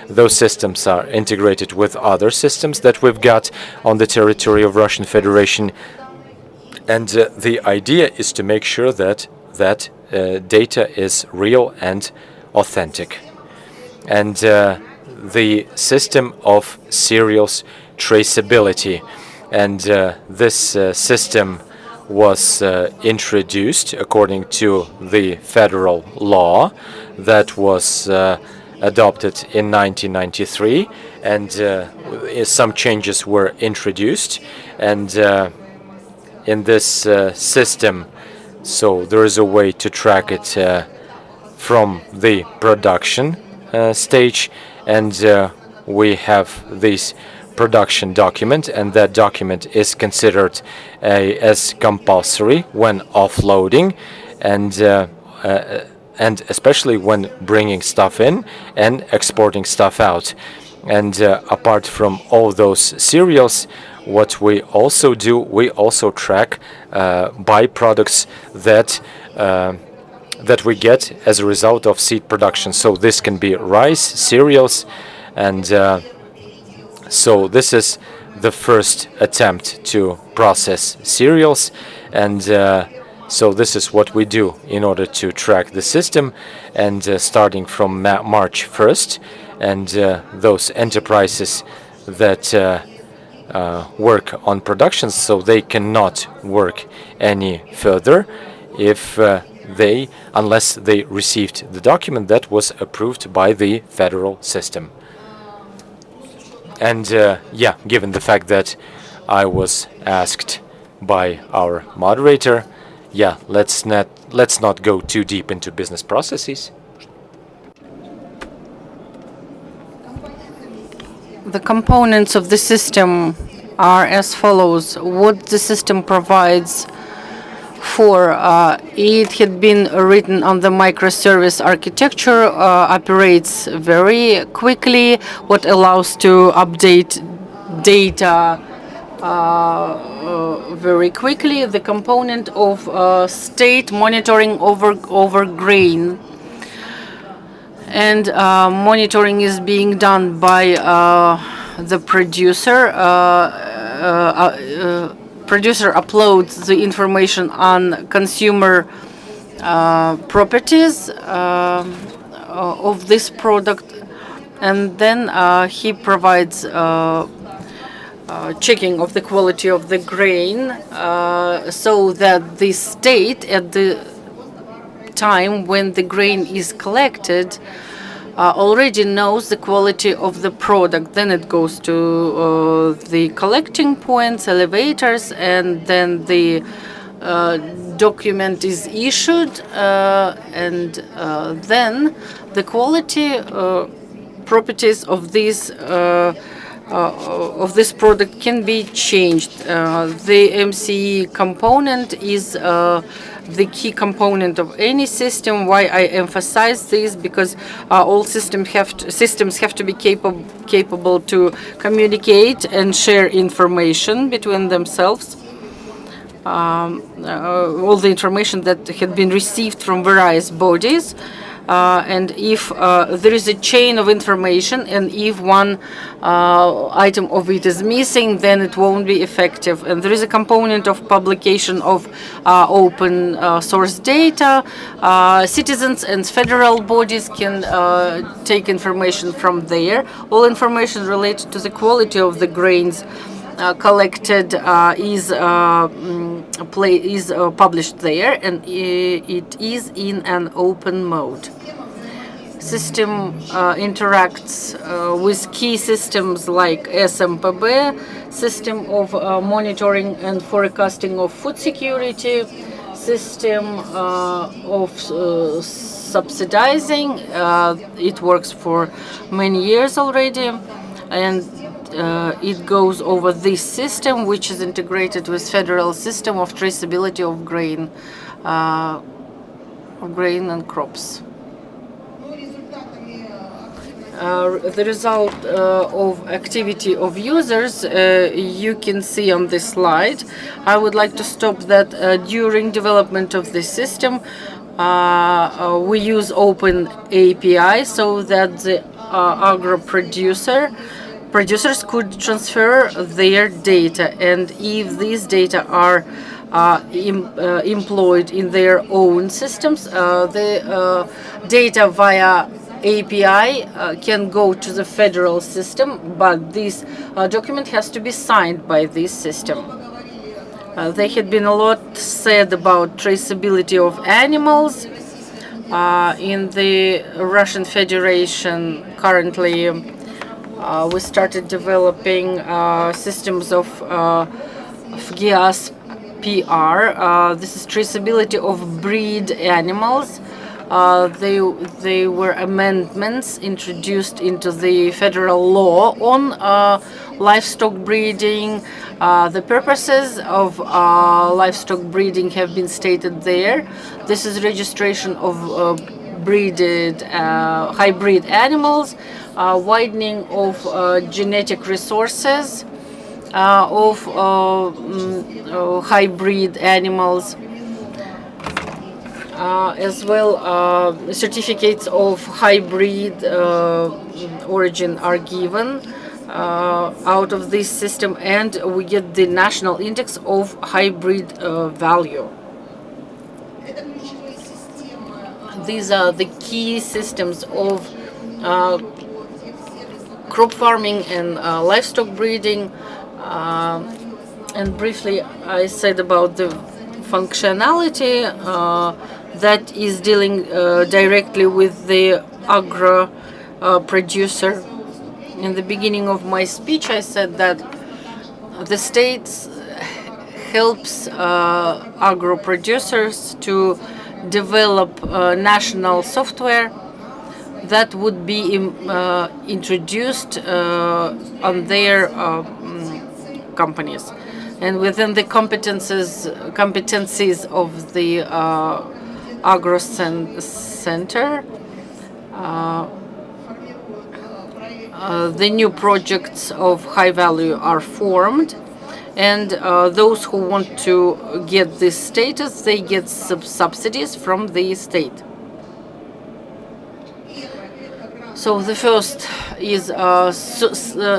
those systems are integrated with other systems that we've got on the territory of Russian Federation. And the idea is to make sure that data is real and authentic. And the system of cereals traceability, and this system was introduced according to the federal law that was adopted in 1993, and some changes were introduced. And in this system, so there is a way to track it from the production stage, and we have this production document, and that document is considered as compulsory when offloading, and especially when bringing stuff in and exporting stuff out. And apart from all those cereals, what we also do, we also track byproducts that that we get as a result of seed production. So this can be rice, cereals, and so this is the first attempt to process cereals, and so this is what we do in order to track the system. And starting from March 1st, and those enterprises that work on production, so they cannot work any further unless they received the document that was approved by the federal system. And yeah, given the fact that I was asked by our moderator, yeah, let's not go too deep into business processes. The components of the system are as follows. What the system provides for, it had been written on the microservice architecture, operates very quickly, what allows to update data very quickly. The component of state monitoring over grain, and monitoring is being done by the producer. Producer uploads the information on consumer properties of this product, and then he provides checking of the quality of the grain, so that the state at the time when the grain is collected already knows the quality of the product. Then it goes to the collecting points, elevators, and then the document is issued, and then the quality properties of this product can be changed. The MCE component is the key component of any system. Why I emphasize this? Because all systems have to be capable to communicate and share information between themselves. All the information that had been received from various bodies. And if there is a chain of information, and if one item of it is missing, then it won't be effective. And there is a component of publication of open source data. Citizens and federal bodies can take information from there. All information related to the quality of the grains collected is published there, and it is in an open mode. System interacts with key systems like SMPB, system of monitoring and forecasting of food security, system of subsidizing. It works for many years already, and it goes over this system, which is integrated with federal system of traceability of grain and crops. The result of activity of users you can see on this slide. I would like to stop that during development of this system we use open API so that the producers could transfer their data, and if these data are employed in their own systems, the data via API can go to the federal system, but this document has to be signed by this system. There had been a lot said about traceability of animals. In the Russian Federation, currently we started developing systems of FGIAS PR. This is traceability of breed animals. They were amendments introduced into the federal law on livestock breeding. The purposes of livestock breeding have been stated there. This is registration of hybrid animals, widening of genetic resources of hybrid animals. as well, certificates of hybrid origin are given out of this system, and we get the national index of hybrid value. These are the key systems of crop farming and livestock breeding. And briefly, I said about the functionality that is dealing directly with the agro producer. In the beginning of my speech, I said that the state helps agro producers to develop national software that would be introduced on their companies. And within the competencies of the agro center, the new projects of high value are formed, and those who want to get this status, they get subsidies from the state. So the first is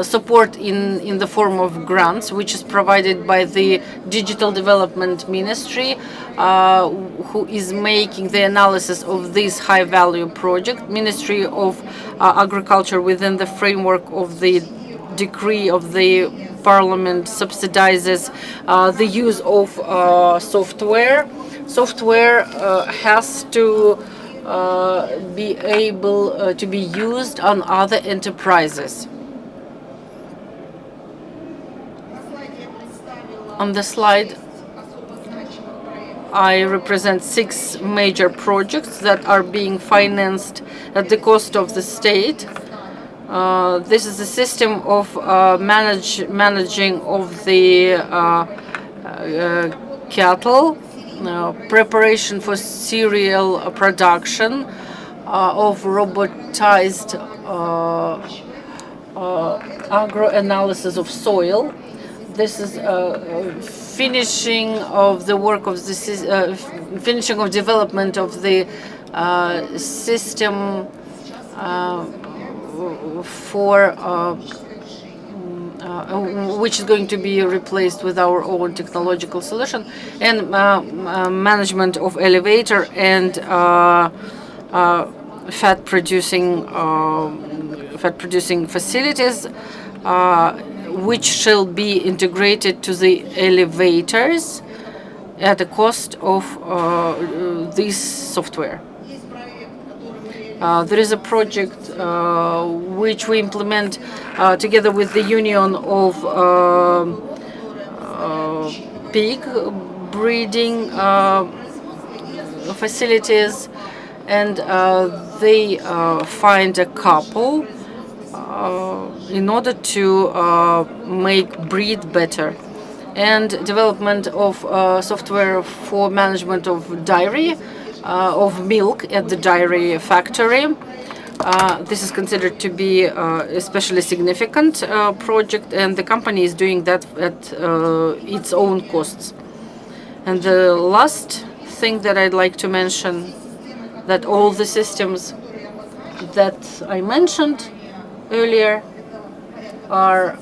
support in the form of grants, which is provided by the Digital Development Ministry, who is making the analysis of this high-value project. Ministry of Agriculture, within the framework of the decree of the Parliament, subsidizes the use of software. Software has to be able to be used on other enterprises. On the slide, I represent 6 major projects that are being financed at the cost of the state. This is a system of managing of the cattle, preparation for cereal production of robotized agro-analysis of soil. This is finishing of the work of the finishing of development of the system for which is going to be replaced with our own technological solution, and management of elevator and fat producing facilities, which shall be integrated to the elevators at the cost of this software. There is a project which we implement together with the Union of Pig Breeding Facilities, and they find a couple in order to make breed better, and development of software for management of dairy, of milk at the dairy factory. This is considered to be especially significant project, and the company is doing that at its own costs. And the last thing that I'd like to mention, that all the systems that I mentioned earlier are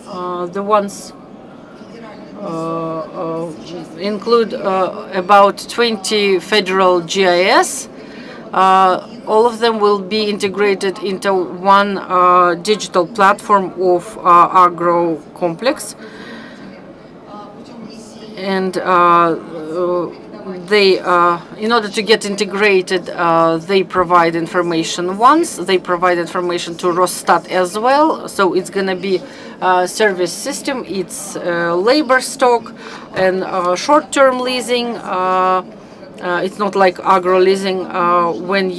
the ones include about 20 federal GIS. All of them will be integrated into one digital platform of agro complex, and they, in order to get integrated, they provide information once. They provide information to Rosstat as well. So it's going to be a service system. It's labor stock and short-term leasing. It's not like agro leasing. When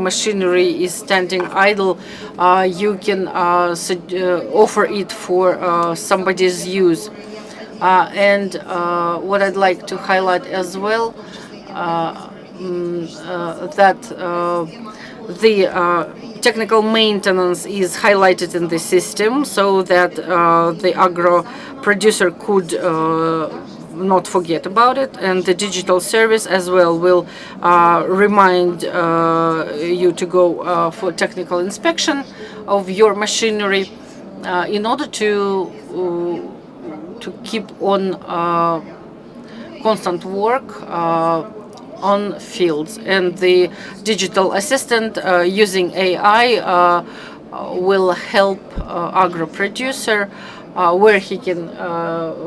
machinery is standing idle, you can offer it for somebody's use. And what I'd like to highlight as well, that the technical maintenance is highlighted in the system, so that the agro producer could not forget about it, and the digital service as well will remind you to go for technical inspection of your machinery in order to keep on constant work on fields. And the digital assistant using AI will help agro producer where he can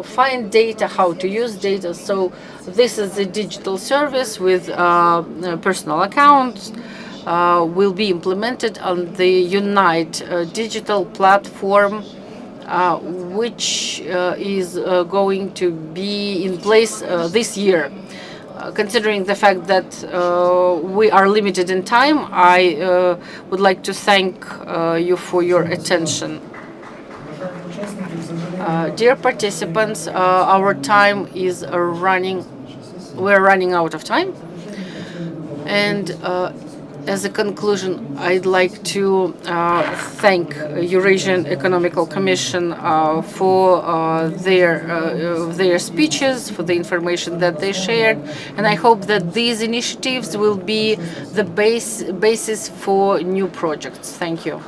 find data, how to use data. So this is the digital service with personal accounts will be implemented on the Unite digital platform, which is going to be in place this year. Considering the fact that we are limited in time, I would like to thank you for your attention. Dear participants, our time is running. We're running out of time. And as a conclusion, I'd like to thank Eurasian Economical Commission for their speeches, for the information that they shared, and I hope that these initiatives will be the basis for new projects. Thank you.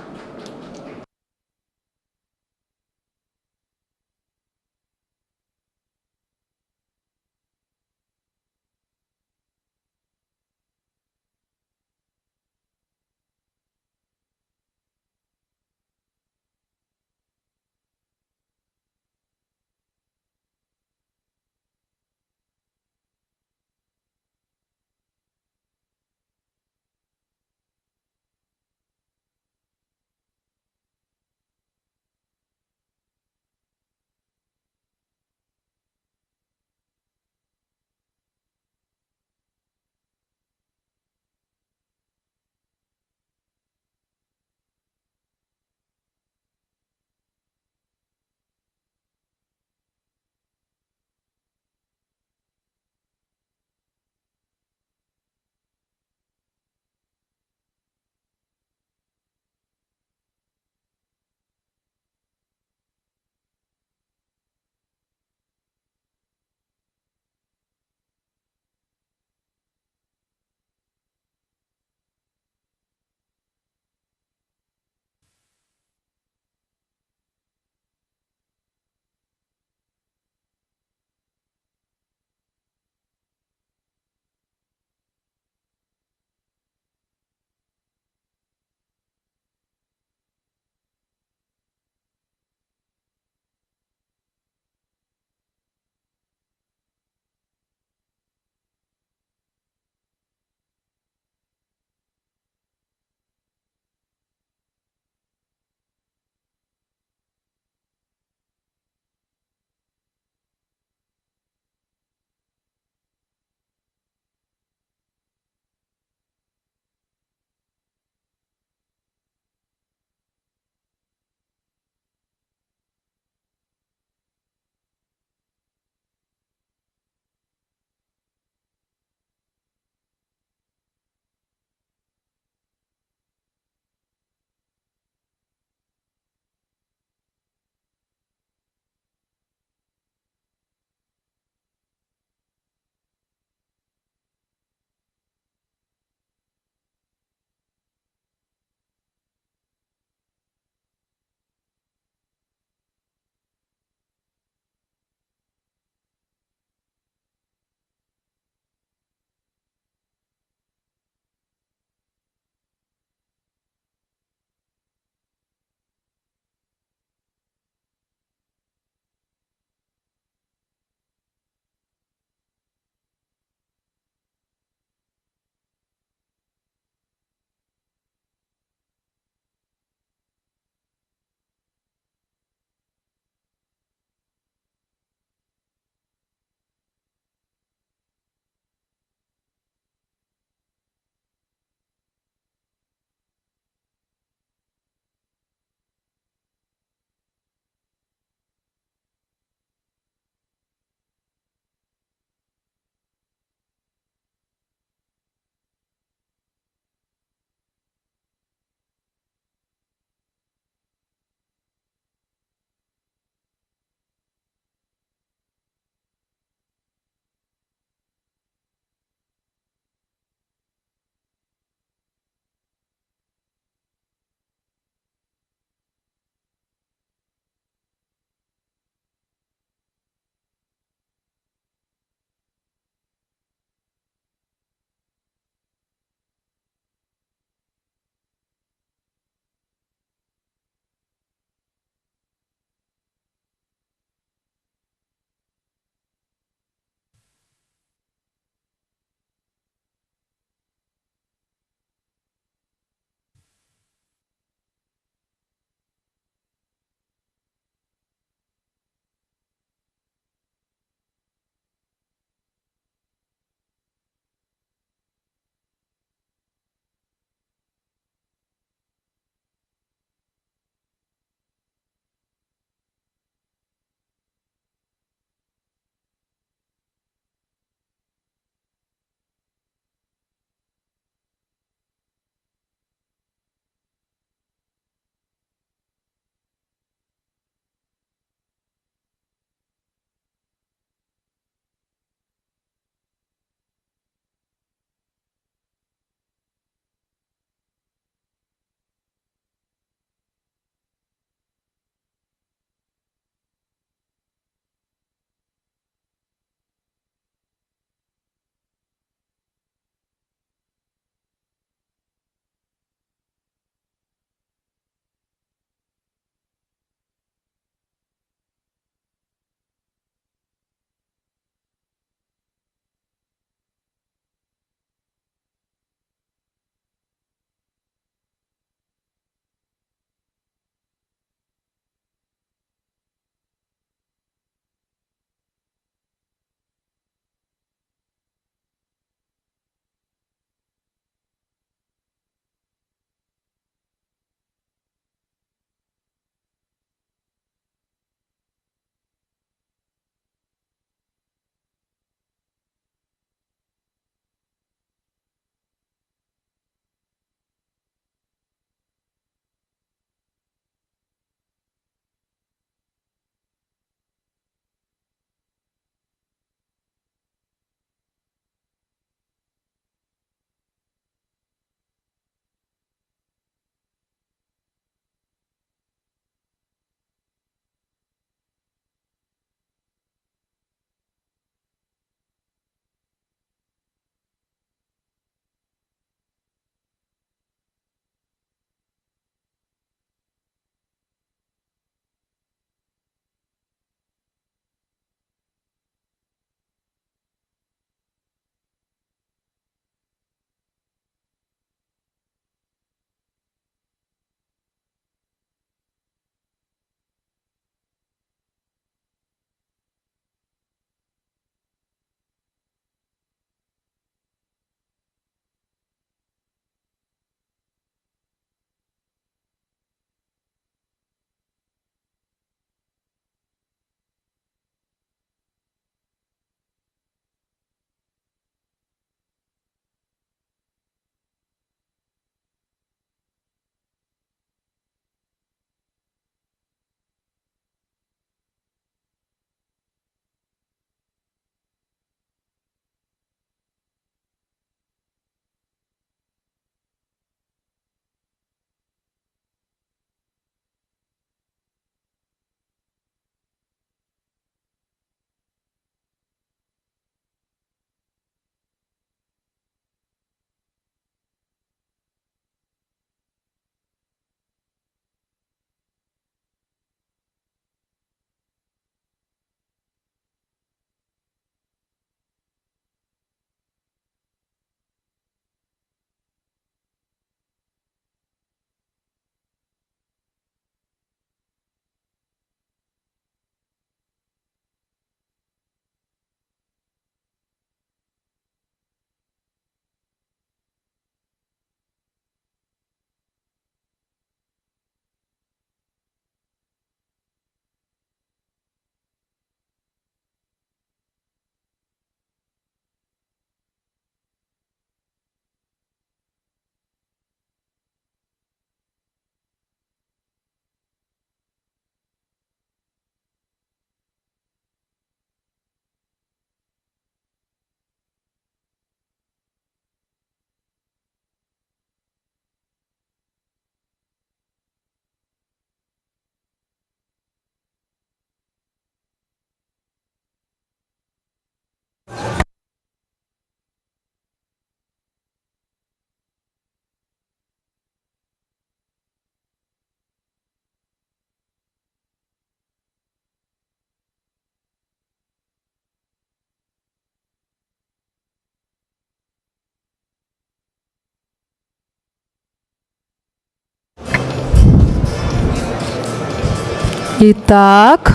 Итак,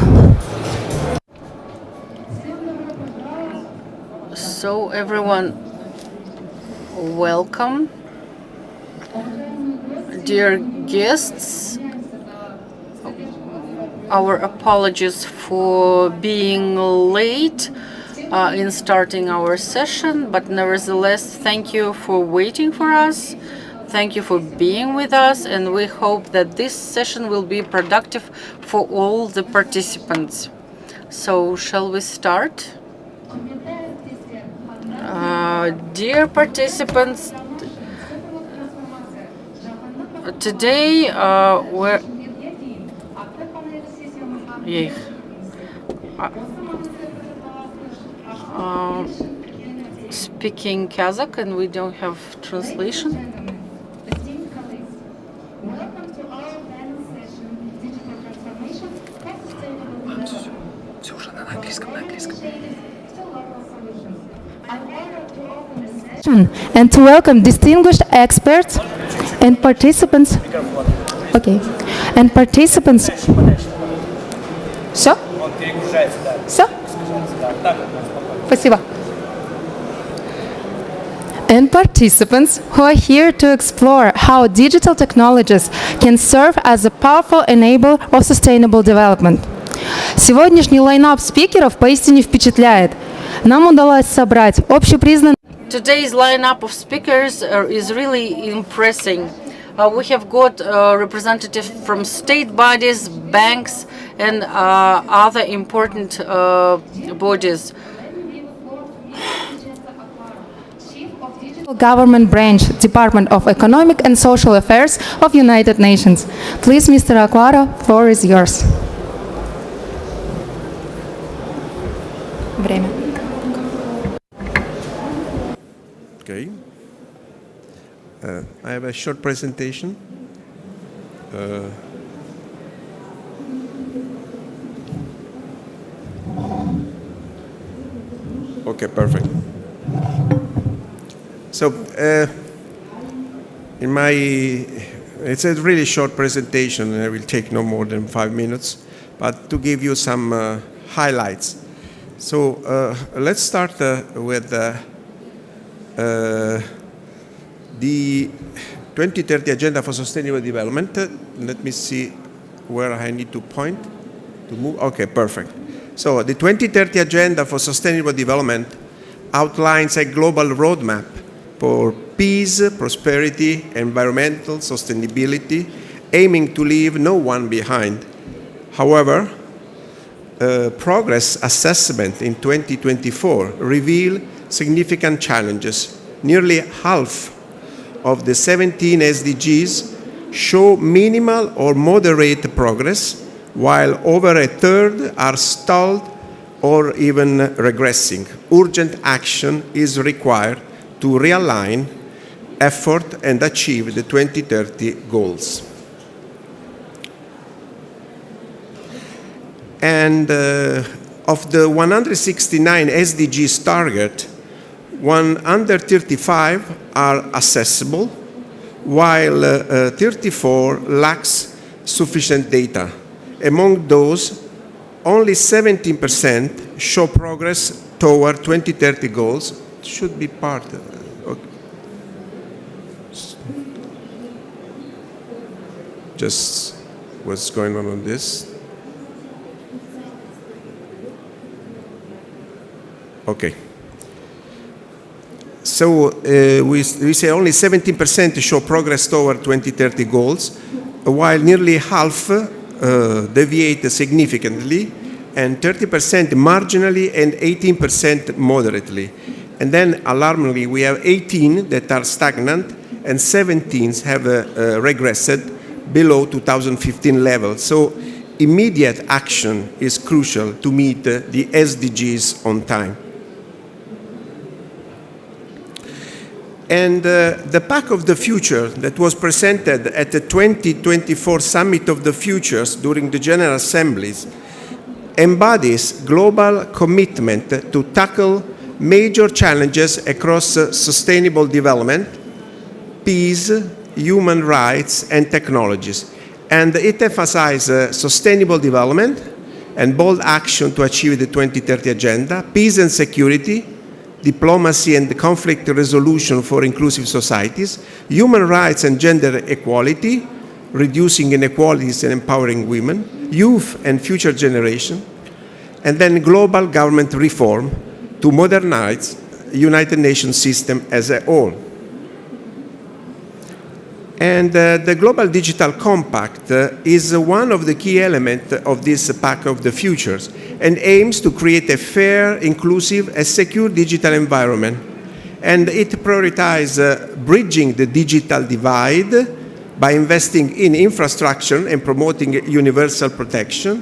So everyone, welcome. Dear guests, our apologies for being late in starting our session, but nevertheless, thank you for waiting for us. Thank you for being with us, and we hope that this session will be productive for all the participants. So, shall we start? Dear participants, today we're speaking Kazakh and we don't have translation. and to welcome distinguished experts and participants. Okay, and participants. Все? Все? Спасибо. And participants who are here to explore how digital technologies can serve as a powerful enabler of sustainable development. Сегодняшний лайнап спикеров поистине впечатляет. Нам удалось собрать общепризнанные. Today's lineup of speakers is really impressive. We have got representatives from state bodies, banks, and other important bodies. Government branch, Department of Economic and Social Affairs of United Nations. Please, Mr. Aquaro, floor is yours. Время. Okay. I have a short presentation. Okay, perfect. So, it's a really short presentation, and I will take no more than 5 minutes, but to give you some highlights. So, let's start with the 2030 Agenda for Sustainable Development. Let me see where I need to point to move. Okay, perfect. So the 2030 Agenda for Sustainable Development outlines a global roadmap for peace, prosperity, environmental sustainability, aiming to leave no one behind. However, progress assessment in 2024 revealed significant challenges. Nearly half of the 17 SDGs show minimal or moderate progress, while over a third are stalled or even regressing. Urgent action is required to realign effort and achieve the 2030 goals. And of the 169 SDGs target, 135 are accessible, while 34 lacks sufficient data. Among those, only 17% show progress toward 2030 goals. Should be part of it. Okay. Just what's going on this? Okay. So we say only 17% show progress toward 2030 goals, while nearly half deviate significantly, and 30% marginally, and 18% moderately. And then, alarmingly, we have 18 that are stagnant, and 17 have regressed below 2015 levels. So immediate action is crucial to meet the SDGs on time. And the Pact of the Future that was presented at the 2024 Summit of the Futures during the General Assemblies embodies global commitment to tackle major challenges across sustainable development, peace, human rights, and technologies. And it emphasizes sustainable development and bold action to achieve the 2030 agenda, peace and security, diplomacy and conflict resolution for inclusive societies, human rights and gender equality, reducing inequalities and empowering women, youth and future generation, and then global government reform to modernize the United Nations system as a whole. And the Global Digital Compact is one of the key elements of this Pact of the Futures and aims to create a fair, inclusive, and secure digital environment. And it prioritizes bridging the digital divide by investing in infrastructure and promoting universal protection,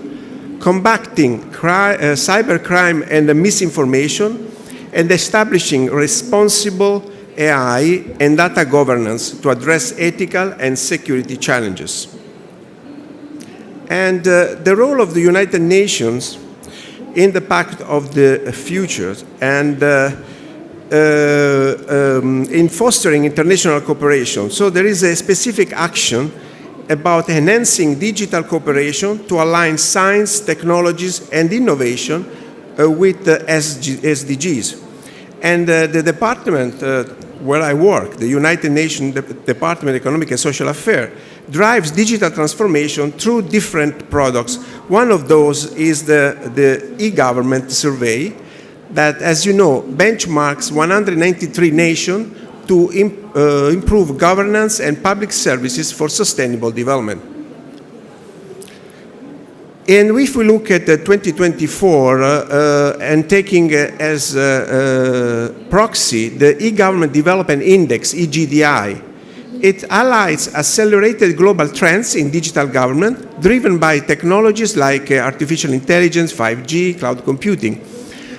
combating cybercrime and misinformation, and establishing responsible AI and data governance to address ethical and security challenges. And the role of the United Nations in the Pact of the Future and in fostering international cooperation. So there is a specific action about enhancing digital cooperation to align science, technologies, and innovation with the SDGs. And the department where I work, the United Nations Department of Economic and Social Affairs, drives digital transformation through different products. One of those is the e-government survey that, as you know, benchmarks 193 nations to improve governance and public services for sustainable development. And if we look at 2024 and taking as proxy the e-government development index, EGDI, it highlights accelerated global trends in digital government driven by technologies like artificial intelligence, 5G, cloud computing.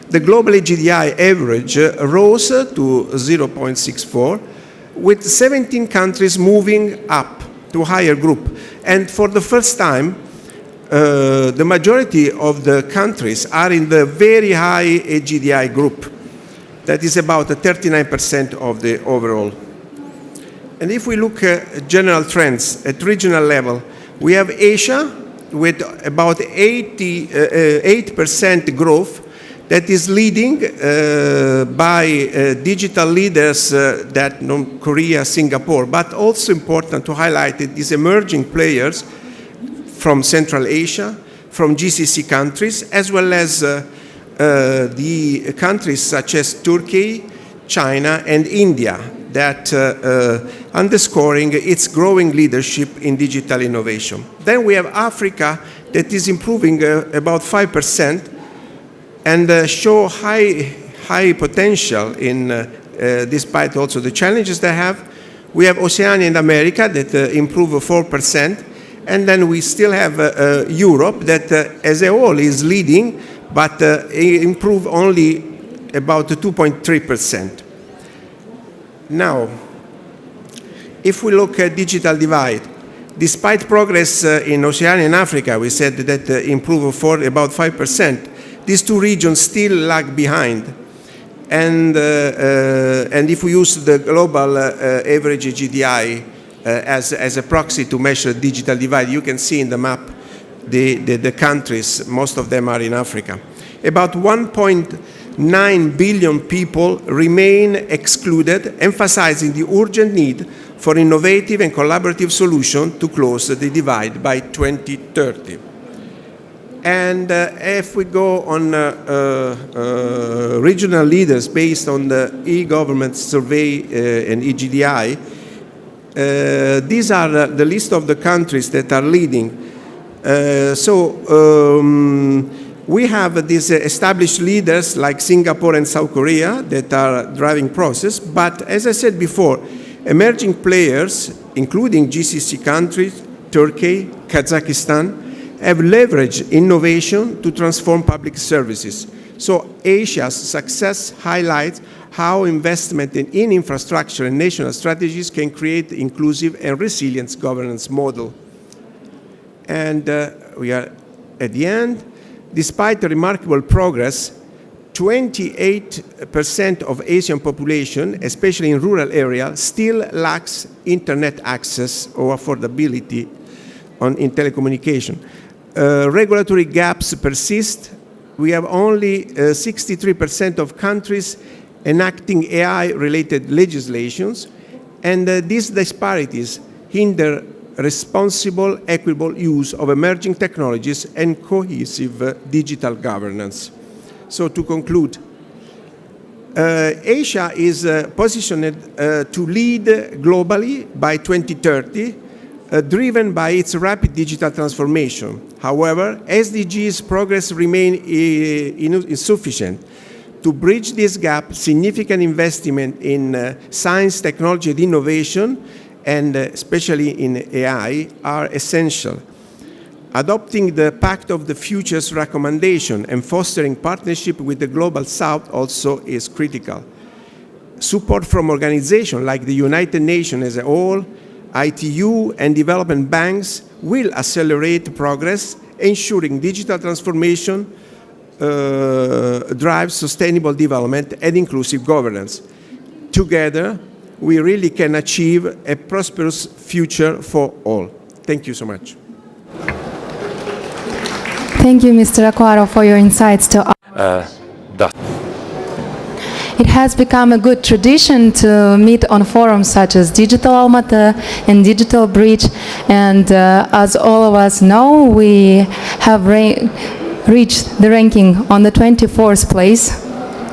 The global EGDI average rose to 0.64, with 17 countries moving up to a higher group. And for the first time, the majority of the countries are in the very high EGDI group. That is about 39% of the overall. And if we look at general trends at regional level, we have Asia with about 8% growth that is leading by digital leaders that Korea, Singapore, but also important to highlight it, these emerging players from Central Asia, from GCC countries, as well as the countries such as Turkey, China, and India, that underscoring its growing leadership in digital innovation. Then we have Africa that is improving about 5% and show high potential in, despite also the challenges they have. We have Oceania and America that improve 4%. And then we still have Europe that as a whole is leading, but improve only about 2.3%. Now, if we look at digital divide, despite progress in Oceania and Africa, we said that improve for about 5%, these two regions still lag behind. And if we use the global average GDI as a proxy to measure digital divide, you can see in the map the countries, most of them are in Africa. About 1.9 billion people remain excluded, emphasizing the urgent need for innovative and collaborative solutions to close the divide by 2030. And if we go on regional leaders based on the e-government survey and EGDI, these are the list of the countries that are leading. We have these established leaders like Singapore and South Korea that are driving process, but as I said before, emerging players, including GCC countries, Turkey, Kazakhstan, have leveraged innovation to transform public services. So Asia's success highlights how investment in infrastructure and national strategies can create inclusive and resilient governance model. And we are at the end. Despite the remarkable progress, 28% of Asian population, especially in rural areas, still lacks internet access or affordability in telecommunication. Regulatory gaps persist. We have only 63% of countries enacting AI-related legislations, and these disparities hinder responsible, equitable use of emerging technologies and cohesive digital governance. So to conclude, Asia is positioned to lead globally by 2030, driven by its rapid digital transformation. However, SDGs progress remain insufficient. To bridge this gap, significant investment in science, technology, and innovation, and especially in AI, are essential. Adopting the Pact of the Future's recommendation and fostering partnership with the Global South also is critical. Support from organizations like the United Nations as a whole, ITU, and development banks will accelerate progress, ensuring digital transformation drives sustainable development and inclusive governance. Together, we really can achieve a prosperous future for all. Thank you so much. Thank you, Mr. Aquaro, for your insights to It has become a good tradition to meet on forums such as Digital Almaty and Digital Bridge, and as all of us know, we have reached the ranking on the 24th place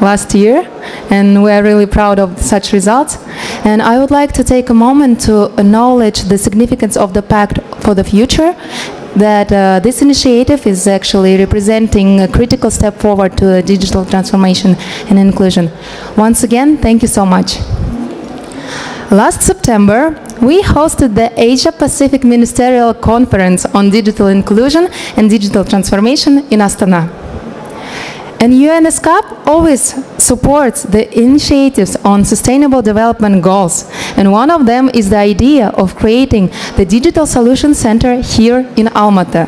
last year, and we are really proud of such results. And I would like to take a moment to acknowledge the significance of the Pact for the Future, that this initiative is actually representing a critical step forward to digital transformation and inclusion. Once again, thank you so much. Last September, we hosted the Asia-Pacific Ministerial Conference on Digital Inclusion and Digital Transformation in Astana. And UNESCAP always supports the initiatives on sustainable development goals. And one of them is the idea of creating the Digital Solutions Center here in Almaty.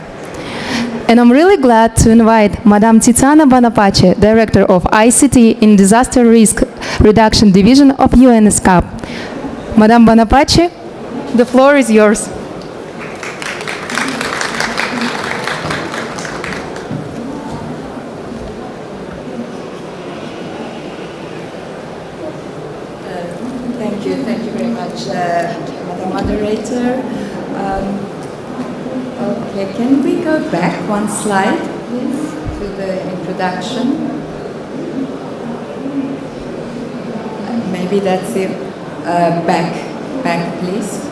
And I'm really glad to invite Madame Tiziana Bonapace, Director of ICT in Disaster Risk Reduction Division of UNESCAP. Madame Bonapace, the floor is yours. Thank you very much, Madam Moderator. Okay, can we go back one slide, please, to the introduction? Maybe that's it. Back, please.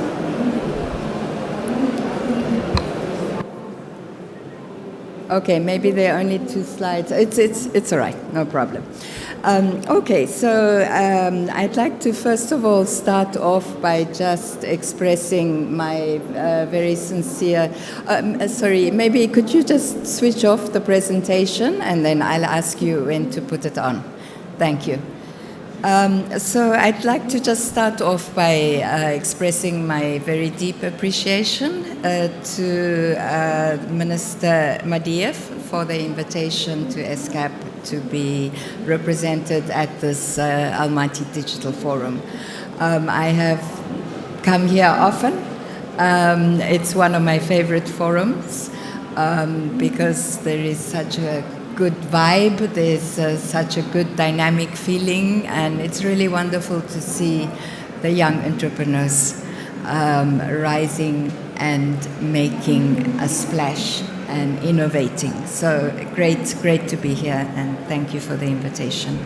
Okay, maybe there are only 2 slides. It's all right, no problem. Okay, so I'd like to first of all start off by just expressing my very sincere, sorry, maybe could you just switch off the presentation and then I'll ask you when to put it on. Thank you. So I'd like to just start off by expressing my very deep appreciation to Minister Madiev for the invitation to ESCAP to be represented at this Almaty Digital Forum. I have come here often. It's one of my favorite forums because there is such a good vibe, there's such a good dynamic feeling, and it's really wonderful to see the young entrepreneurs rising and making a splash and innovating. So great to be here, and thank you for the invitation.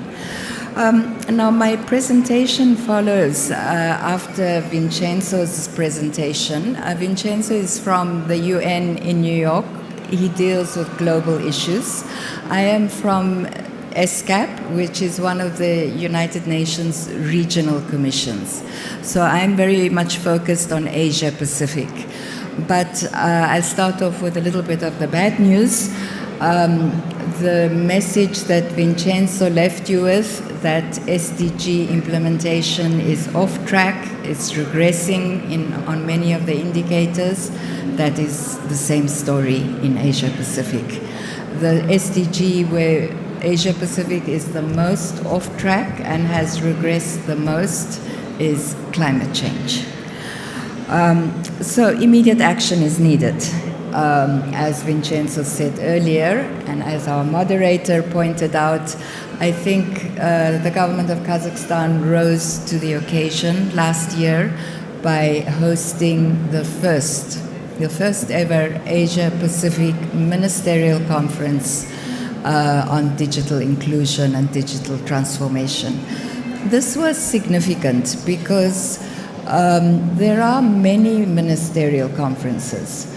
Now my presentation follows after Vincenzo's presentation. Vincenzo is from the UN in New York. He deals with global issues. I am from ESCAP, which is one of the United Nations regional commissions. So I'm very much focused on Asia Pacific. But I'll start off with a little bit of the bad news. The message that Vincenzo left you with, that SDG implementation is off track, it's regressing on many of the indicators, that is the same story in Asia Pacific. The SDG where Asia Pacific is the most off track and has regressed the most is climate change. So immediate action is needed. As Vincenzo said earlier, and as our moderator pointed out, I think the government of Kazakhstan rose to the occasion last year by hosting the first ever Asia-Pacific Ministerial Conference on digital inclusion and digital transformation. This was significant because there are many ministerial conferences,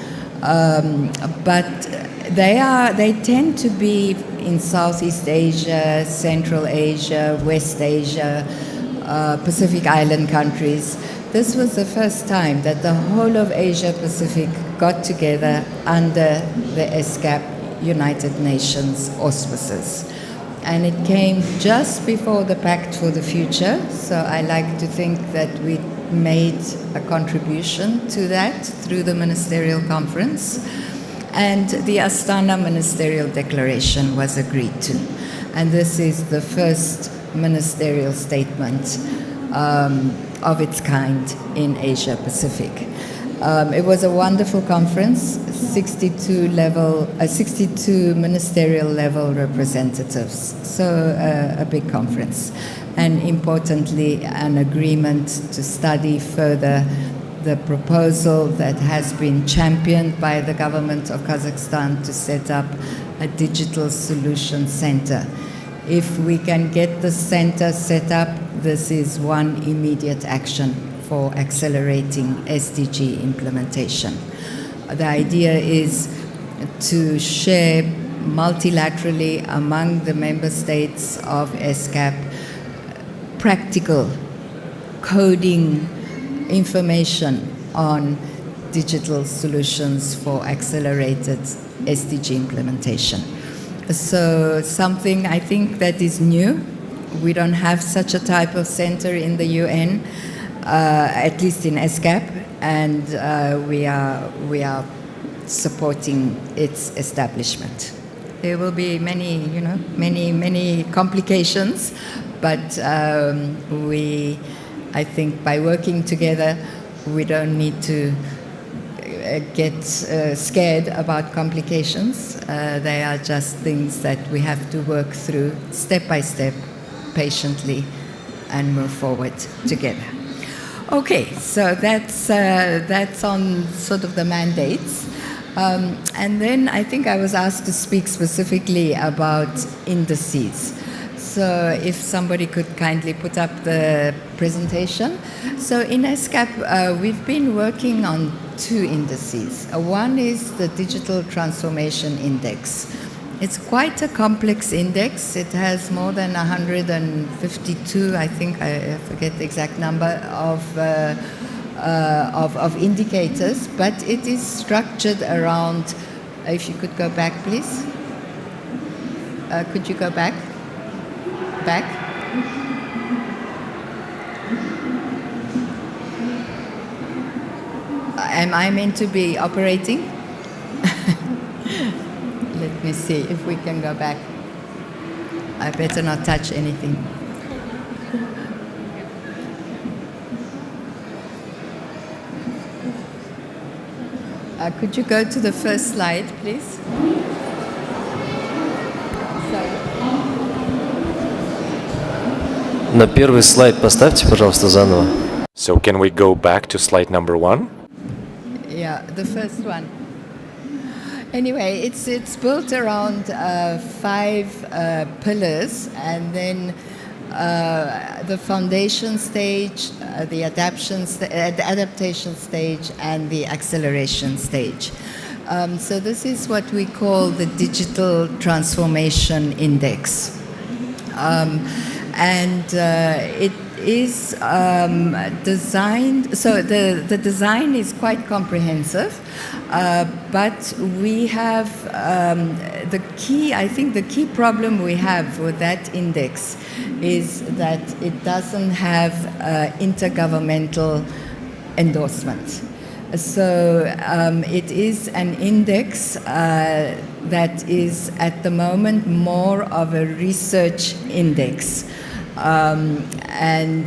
but they tend to be in Southeast Asia, Central Asia, West Asia, Pacific Island countries. This was the first time that the whole of Asia Pacific got together under the ESCAP United Nations auspices. And it came just before the Pact for the Future, so I like to think that we made a contribution to that through the ministerial conference. And the Astana Ministerial Declaration was agreed to. And this is the first ministerial statement of its kind in Asia Pacific. It was a wonderful conference, 62 ministerial level representatives, so a big conference. And importantly, an agreement to study further the proposal that has been championed by the government of Kazakhstan to set up a digital solution center. If we can get the center set up, this is one immediate action for accelerating SDG implementation. The idea is to share multilaterally among the member states of ESCAP practical coding information on digital solutions for accelerated SDG implementation. So something I think that is new. We don't have such a type of center in the UN, at least in ESCAP, and we are supporting its establishment. There will be many complications, but I think by working together, we don't need to get scared about complications. They are just things that we have to work through step by step, patiently, and move forward together. Okay, so that's on sort of the mandates. And then I think I was asked to speak specifically about indices. So if somebody could kindly put up the presentation. So in ESCAP, we've been working on two indices. One is the Digital Transformation Index. It's quite a complex index. It has more than 152, I think, I forget the exact number, of indicators, but it is structured around, if you could go back, please. Could you go back? Back. Am I meant to be operating? Let me see if we can go back. I better not touch anything. Could you go to the first slide, please? На первый слайд поставьте, пожалуйста, заново. So can we go back to slide number 1? Yeah, the first one. Anyway, it's built around 5 pillars, and then the foundation stage, the adaptation stage, and the acceleration stage. So this is what we call the Digital Transformation Index. And it is designed, so the design is quite comprehensive, but we have the key problem we have with that index is that it doesn't have intergovernmental endorsement. So it is an index that is at the moment more of a research index. And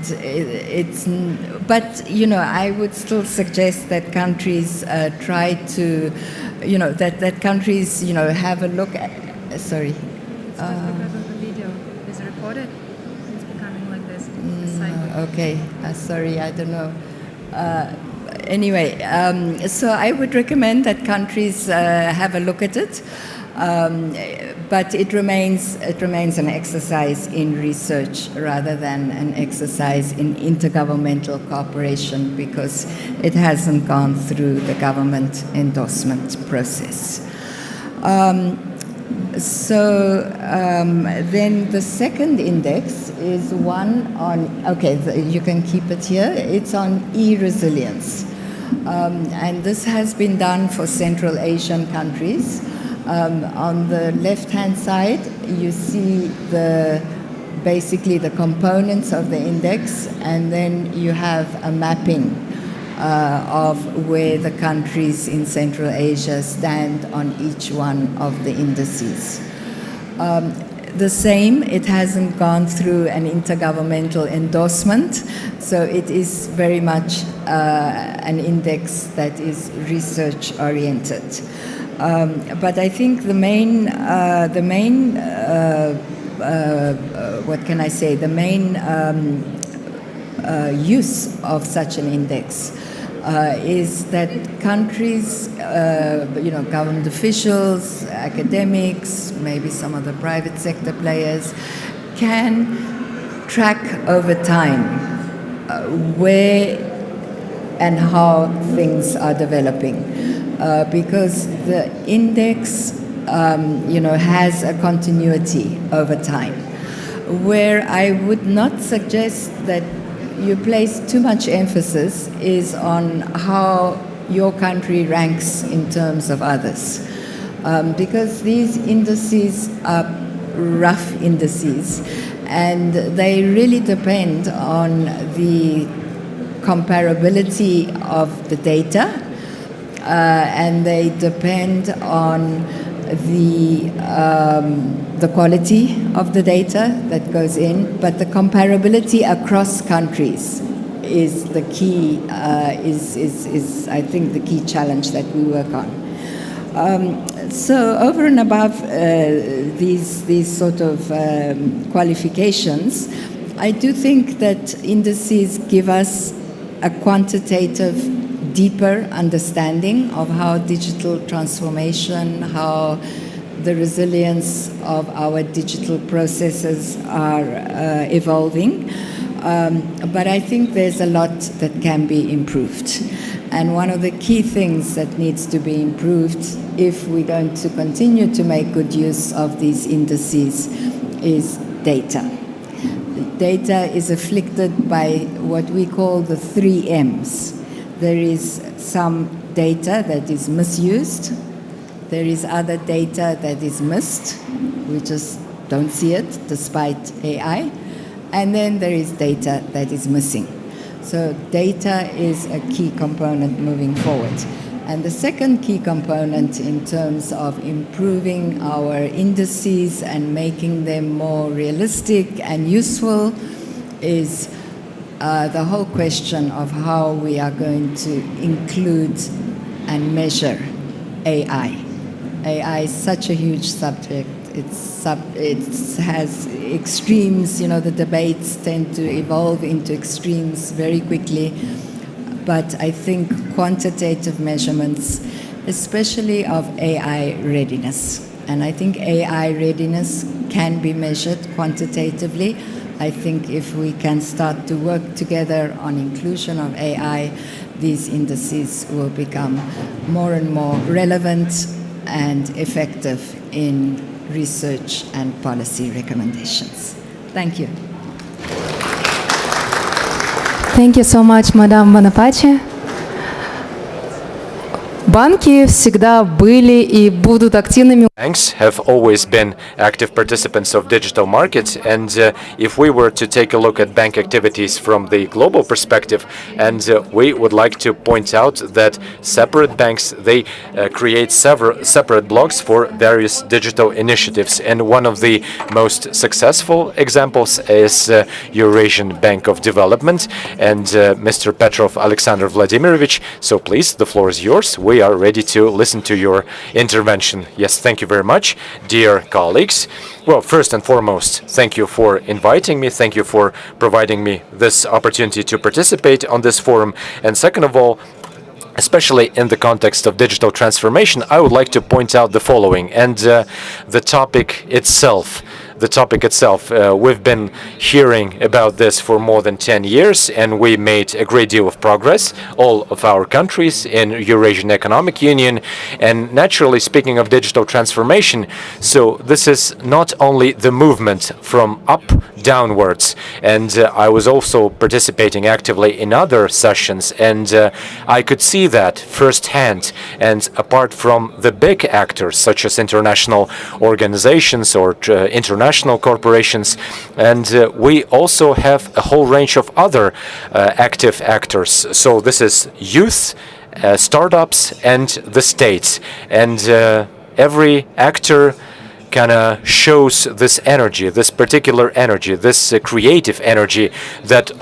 but I would still suggest that countries try to, that countries, have a look at. Sorry. Because of the video is recorded, it's becoming like this. Okay, sorry, I don't know. Anyway, so I would recommend that countries have a look at it. But it remains an exercise in research rather than an exercise in intergovernmental cooperation, because it hasn't gone through the government endorsement process. Then the second index is one on, you can keep it here, it's on e-resilience. And this has been done for Central Asian countries. On the left-hand side, you see basically the components of the index, and then you have a mapping of where the countries in Central Asia stand on each one of the indices. The same, it hasn't gone through an intergovernmental endorsement, so it is very much an index that is research-oriented. But I think the main use of such an index is that countries, government officials, academics, maybe some of the private sector players, can track over time where and how things are developing. Because the index, has a continuity over time, where I would not suggest that you place too much emphasis is on how your country ranks in terms of others. Because these indices are rough indices, and they really depend on the comparability of the data, and they depend on the quality of the data that goes in, but the comparability across countries is the key, is I think the key challenge that we work on. So over and above these sort of qualifications, I do think that indices give us a quantitative, deeper understanding of how digital transformation, how the resilience of our digital processes are evolving. But I think there's a lot that can be improved. And one of the key things that needs to be improved if we're going to continue to make good use of these indices is data. Data is afflicted by what we call the 3 M's. There is some data that is misused. There is other data that is missed. We just don't see it despite AI. And then there is data that is missing. So data is a key component moving forward. And the second key component in terms of improving our indices and making them more realistic and useful is the whole question of how we are going to include and measure AI. AI is such a huge subject. It has extremes, the debates tend to evolve into extremes very quickly. But I think quantitative measurements, especially of AI readiness, and I think AI readiness can be measured quantitatively. I think if we can start to work together on inclusion of AI, these indices will become more and more relevant and effective in research and policy recommendations. Thank you. Thank you so much, Madam Bonaparte. Банки всегда были и будут активными. Banks have always been active participants of digital markets, and if we were to take a look at bank activities from the global perspective, and we would like to point out that separate banks, they create several separate blocks for various digital initiatives, and one of the most successful examples is Eurasian Bank of Development, and Mr. Petrov Alexander Vladimirovich, so please, the floor is yours. We are ready to listen to your intervention. Yes, thank you very much, dear colleagues. Well, first and foremost, thank you for inviting me. Thank you for providing me this opportunity to participate on this forum. And second of all, especially in the context of digital transformation, I would like to point out the following. And the topic itself. We've been hearing about this for more than 10 years, and we made a great deal of progress, all of our countries in Eurasian Economic Union. And naturally, speaking of digital transformation, so this is not only the movement from up downwards, and I was also participating actively in other sessions, and I could see that firsthand. And apart from the big actors, such as international organizations or international corporations, and we also have a whole range of other active actors. So this is youth, startups, and the states. And every actor kind of shows this energy, this particular energy, this creative energy that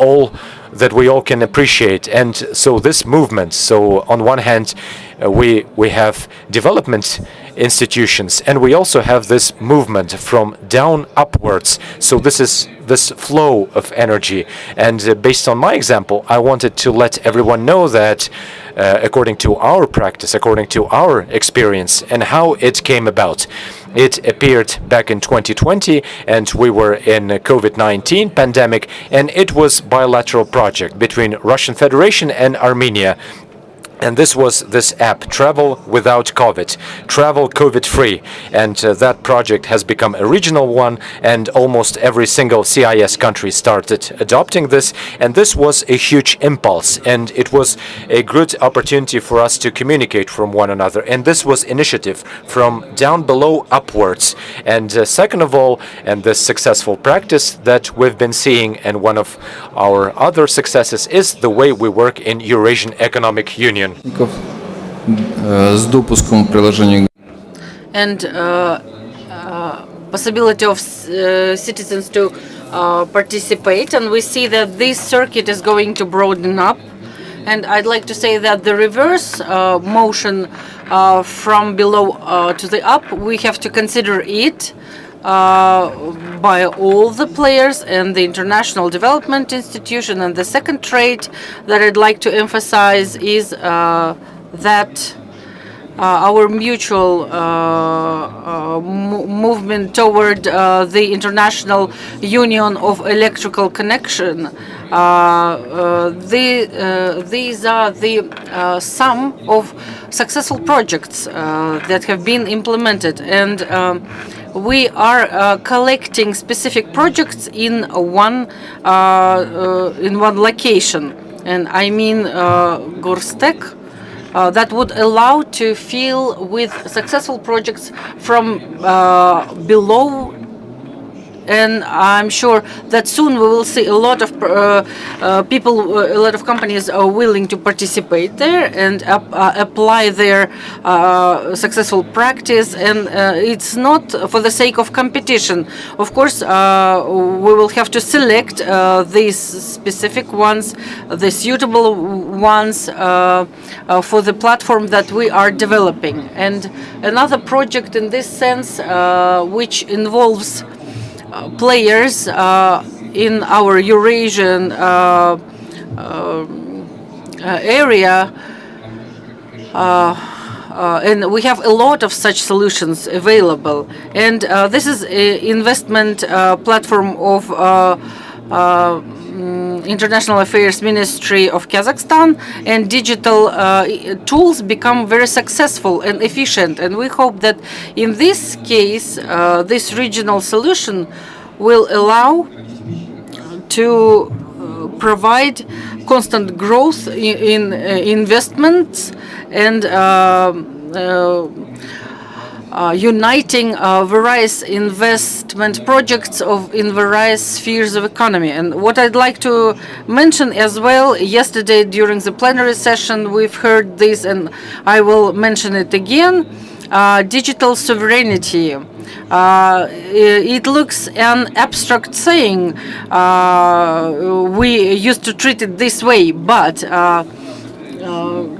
we all can appreciate. And so this movement, so on one hand, we have development institutions, and we also have this movement from down upwards. So this is this flow of energy. And based on my example, I wanted to let everyone know that according to our practice, according to our experience, and how it came about. It appeared back in 2020, and we were in COVID-19 pandemic, and it was bilateral project between Russian Federation and Armenia. And this was this app, Travel Without COVID, Travel COVID-Free. And that project has become a regional one, and almost every single CIS country started adopting this. And this was a huge impulse, and it was a good opportunity for us to communicate from one another. And this was initiative from down below upwards. And second of all, and this successful practice that we've been seeing, and one of our other successes is the way we work in Eurasian Economic Union. And possibility of citizens to participate, and we see that this circuit is going to broaden up. And I'd like to say that the reverse motion from below to the up, we have to consider it by all the players and the international development institution. And the second trait that I'd like to emphasize is that our mutual movement toward the International Union of Electrical Connection. These are the sum of successful projects that have been implemented, and we are collecting specific projects in one location, and I mean Gorstek. That would allow to fill with successful projects from below. And I'm sure that soon we will see a lot of people, a lot of companies are willing to participate there and apply their successful practice. And it's not for the sake of competition. Of course, we will have to select these specific ones, the suitable ones for the platform that we are developing. And another project in this sense, which involves players in our Eurasian area, and we have a lot of such solutions available. And this is an investment platform of International Affairs Ministry of Kazakhstan, and digital tools become very successful and efficient. And we hope that in this case, this regional solution will allow to provide constant growth in investments and uniting various investment projects in various spheres of economy. And what I'd like to mention as well, yesterday during the plenary session, we've heard this, and I will mention it again, digital sovereignty. It looks an abstract saying. We used to treat it this way, but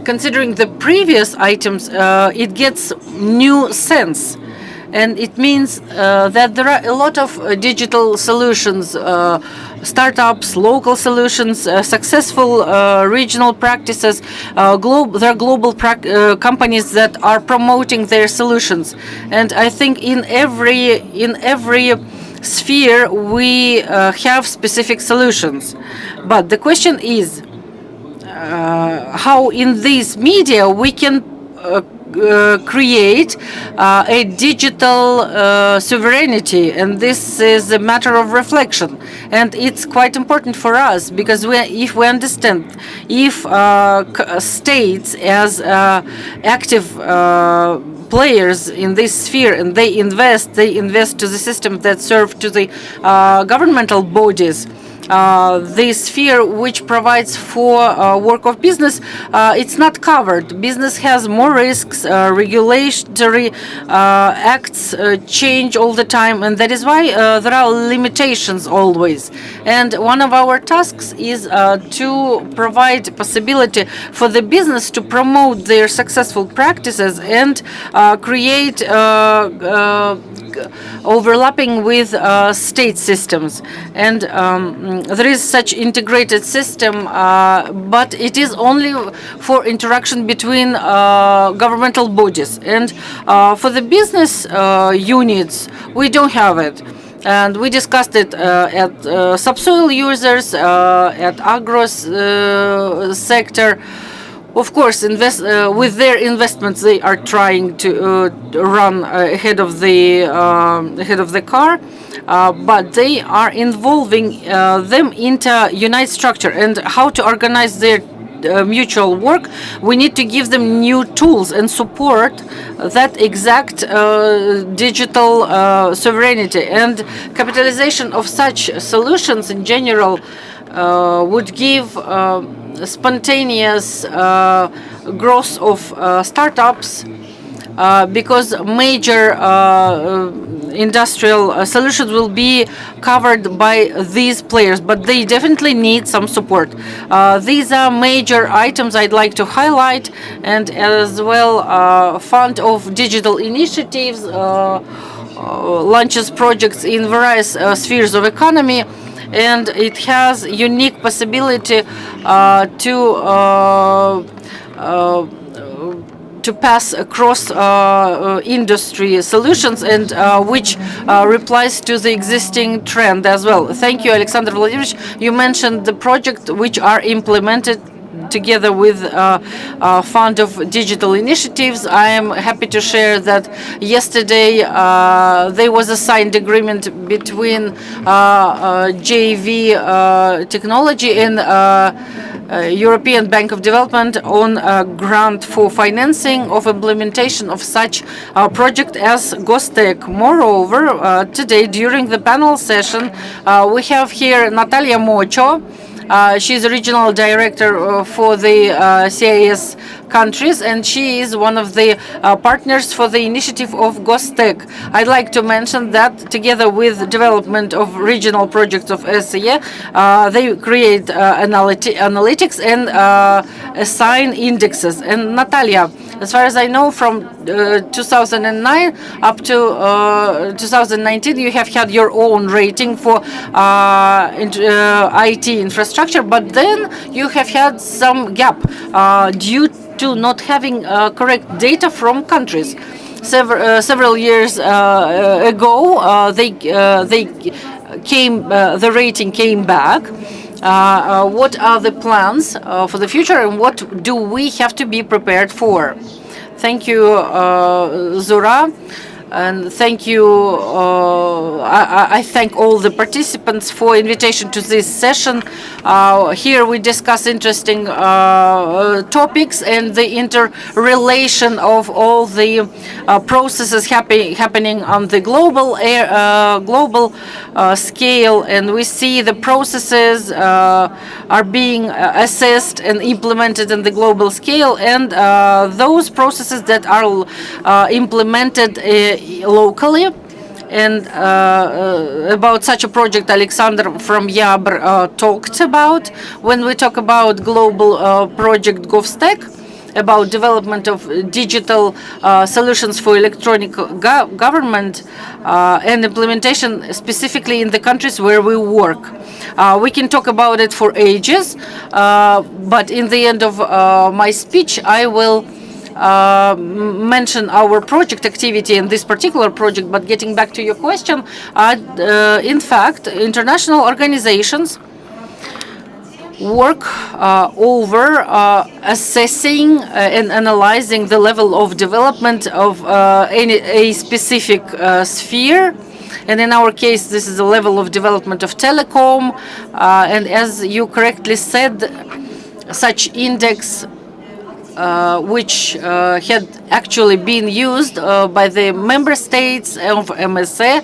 considering the previous items, it gets new sense. And it means that there are a lot of digital solutions, startups, local solutions, successful regional practices. There are global companies that are promoting their solutions. And I think in every sphere we have specific solutions. But the question is, how in these media we can create a digital sovereignty, and this is a matter of reflection, and it's quite important for us, because if we understand, if states as active players in this sphere, and they invest to the system that serve to the governmental bodies, the sphere which provides for work of business, it's not covered. Business has more risks, regulatory acts change all the time, and that is why there are limitations always. And one of our tasks is to provide possibility for the business to promote their successful practices and create overlapping with state systems. And there is such integrated system, but it is only for interaction between governmental bodies. And for the business units, we don't have it. And we discussed it at subsoil users, at agro sector. Of course, with their investments, they are trying to run ahead of the car, but they are involving them into unite structure and how to organize their mutual work. We need to give them new tools and support that exact digital sovereignty, and capitalization of such solutions in general would give spontaneous growth of startups, because major industrial solutions will be covered by these players, but they definitely need some support. These are major items I'd like to highlight, and as well fund of digital initiatives, launches projects in various spheres of economy, and it has unique possibility to pass across industry solutions, and which replies to the existing trend as well. Thank you, Alexander Vladimirovich. You mentioned the projects which are implemented together with Fund of Digital Initiatives. I am happy to share that yesterday there was a signed agreement between JV Technology and European Bank of Development on a grant for financing of implementation of such a project as GOSTEC. Moreover, today during the panel session, we have here Natalia Mocho. She's a regional director for the CIS countries, and she is one of the partners for the initiative of GOSTEC. I'd like to mention that together with development of regional projects of SCE, they create analytics and assign indexes. And Natalia, as far as I know, from 2009 up to 2019, you have had your own rating for IT infrastructure, but then you have had some gap due to not having correct data from countries. Several years ago, the rating came back. What are the plans for the future, and what do we have to be prepared for? Thank you, Zura. And thank you. I thank all the participants for invitation to this session. Here we discuss interesting topics and the interrelation of all the processes happening on the global scale, and we see the processes are being assessed and implemented in the global scale, and those processes that are implemented locally. And about such a project Alexander from Yabr talked about when we talk about global project GovStack, about development of digital solutions for electronic government and implementation specifically in the countries where we work. We can talk about it for ages, but in the end of my speech, I will mention our project activity in this particular project. But getting back to your question, in fact, international organizations work over assessing and analyzing the level of development of a specific sphere. And in our case, this is the level of development of telecom. And as you correctly said, such index which had actually been used by the member states of MSA.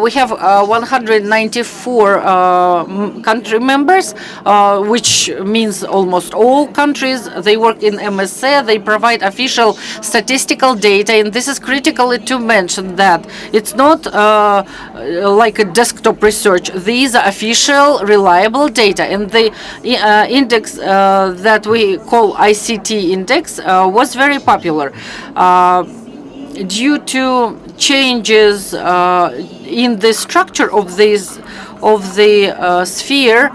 We have 194 country members, which means almost all countries. They work in MSA. They provide official statistical data, and this is critical to mention that it's not like a desktop research. These are official, reliable data, and the index that we call ICT index was very popular due to changes in the structure of the sphere.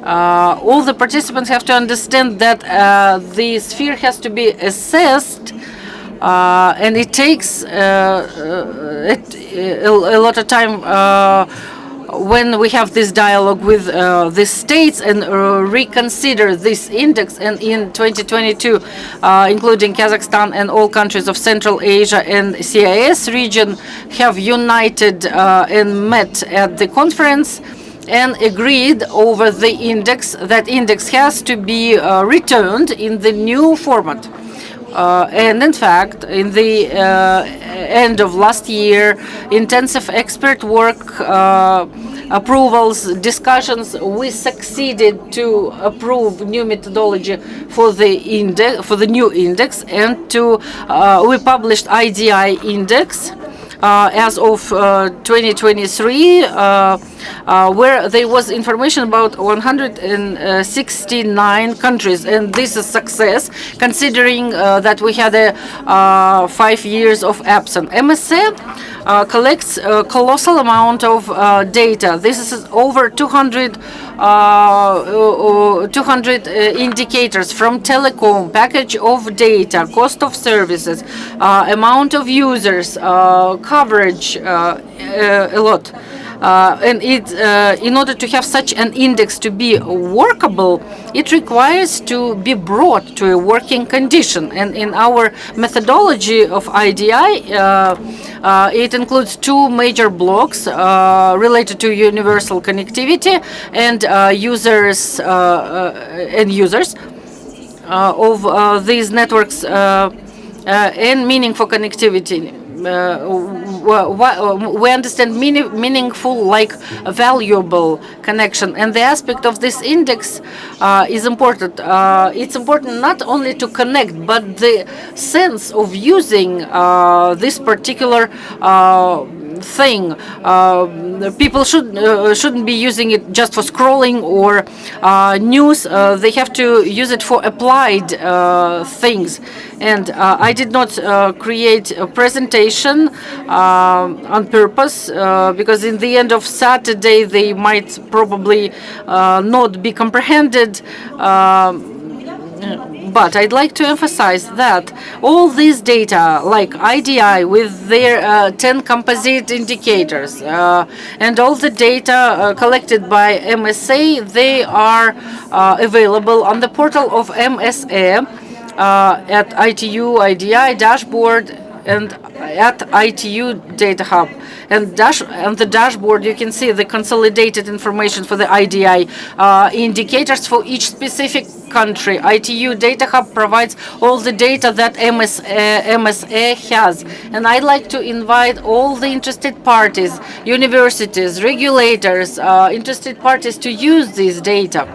All the participants have to understand that the sphere has to be assessed, and it takes a lot of time when we have this dialogue with the states and reconsider this index. And in 2022, including Kazakhstan and all countries of Central Asia and CIS region have united and met at the conference and agreed over the index. That index has to be returned in the new format. And in fact, in the end of last year, intensive expert work, approvals, discussions, we succeeded to approve new methodology for the new index, and we published IDI index as of 2023, where there was information about 169 countries, and this is success considering that we had 5 years of absence. MSA collects a colossal amount of data. This is over 200 indicators from telecom, package of data, cost of services, amount of users, coverage, a lot. And in order to have such an index to be workable, it requires to be brought to a working condition. And in our methodology of IDI, it includes 2 major blocks related to universal connectivity and users of these networks and meaningful connectivity. We understand meaningful like valuable connection, and the aspect of this index is important. It's important not only to connect, but the sense of using this particular thing. People shouldn't be using it just for scrolling or news. They have to use it for applied things. And I did not create a presentation on purpose because in the end of Saturday they might probably not be comprehended. But I'd like to emphasize that all these data, like IDI with their 10 composite indicators, and all the data collected by MSA, they are available on the portal of MSA at ITU IDI dashboard. and at ITU Data Hub. And the dashboard, you can see the consolidated information for the IDI indicators for each specific country. ITU Data Hub provides all the data that MSA has. And I'd like to invite all the interested parties, universities, regulators, interested parties to use this data.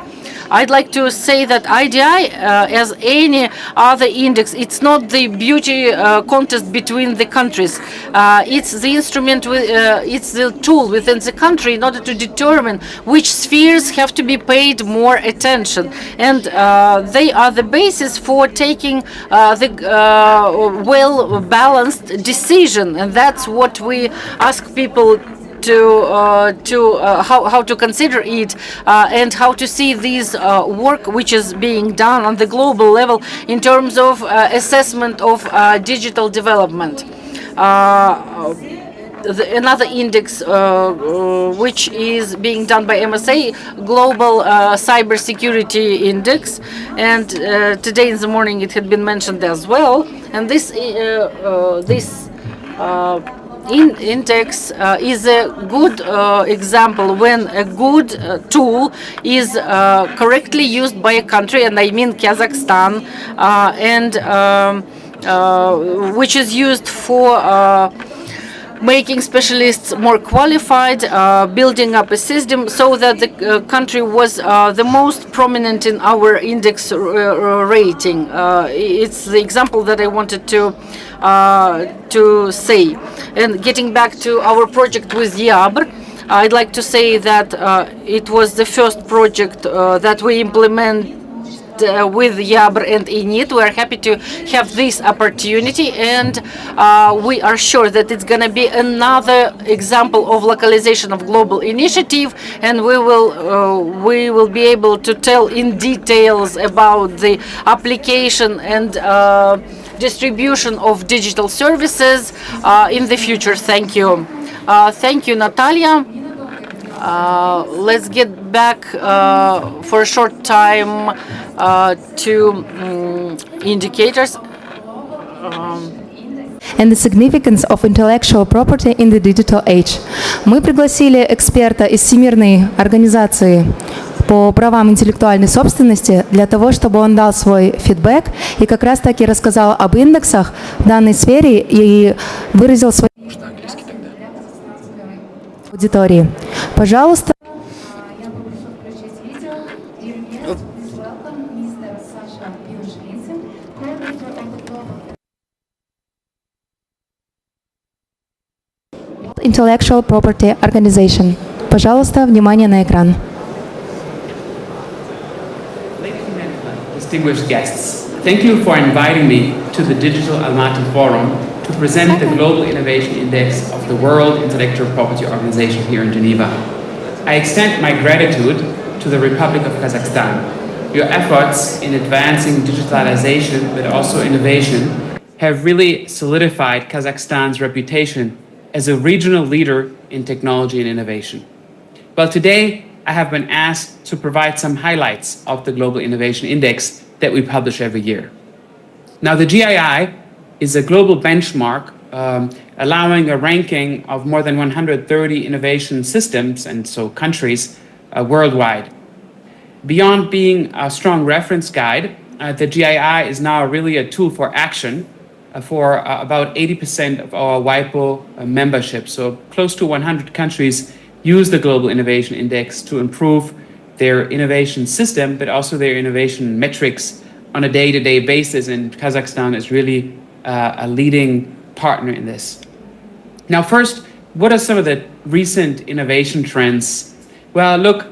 I'd like to say that IDI, as any other index, it's not the beauty contest between the countries. It's the instrument, it's the tool within the country in order to determine which spheres have to be paid more attention. And they are the basis for taking the well-balanced decision. And that's what we ask people how to consider it and how to see this work which is being done on the global level in terms of assessment of digital development. Another index which is being done by MSA, Global Cybersecurity Index, and today in the morning it had been mentioned as well. And this index is a good example when a good tool is correctly used by a country, and I mean Kazakhstan, and which is used for making specialists more qualified, building up a system so that the country was the most prominent in our index rating. It's the example that I wanted to say. And getting back to our project with YABR, I'd like to say that it was the first project that we implement with YABR and INIT. We are happy to have this opportunity, and we are sure that it's going to be another example of localization of global initiative, and we will be able to tell in details about the application and distribution of digital services in the future. Thank you. Thank you, Natalia. Let's get back for a short time to indicators. And the significance of intellectual property in the digital age. Мы пригласили эксперта из Всемирной организации по правам интеллектуальной собственности для того, чтобы он дал свой фидбэк и как раз таки рассказал об индексах в данной сфере и выразил свою аудитории. Пожалуйста. Intellectual Property Organization. Пожалуйста, внимание на экран. Distinguished guests, thank you for inviting me to the Digital Almaty Forum to present the Global Innovation Index of the World Intellectual Property Organization here in Geneva. I extend my gratitude to the Republic of Kazakhstan. Your efforts in advancing digitalization, but also innovation, have really solidified Kazakhstan's reputation as a regional leader in technology and innovation. Well, today I have been asked to provide some highlights of the Global Innovation Index that we publish every year. Now, the GII is a global benchmark allowing a ranking of more than 130 innovation systems and so countries worldwide. Beyond being a strong reference guide, the GII is now really a tool for action for about 80% of our WIPO membership. So close to 100 countries use the Global Innovation Index to improve their innovation system, but also their innovation metrics on a day-to-day basis. And Kazakhstan is really a leading partner in this. Now, first, what are some of the recent innovation trends? Well, look,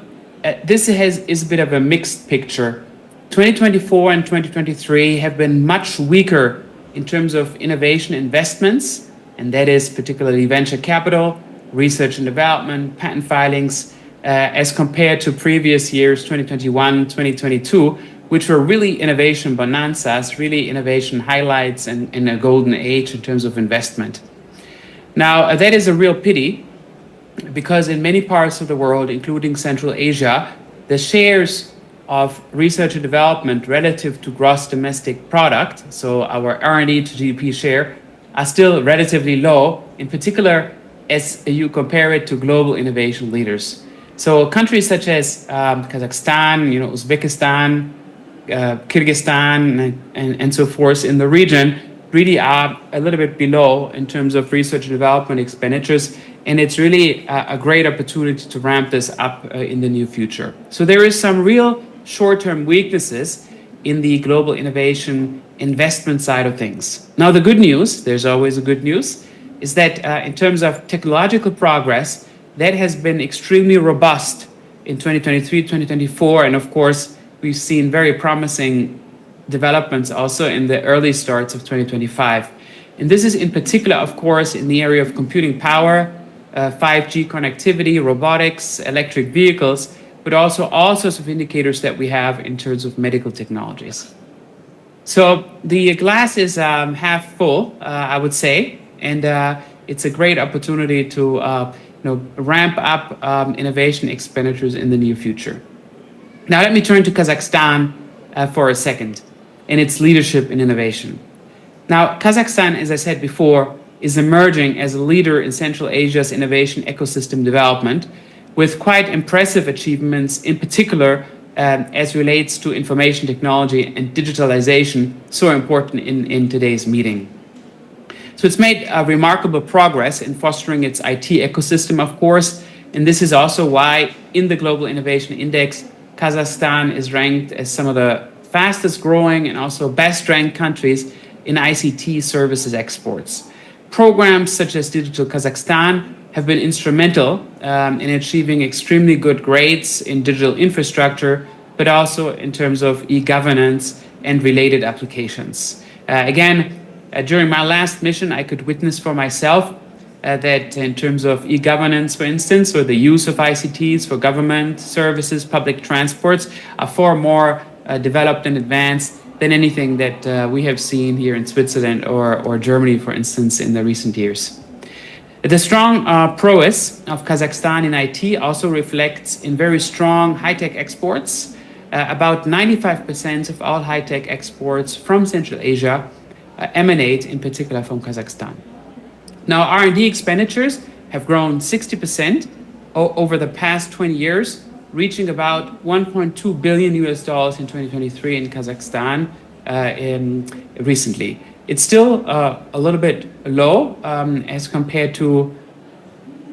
this is a bit of a mixed picture. 2024 and 2023 have been much weaker in terms of innovation investments, and that is particularly venture capital, research and development, patent filings, as compared to previous years, 2021, 2022, which were really innovation bonanzas, really innovation highlights and in a golden age in terms of investment. Now, that is a real pity, because in many parts of the world, including Central Asia, the shares of research and development relative to gross domestic product, so our R&D to GDP share, are still relatively low, in particular as you compare it to global innovation leaders. So countries such as Kazakhstan, Uzbekistan, Kyrgyzstan, and so forth in the region really are a little bit below in terms of research and development expenditures, and it's really a great opportunity to ramp this up in the near future. So there is some real short-term weaknesses in the global innovation investment side of things. Now the good news, there's always a good news, is that in terms of technological progress, that has been extremely robust in 2023, 2024, and of course, we've seen very promising developments also in the early starts of 2025. And this is in particular, of course, in the area of computing power, 5G connectivity, robotics, electric vehicles, but also all sorts of indicators that we have in terms of medical technologies. So the glass is half full, I would say, and it's a great opportunity to ramp up innovation expenditures in the near future. Now let me turn to Kazakhstan for a second and its leadership in innovation. Now, Kazakhstan, as I said before, is emerging as a leader in Central Asia's innovation ecosystem development with quite impressive achievements, in particular as relates to information technology and digitalization, so important in today's meeting. So it's made remarkable progress in fostering its IT ecosystem, of course, and this is also why in the Global Innovation Index, Kazakhstan is ranked as some of the fastest growing and also best ranked countries in ICT services exports. Programs such as Digital Kazakhstan have been instrumental in achieving extremely good grades in digital infrastructure, but also in terms of e-governance and related applications. During my last mission, I could witness for myself that in terms of e-governance, for instance, or the use of ICTs for government services, public transports, are far more developed and advanced than anything that we have seen here in Switzerland or Germany, for instance, in the recent years. The strong prowess of Kazakhstan in IT also reflects in very strong high-tech exports. About 95% of all high-tech exports from Central Asia emanate in particular from Kazakhstan. Now, R&D expenditures have grown 60% over the past 20 years, reaching about $1.2 billion in 2023 in Kazakhstan recently. It's still a little bit low as compared to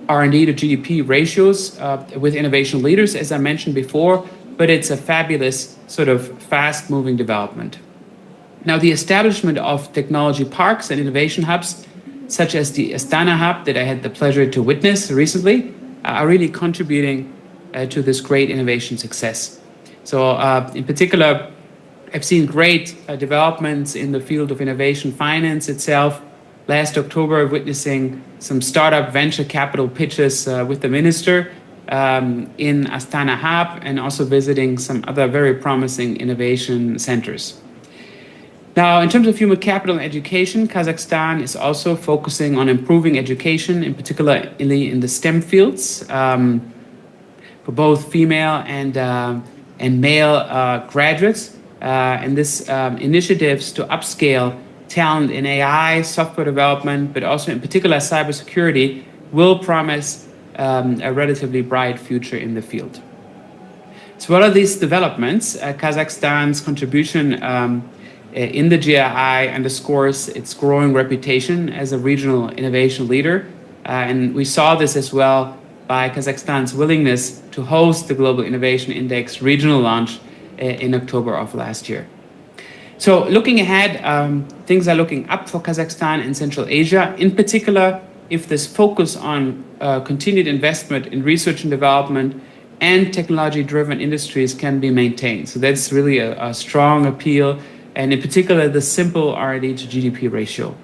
R&D to GDP ratios with innovation leaders, as I mentioned before, but it's a fabulous sort of fast-moving development. Now, the establishment of technology parks and innovation hubs, such as the Astana Hub that I had the pleasure to witness recently, are really contributing to this great innovation success. So in particular, I've seen great developments in the field of innovation finance itself. Last October, witnessing some startup venture capital pitches with the minister in Astana Hub, and also visiting some other very promising innovation centers. Now, in terms of human capital and education, Kazakhstan is also focusing on improving education, in particular in the STEM fields, for both female and male graduates. And this initiatives to upscale talent in AI, software development, but also in particular cybersecurity, will promise a relatively bright future in the field. So what are these developments? Kazakhstan's contribution in the GII underscores its growing reputation as a regional innovation leader. And we saw this as well by Kazakhstan's willingness to host the Global Innovation Index regional launch in October of last year. So looking ahead, things are looking up for Kazakhstan and Central Asia, in particular if this focus on continued investment in research and development and technology-driven industries can be maintained. So that's really a strong appeal, and in particular the simple R&D to GDP ratio.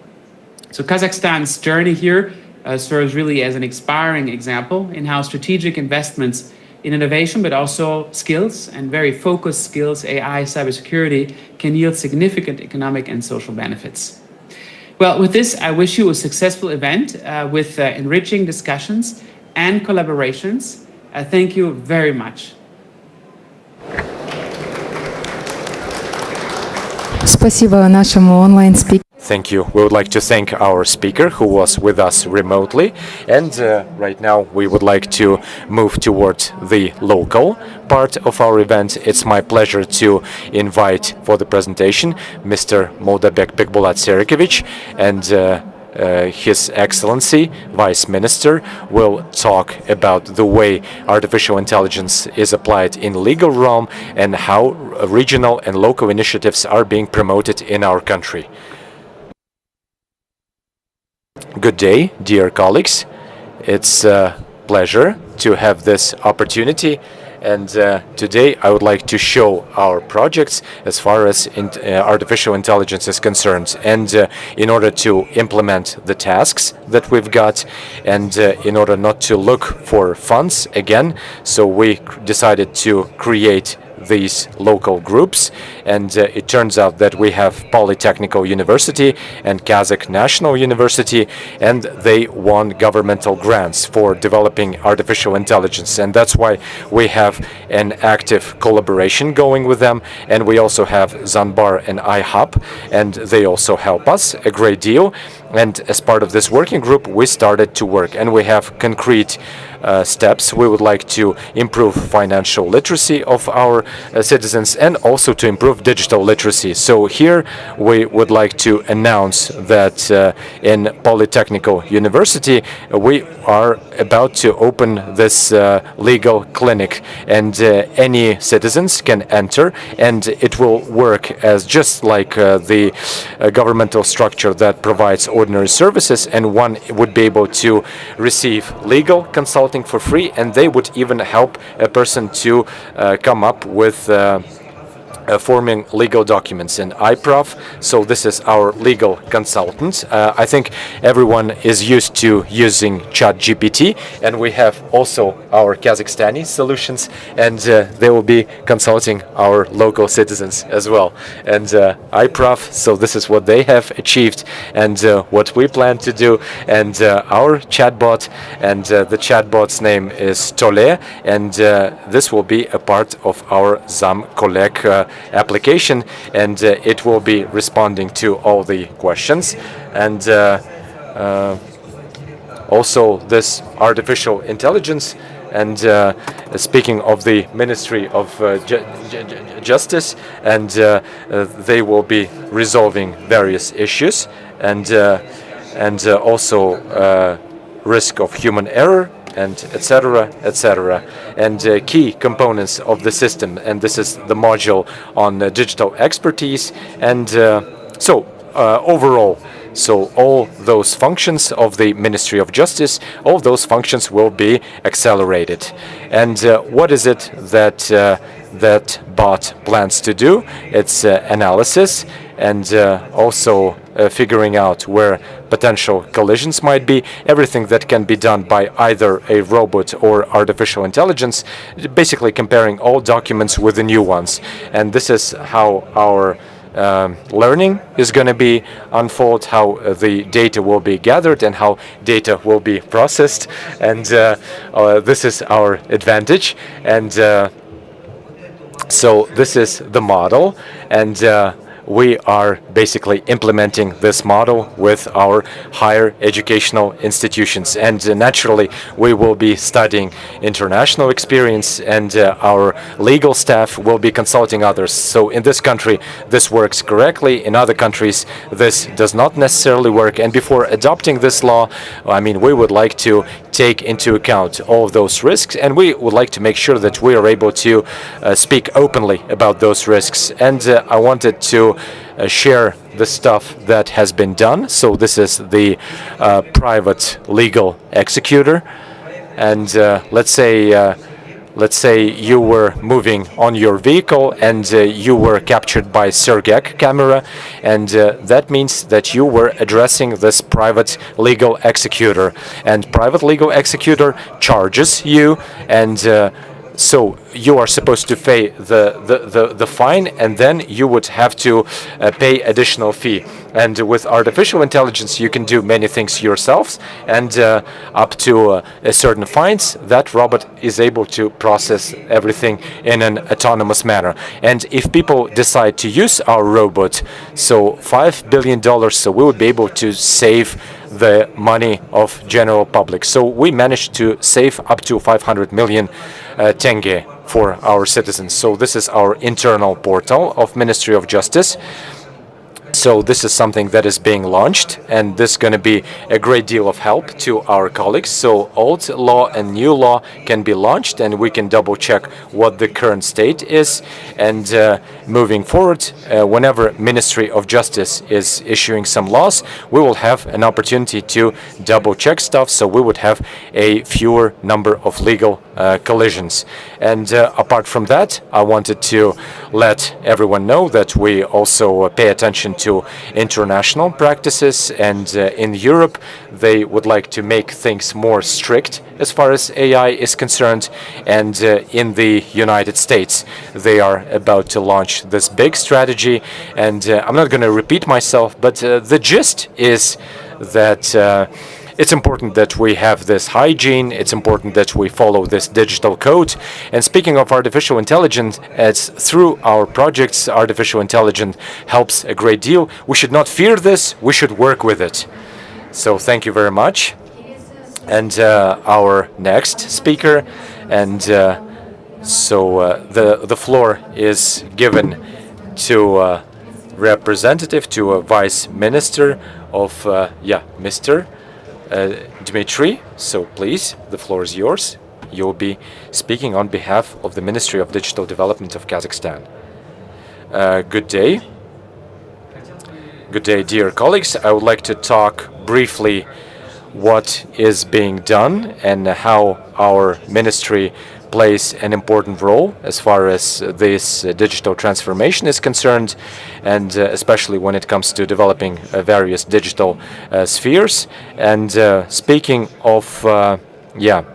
So Kazakhstan's journey here serves really as an inspiring example in how strategic investments in innovation, but also skills and very focused skills, AI, cybersecurity, can yield significant economic and social benefits. Well, with this, I wish you a successful event with enriching discussions and collaborations. Thank you very much. Спасибо нашему онлайн-спикеру. Thank you. We would like to thank our speaker who was with us remotely. And right now we would like to move towards the local part of our event. It's my pleasure to invite for the presentation Mr. Moldabek Bekbulat Serikevich, and His Excellency, Vice Minister, will talk about the way artificial intelligence is applied in legal realm and how regional and local initiatives are being promoted in our country. Good day, dear colleagues. It's a pleasure to have this opportunity, and today I would like to show our projects as far as artificial intelligence is concerned, and in order to implement the tasks that we've got, and in order not to look for funds again, so we decided to create these local groups, and it turns out that we have Polytechnical University and Kazakh National University, and they won governmental grants for developing artificial intelligence, and that's why we have an active collaboration going with them. And we also have Zanbar and iHub, and they also help us a great deal. And as part of this working group, we started to work, and we have concrete steps. We would like to improve financial literacy of our citizens and also to improve digital literacy. So here we would like to announce that in Polytechnical University we are about to open this legal clinic, and any citizens can enter, and it will work as just like the governmental structure that provides ordinary services, and one would be able to receive legal consulting for free, and they would even help a person to come up with forming legal documents in iProf. So this is our legal consultant. I think everyone is used to using ChatGPT, and we have also our Kazakhstani solutions, and they will be consulting our local citizens as well. And iProf, so this is what they have achieved and what we plan to do. And our chatbot, and the chatbot's name is Tole, and this will be a part of our Zam Kolek application, and it will be responding to all the questions. And also this artificial intelligence, and speaking of the Ministry of Justice, and they will be resolving various issues, and also risk of human error, and etc., etc., and key components of the system. And this is the module on digital expertise. And so overall, so all those functions of the Ministry of Justice, all those functions will be accelerated. And what is it that that bot plans to do? It's analysis, and also figuring out where potential collisions might be, everything that can be done by either a robot or artificial intelligence, basically comparing all documents with the new ones. And this is how our learning is going to be unfold, how the data will be gathered and how data will be processed. And this is our advantage. And so this is the model, and we are basically implementing this model with our higher educational institutions. And naturally, we will be studying international experience, and our legal staff will be consulting others. So in this country, this works correctly. In other countries, this does not necessarily work. And before adopting this law, I mean, we would like to take into account all of those risks, and we would like to make sure that we are able to speak openly about those risks. And I wanted to share the stuff that has been done. So this is the private legal executor, and let's say you were moving on your vehicle, and you were captured by Sergek camera, and that means that you were addressing this private legal executor, and private legal executor charges you, and So you are supposed to pay the fine, and then you would have to pay additional fee. And with artificial intelligence, you can do many things yourselves, and up to a certain fines, that robot is able to process everything in an autonomous manner. And if people decide to use our robot, so $5 billion, so we would be able to save the money of general public. So we managed to save up to 500 million tenge for our citizens. So this is our internal portal of Ministry of Justice. So this is something that is being launched, and this is going to be a great deal of help to our colleagues. So old law and new law can be launched, and we can double check what the current state is. And moving forward, whenever Ministry of Justice is issuing some laws, we will have an opportunity to double check stuff, so we would have a fewer number of legal collisions. And apart from that, I wanted to let everyone know that we also pay attention to international practices, and in Europe they would like to make things more strict as far as AI is concerned, and in the United States they are about to launch this big strategy. And I'm not going to repeat myself, but the gist is that it's important that we have this hygiene. It's important that we follow this digital code. And speaking of artificial intelligence, as through our projects, artificial intelligence helps a great deal. We should not fear this. We should work with it. So thank you very much. And our next speaker, and the floor is given to representative, to a vice minister of Mr. Dmitry. So please, the floor is yours. You will be speaking on behalf of the Ministry of Digital Development of Kazakhstan. Good day. Good day, dear colleagues. I would like to talk briefly what is being done and how our ministry plays an important role as far as this digital transformation is concerned, and especially when it comes to developing various digital spheres. And speaking of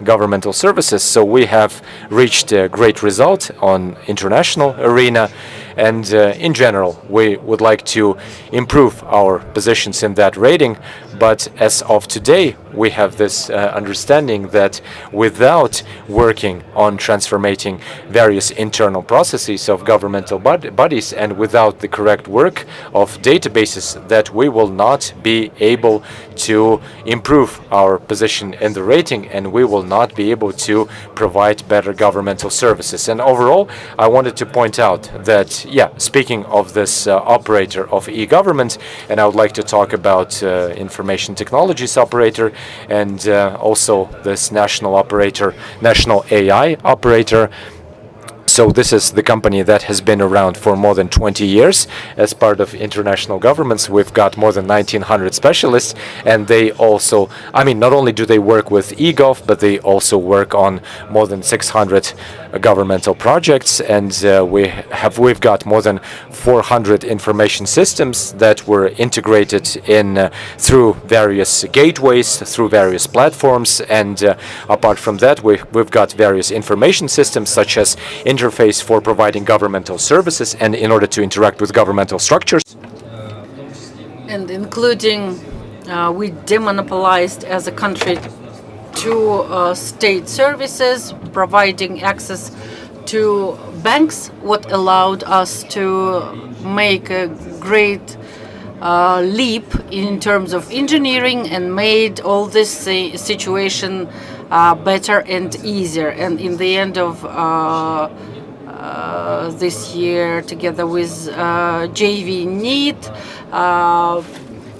governmental services, so we have reached a great result on international arena, and in general we would like to improve our positions in that rating. But as of today, we have this understanding that without working on transforming various internal processes of governmental bodies, and without the correct work of databases, that we will not be able to improve our position in the rating, and we will not be able to provide better governmental services. And overall, I wanted to point out that, speaking of this operator of e-government, and I would like to talk about information technologies operator, and also this national operator, national AI operator. So this is the company that has been around for more than 20 years. As part of international governments, we've got more than 1,900 specialists, and they also, not only do they work with eGov, but they also work on more than 600 governmental projects, and we've got more than 400 information systems that were integrated in through various gateways, through various platforms. And apart from that, we've got various information systems such as interface for providing governmental services and in order to interact with governmental structures. And including, we demonopolized as a country to state services, providing access to banks, what allowed us to make a great leap in terms of engineering and made all this situation better and easier. And in the end of this year, together with JV NEET,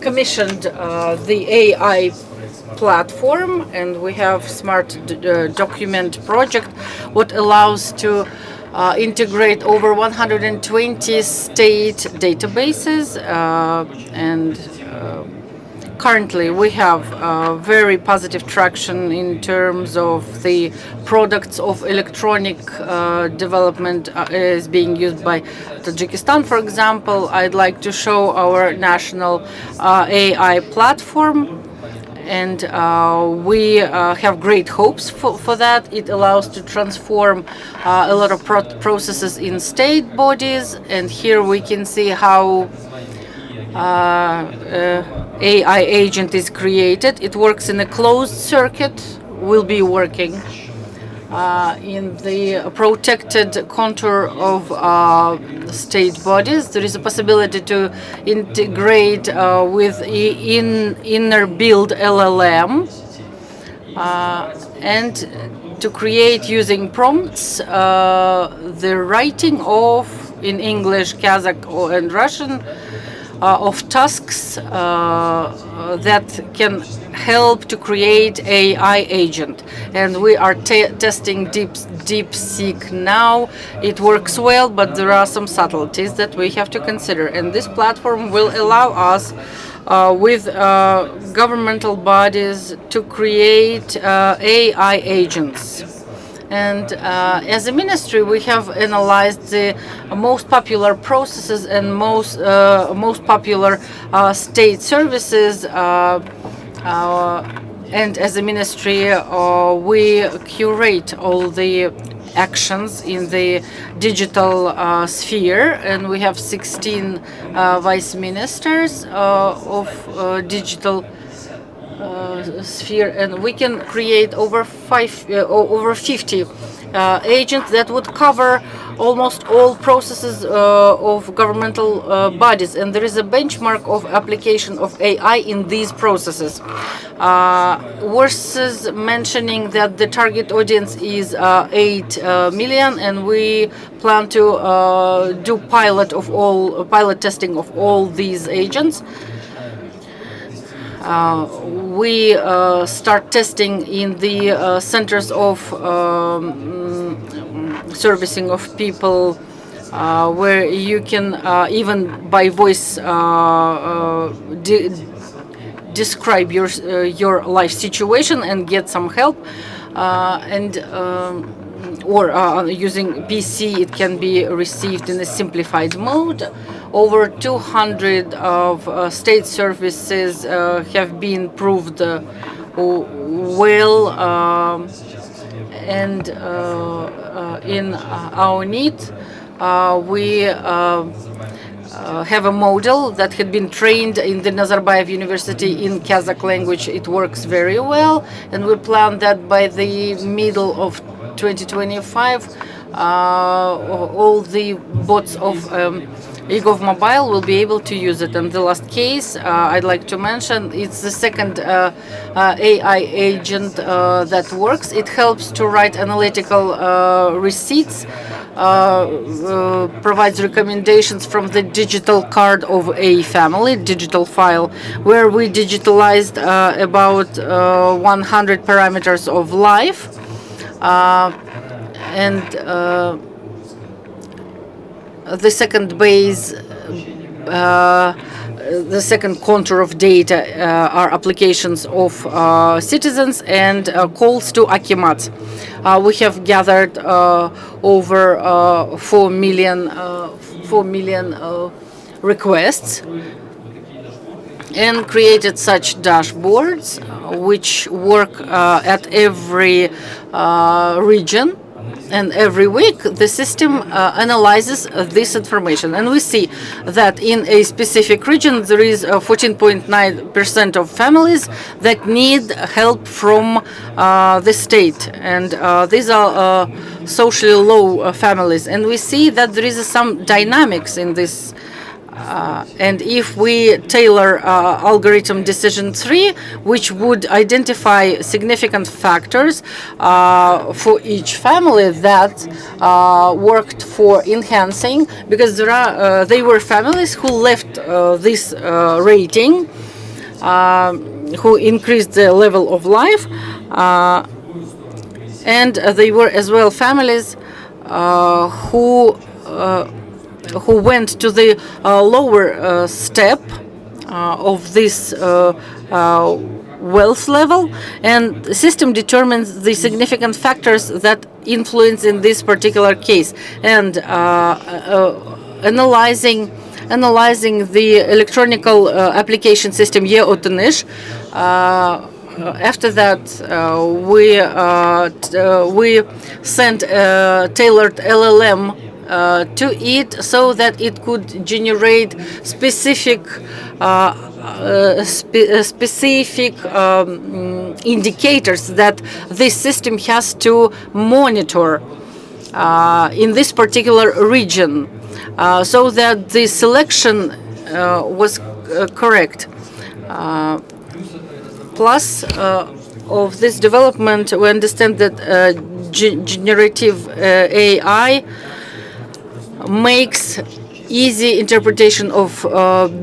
commissioned the AI platform, and we have smart document project, what allows to integrate over 120 state databases, and currently we have very positive traction in terms of the products of electronic development is being used by Tajikistan, for example. I'd like to show our national AI platform. and we have great hopes for that. It allows to transform a lot of processes in state bodies, and here we can see how AI agent is created. It works in a closed circuit, will be working in the protected contour of state bodies. There is a possibility to integrate with inner build LLM and to create using prompts the writing of, in English, Kazakh and Russian, of tasks that can help to create AI agent. And we are testing DeepSeek now. It works well, but there are some subtleties that we have to consider. And this platform will allow us with governmental bodies to create AI agents. And as a ministry, we have analyzed the most popular processes and most popular state services. And as a ministry, we curate all the actions in the digital sphere, and we have 16 vice ministers of digital sphere, and we can create over 50 agents that would cover almost all processes of governmental bodies, and there is a benchmark of application of AI in these processes. Versus mentioning that the target audience is 8 million, and we plan to do pilot testing of all these agents. We start testing in the centers of servicing of people, where you can even by voice describe your life situation and get some help, or using PC, it can be received in a simplified mode. Over 200 of state services have been proved well, and in our need, we have a model that had been trained in the Nazarbayev University in Kazakh language. It works very well, and we plan that by the middle of 2025, all the bots of eGov Mobile will be able to use it. And the last case I'd like to mention, it's the second AI agent that works. It helps to write analytical receipts, provides recommendations from the digital card of a family, digital file, where we digitalized about 100 parameters of life. And the second base, the second contour of data are applications of citizens and calls to Akimats. We have gathered over 4 million requests and created such dashboards which work at every region. And every week, the system analyzes this information. And we see that in a specific region, there is 14.9% of families that need help from the state. And these are socially low families. And we see that there is some dynamics in this. And if we tailor algorithm decision 3, which would identify significant factors for each family that worked for enhancing, because they were families who left this rating, who increased the level of life, and they were as well families who went to the lower step of this wealth level, and the system determines the significant factors that influence in this particular case, and analyzing the electronic application system EOTNISH After that, we sent a tailored LLM to it so that it could generate specific indicators that this system has to monitor in this particular region, so that the selection was correct. Plus, of this development, we understand that generative AI makes easy interpretation of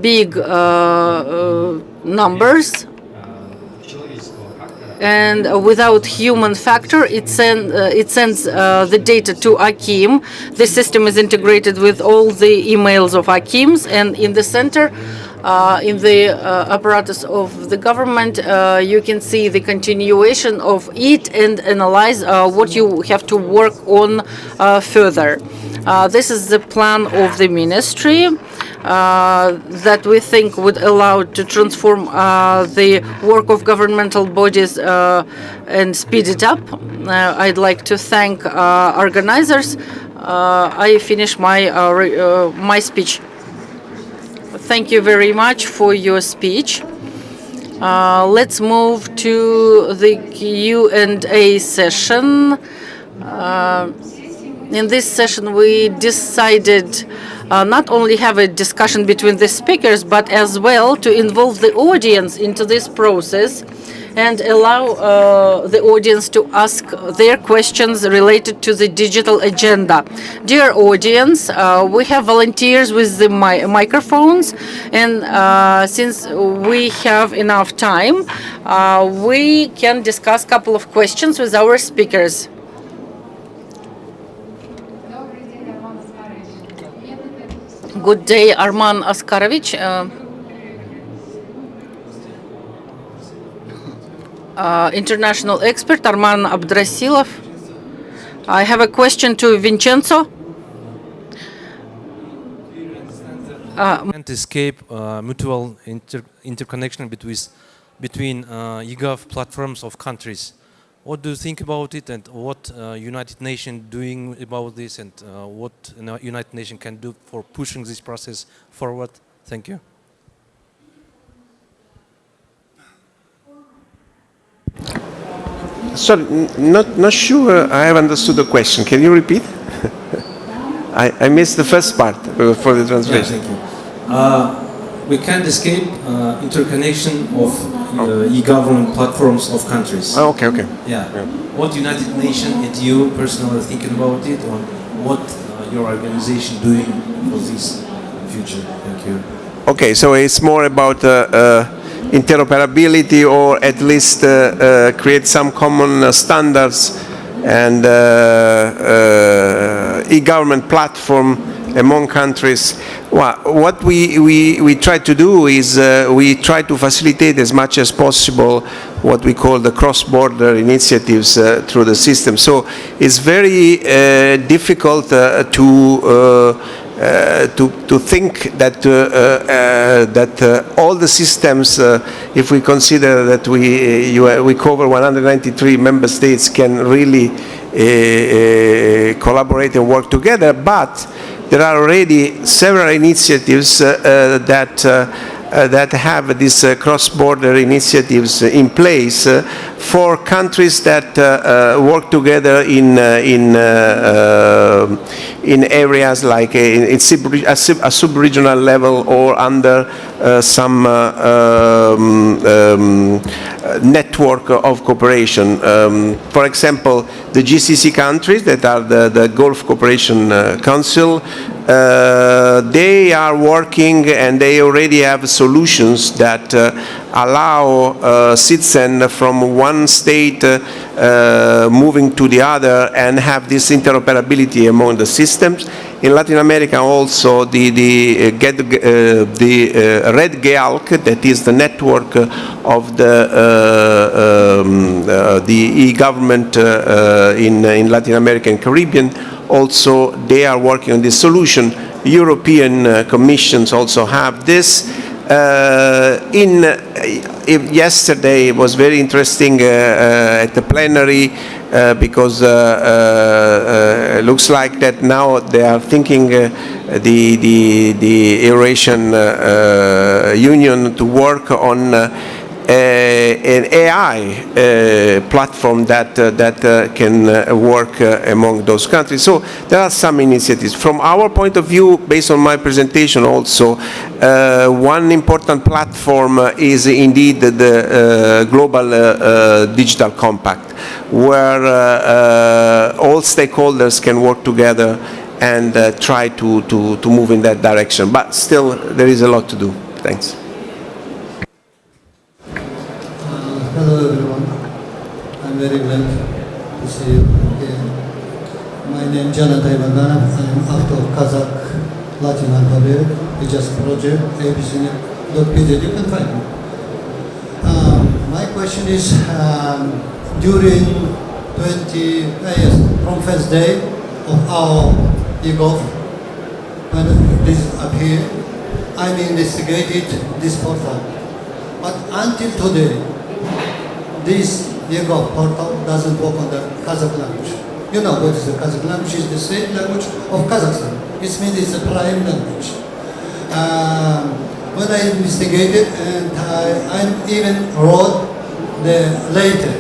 big numbers, and without human factor, it sends the data to Akim. The system is integrated with all the emails of Akims, and in the center, in the apparatus of the government, you can see the continuation of it and analyze what you have to work on further. This is the plan of the ministry that we think would allow to transform the work of governmental bodies and speed it up. I'd like to thank organizers. I finish my speech. Thank you very much for your speech. Let's move to the Q&A session. In this session, we decided not only have a discussion between the speakers, but as well to involve the audience into this process and allow the audience to ask their questions related to the digital agenda. Dear audience, we have volunteers with the microphones, and since we have enough time, we can discuss a couple of questions with our speakers. Good day, Arman Askarovich. International expert Arman Abdrasilov. I have a question to Vincenzo. Can't escape mutual interconnection between eGov platforms of countries. What do you think about it, and what United Nations doing about this, and what United Nations can do for pushing this process forward? Thank you. Sorry, not sure I have understood the question. Can you repeat? I missed the first part for the translation. Yeah, thank you. We can't escape interconnection of e-government platforms of countries. Oh, okay. Yeah. What United Nations and you personally thinking about it, or what your organization doing for this future? Thank you. Okay, so it's more about interoperability, or at least create some common standards and e-government platform among countries. Well, what we try to do is we try to facilitate as much as possible what we call the cross-border initiatives through the system. So it's very difficult to think that all the systems, if we consider that we cover 193 member states, can really collaborate and work together, but there are already several initiatives that have these cross-border initiatives in place for countries that work together in areas like a sub-regional level, or under some network of cooperation. For example, the GCC countries that are the Gulf Cooperation Council, they are working, and they already have solutions that allow citizens from one state moving to the other and have this interoperability among the systems. In Latin America also, the Red GEALC, that is the network of the e-government in Latin America and Caribbean, also they are working on this solution. European Commissions also have this. yesterday it was very interesting at the plenary because it looks like that now they are thinking the Eurasian Union to work on an AI platform that can work among those countries. So there are some initiatives. From our point of view, based on my presentation also, one important platform is indeed the Global Digital Compact, where all stakeholders can work together and try to move in that direction. But still, there is a lot to do. Thanks. Hello everyone, I'm very glad to see you again. My name is Jonathan Ivanganov. I'm author of Kazakh Latin alphabet. We just project abc.pz. You can find me. My question is, during from first day of our EGOV, when this appeared, I'm investigated this portal. But until today, this EGOV portal doesn't work on the Kazakh language. You know what is the Kazakh language? It's the state language of Kazakhstan. It means it's a prime language. When I investigated, and I even wrote the letter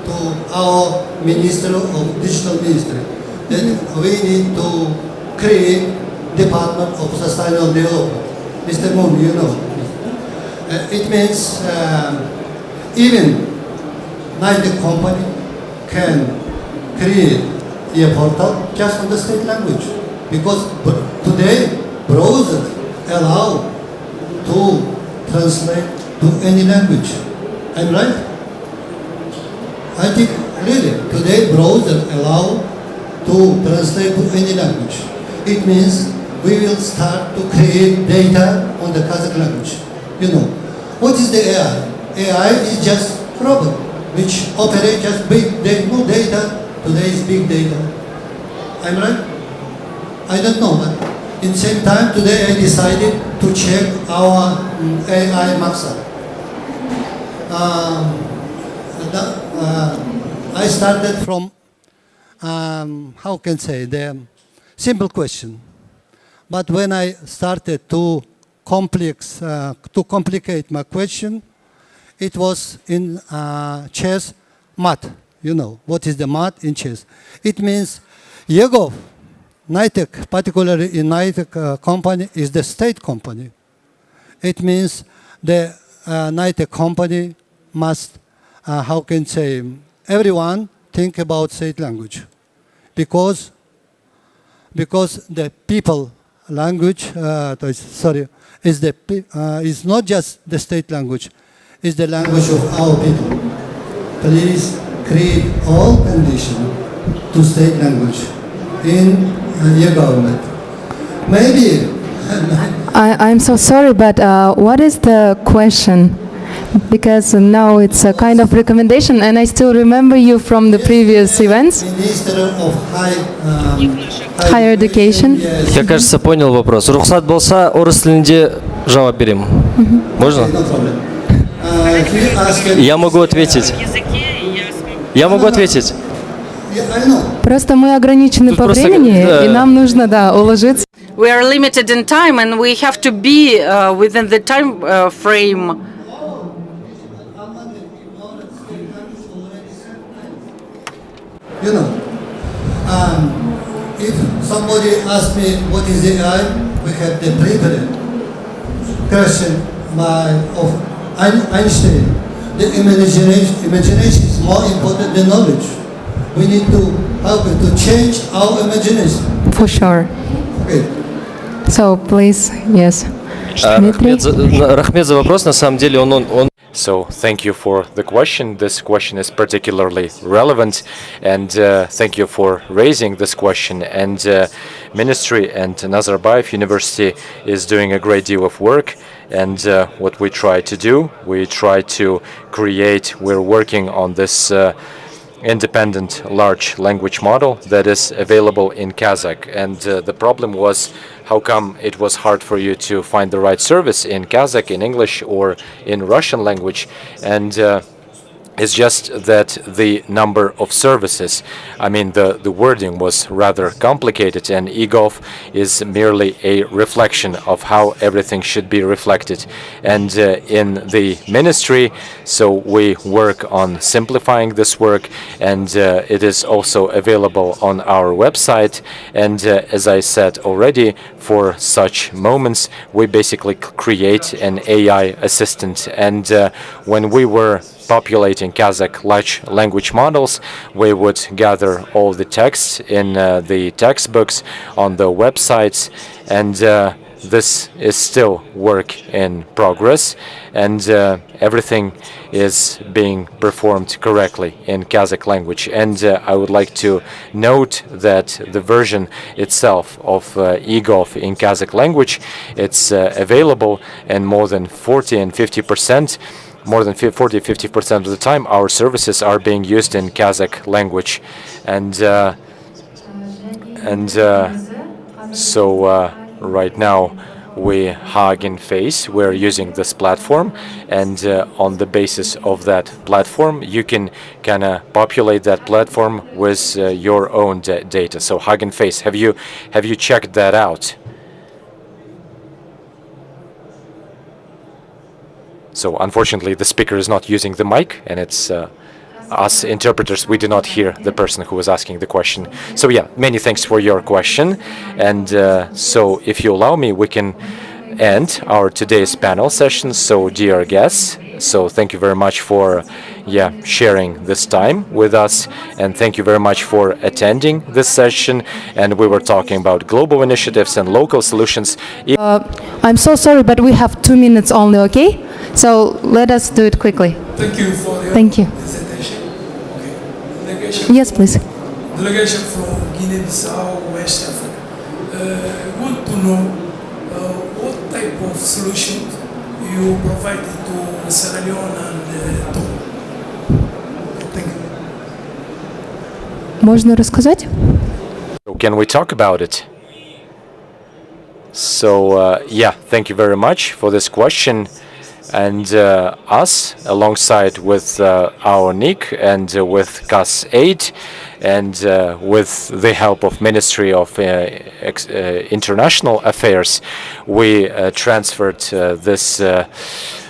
to our Minister of Digital Ministry that we need to create Department of Sustainable Development. Mr. Moon, you know. It means even neither company can create a portal just on the state language, because today browsers allow to translate to any language. I'm right? I think really today browsers allow to translate to any language. It means we will start to create data on the Kazakh language. You know, what is the AI? AI is just robot which operate just big data. No data. Today is big data. I'm right? I don't know, but in the same time today I decided to check our AI Maxa. I started from how can I say the simple question, but when I started to complicate my question, it was in chess math. You know what is the math in chess? It means EGOV, NITEC, particularly in NITEC company, is the state company. It means the NITEC company must, how can I say, everyone think about state language, because the people language, is not just the state language, it's the language of our people. Please create all conditions to state language in your government. Maybe. I'm so sorry, but what is the question? Because now it's a kind of recommendation, and I still remember you from the previous events. Minister of Higher education. Я, кажется, понял вопрос. Рухсат болса, орыс тілінде жауап берем. Можно? Я могу ответить. Я могу ответить. Просто мы ограничены по времени, и нам нужно, да, уложиться. We are limited in time, and we have to be within the time frame. You know, if somebody asks me what is AI, we have the prepared question of Einstein. The imagination is more important than knowledge. We need to help it to change our imagination. For sure. Okay. So please, yes. Рахмет за вопрос. На самом деле он. So thank you for the question. This question is particularly relevant, and thank you for raising this question. And Ministry and Nazarbayev University is doing a great deal of work. And what we try to do, we're working on this independent large language model that is available in Kazakh. And the problem was, how come it was hard for you to find the right service in Kazakh, in English, or in Russian language? And it's just that the number of services, I mean, the wording was rather complicated, and eGov is merely a reflection of how everything should be reflected. And in the ministry, so we work on simplifying this work, and it is also available on our website. And as I said already, for such moments, we basically create an AI assistant. And when we were populating Kazakh large language models, we would gather all the texts in the textbooks on the websites, and this is still work in progress, and everything is being performed correctly in Kazakh language. And I would like to note that the version itself of eGov in Kazakh language, it's available, and more than 40-50% of the time our services are being used in Kazakh language. And so right now we Hugging Face, we're using this platform, and on the basis of that platform you can kind of populate that platform with your own data. So Hugging Face, have you checked that out? So unfortunately the speaker is not using the mic, and it's us interpreters, we do not hear the person who was asking the question. So yeah, many thanks for your question. And so if you allow me, we can end our today's panel session. So dear guests, so thank you very much for sharing this time with us, and thank you very much for attending this session. And we were talking about global initiatives and local solutions. I'm so sorry, but we have 2 minutes only, okay? So let us do it quickly. Thank you for your presentation. Delegation. Yes, please. Delegation from Guinea-Bissau, West Africa. Want to know what type of solution you provided to Sierra Leone and Togo. Thank you. Можно рассказать? Can we talk about it? So thank you very much for this question. And us, alongside with our NIC and with CAS8, and with the help of Ministry of International Affairs, we transferred this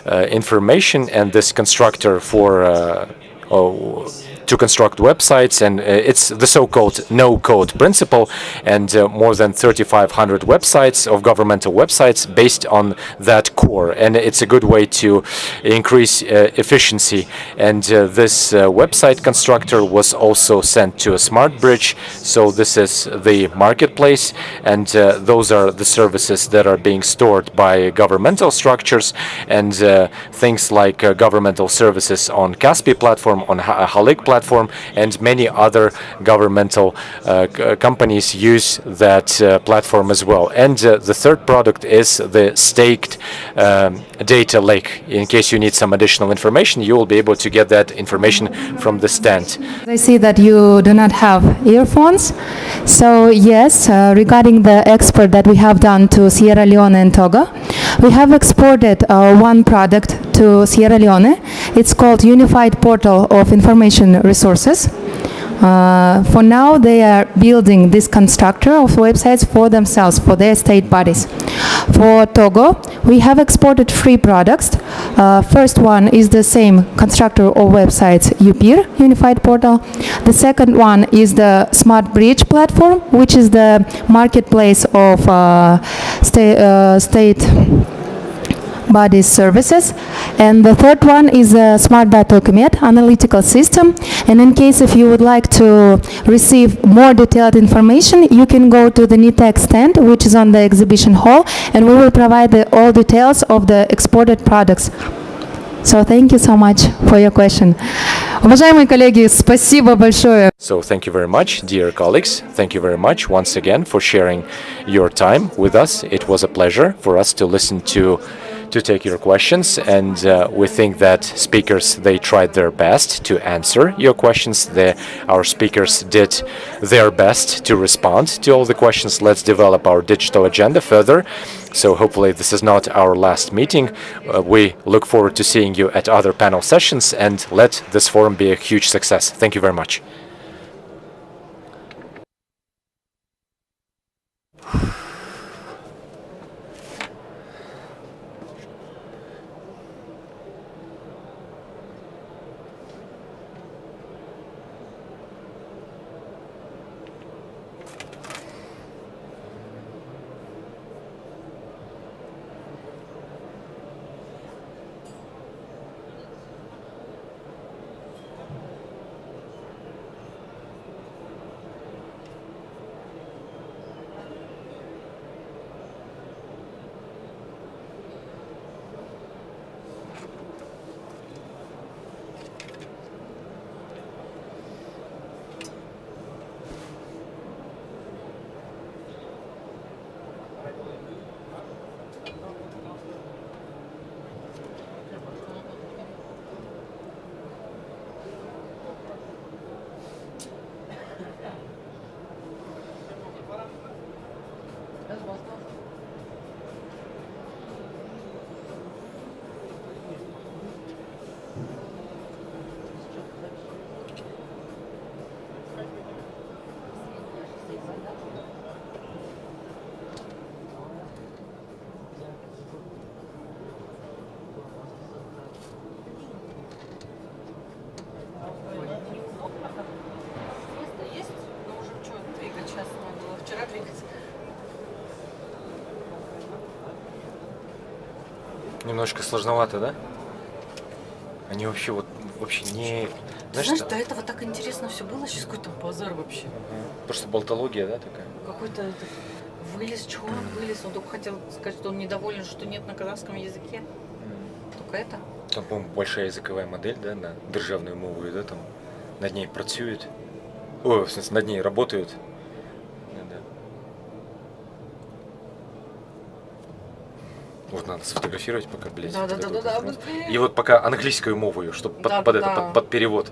information and this constructor for to construct websites, and it's the so-called no-code principle, and more than 3,500 websites of governmental websites based on that core, and it's a good way to increase efficiency. And this website constructor was also sent to a smart bridge, so this is the marketplace, and those are the services that are being stored by governmental structures, and things like governmental services on Kaspi platform, on Halik platform, and many other governmental companies use that platform as well. And the third product is the staked data lake. In case you need some additional information, you will be able to get that information from the stand. I see that you do not have earphones. So yes, regarding the export that we have done to Sierra Leone and Togo, we have exported one product to Sierra Leone. It's called Unified Portal of Information Resources. For now, they are building this constructor of websites for themselves, for their state bodies. For Togo, we have exported 3 products. First one is the same constructor of websites, UPIR, Unified Portal. The second one is the Smart Bridge platform, which is the marketplace of state bodies services, and the third one is a Smart Document analytical system. And in case if you would like to receive more detailed information, you can go to the NITEC stand, which is on the exhibition hall, and we will provide all details of the exported products. So thank you so much for your question. Уважаемые коллеги, спасибо большое. So thank you very much, dear colleagues. Thank you very much once again for sharing your time with us. It was a pleasure for us to listen to to take your questions, and we think that speakers, they tried their best to answer your questions. Our speakers did their best to respond to all the questions. Let's develop our digital agenda further. So hopefully this is not our last meeting. We look forward to seeing you at other panel sessions, and let this forum be a huge success. Thank you very much. Немножко сложновато, да? Они вообще не... Знаешь, до этого так интересно все было, сейчас какой-то базар вообще. Просто болтология, да, такая? Какой-то вылез, чувак вылез, он только хотел сказать, что он недоволен, что нет на казахском языке. Только это? Там, по-моему, большая языковая модель, да, на державную мову, да, там над ней працюют. О, в смысле, над ней работают. Да. Вот надо сфотографировать пока, блядь. Да. И вот пока английскую мову, чтобы под перевод.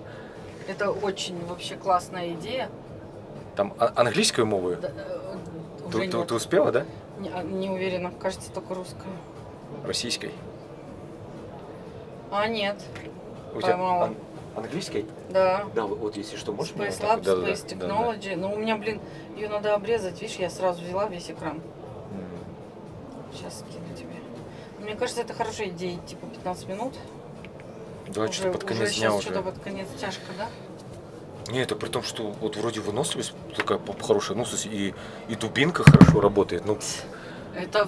Это очень вообще классная идея. Там английскую мову? Да, ты успела, да? Не уверена, кажется, только русская. Российской? Нет. У тебя английской? Да. Да, вот если что, можешь мне Space Lab, Space Technology. Но у меня, блин, ее надо обрезать, видишь, я сразу взяла весь экран. Сейчас скину тебе. Мне кажется, это хорошая идея, типа 15 минут. Да, что-то под конец дня уже. Что-то под конец тяжко, да? Не, это при том, что вот вроде выносливость такая хорошая, ну, и дубинка хорошо работает. Ну. Это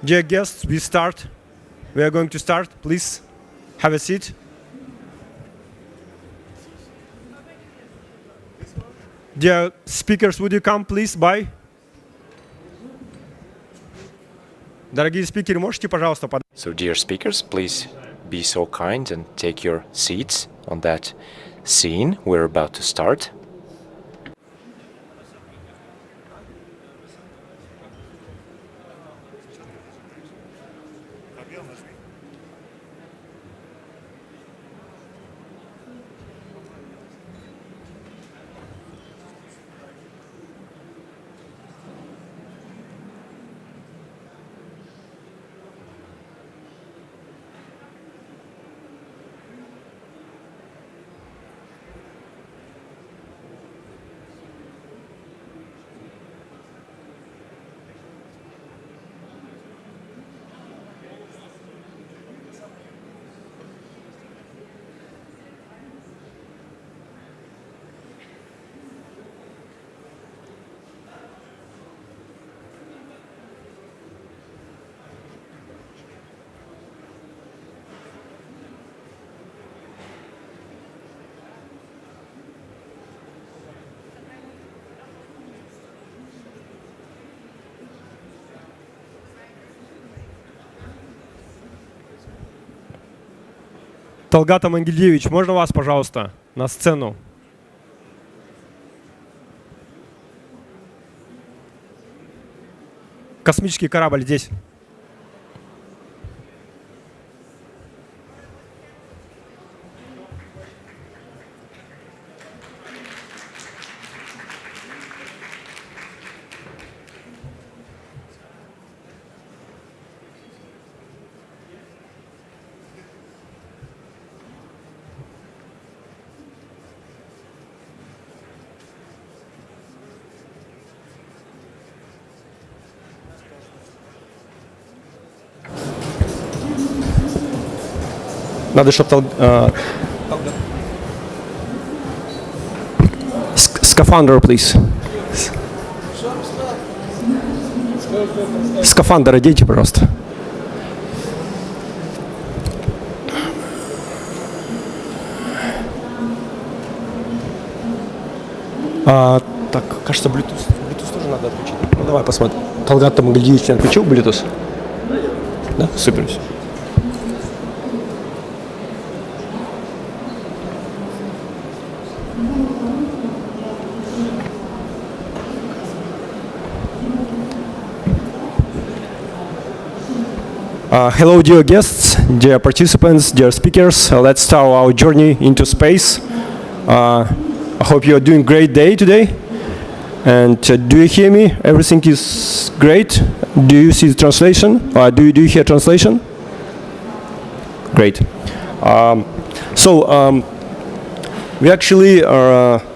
Dear guests, we are going to start. Please have a seat. Dear speakers, would you come, please, by? Дорогие спикеры, можете, пожалуйста, подать? So, dear speakers, please be so kind and take your seats on that scene we're about to start. Талгат Амангельдиевич, можно вас, пожалуйста, на сцену? Космический корабль здесь. Надо, чтобы скафандр, please. Скафандр оденьте, пожалуйста. Так, кажется, Bluetooth тоже надо отключить. Ну, давай посмотрим. Талгат Тамагальдиевич отключил Bluetooth? Да, супер. Hello, dear guests, dear participants, dear speakers. Let's start our journey into space. I hope you are doing a great day today. And do you hear me? Everything is great. Do you see the translation? Do you hear translation? Great. We actually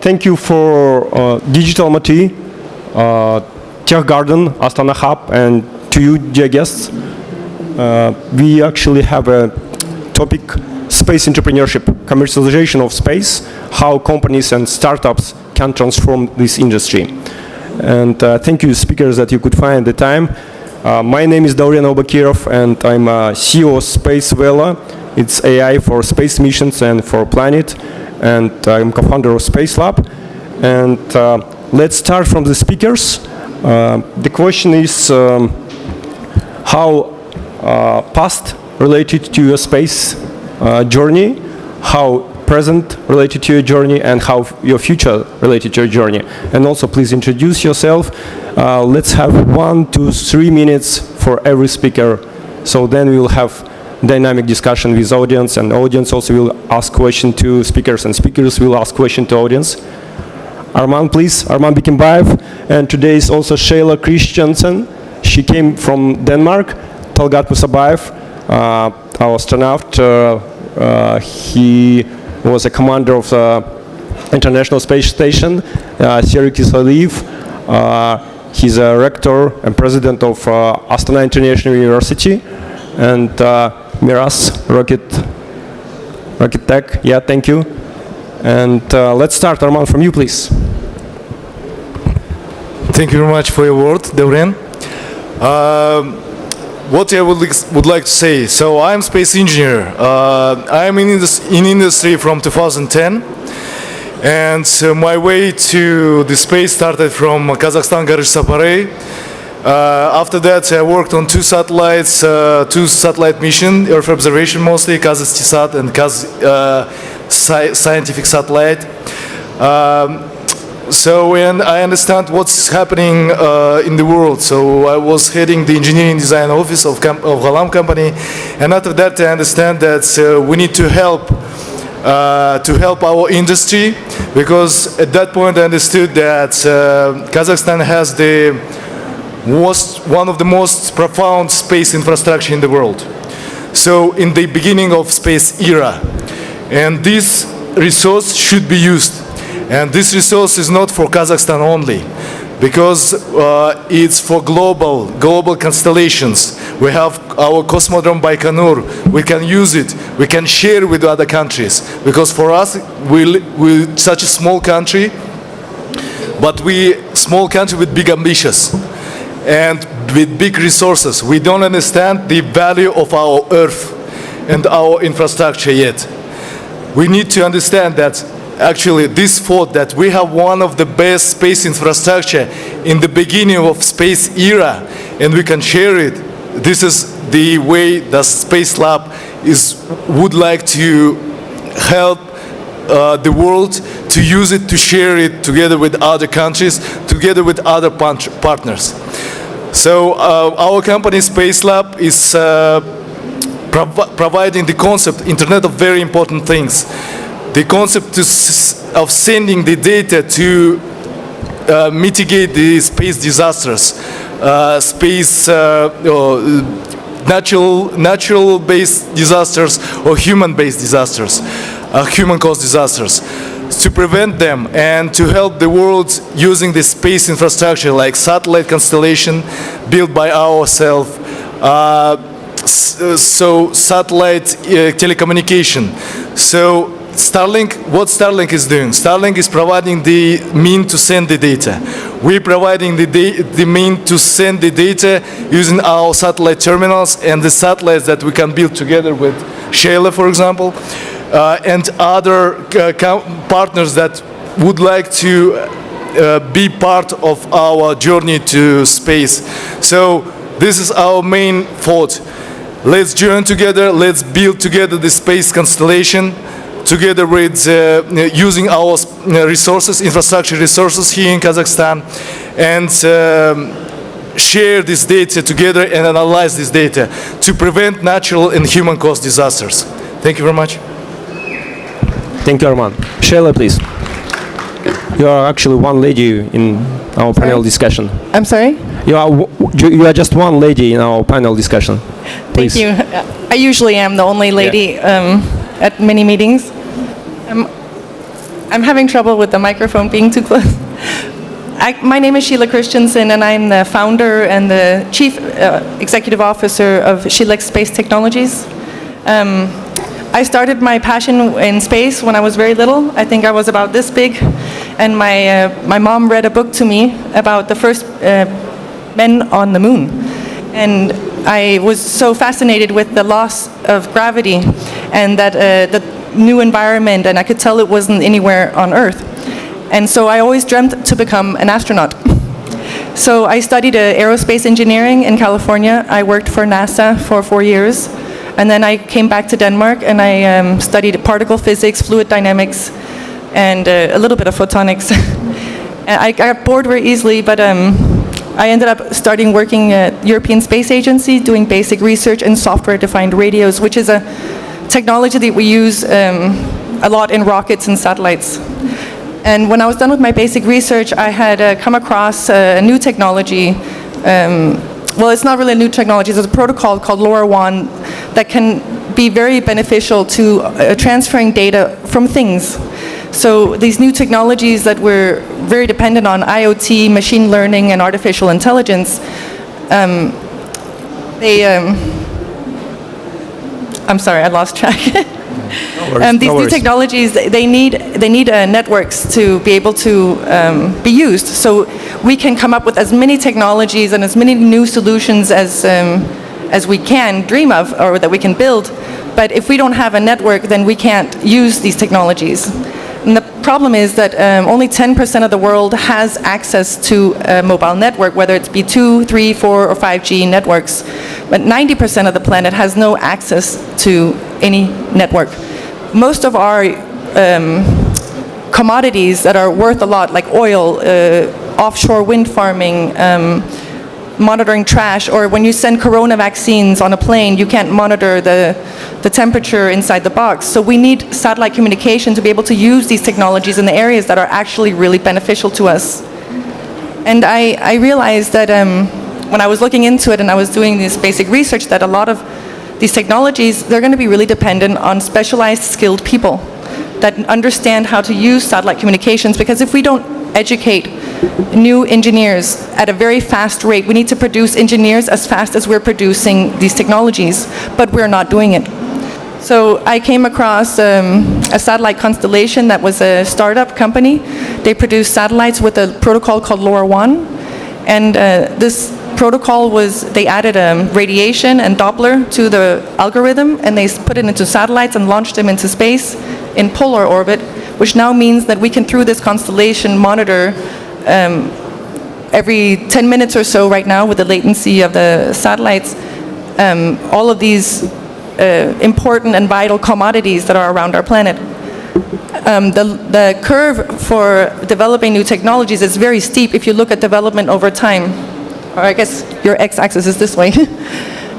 thank you for Digital Almaty, Tech Garden, Astana Hub, and to you, dear guests. We actually have a topic, space entrepreneurship, commercialization of space, how companies and startups can transform this industry. And thank you, speakers, that you could find the time. My name is Daurian Obakirov, and I'm CEO of Space Vela. It's AI for space missions and for planet, and I'm co-founder of Space Lab. And let's start from the speakers. The question is how past related to your space journey, how present related to your journey, and how your future related to your journey. And also, please introduce yourself. Let's have 1 to 3 minutes for every speaker. So then we will have dynamic discussion with audience, and audience also will ask question to speakers, and speakers will ask question to audience. Arman, please. Arman Bikimbaev. And today is also Shayla Christiansen. She came from Denmark. Talgat Musabayev, our astronaut. He was a commander of the International Space Station. Sergey Kiselev. He's a rector and president of Astana International University. And Miras, Rocket Tech. Yeah, thank you. And let's start, Arman, from you, please. Thank you very much for your word, Dauren. What I would like to say, so I'm space engineer. I'm in industry from 2010, and my way to the space started from Kazakhstan, Garage Sapare. After that, I worked on two satellite mission, Earth observation mostly, KazSat and scientific satellite. So, and I understand what's happening in the world. So I was heading the engineering design office of Galam company, and after that I understand that we need to help our industry, because at that point I understood that Kazakhstan has one of the most profound space infrastructure in the world. So in the beginning of space era, and this resource should be used. And this resource is not for Kazakhstan only, because it's for global constellations. We have our Cosmodrome Baikonur. We can use it. We can share with other countries. Because for us, we're such a small country, but small country with big ambitions and with big resources. We don't understand the value of our Earth and our infrastructure yet. We need to understand that actually this thought that we have one of the best space infrastructure in the beginning of space era, and we can share it. This is the way the Space Lab would like to help the world to use it, to share it together with other countries, together with other partners. So our company Space Lab is providing the concept, Internet of Very Important Things, the concept of sending the data to mitigate the space disasters, natural-based disasters or human-based disasters, human-caused disasters, to prevent them and to help the world using the space infrastructure like satellite constellation built by ourselves, so satellite telecommunication. So Starlink, what Starlink is doing? Starlink is providing the mean to send the data. We're providing the mean to send the data using our satellite terminals and the satellites that we can build together with Shayla, for example, and other partners that would like to be part of our journey to space. So this is our main thought. Let's join together, let's build together the space constellation, together with using our resources, infrastructure resources here in Kazakhstan, and share this data together and analyze this data to prevent natural and human-caused disasters. Thank you very much. Thank you, Arman. Shayla, please. You are actually one lady in our panel discussion. I'm sorry? You are just one lady in our panel discussion. Please. Thank you. I usually am the only lady at many meetings. I'm having trouble with the microphone being too close. My name is Sheila Christensen, and I'm the founder and the chief executive officer of Sheila's Space Technologies. I started my passion in space when I was very little. I think I was about this big, and my mom read a book to me about the first men on the moon. And I was so fascinated with the loss of gravity and that the new environment, and I could tell it wasn't anywhere on Earth. And so I always dreamt to become an astronaut. So I studied aerospace engineering in California. I worked for NASA for 4 years. And then I came back to Denmark and I studied particle physics, fluid dynamics, and a little bit of photonics. And I got bored very easily, but I ended up starting working at European Space Agency, doing basic research in software-defined radios, which is a technology that we use a lot in rockets and satellites. And when I was done with my basic research, I had come across a new technology. Well, it's not really a new technology. There's a protocol called LoRaWAN that can be very beneficial to transferring data from things. So these new technologies that we're very dependent on, IoT, machine learning, and artificial intelligence, I'm sorry, I lost track. These new technologies, they need networks to be able to be used. So we can come up with as many technologies and as many new solutions as we can dream of or that we can build. But if we don't have a network, then we can't use these technologies. And the problem is that only 10% of the world has access to a mobile network, whether it's B2, 3, 4, or 5G networks. But 90% of the planet has no access to any network. Most of our commodities that are worth a lot, like oil, offshore wind farming, monitoring trash, or when you send corona vaccines on a plane, you can't monitor the temperature inside the box. So we need satellite communication to be able to use these technologies in the areas that are actually really beneficial to us. And I realized that when I was looking into it and I was doing this basic research, that a lot of these technologies, they're going to be really dependent on specialized, skilled people that understand how to use satellite communications, because if we don't educate new engineers at a very fast rate, we need to produce engineers as fast as we're producing these technologies, but we're not doing it. So I came across a satellite constellation that was a startup company. They produced satellites with a protocol called LoRaWAN, and this protocol was, they added radiation and Doppler to the algorithm, and they put it into satellites and launched them into space in polar orbit, which now means that we can, through this constellation, monitor every 10 minutes or so right now with the latency of the satellites, all of these important and vital commodities that are around our planet. The curve for developing new technologies is very steep if you look at development over time. Or I guess your x-axis is this way.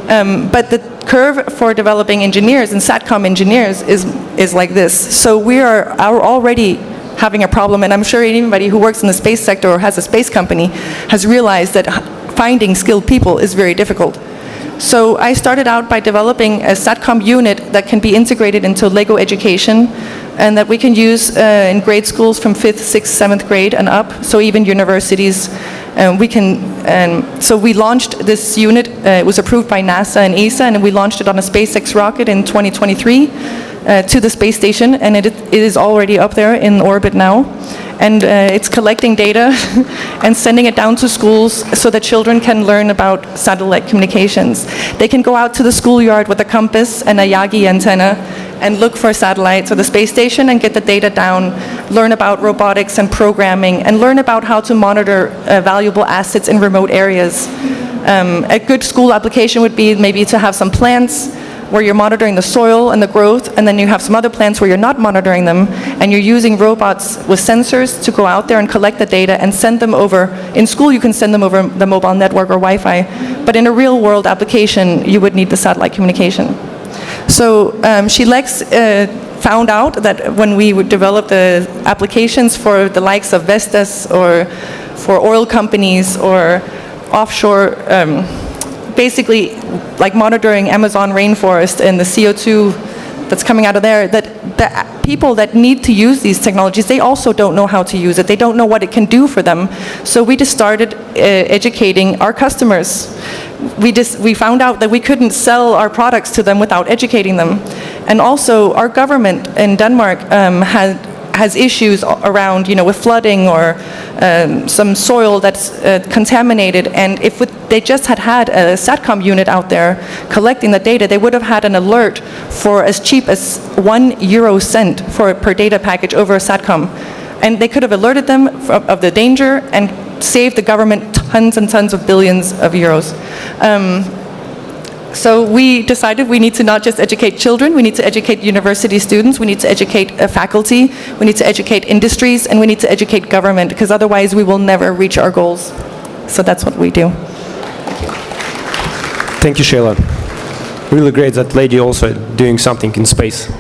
But the curve for developing engineers and SATCOM engineers is like this. So we are already having a problem, and I'm sure anybody who works in the space sector or has a space company has realized that finding skilled people is very difficult. So I started out by developing a SATCOM unit that can be integrated into Lego education and that we can use in grade schools from 5th, 6th, 7th grade and up, so even universities. So we launched this unit, it was approved by NASA and ESA, and we launched it on a SpaceX rocket in 2023 to the space station, and it is already up there in orbit now. And it's collecting data and sending it down to schools so that children can learn about satellite communications. They can go out to the schoolyard with a compass and a Yagi antenna and look for satellites or the space station and get the data down, learn about robotics and programming, and learn about how to monitor valuable assets in remote areas. A good school application would be maybe to have some plants where you're monitoring the soil and the growth, and then you have some other plants where you're not monitoring them, and you're using robots with sensors to go out there and collect the data and send them over. In school, you can send them over the mobile network or Wi-Fi, but in a real-world application, you would need the satellite communication. So SHILEX found out that when we would develop the applications for the likes of Vestas or for oil companies or offshore, basically like monitoring Amazon rainforest and the CO2 that's coming out of there, that the people that need to use these technologies, they also don't know how to use it. They don't know what it can do for them. So we just started educating our customers. We found out that we couldn't sell our products to them without educating them. And also our government in Denmark has issues around, with flooding or some soil that's contaminated, and if they just had a SATCOM unit out there collecting the data, they would have had an alert for as cheap as €1 per data package over a SATCOM. And they could have alerted them of the danger and saved the government tons and tons of billions of euros. So we decided we need to not just educate children, we need to educate university students, we need to educate faculty, we need to educate industries, and we need to educate government, because otherwise we will never reach our goals. So that's what we do. Thank you, Sheila. Really great that lady also doing something in space,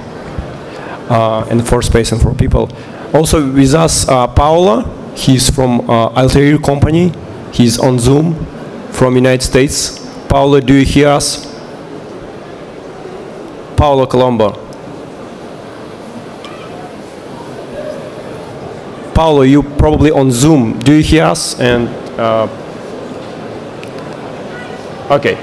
and for space and for people. Also with us, Paolo. He's from Altair company. He's on Zoom from United States. Paolo, do you hear us? Paolo Colombo. Paolo, you probably on Zoom. Do you hear us? And okay.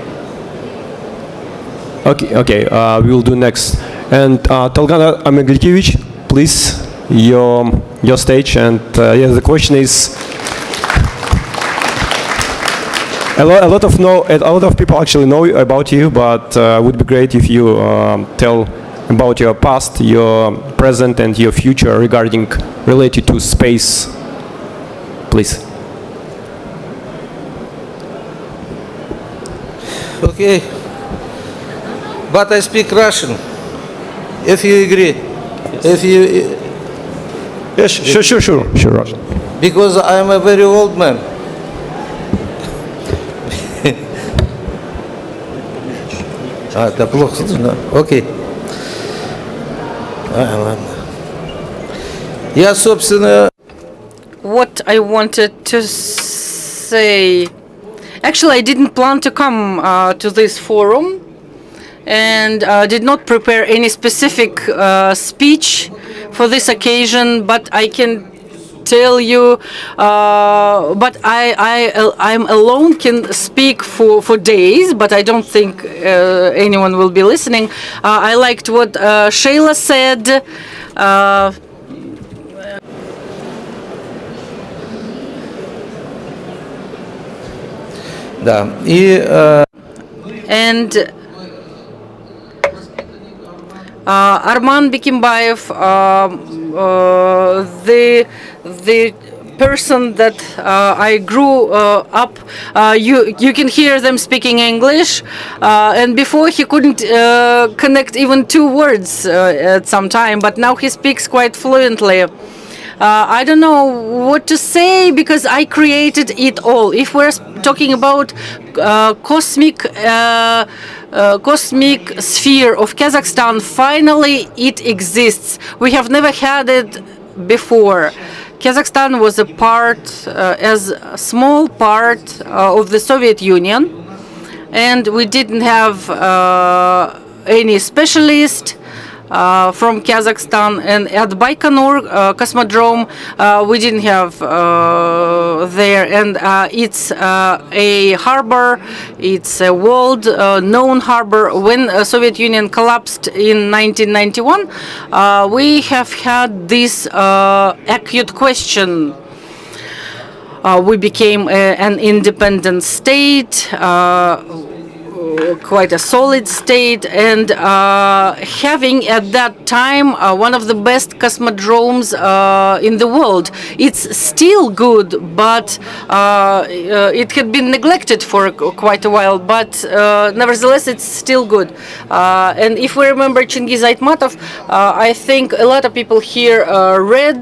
We will do next. And Talgana Ameglykevich, please, your stage. And yeah, the question is. A lot of people actually know about you, but it would be great if you tell about your past, your present, and your future related to space, please. Okay, but I speak Russian. If you agree, if you. Yes, sure, Russian. Because I am a very old man. Это плохо. Окей. Ладно. Я, собственно... What I wanted to say... Actually, I didn't plan to come to this forum and did not prepare any specific speech for this occasion, but I can tell you, but I'm alone can speak for days, but I don't think anyone will be listening. I liked what Sheila said. Да. И and Arman Bekimbayev, the person that I grew up, you can hear them speaking English, and before he couldn't connect even 2 words at some time, but now he speaks quite fluently. I don't know what to say because I created it all. If we're talking about cosmic sphere of Kazakhstan, finally it exists. We have never had it before. Kazakhstan was a part, as a small part of the Soviet Union, and we didn't have any specialist from Kazakhstan, and at Baikonur Cosmodrome we didn't have there, and it's a harbor, it's a world known harbor. When Soviet Union collapsed in 1991, we have had this acute question. We became an independent state, quite a solid state, and having at that time one of the best cosmodromes in the world. It's still good, but it had been neglected for quite a while, but nevertheless it's still good. And if we remember Chingiz Aytmatov, I think a lot of people here read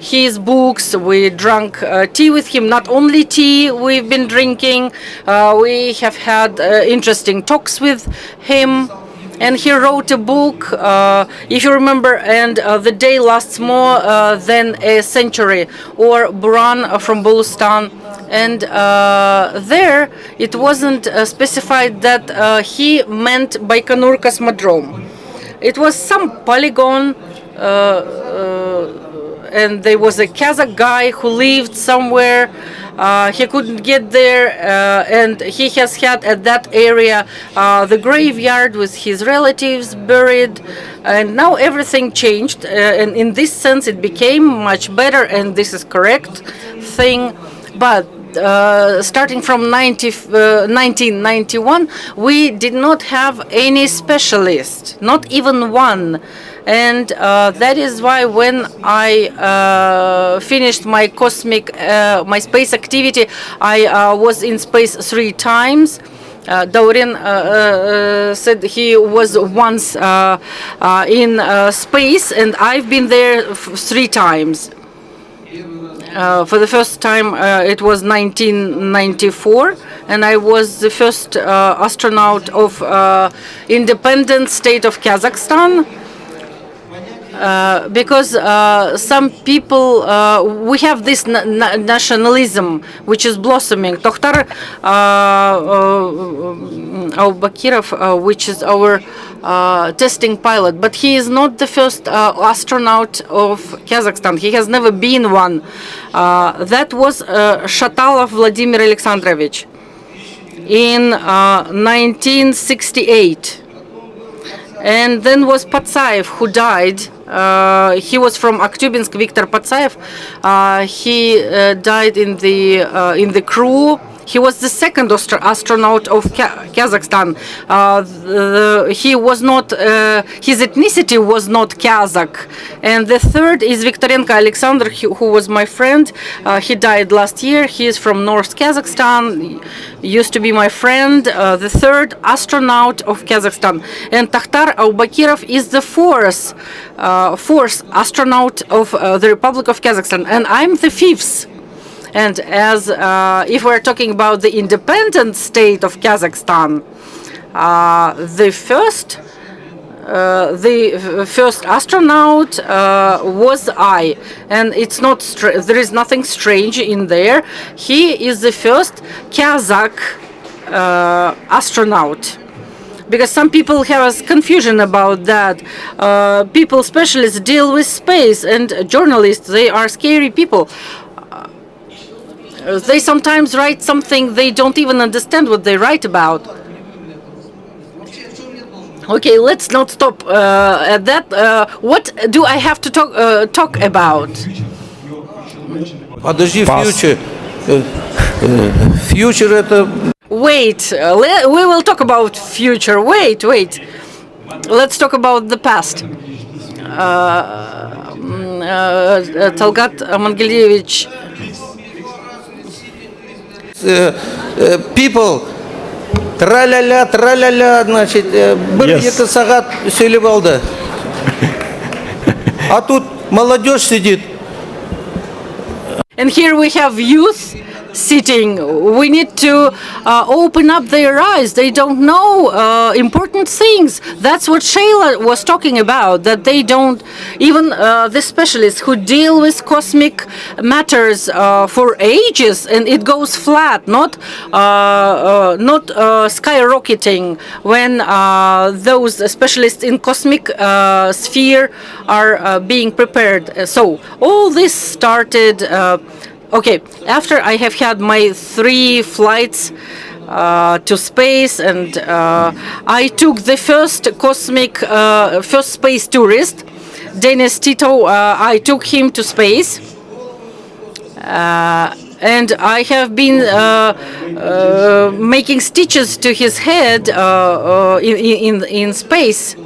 his books. We drank tea with him, not only tea we've been drinking, we have had interesting talks with him, and he wrote a book, if you remember, and the day lasts more than a century, or Buran from Bulustan, and there it wasn't specified that he meant Baikonur Cosmodrome. It was some polygon, and there was a Kazakh guy who lived somewhere. He couldn't get there, and he has had at that area the graveyard with his relatives buried, and now everything changed, and in this sense it became much better, and this is correct thing. But starting from 1991, we did not have any specialist, not even one. And that is why when I finished my my space activity, I was in space 3 times. Daurin said he was once in space, and I've been there 3 times. For the first time, it was 1994, and I was the first astronaut of independent state of Kazakhstan. Because some people, we have this nationalism which is blossoming. Tokhtar Aubakirov, which is our testing pilot, but he is not the first astronaut of Kazakhstan. He has never been one. That was Shatalov Vladimir Alexandrovich in 1968. And then was Patsayev, who died. He was from Aktyubinsk, Viktor Patsayev. He died in the crew. He was the second astronaut of Kazakhstan. He was not, his ethnicity was not Kazakh. And the third is Viktorenko Alexander, who was my friend. He died last year. He is from North Kazakhstan, used to be my friend, the third astronaut of Kazakhstan. And Tokhtar Aubakirov is the fourth astronaut of the Republic of Kazakhstan. And I'm the 5th. And as if we're talking about the independent state of Kazakhstan, the first astronaut was I, and it's not there is nothing strange in there. He is the first Kazakh astronaut. Because some people have confusion about that. People, specialists, deal with space, and journalists, they are scary people. They sometimes write something they don't even understand what they write about. Okay, let's not stop at that. What do I have to talk about? Подожди, future. Future это... Wait, we will talk about future. Wait. Let's talk about the past. Talgat Mangelievich. People, тра-ля-ля, значит, бір екі сағат сөйлеп алды. А тут молодежь сидит. And here we have youth sitting. We need to open up their eyes. They don't know important things. That's what Shayla was talking about, that they don't, even the specialists who deal with cosmic matters for ages, and it goes flat, not skyrocketing when those specialists in cosmic sphere are being prepared. So all this started okay, after I have had my 3 flights to space, and I took the first first space tourist, Dennis Tito. I took him to space, and I have been making stitches to his head in space.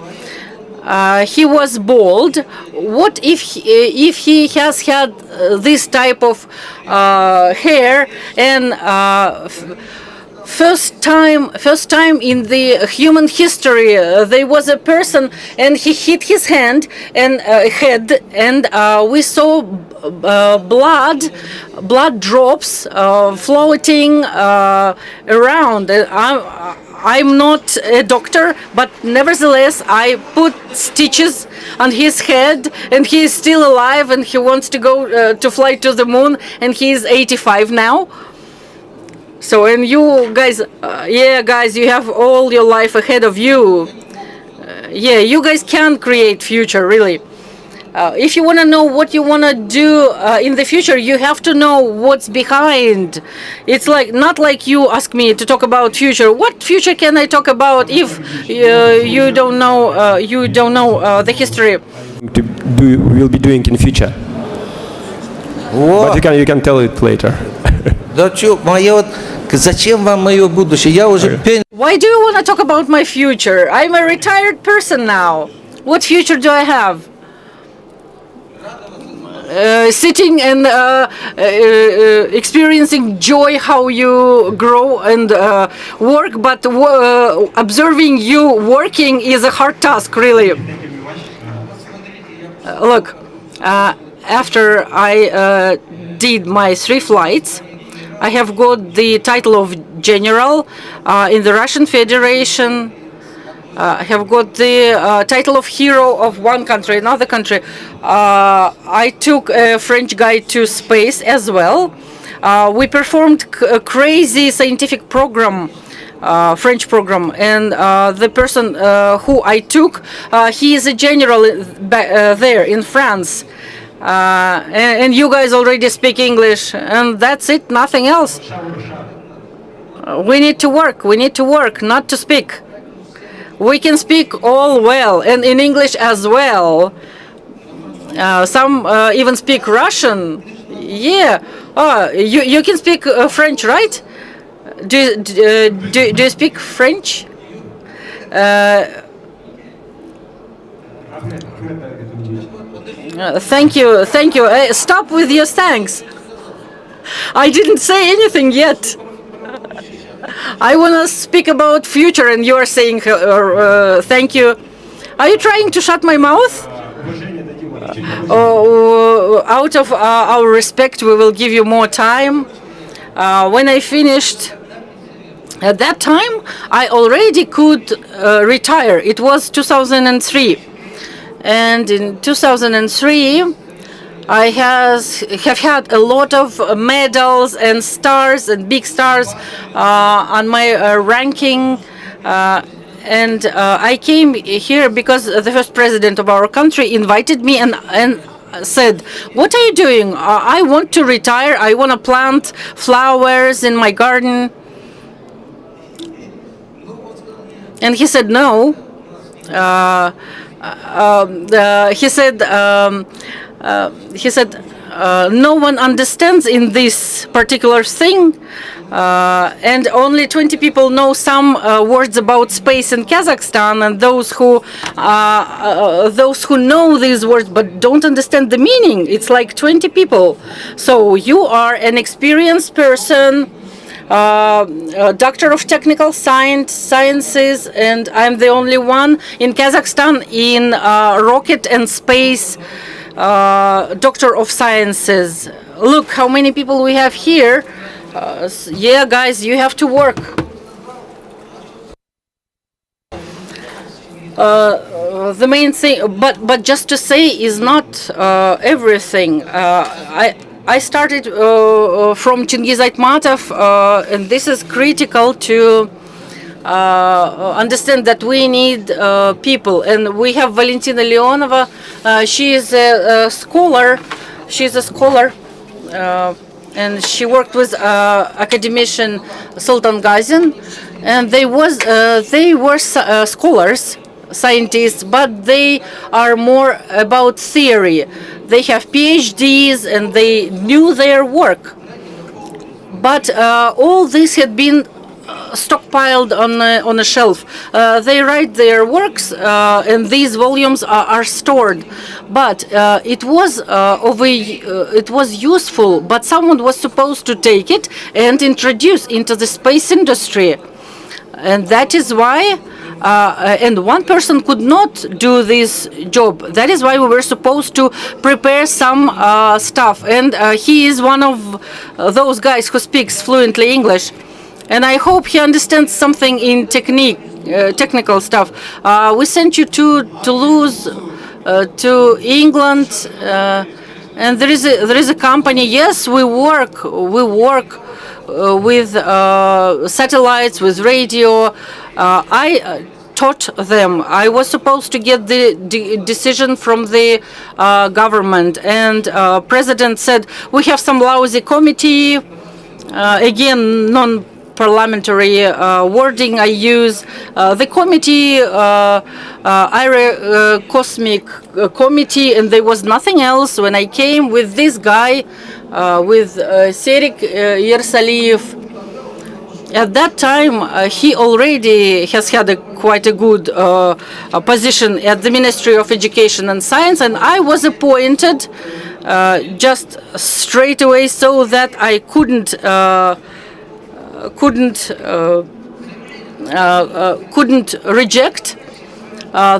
He was bald. What if he has had this type of hair, and first time in the human history there was a person and he hit his hand and head, and we saw blood drops floating around. I'm not a doctor, but nevertheless, I put stitches on his head, and he is still alive, and he wants to go to fly to the moon, and he is 85 now. So, and you guys, yeah, guys, you have all your life ahead of you. Yeah, you guys can create future, really. If you want to know what you want to do in the future, you have to know what's behind. It's like not like you ask me to talk about future. What future can I talk about if you don't know the history? We'll be doing in future. But you can tell it later. Да чё, моя вот, зачем вам мое будущее? Я уже Why do you want to talk about my future? I'm a retired person now. What future do I have? Sitting and experiencing joy how you grow and work, but observing you working is a hard task, really. Look, after I did my 3 flights, I have got the title of general in the Russian Federation. I have got the title of hero of one country, another country. I took a French guy to space as well. We performed a crazy scientific program, French program, and the person who I took, he is a general there in France. And you guys already speak English, and that's it, nothing else. We need to work, not to speak. We can speak all well, and in English as well. Some even speak Russian. Yeah. You can speak French, right? Do you speak French? Thank you. Stop with your thanks. I didn't say anything yet. I want to speak about future, and you are saying thank you. Are you trying to shut my mouth? Out of our respect, we will give you more time. When I finished, at that time, I already could retire. It was 2003. And in 2003, I have had a lot of medals and stars and big stars on my ranking, and I came here because the first president of our country invited me and said, "What are you doing? I want to retire. I want to plant flowers in my garden." And he said, "No." He said, no one understands in this particular thing and only 20 people know some words about space in Kazakhstan, and those who know these words but don't understand the meaning, it's like 20 people. So you are an experienced person, a doctor of technical sciences, and I'm the only one in Kazakhstan in rocket and space doctor of sciences. Look how many people we have here. Yeah, guys, you have to work. The main thing, but just to say, is not everything. I started from Chingiz Aitmatov, and this is critical to understand that we need people. And we have Valentina Leonova. She is a scholar. She's a scholar. And she worked with academician Sultan Gazin, and they were scholars, scientists, but they are more about theory. They have PhDs and they knew their work. But all this had been stockpiled on a shelf. They write their works, and these volumes are stored. But it was useful. But someone was supposed to take it and introduce into the space industry, and that is why. And one person could not do this job. That is why we were supposed to prepare some stuff. And he is one of those guys who speaks fluently English. And I hope he understands something in technical stuff. We sent you to Toulouse, to England, and there is a company. Yes, we work with satellites, with radio. I taught them. I was supposed to get the decision from the government, and president said we have some lousy committee. Again, non-parliamentary wording I use. The committee, Cosmic Committee, and there was nothing else. When I came with this guy, with Serik Yersaliyev, at that time, he already has had quite a good position at the Ministry of Education and Science, and I was appointed just straight away so that I couldn't reject.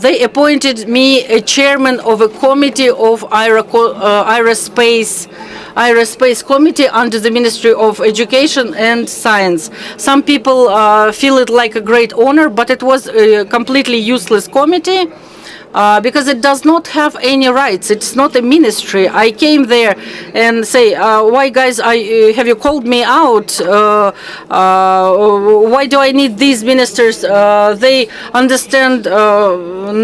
They appointed me a chairman of a committee of aerospace committee under the Ministry of Education and Science. Some people feel it like a great honor, but it was a completely useless committee. Because it does not have any rights. It's not a ministry. I came there and say, why guys, have you called me out? Why do I need these ministers? They understand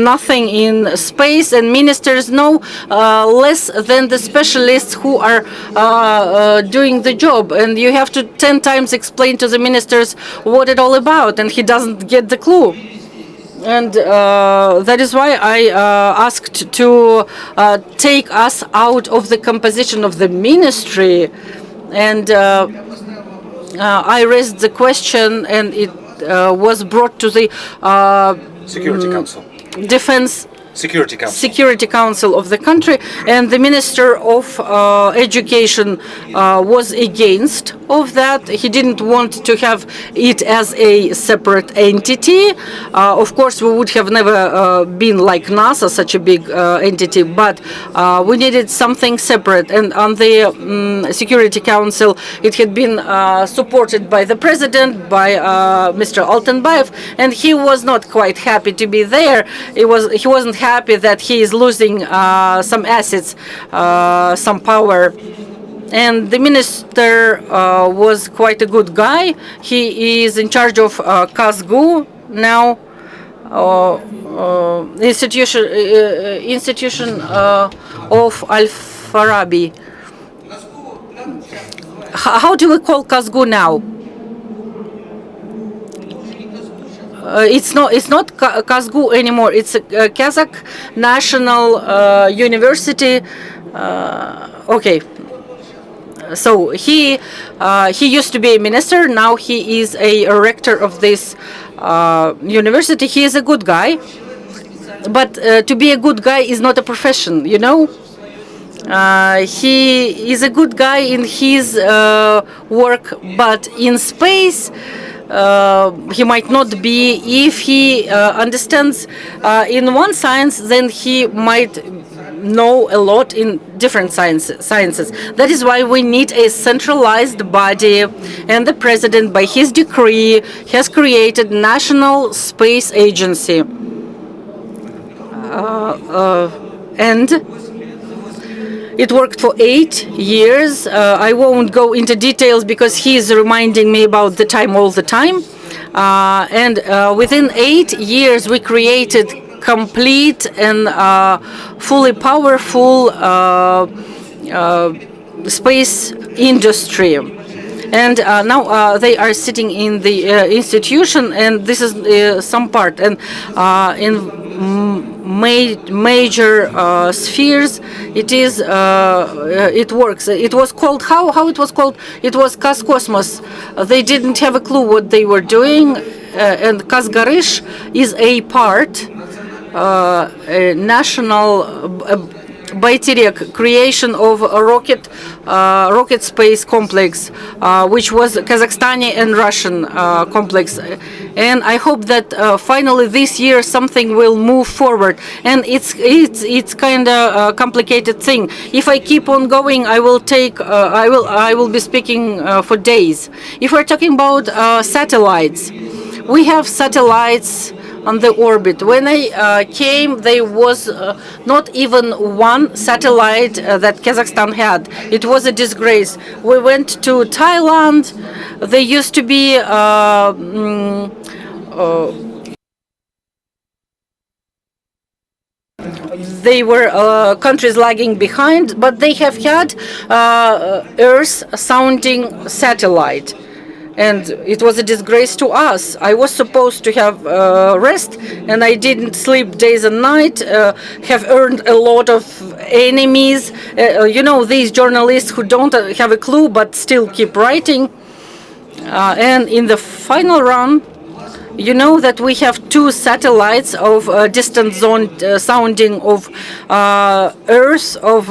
nothing in space, and ministers know less than the specialists who are doing the job. And you have to 10 times explain to the ministers what it's all about, and he doesn't get the clue. And that is why I asked to take us out of the composition of the ministry. And I raised the question, and it was brought to the Security Council. Defense Security Council of the country, and the Minister of Education was against of that. He didn't want to have it as a separate entity. Of course, we would have never been like NASA, such a big entity, but we needed something separate. And on the Security Council, it had been supported by the President, by Mr. Altenbaev, and he was not quite happy to be there. He wasn't happy that he is losing some assets, some power. And the minister was quite a good guy. He is in charge of KazGU now, institution of Al-Farabi. How do we call KazGU now? It's not KazGU anymore. It's a Kazakh National University. Okay. So he used to be a minister. Now he is a rector of this university. He is a good guy, but to be a good guy is not a profession, you know. He is a good guy in his work, but in space he might not be. If he understands in one science, then he might know a lot in different sciences. That is why we need a centralized body, and the president, by his decree, has created National Space Agency. And it worked for 8 years. I won't go into details because he is reminding me about the time all the time. And within 8 years, we created complete and fully powerful space industry. And now they are sitting in the institution, and this is some part. And in major spheres, it works. It was called how it was called? It was Kazkosmos. They didn't have a clue what they were doing, and Kazgarish is a part. A national Bayterek creation of a rocket space complex, which was Kazakhstani and Russian complex. And I hope that finally this year something will move forward. And it's kind of a complicated thing. If I keep on going, I will be speaking for days. If we're talking about satellites, we have satellites on the orbit. When I came, there was not even one satellite that Kazakhstan had. It was a disgrace. We went to Thailand. There used to be they were countries lagging behind, but they have had Earth sounding satellite. And it was a disgrace to us. I was supposed to have rest, and I didn't sleep days and night, have earned a lot of enemies. You know, these journalists who don't have a clue but still keep writing. And in the final run, you know that we have 2 satellites of distant zone sounding of Earth of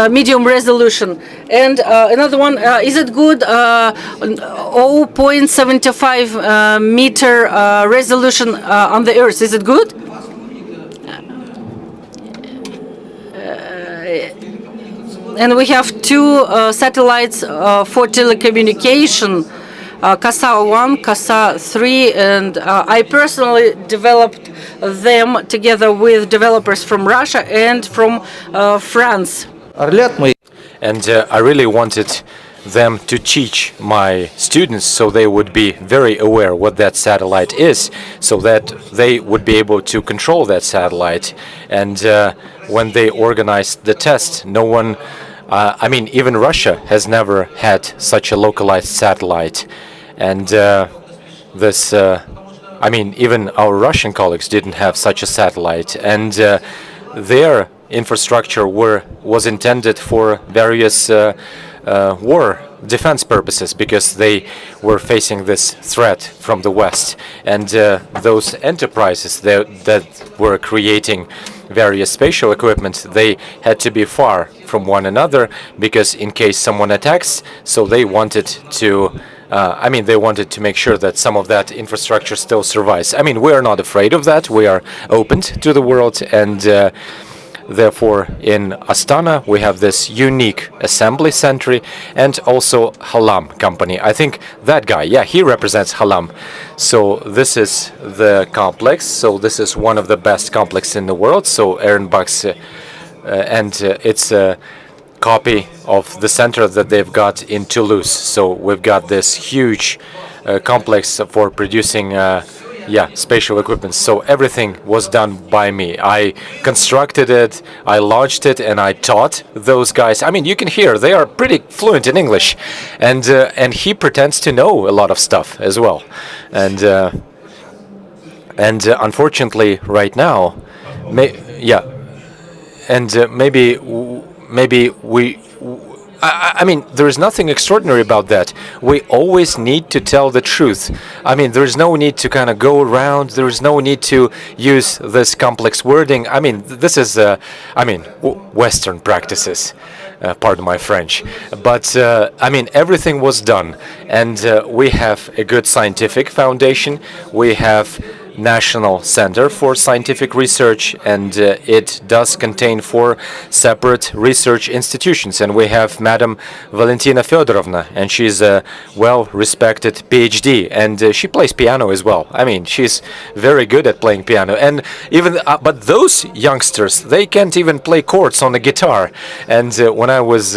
medium resolution, and another one, is it good, 0.75 meter resolution on the Earth? Is it good? And we have 2 satellites for telecommunication, Kasa 1, Kasa 3, and I personally developed them together with developers from Russia and from France. And I really wanted them to teach my students so they would be very aware what that satellite is, so that they would be able to control that satellite. And when they organized the test, no one, I mean, even Russia has never had such a localized satellite. And I mean, even our Russian colleagues didn't have such a satellite. And their infrastructure was intended for various war defense purposes, because they were facing this threat from the West. And those enterprises that were creating various spatial equipment, they had to be far from one another, because in case someone attacks, so they wanted to I mean, they wanted to make sure that some of that infrastructure still survives. I mean, we are not afraid of that. We are open to the world, and therefore, in Astana, we have this unique assembly center, and also Halam company. I think that guy, yeah, he represents Halam. So this is the complex. So this is one of the best complexes in the world. So Ehrenbach's, and it's a copy of the center that they've got in Toulouse. So we've got this huge complex for producing spatial equipment. So everything was done by me. I constructed it, I launched it, and I taught those guys. I mean, you can hear they are pretty fluent in English, and he pretends to know a lot of stuff as well. And And unfortunately, right now, yeah, and maybe we. I mean, there is nothing extraordinary about that. We always need to tell the truth. I mean, there is no need to kind of go around. There is no need to use this complex wording. I mean, this is, Western practices. Pardon my French. But, I mean, everything was done. And we have a good scientific foundation. We have National Center for Scientific Research, and it does contain 4 separate research institutions. And we have Madam Valentina Fedorovna, and she's a well-respected PhD, and she plays piano as well. I mean, she's very good at playing piano. And even, but those youngsters, they can't even play chords on a guitar. And when I was,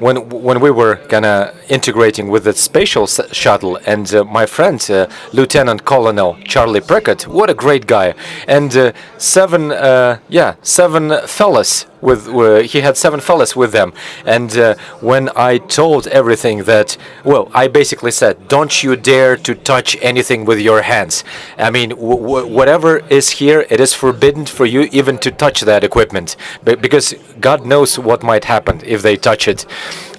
when we were kind of integrating with the spatial shuttle, and my friend, Lieutenant Colonel Charlie Prickett, what a great guy, and 7 fellas he had 7 fellas with them, and when I told everything that, well, I basically said, don't you dare to touch anything with your hands. I mean, whatever is here, it is forbidden for you even to touch that equipment, because God knows what might happen if they touch it.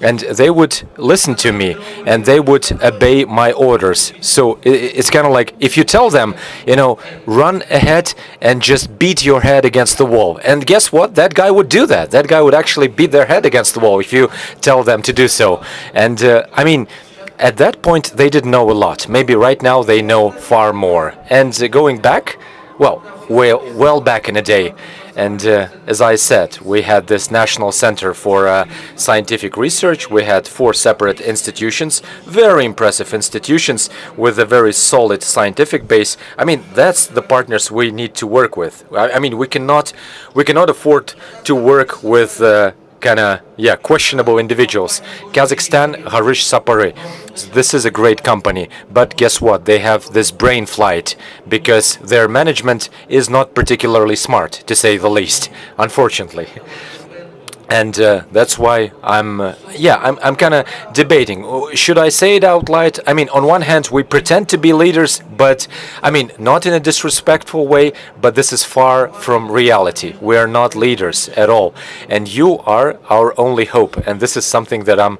And they would listen to me, and they would obey my orders. So it's kind of like, if you tell them, run ahead and just beat your head against the wall. And guess what? That guy would do that. That guy would actually beat their head against the wall if you tell them to do so. And I mean, at that point, they didn't know a lot. Maybe right now they know far more. And going back, well back in the day. And as I said, we had this National Center for Scientific Research. We had 4 separate institutions, very impressive institutions with a very solid scientific base. I mean, that's the partners we need to work with. I mean, we cannot afford to work with questionable individuals. Kazakhstan, Harish Sapare. This is a great company, but guess what? They have this brain flight because their management is not particularly smart, to say the least, unfortunately. And that's why I'm kind of debating. Should I say it out loud? I mean, on one hand, we pretend to be leaders, but I mean, not in a disrespectful way, but this is far from reality. We are not leaders at all. And you are our only hope. And this is something that I'm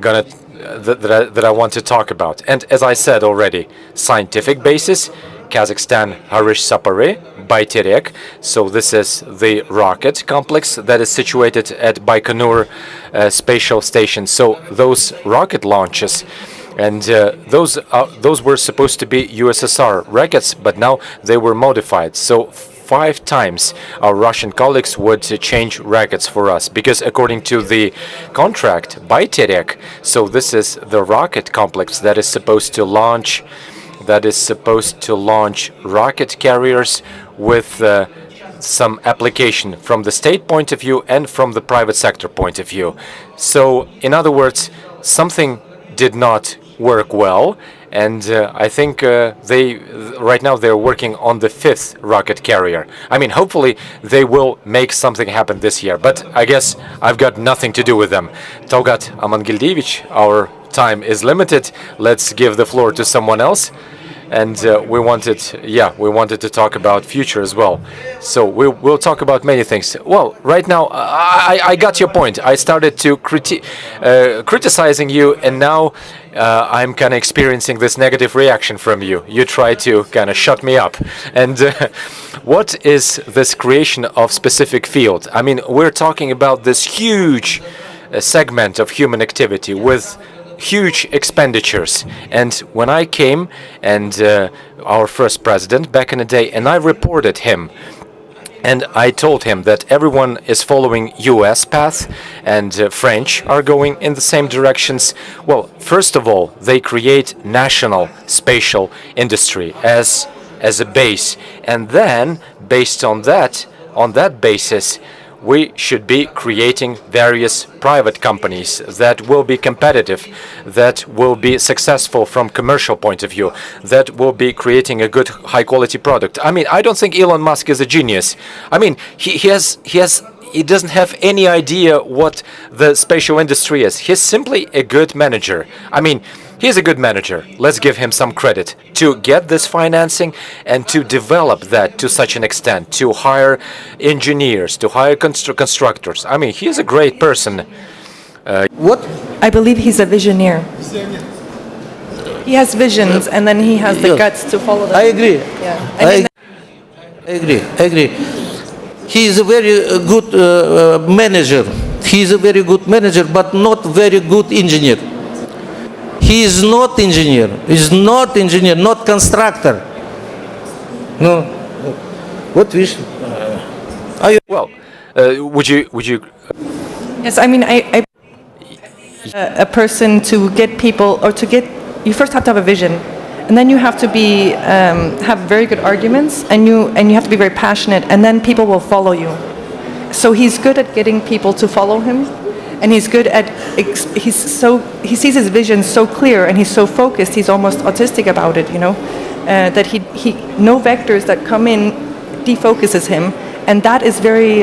gonna that I want to talk about. And as I said already, scientific basis, Kazakhstan, Harish Sapare, Bayterek. So this is the rocket complex that is situated at Baikonur Spatial Station. So those rocket launches, and those were supposed to be USSR rockets, but now they were modified. So 5 times our Russian colleagues would change rockets for us, because according to the contract, Bayterek, so this is the rocket complex that is supposed to launch rocket carriers with some application from the state point of view and from the private sector point of view. So, in other words, something did not work well, and I think right now they're working on the 5th rocket carrier. I mean, hopefully they will make something happen this year, but I guess I've got nothing to do with them. Togat Amangildevich, our time is limited. Let's give the floor to someone else. And we wanted to talk about future as well. So we'll talk about many things. Well, right now, I got your point. I started to criticizing you, and now I'm kind of experiencing this negative reaction from you. You try to kind of shut me up. And what is this creation of specific field? I mean, we're talking about this huge segment of human activity with huge expenditures. And when I came, and our first president back in the day, and I reported him, and I told him that everyone is following US path, and French are going in the same directions. Well, first of all, they create national spatial industry as a base, and then based on that basis, we should be creating various private companies that will be competitive, that will be successful from commercial point of view, that will be creating a good high quality product. I mean, I don't think Elon Musk is a genius. I mean, he has he doesn't have any idea what the spatial industry is. He's simply a good manager. I mean, he's a good manager. Let's give him some credit to get this financing and to develop that to such an extent, to hire engineers, to hire constructors. I mean, he's a great person. What? I believe he's a visioneer. He has visions, and then he has the guts to follow them. I agree. Yeah. I agree. He is a very good manager. He is a very good manager, but not very good engineer. He is not engineer. He's not engineer, not constructor. No. What wish? Well, would you? Yes, I mean, I a person to get people, or to get, you first have to have a vision, and then you have to be have very good arguments, and you have to be very passionate, and then people will follow you. So he's good at getting people to follow him, and he's good at he sees his vision so clear, and he's so focused. He's almost autistic about it, you know, that he no vectors that come in defocuses him. And that is very,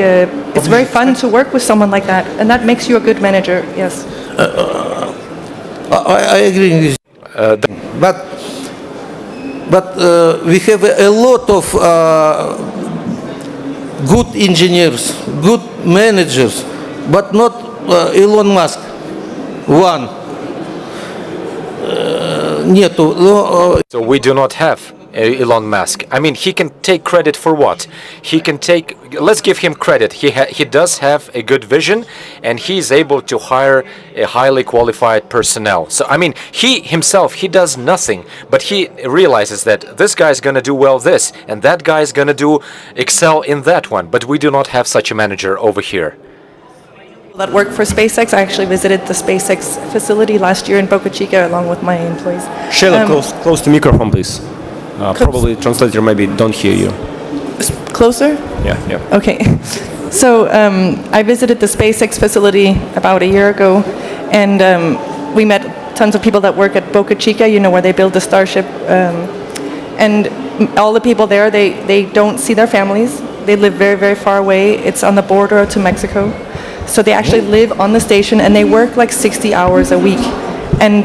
it's very fun to work with someone like that, and that makes you a good manager. Yes. I agree. But we have a lot of good engineers, good managers, but not Elon Musk. One. So we do not have Elon Musk. I mean, he can take credit for what? He can take, let's give him credit. He does have a good vision, and he's able to hire a highly qualified personnel. So, I mean, he himself, he does nothing, but he realizes that this guy's going to do well this, and that guy's going to excel in that one. But we do not have such a manager over here. That work for SpaceX. I actually visited the SpaceX facility last year in Boca Chica along with my employees. Sheila, close to microphone, please. Probably translator maybe don't hear you. Closer? Yeah. Okay. So I visited the SpaceX facility about a year ago, and we met tons of people that work at Boca Chica, you know, where they build the Starship. And all the people there, they don't see their families. They live very, very far away. It's on the border to Mexico. So they actually live on the station, and they work like 60 hours a week. And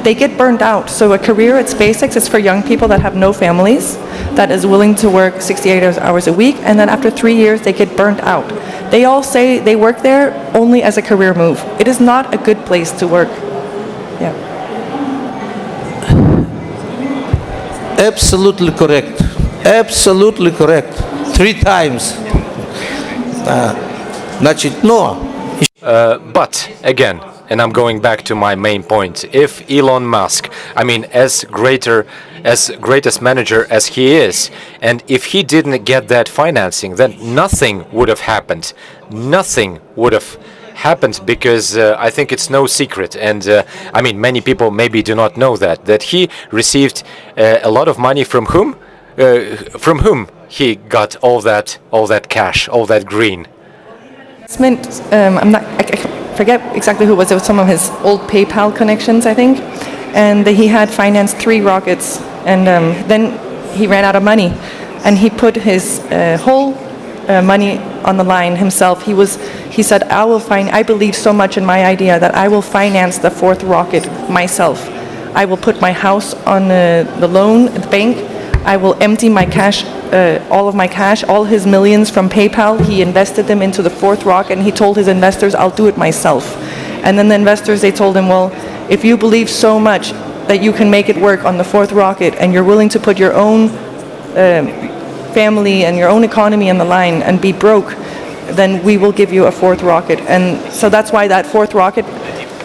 they get burned out. So a career at SpaceX is for young people that have no families, that is willing to work 68 hours a week, and then after 3 years they get burned out. They all say they work there only as a career move. It is not a good place to work. Yeah. Absolutely correct. Absolutely correct. 3 times. But again, and I'm going back to my main point, if Elon Musk, I mean, as greatest manager as he is, and if he didn't get that financing, then nothing would have happened. Nothing would have happened, because I think it's no secret, and I mean, many people maybe do not know that he received a lot of money from whom? From whom he got all that cash, all that green? I forget exactly who it was. It was some of his old PayPal connections, I think. And he had financed 3 rockets, and then he ran out of money, and he put his whole money on the line himself. He said, I believe so much in my idea that I will finance the 4th rocket myself. I will put my house on the loan at the bank. I will empty my cash, all of my cash, all his millions from PayPal. He invested them into the 4th rocket, and he told his investors, I'll do it myself. And then the investors, they told him, well, if you believe so much that you can make it work on the 4th rocket, and you're willing to put your own family and your own economy on the line and be broke, then we will give you a 4th rocket. And so that's why that 4th rocket,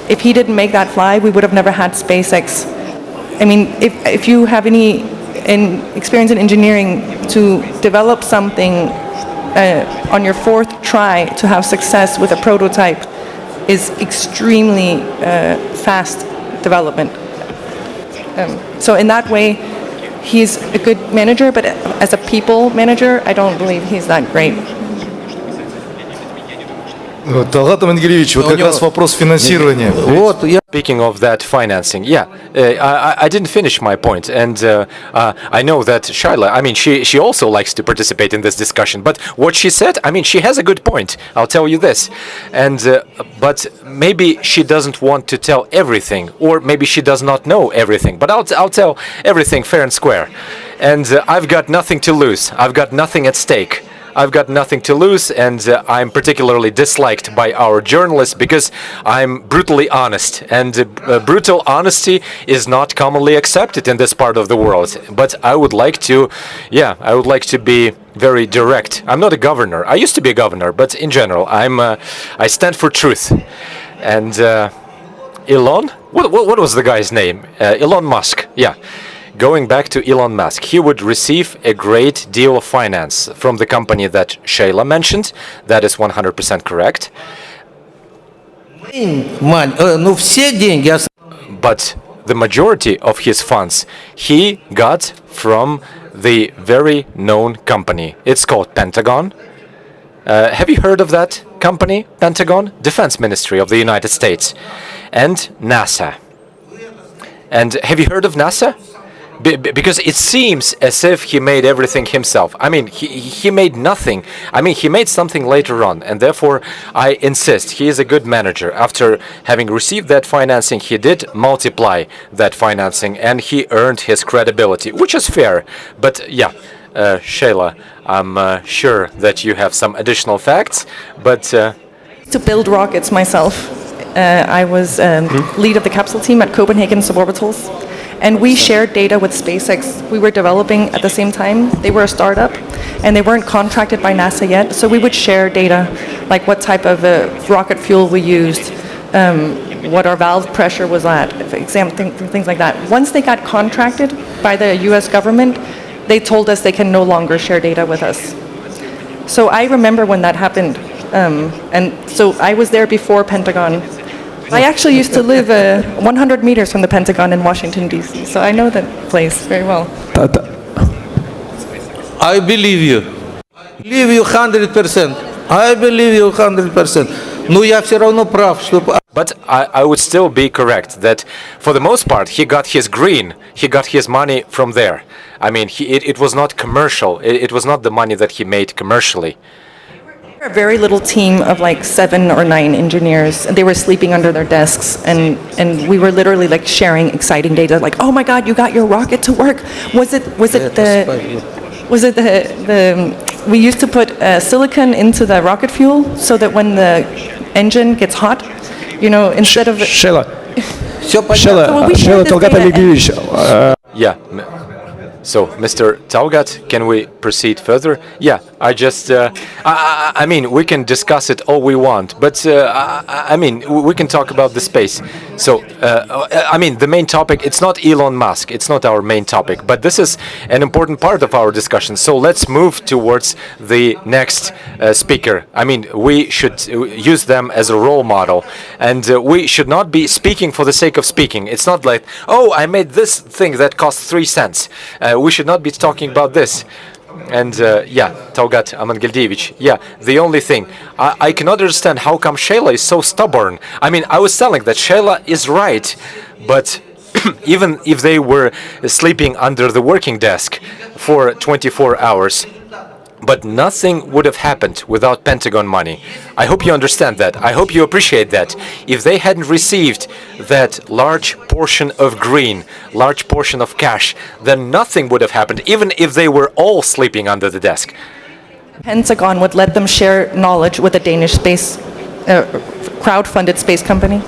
if he didn't make that fly, we would have never had SpaceX. I mean, if you have any experience in engineering, to develop something on your 4th try to have success with a prototype is extremely fast development. So in that way, he's a good manager, but as a people manager, I don't believe he's that great. Талгат Амангельевич, вот как раз вопрос финансирования. Вот, я... Speaking of that financing, yeah, I didn't finish my point, and I know that Shaila, I mean, she also likes to participate in this discussion, but what she said, I mean, she has a good point, I'll tell you this, and but maybe she doesn't want to tell everything, or maybe she does not know everything, but I'll tell everything fair and square, and I've got nothing to lose, I've got nothing at stake. I've got nothing to lose, and I'm particularly disliked by our journalists because I'm brutally honest, and brutal honesty is not commonly accepted in this part of the world. But I would like to, yeah, I would like to be very direct. I'm not a governor. I used to be a governor, but in general, I stand for truth. And Elon, what was the guy's name? Elon Musk, yeah. Going back to Elon Musk, he would receive a great deal of finance from the company that Shayla mentioned. That is 100% correct. But the majority of his funds he got from the very known company. It's called Pentagon. Have you heard of that company, Pentagon? Defense Ministry of the United States. And NASA. And have you heard of NASA? Because it seems as if he made everything himself. I mean, he made nothing. I mean, he made something later on, and therefore I insist he is a good manager. After having received that financing, he did multiply that financing, and he earned his credibility, which is fair. But yeah, Shayla, I'm sure that you have some additional facts, but... To build rockets myself. I was lead of the capsule team at Copenhagen Suborbitals. And we shared data with SpaceX. We were developing at the same time. They were a startup, and they weren't contracted by NASA yet. So we would share data, like what type of rocket fuel we used, what our valve pressure was at, things like that. Once they got contracted by the US government, they told us they can no longer share data with us. So I remember when that happened. And so I was there before Pentagon. I actually used to live 100 meters from the Pentagon in Washington, D.C., so I know that place very well. I believe you. I believe you 100%. I believe you 100%. Но я все равно прав, что... But I would still be correct that for the most part he got his green, he got his money from there. I mean, it was not commercial, it was not the money that he made commercially. A very little team of like 7 or 9 engineers, and they were sleeping under their desks, and we were literally like sharing exciting data, like, oh my God, you got your rocket to work. We used to put silicon into the rocket fuel so that when the engine gets hot, you know, instead of Shayla, yeah. So, Mr. Talgat, can we proceed further? Yeah, I just, I mean, we can discuss it all we want, but I mean, we can talk about the space. So, I mean, the main topic, it's not Elon Musk, it's not our main topic, but this is an important part of our discussion. So let's move towards the next speaker. I mean, we should use them as a role model, and we should not be speaking for the sake of speaking. It's not like, oh, I made this thing that cost 3 cents. We should not be talking about this. And yeah, Talgat Amangeldevich, yeah, the only thing, I cannot understand how come Shayla is so stubborn. I mean, I was telling that Shayla is right, but even if they were sleeping under the working desk for 24 hours, but nothing would have happened without Pentagon money. I hope you understand that. I hope you appreciate that. If they hadn't received that large portion of green, large portion of cash, then nothing would have happened, even if they were all sleeping under the desk. Pentagon would let them share knowledge with a Danish space, crowd-funded space company.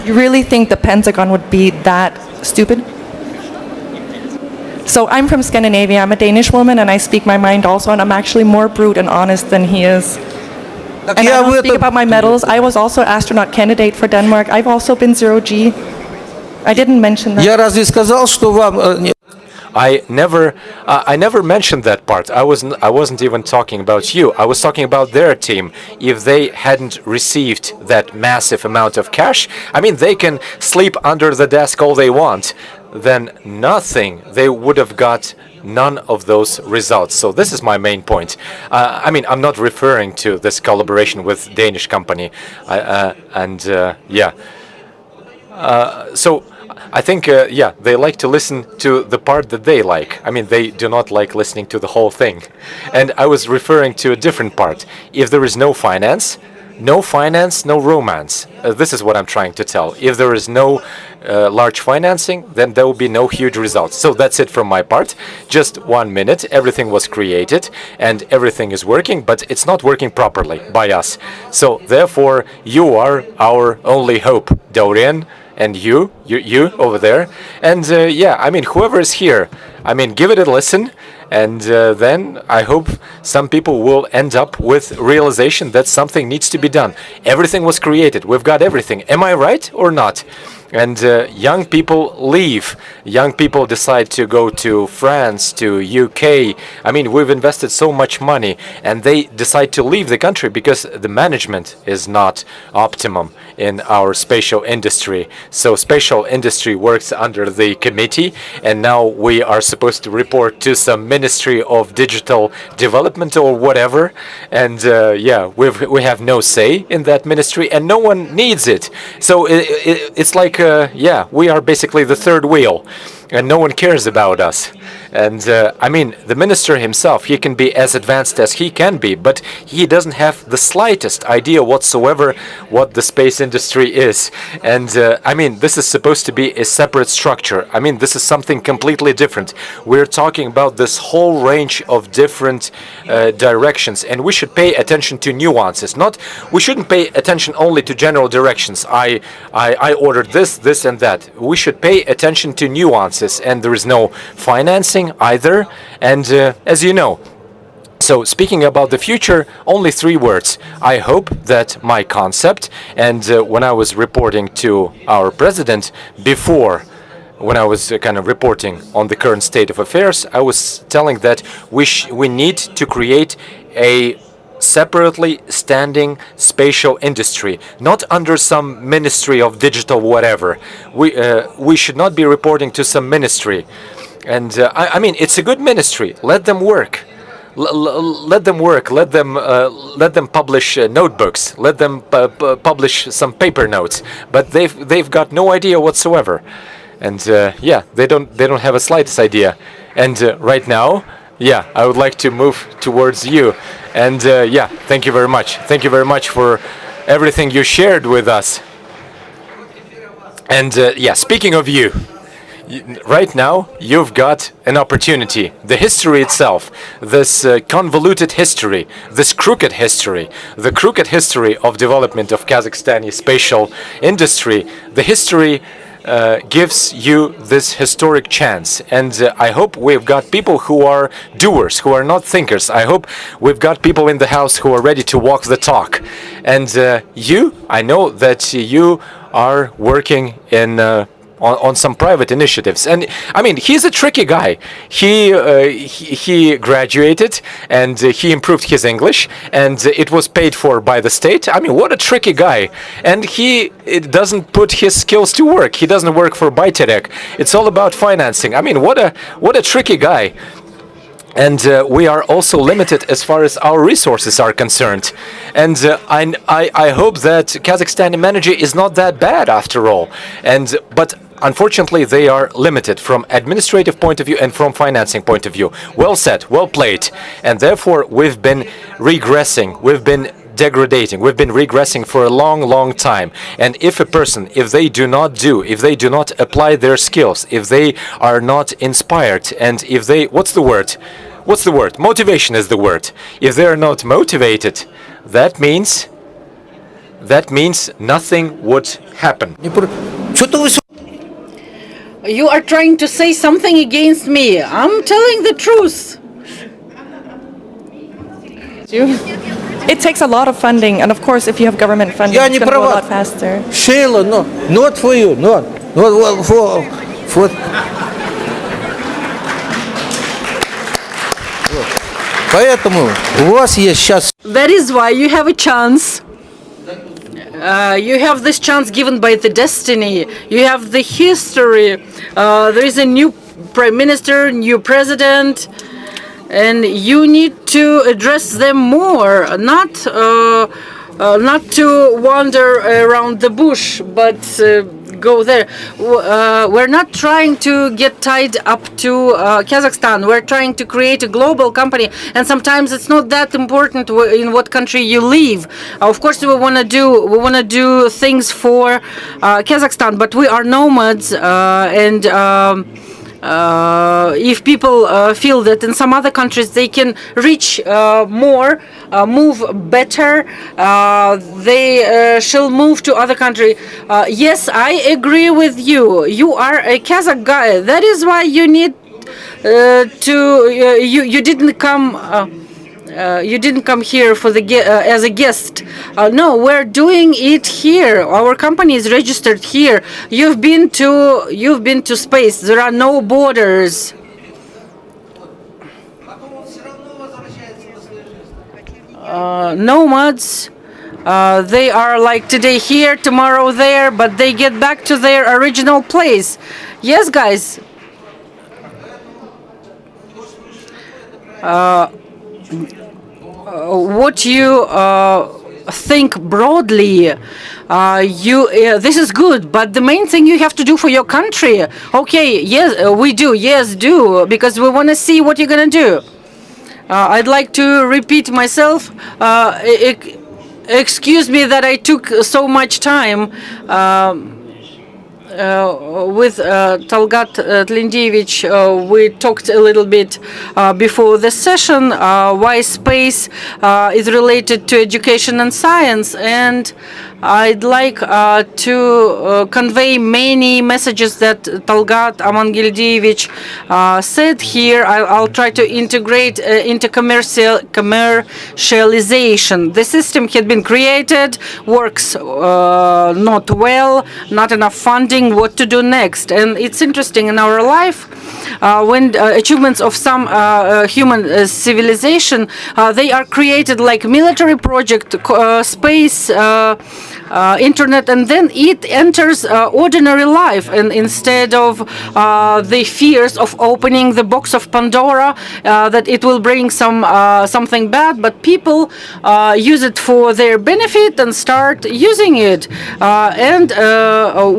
You really think the Pentagon would be that stupid? So I'm from Scandinavia, I'm a Danish woman, and I speak my mind also, and I'm actually more brute and honest than he is. And I don't speak about my medals. I was also astronaut candidate for Denmark. I've also been 0G. I didn't mention that. Я разве сказал, что вам... I never mentioned that part. I wasn't even talking about you. I was talking about their team. If they hadn't received that massive amount of cash, I mean, they can sleep under the desk all they want. Then nothing. They would have got none of those results. So this is my main point. I mean, I'm not referring to this collaboration with Danish company, so I think, yeah, they like to listen to the part that they like. I mean, they do not like listening to the whole thing. And I was referring to a different part. If there is no finance, no romance. This is what I'm trying to tell. If there is no large financing, then there will be no huge results. So that's it from my part. Just 1 minute. Everything was created and everything is working, but it's not working properly by us. So therefore, you are our only hope, Dorian, and you over there. And yeah, I mean, whoever is here, I mean, give it a listen. And then I hope some people will end up with realization that something needs to be done. Everything was created. We've got everything. Am I right or not? And young people leave. Young people decide to go to France, to UK. I mean, we've invested so much money, and they decide to leave the country because the management is not optimum in our spatial industry. So spatial industry works under the committee, and now we are supposed to report to some Ministry of Digital Development or whatever. And yeah, we have no say in that ministry, and no one needs it. So it's like, yeah, we are basically the third wheel, and no one cares about us. And I mean, the minister himself, he can be as advanced as he can be, but he doesn't have the slightest idea whatsoever what the space industry is. And I mean, this is supposed to be a separate structure. I mean, this is something completely different. We're talking about this whole range of different directions, and we should pay attention to nuances. We shouldn't pay attention only to general directions. I ordered this and that. We should pay attention to nuances, and there is no financing either. And as you know, so speaking about the future, only 3 words. I hope that my concept, and when I was reporting to our president before, when I was kind of reporting on the current state of affairs, I was telling that we need to create a separately standing spatial industry, not under some ministry of digital whatever. We should not be reporting to some ministry. And I mean, it's a good ministry. Let them work. Let them work. Let them publish notebooks. Let them publish some paper notes. But they've got no idea whatsoever. And yeah, they don't have a slightest idea. And right now, yeah, I would like to move towards you. And yeah, thank you very much. Thank you very much for everything you shared with us. And yeah, speaking of you, right now you've got an opportunity. The history itself, this convoluted history, this crooked history, the crooked history of development of Kazakhstani spatial industry, the history gives you this historic chance. And I hope we've got people who are doers, who are not thinkers. I hope we've got people in the house who are ready to walk the talk. And I know that you are working in on some private initiatives. And I mean, he's a tricky guy. He graduated and he improved his English, and it was paid for by the state. I mean, what a tricky guy. And he doesn't put his skills to work. He doesn't work for Bytedek. It's all about financing. I mean, what a tricky guy. And we are also limited as far as our resources are concerned. And I hope that Kazakhstani manager is not that bad after all. But unfortunately, they are limited from administrative point of view and from financing point of view. Well said, well played. And therefore, we've been regressing. We've been degrading. We've been regressing for a long time. And if they do not apply their skills, if they are not inspired, and if they, what's the word? Motivation is the word. If they are not motivated, that means nothing would happen. You are trying to say something against me. I'm telling the truth. It takes a lot of funding, and of course, if you have government funding, it's going to go a lot faster. Sheila, no, not for you, not for. Поэтому у вас есть сейчас. That is why you have a chance. You have this chance given by the destiny. You have the history. There is a new prime minister, new president, and you need to address them more, not to wander around the bush, but go there. We're not trying to get tied up to Kazakhstan. We're trying to create a global company, and sometimes it's not that important in what country you live. Of course, we want to do things for Kazakhstan, but we are nomads, and if people feel that in some other countries they can reach more, move better, they shall move to other country. Yes, I agree with you. You are a Kazakh guy. That is why you need you didn't come. You didn't come here for as a guest. No, we're doing it here. Our company is registered here. You've been to space. There are no borders. Nomads. They are like today here, tomorrow there, but they get back to their original place. Yes, guys. What you think broadly, this is good, but the main thing you have to do for your country. Okay, yes, we do. Yes, do, because we want to see what you're gonna do. I'd like to repeat myself. Excuse me that I took so much time. With Talgat Tlendevich, we talked a little bit before the session why space is related to education and science, and I'd like to convey many messages that Talgat Amangildevich said here. I'll try to integrate into commercialization. The system had been created, works not well, not enough funding. What to do next? And it's interesting in our life when achievements of some human civilization, they are created like military project, space, internet, and then it enters ordinary life. And instead of the fears of opening the box of Pandora, that it will bring something bad, but people use it for their benefit and start using it. And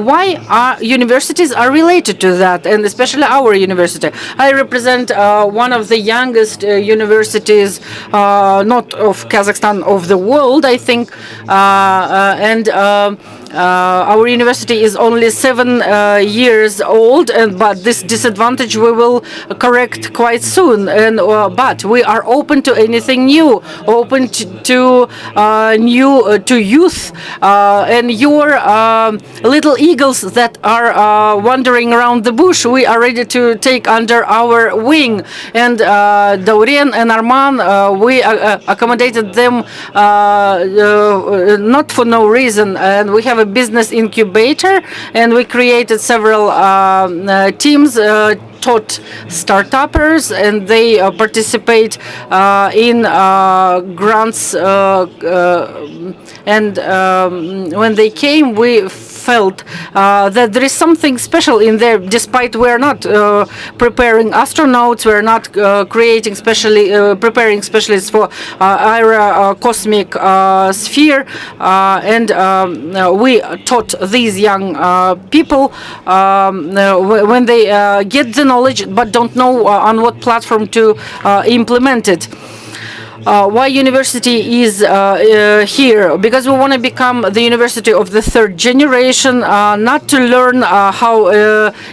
why universities are related to that, and especially our university. I represent one of the youngest universities, not of Kazakhstan, of the world, I think, and our university is only 7 years old, but this disadvantage we will correct quite soon. And but we are open to anything new, open to youth, and your little eagles that are wandering around the bush. We are ready to take under our wing. And Dauren and Arman, we accommodated them not for no reason, and we have a business incubator, and we created several teams, taught startuppers, and they participate in grants, and when they came, we felt that there is something special in there, despite we're not preparing astronauts, we're not creating preparing specialists for aerocosmic sphere, and we taught these young people when they get the knowledge but don't know on what platform to implement it. Why university is here? Because we want to become the university of the third generation, not to learn how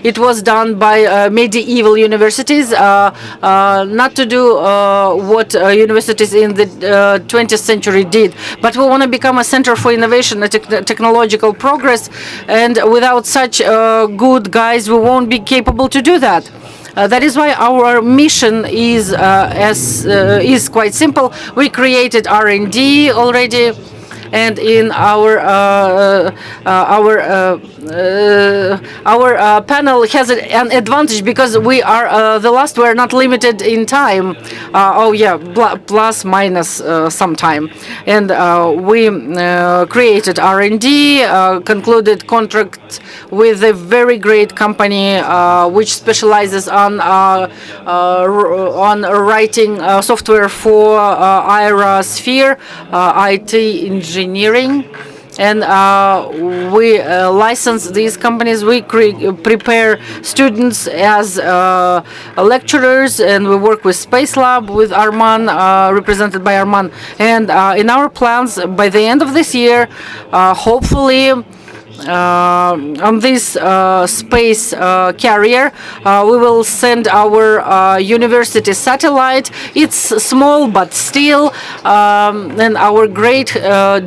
it was done by medieval universities, not to do what universities in the 20th century did, but we want to become a center for innovation and technological progress, and without such good guys, we won't be capable to do that. That is why our mission is quite simple. We created R&D already, and in our panel has an advantage because we are the last. We are not limited in time. Oh yeah, plus minus some time, and we created R&D, concluded contract with a very great company which specializes on writing software for aerosphere, IT engineering. And we license these companies. We prepare students as lecturers, and we work with Space Lab with Arman, represented by Arman. And in our plans, by the end of this year, hopefully, on this space carrier, we will send our university satellite. It's small, but still, and our great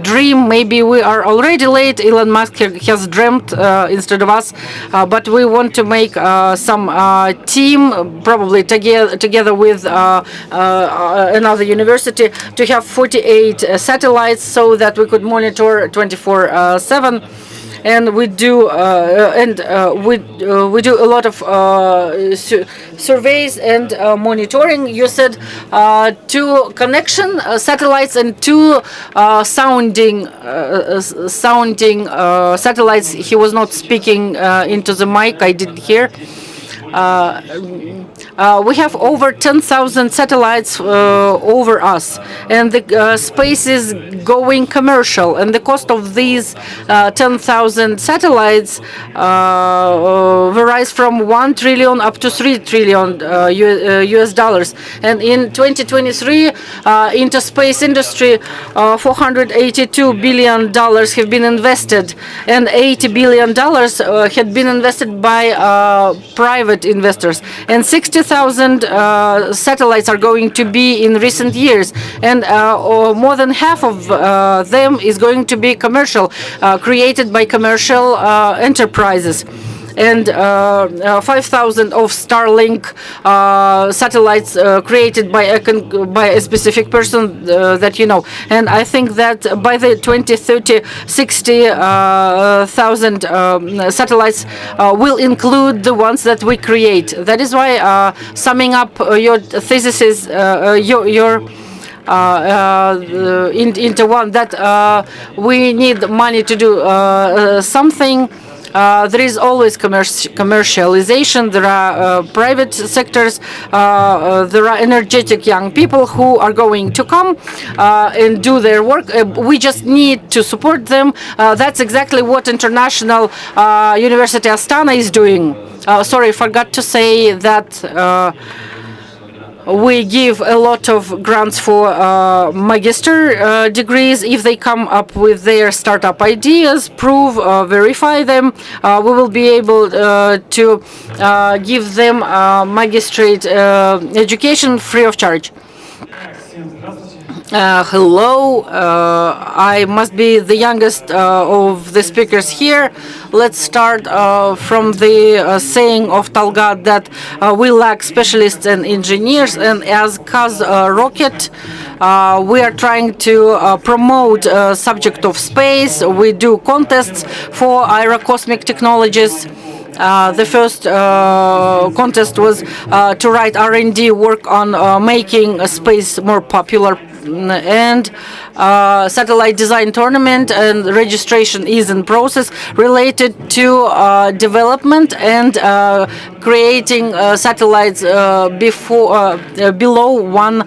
dream, maybe we are already late, Elon Musk has dreamt instead of us, but we want to make some team, probably together with another university, to have 48 satellites so that we could monitor 24/7. And we do we do a lot of surveys and monitoring. You said 2 connection satellites and 2 sounding satellites. He was not speaking into the mic. I didn't hear. We have over 10,000 satellites over us, and the space is going commercial, and the cost of these 10,000 satellites varies from 1 trillion up to 3 trillion US dollars. And in 2023, into space industry, $482 billion have been invested, and $80 billion had been invested by private investors, and 60,000 satellites are going to be in recent years, and more than half of them is going to be commercial, created by commercial enterprises. And 5,000 of Starlink satellites created by a specific person that you know. And I think that by the 2030, 60,000 satellites will include the ones that we create. That is why, summing up your thesis, into one, that we need money to do something. There is always commercialization. There are private sectors. There are energetic young people who are going to come and do their work. We just need to support them. That's exactly what International University Astana is doing. Sorry, I forgot to say that we give a lot of grants for magister degrees. If they come up with their startup ideas, verify them, we will be able to give them magistrate education free of charge. Hello, I must be the youngest of the speakers here. Let's start from the saying of Talgat that we lack specialists and engineers, and as Kaz Rocket, we are trying to promote subject of space. We do contests for aerocosmic technologies. The first contest was to write R&D work on making space more popular, and satellite design tournament and registration is in process related to development and creating satellites below 1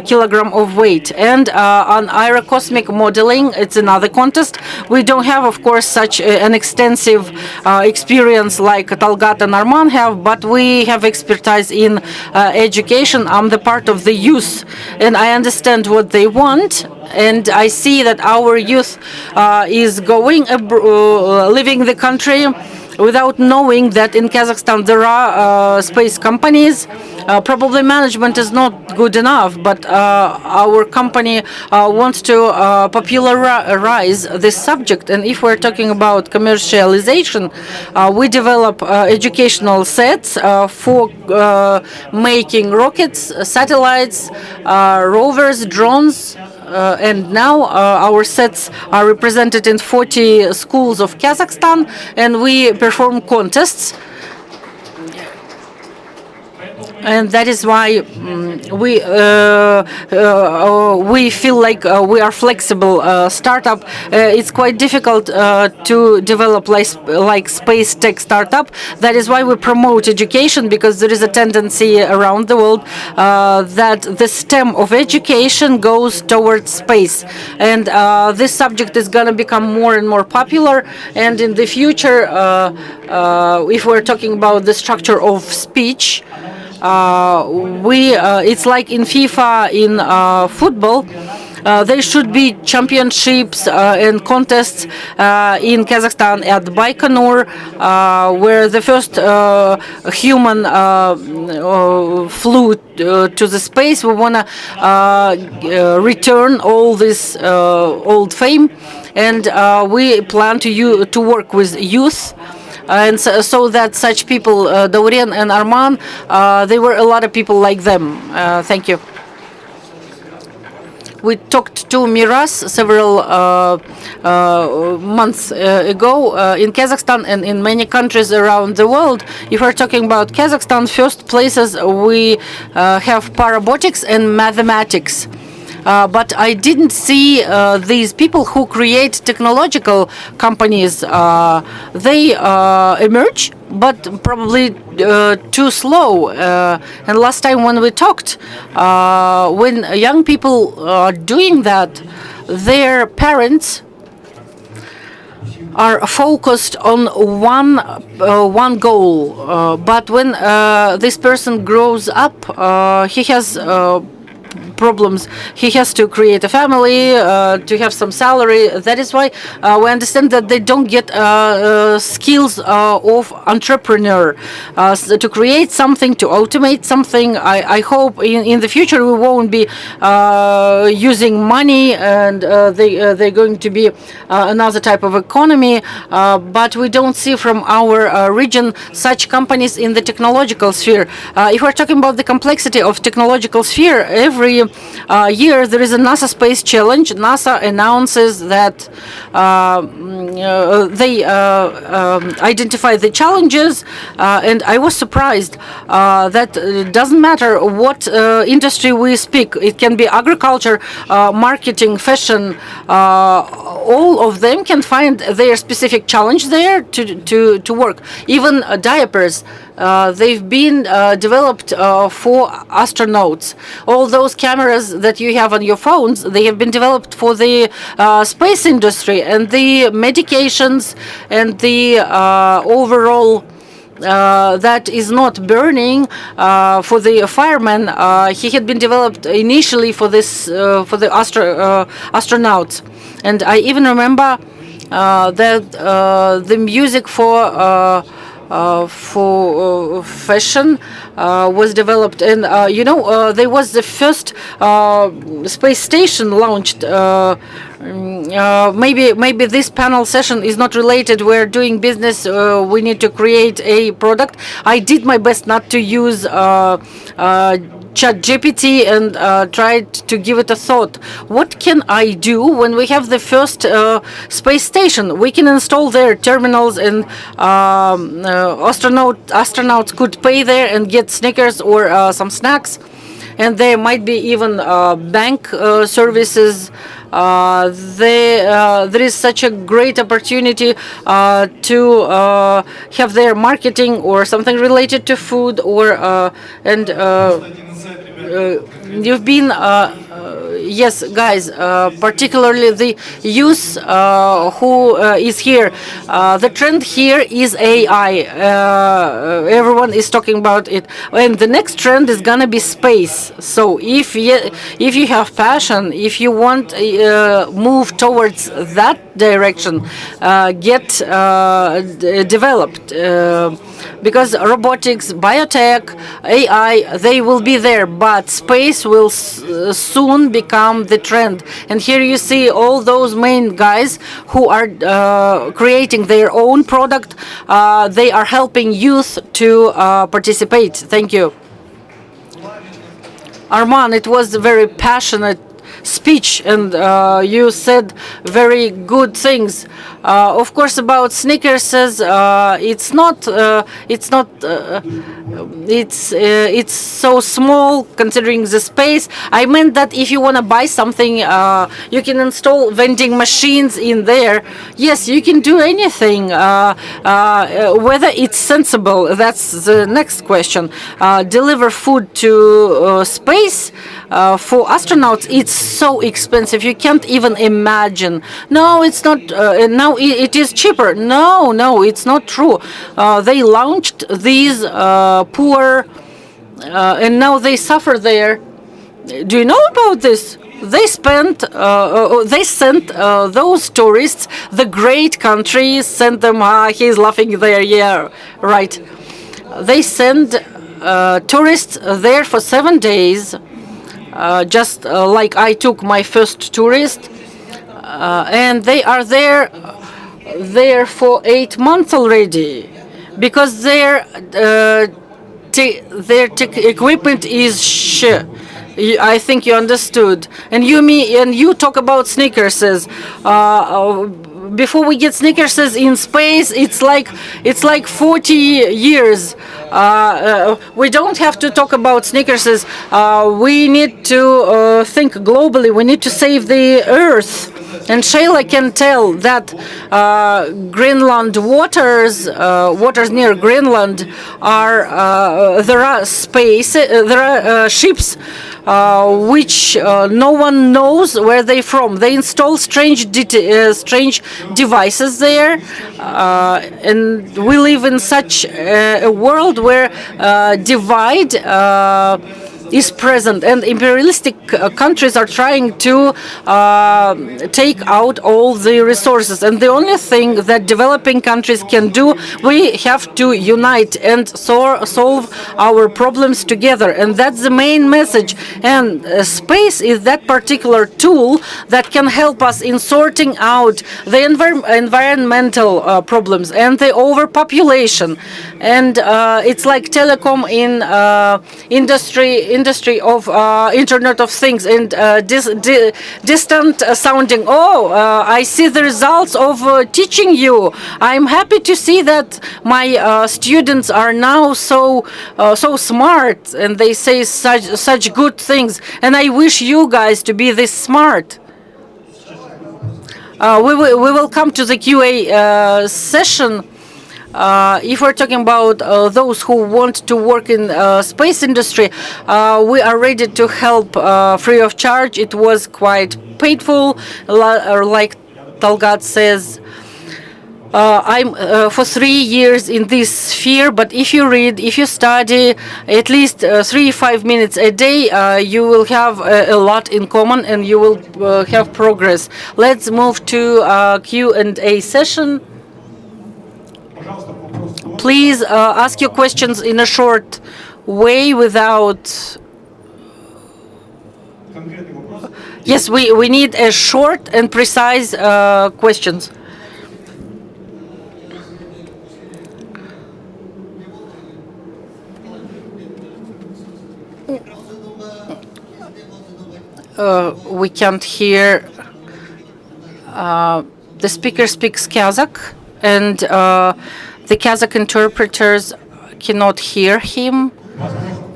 kilogram of weight. And on aerocosmic modeling, it's another contest. We don't have, of course, such an extensive experience like Talgat and Arman have, but we have expertise in education. I'm the part of the youth, and I understand what they want, and I see that our youth is going leaving the country without knowing that in Kazakhstan there are space companies Probably management is not good enough, but our company wants to popularize this subject. And if we're talking about commercialization, we develop educational sets for making rockets, satellites, rovers, drones. And now our sets are represented in 40 schools of Kazakhstan, and we perform contests. And that is why we feel like we are flexible startup. It's quite difficult to develop like space tech startup. That is why we promote education, because there is a tendency around the world that the STEM of education goes towards space. And this subject is going to become more and more popular. And in the future, if we're talking about the structure of speech, it's like in FIFA, in football. There should be championships and contests in Kazakhstan at Baikonur, where the first human flew to the space. We want to return all this old fame, and we plan to work with youth. And so that such people, Daurian and Arman, there were a lot of people like them. Thank you. We talked to Miras several months ago in Kazakhstan and in many countries around the world. If we're talking about Kazakhstan, first places we have robotics and mathematics. But I didn't see these people who create technological companies. They emerge, but probably too slow. And last time when we talked, when young people are doing that, their parents are focused on one goal. But when this person grows up, he has problems. He has to create a family, to have some salary. That is why we understand that they don't get skills of entrepreneur. To create something, to automate something. I hope in the future we won't be using money, and they're going to be another type of economy. But we don't see from our region such companies in the technological sphere. If we're talking about the complexity of technological sphere, every year there is a NASA Space Challenge. NASA announces that they identify the challenges, and I was surprised that it doesn't matter what industry we speak. It can be agriculture, marketing, fashion. All of them can find their specific challenge there to work. Even diapers. They've been developed for astronauts. All those cameras that you have on your phones, they have been developed for the space industry, and the medications and the overall that is not burning for the fireman. He had been developed initially for this for the astronauts, and I even remember that the music for fashion was developed, and there was the first space station launched. Maybe this panel session is not related. We're doing business. We need to create a product. I did my best not to use ChatGPT and tried to give it a thought. What can I do when we have the first space station? We can install their terminals, and astronauts could pay there and get Snickers or some snacks. And there might be even bank services. There is such a great opportunity to have their marketing or something related to food, or you've been, yes, guys, particularly the youth who is here. The trend here is AI. Everyone is talking about it, and the next trend is gonna be space. So if you have passion, if you want move towards that direction, get developed, because robotics, biotech, AI, they will be there, but space will soon become the trend. And here you see all those main guys who are creating their own product. They are helping youth to participate. Thank you. Arman, it was a very passionate speech, and you said very good things. Of course, about Snickers, it's so small considering the space. I meant that if you want to buy something, you can install vending machines in there. Yes, you can do anything. Whether it's sensible, that's the next question. Deliver food to space for astronauts, it's so expensive. You can't even imagine. No, it's not. Now it is cheaper. No, it's not true. They launched these poor, and now they suffer there. Do you know about this? They sent those tourists, the great countries sent them. He's laughing there. Yeah, right. They send tourists there for 7 days. Just like I took my first tourist, and they are there for 8 months already, because their equipment is shit. I think you understood. And you talk about Snickerses. Before we get Snickerses in space, it's like 40 years. We don't have to talk about Snickerses. We need to think globally. We need to save the Earth. And Shayla can tell that Greenland waters near Greenland there are ships which no one knows where they're from. They install strange devices there, and we live in such a world where divide is present, and imperialistic countries are trying to take out all the resources. And the only thing that developing countries can do, we have to unite and solve our problems together. And that's the main message. And space is that particular tool that can help us in sorting out the environmental problems and the overpopulation. And it's like telecom in industry of Internet of Things, and distant sounding. I see the results of teaching you. I'm happy to see that my students are now so smart, and they say such good things. And I wish you guys to be this smart. We will come to the QA session. If we're talking about those who want to work in space industry, we are ready to help free of charge. It was quite painful, like Talgat says. I'm for 3 years in this sphere, but if you read, if you study at least 3-5 minutes a day, you will have a lot in common, and you will have progress. Let's move to Q&A session. Please ask your questions in a short way without... Yes, we need a short and precise questions. We can't hear. The speaker speaks Kazakh, and the Kazakh interpreters cannot hear him.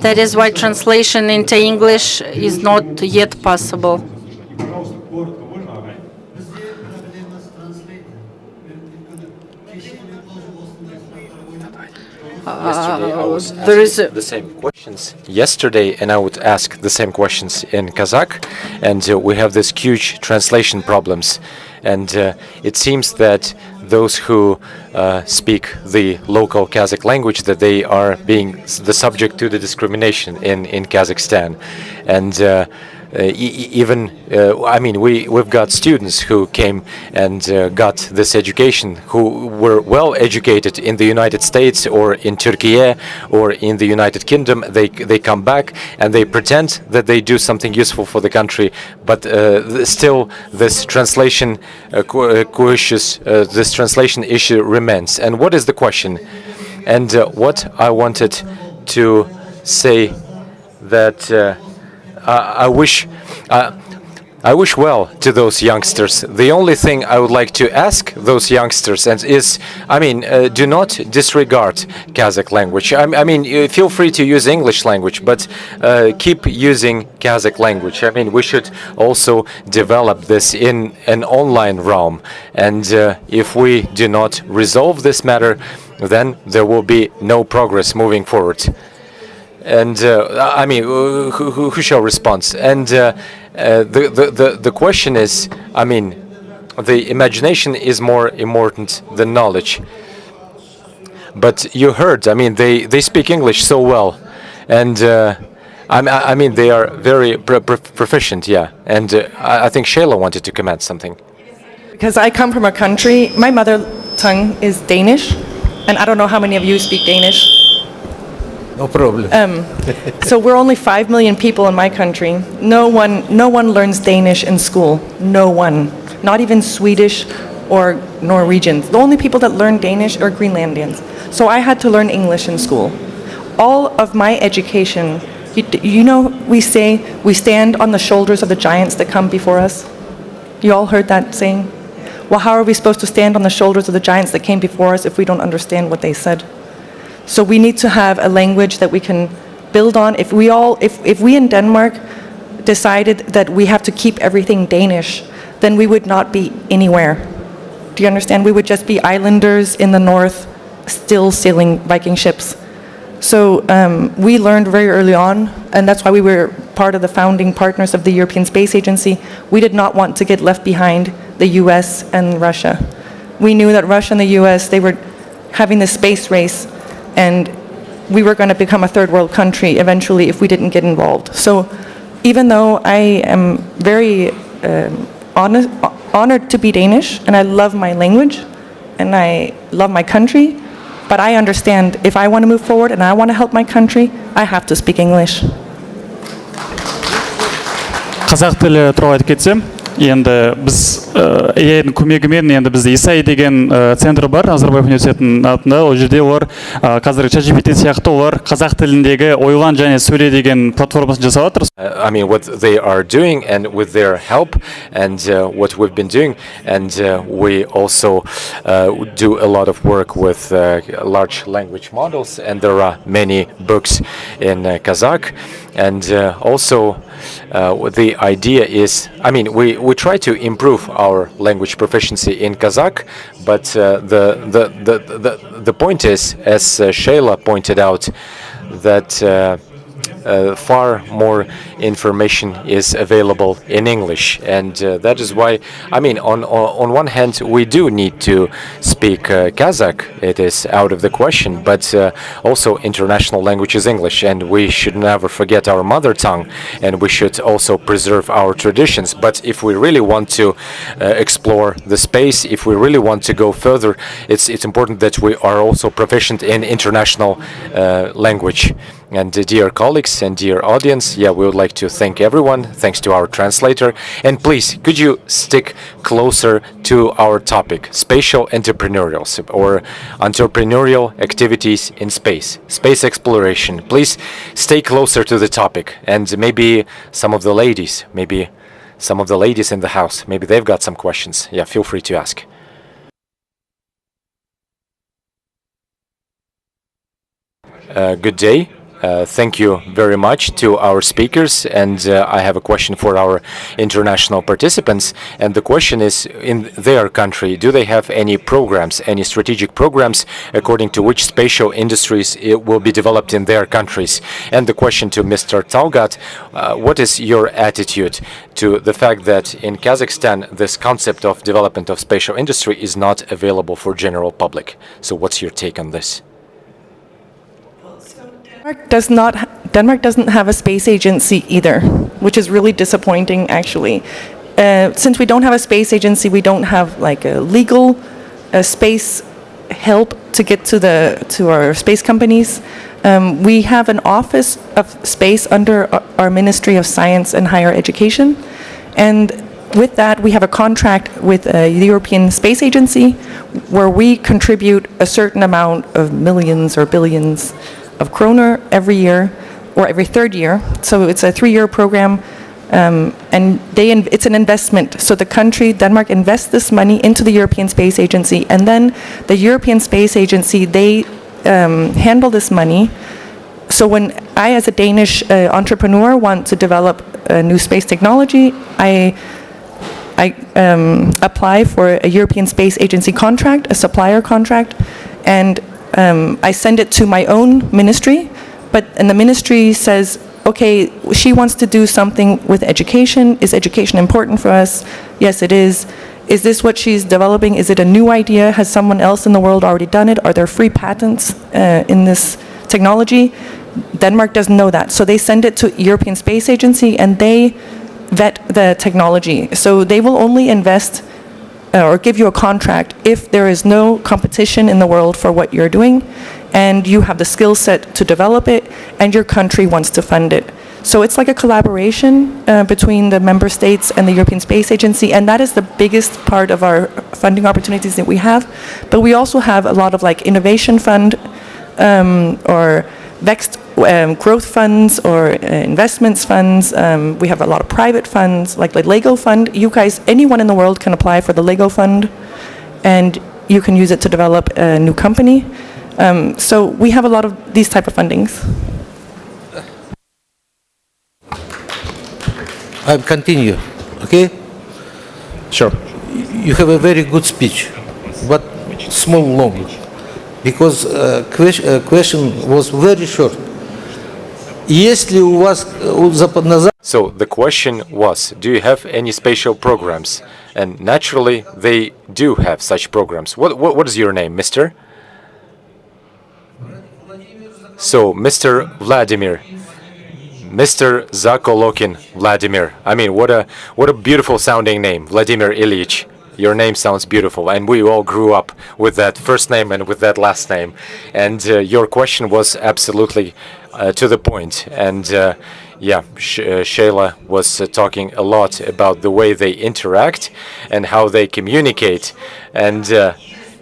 That is why translation into English is not yet possible. Yesterday I was there is asking the same questions yesterday, and I would ask the same questions in Kazakh, and we have this huge translation problems, and it seems that those who speak the local Kazakh language, that they are being the subject to the discrimination in Kazakhstan, and even I mean, we've got students who came and got this education, who were well educated in the United States or in Turkey or in the United Kingdom. They come back and they pretend that they do something useful for the country, but still this translation this translation issue remains. And what is the question? And what I wanted to say that. I wish well to those youngsters. The only thing I would like to ask those youngsters is, I mean, do not disregard Kazakh language. I mean, feel free to use English language, but keep using Kazakh language. I mean, we should also develop this in an online realm. And if we do not resolve this matter, then there will be no progress moving forward. And I mean, who shall respond? And the question is, I mean, the imagination is more important than knowledge. But you heard, I mean, they speak English so well, and I mean, they are very proficient, yeah. And I think Shayla wanted to comment something. Because I come from a country, my mother tongue is Danish, and I don't know how many of you speak Danish. No problem. So we're only 5 million people in my country. No one learns Danish in school. No one. Not even Swedish or Norwegians. The only people that learn Danish are Greenlandians. So I had to learn English in school. All of my education, you know, we say we stand on the shoulders of the giants that come before us. You all heard that saying? Well, how are we supposed to stand on the shoulders of the giants that came before us if we don't understand what they said? So we need to have a language that we can build on. If we in Denmark decided that we have to keep everything Danish, then we would not be anywhere. Do you understand? We would just be islanders in the north, still sailing Viking ships. So we learned very early on, and that's why we were part of the founding partners of the European Space Agency. We did not want to get left behind the US and Russia. We knew that Russia and the US, they were having this space race, and we were going to become a third world country eventually if we didn't get involved. So even though I am very honored to be Danish, and I love my language, and I love my country, but I understand if I want to move forward and I want to help my country, I have to speak English. Қазақ тілі туралы айтып кетсем, енді біз ENG көмегімен енді бізде ИСАИ деген центр бар Назарбаев университетінің атында. Ол жерде олар қазір ChatGPT сияқты олар қазақ тіліндегі ойлан және сөйле деген платформасын жасап жатыр. I mean, what they are doing, and with their help, and what we've been doing, and we also do a lot of work with large language models, and there are many books in Kazakh, and also the idea is, I mean, we try to improve our language proficiency in Kazakh, but the point is, as Shayla pointed out, that far more information is available in English, and that is why, I mean, on one hand, we do need to speak Kazakh. It is out of the question, but also international language is English, and we should never forget our mother tongue, and we should also preserve our traditions. But if we really want to explore the space, if we really want to go further, it's important that we are also proficient in international language. And dear colleagues and dear audience, yeah, we would like to thank everyone, thanks to our translator. And please, could you stick closer to our topic, spatial entrepreneurial or entrepreneurial activities in space, space exploration. Please stay closer to the topic, and maybe some of the ladies in the house, maybe they've got some questions. Yeah, feel free to ask. Good day. Thank you very much to our speakers, and I have a question for our international participants. And the question is, in their country, do they have any programs, any strategic programs, according to which spatial industries it will be developed in their countries? And the question to Mr. Talgat, what is your attitude to the fact that in Kazakhstan, this concept of development of spatial industry is not available for general public? So what's your take on this? Denmark doesn't have a space agency either, which is really disappointing, actually. Since we don't have a space agency, we don't have like a legal space help to get to our space companies. We have an office of space under our Ministry of Science and Higher Education, and with that, we have a contract with the European Space Agency, where we contribute a certain amount of millions or billions of kroner every year, or every third year. So it's a 3-year program, and it's an investment. So the country, Denmark, invests this money into the European Space Agency, and then the European Space Agency, they handle this money. So when I, as a Danish entrepreneur, want to develop a new space technology, I apply for a European Space Agency contract, a supplier contract, and I send it to my own ministry, and the ministry says, okay, she wants to do something with education. Is education important for us? Yes, it is. Is this what she's developing? Is it a new idea? Has someone else in the world already done it? Are there free patents in this technology? Denmark doesn't know that. So they send it to European Space Agency, and they vet the technology. So they will only invest or give you a contract if there is no competition in the world for what you're doing, and you have the skill set to develop it, and your country wants to fund it. So it's like a collaboration between the member states and the European Space Agency, and that is the biggest part of our funding opportunities that we have. But we also have a lot of like innovation fund or Vext growth funds or investments funds. We have a lot of private funds, like the Lego fund. You guys, anyone in the world can apply for the Lego fund, and you can use it to develop a new company. So we have a lot of these type of fundings. I'll continue, okay? Sure. You have a very good speech, but small, long, because question was very short. So the question was, do you have any spatial programs? And naturally, they do have such programs. What is your name, mister? So, Mr. Vladimir. Mr. Zakolokin Vladimir. I mean, what a beautiful sounding name, Vladimir Ilyich. Your name sounds beautiful, and we all grew up with that first name and with that last name. And your question was absolutely to the point. And yeah, Shayla was talking a lot about the way they interact and how they communicate. And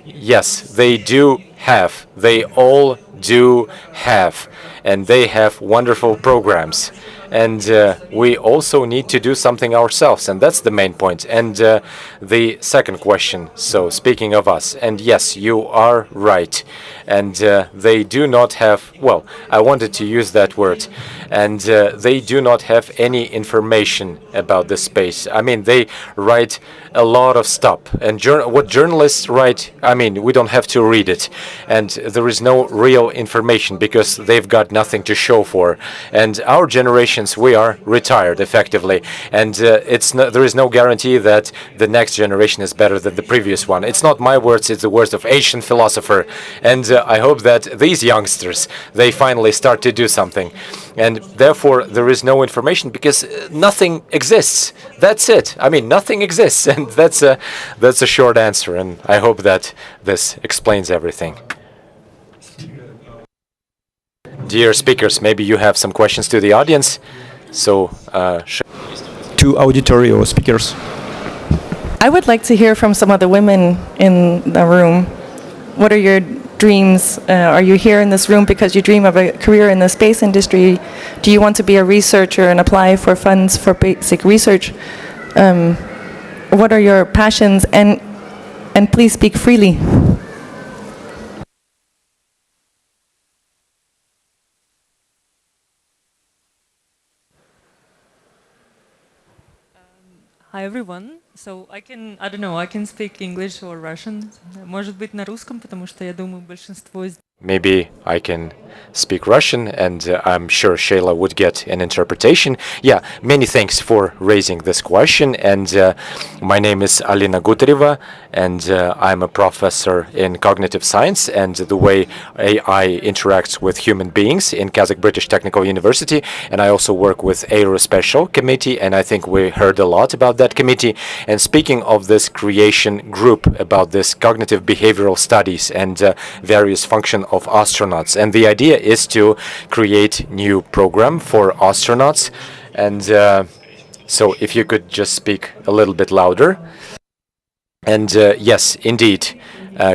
yes, they do have. They all do have. And they have wonderful programs. And we also need to do something ourselves, and that's the main point. And the second question, so speaking of us, and yes, you are right. And they do not have, well, I wanted to use that word, and they do not have any information about the space. I mean, they write a lot of stuff, and what journalists write, I mean, we don't have to read it, and there is no real information because they've got nothing to show for. And our generations, we are retired effectively, and there is no guarantee that the next generation is better than the previous one. It's not my words, it's the words of ancient philosopher. And I hope that these youngsters, they finally start to do something. And therefore, there is no information because nothing exists. That's it. I mean, nothing exists, and that's a short answer. And I hope that this explains everything. Dear speakers, maybe you have some questions to the audience. So, to auditory or speakers. I would like to hear from some of the women in the room. What are your dreams? Are you here in this room because you dream of a career in the space industry? Do you want to be a researcher and apply for funds for basic research? What are your passions? And please speak freely. Hi everyone. So I don't know, I can speak English or Russian. Может быть на русском, потому что я думаю, большинство из... Maybe I can speak Russian, and I'm sure Shayla would get an interpretation. Yeah, many thanks for raising this question. And my name is Alina Gutareva, and I'm a professor in cognitive science and the way AI interacts with human beings in Kazakh British Technical University. And I also work with Aerospatial Committee, and I think we heard a lot about that committee. And speaking of this creation group about this cognitive behavioral studies and various functions of astronauts, and the idea is to create new program for astronauts. And so if you could just speak a little bit louder. And yes, indeed,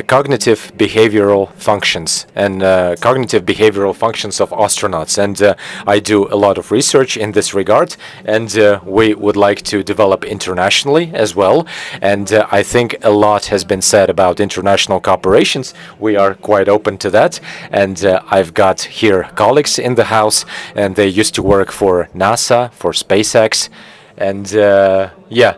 cognitive behavioral functions and cognitive behavioral functions of astronauts. And I do a lot of research in this regard, and we would like to develop internationally as well. And I think a lot has been said about international cooperations. We are quite open to that. And I've got here colleagues in the house, and they used to work for NASA, for SpaceX, and yeah.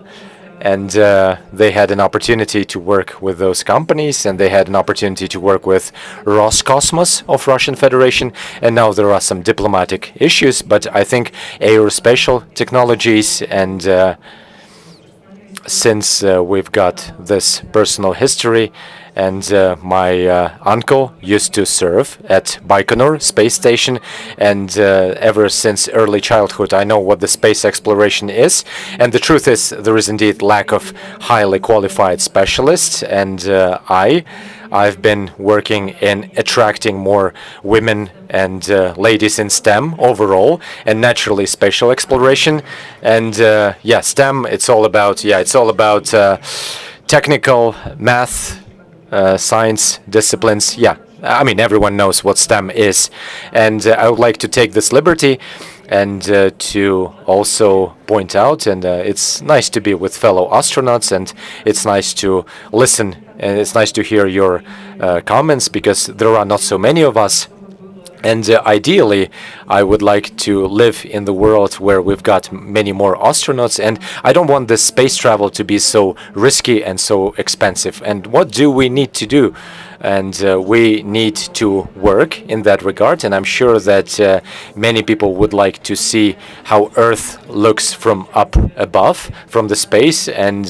And they had an opportunity to work with those companies, and they had an opportunity to work with Roscosmos of Russian Federation. And now there are some diplomatic issues, but I think aerospatial technologies, and since we've got this personal history, and my uncle used to serve at Baikonur space station, and ever since early childhood I know what the space exploration is. And the truth is, there is indeed lack of highly qualified specialists, and I've been working in attracting more women and ladies in STEM overall, and naturally spatial exploration. And yeah, STEM, it's all about technical, math, science disciplines. Yeah, I mean, everyone knows what STEM is. And I would like to take this liberty and to also point out, and it's nice to be with fellow astronauts, and it's nice to listen, and it's nice to hear your comments, because there are not so many of us. And ideally, I would like to live in the world where we've got many more astronauts, and I don't want this space travel to be so risky and so expensive. And what do we need to do? And we need to work in that regard, and I'm sure that many people would like to see how Earth looks from up above, from the space. And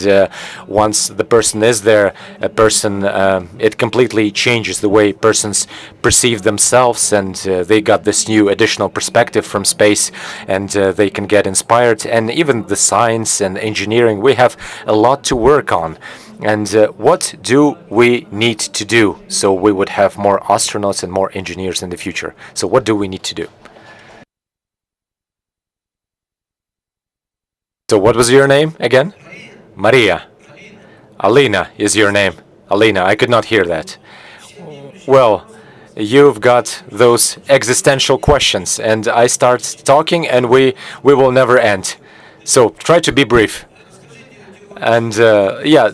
once the person is there, it completely changes the way persons perceive themselves, and they got this new additional perspective from space, and they can get inspired. And even the science and engineering, we have a lot to work on. And what do we need to do so we would have more astronauts and more engineers in the future? So what do we need to do? So what was your name again? Maria. Alina is your name. Alina, I could not hear that. Well, you've got those existential questions, and I start talking and we will never end. So try to be brief. And yeah,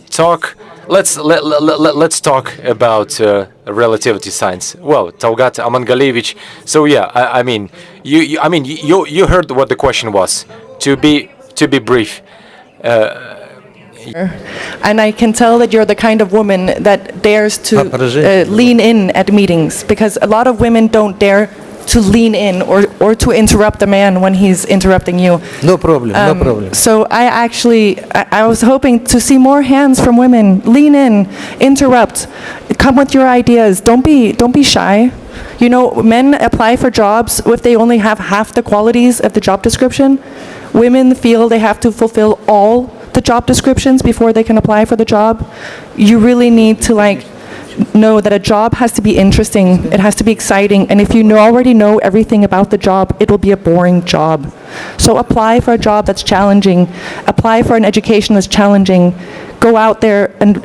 let's talk about relativity science. Well, Talgat Amangalevich. So yeah, I mean, you heard what the question was. To be brief. And I can tell that you're the kind of woman that dares to lean in at meetings, because a lot of women don't dare to lean in or to interrupt the man when he's interrupting you. No problem, no problem. So I was hoping to see more hands from women. Lean in, interrupt, come with your ideas. Don't be shy. You know, men apply for jobs if they only have half the qualities of the job description. Women feel they have to fulfill all the job descriptions before they can apply for the job. You really need to know that a job has to be interesting, it has to be exciting, and if you already know everything about the job, it will be a boring job. So apply for a job that's challenging, apply for an education that's challenging, go out there and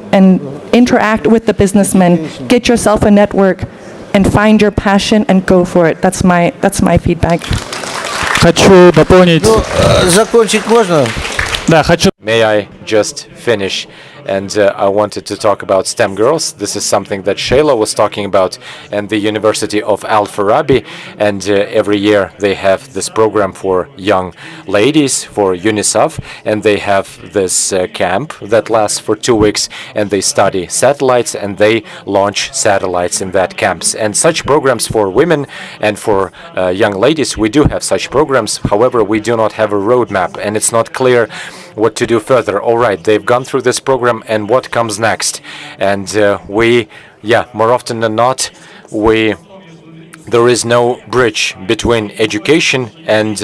interact with the businessmen, get yourself a network, and find your passion and go for it. That's my feedback. Хочу дополнить. Закончить можно? May I just finish? And I wanted to talk about STEM girls. This is something that Shayla was talking about, and the University of Al Farabi. And every year they have this program for young ladies, for UNICEF, and they have this camp that lasts for 2 weeks, and they study satellites, and they launch satellites in that camps. And such programs for women and for young ladies, we do have such programs. However, we do not have a roadmap, and it's not clear what to do further. All right, they've gone through this program, and what comes next? And more often than not, there is no bridge between education and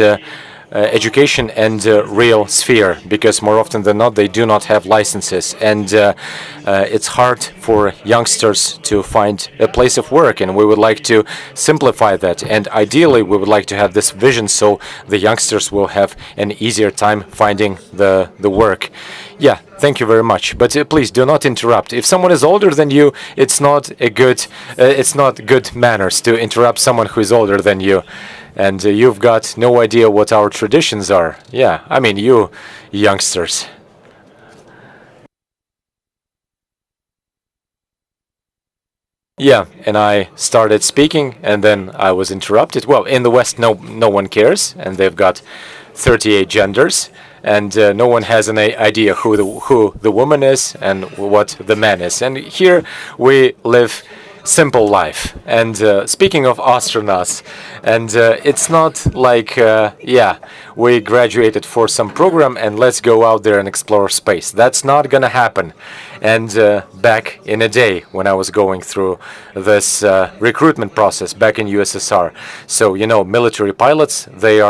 real sphere, because more often than not they do not have licenses, and it's hard for youngsters to find a place of work, and we would like to simplify that, and ideally we would like to have this vision so the youngsters will have an easier time finding the work. Yeah, thank you very much, but please do not interrupt. If someone is older than you, it's not good manners to interrupt someone who is older than you. And you've got no idea what our traditions are. Yeah, I mean, you youngsters. Yeah, and I started speaking, and then I was interrupted. Well, in the West, no one cares, and they've got 38 genders, and no one has an idea who the woman is and what the man is. And here we live simple life. And speaking of astronauts, and it's not like we graduated for some program and let's go out there and explore space. That's not gonna happen. And back in a day when I was going through this recruitment process back in USSR, so military pilots, they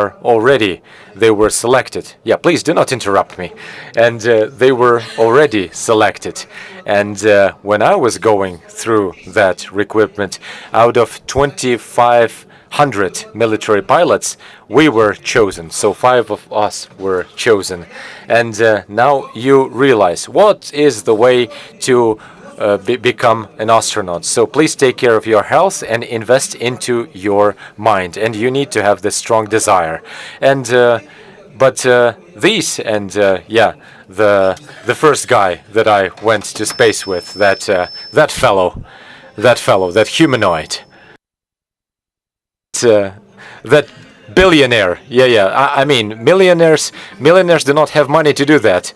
were selected. Yeah, please do not interrupt me. And they were already selected. And when I was going through that recruitment, out of 2,500 military pilots, we were chosen. So 5 of us were chosen. And now you realize what is the way to become an astronaut. So please take care of your health and invest into your mind. And you need to have this strong desire. And the first guy that I went to space with, that fellow, that humanoid, that billionaire. I mean, millionaires do not have money to do that.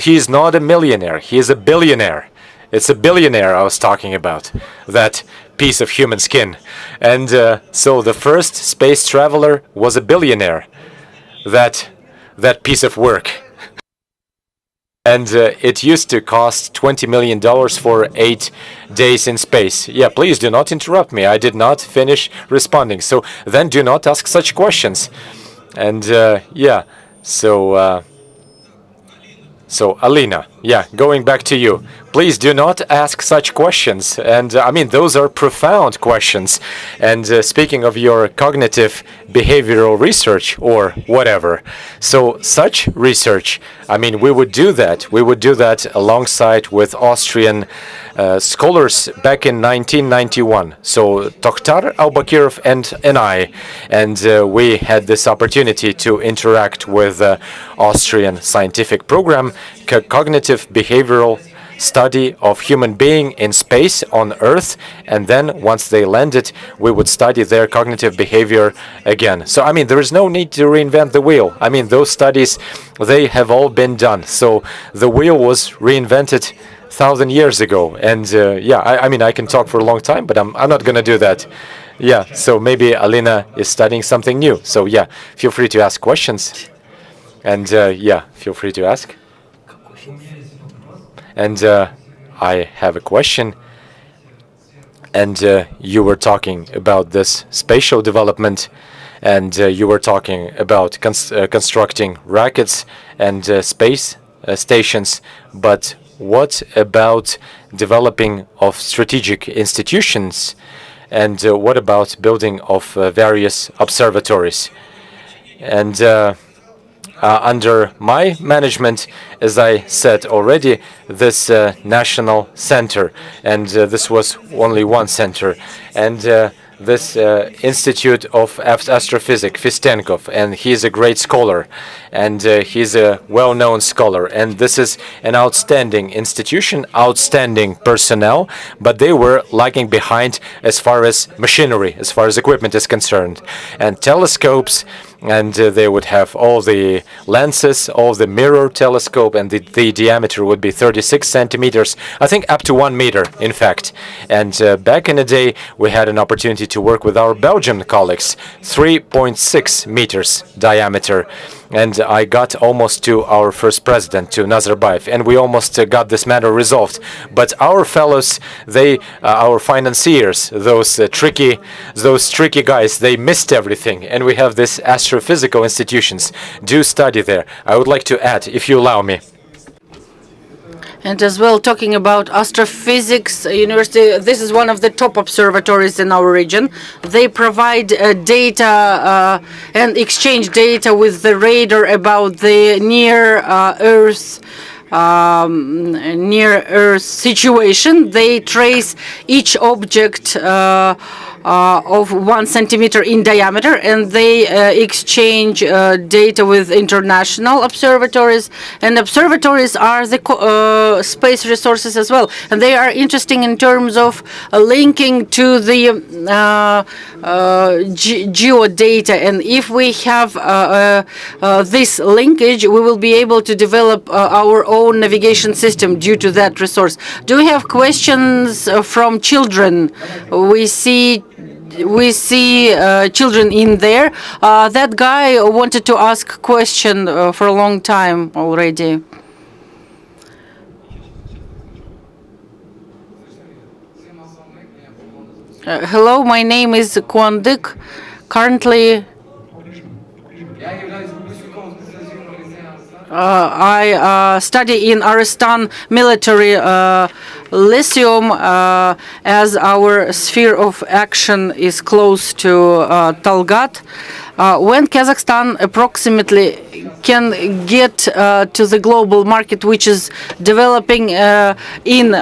He's not a millionaire. He is a billionaire. It's a billionaire I was talking about. That piece of human skin. And so the first space traveler was a billionaire. That piece of work. And it used to cost $20 million for 8 days in space. Yeah, please do not interrupt me. I did not finish responding. So then do not ask such questions. And so Alina, going back to you. Please do not ask such questions. And I mean, those are profound questions. And speaking of your cognitive behavioral research or whatever, so such research, I mean, we would do that. We would do that alongside with Austrian scholars back in 1991. So Tokhtar Albakirov and I, and we had this opportunity to interact with the Austrian scientific program, Cognitive Behavioral Study of Human Being in Space on Earth, and then once they landed, we would study their cognitive behavior again. So I mean, there is no need to reinvent the wheel. I mean, those studies, they have all been done. So the wheel was reinvented 1,000 years ago. And I mean, I can talk for a long time, but I'm not going to do that. Yeah, so maybe Alina is studying something new. So yeah, feel free to ask questions. And feel free to ask. And I have a question. And you were talking about this spatial development, and you were talking about constructing rockets and space stations. But what about developing of strategic institutions? And what about building of various observatories? And under my management, as I said already, this national center, and this was only one center, and this Institute of Astrophysics, Fistenkov, and he's a great scholar, and he's a well-known scholar. And this is an outstanding institution, outstanding personnel, but they were lagging behind as far as machinery, as far as equipment is concerned. And telescopes, and they would have all the lenses, all the mirror telescope, and the diameter would be 36 centimeters, I think up to 1 meter, in fact. And back in the day, we had an opportunity to work with our Belgian colleagues, 3.6 meters diameter. And I got almost to our first president, to Nazarbayev, and we almost got this matter resolved. But our fellows, our financiers, those tricky guys, they missed everything. And we have these astrophysical institutions. Do study there. I would like to add, if you allow me. And as well, talking about astrophysics university, this is one of the top observatories in our region. They provide data and exchange data with the radar about the near Earth situation. They trace each object of 1 centimeter in diameter, and they exchange data with international observatories. And observatories are the space resources as well, and they are interesting in terms of linking to the geodata. And if we have this linkage, we will be able to develop our own navigation system due to that resource. Do we have questions from children? We see children in there. That guy wanted to ask a question for a long time already. Hello, my name is Kwandik. Currently, I study in Aristan Military Lyceum, as our sphere of action is close to Talgat. When Kazakhstan approximately can get to the global market, which is developing in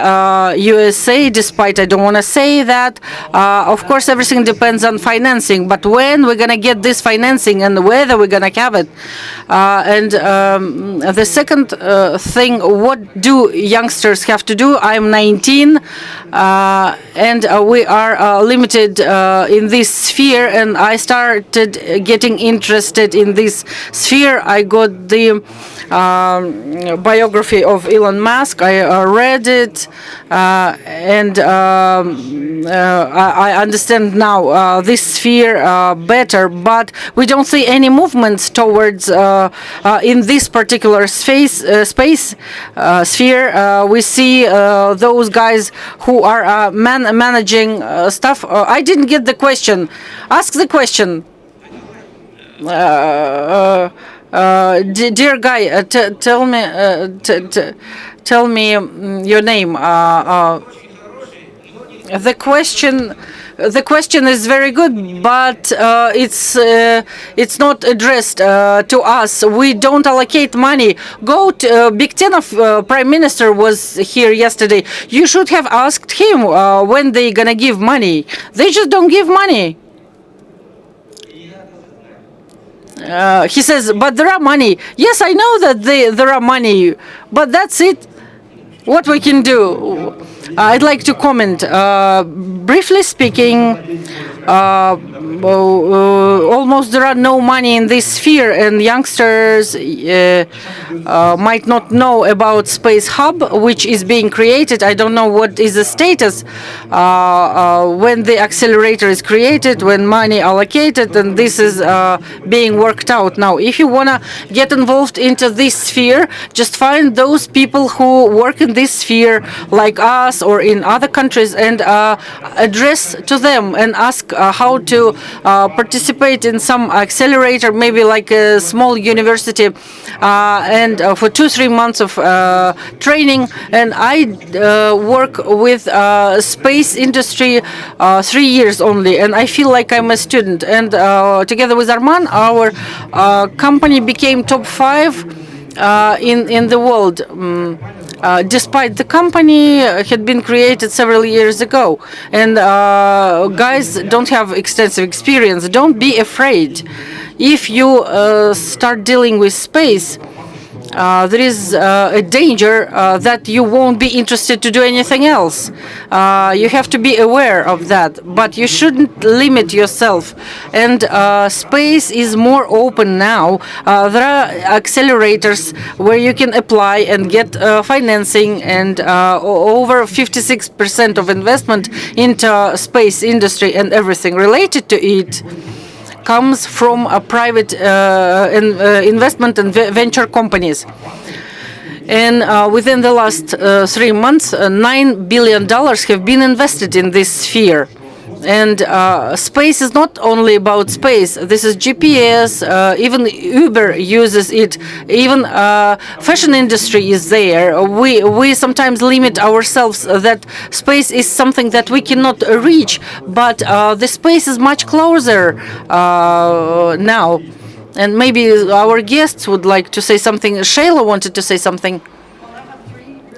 USA, despite I don't want to say that, of course, everything depends on financing. But when we're going to get this financing and whether we're going to have it. And the second thing, what do youngsters have to do? I'm 19, and we are limited in this sphere, and I started getting interested in this sphere. I got the biography of Elon Musk. I read it, and I understand now this sphere better. But we don't see any movements towards in this particular sphere. We see those guys who are managing stuff. I didn't get the question. Ask the question. Dear guy, tell me your name. The question is very good, but it's not addressed to us. We don't allocate money. Go to Big Ten of Prime Minister was here yesterday. You should have asked him when they gonna give money. They just don't give money. He says, but there are money. Yes, I know that there are money, but that's it. What we can do? I'd like to comment. Briefly speaking, almost there are no money in this sphere, and youngsters might not know about Space Hub, which is being created. I don't know what is the status when the accelerator is created, when money allocated, and this is being worked out now. If you want to get involved into this sphere, just find those people who work in this sphere, like us or in other countries, and address to them and ask how to participate in some accelerator, maybe like a small university, and for 2-3 months of training. And I work with space industry 3 years only, and I feel like I'm a student. And together with Arman, our company became top 5 in the world, despite the company had been created several years ago, and guys don't have extensive experience. Don't be afraid. If you start dealing with space, there is a danger that you won't be interested to do anything else. You have to be aware of that, but you shouldn't limit yourself. And space is more open now. There are accelerators where you can apply and get financing, and over 56% of investment into space industry and everything related to it comes from a private investment and venture companies. And within the last 3 months, $9 billion have been invested in this sphere. And space is not only about space. This is GPS. Even Uber uses it. Even fashion industry is there. We sometimes limit ourselves that space is something that we cannot reach, but the space is much closer now. And maybe our guests would like to say something. Shayla wanted to say something.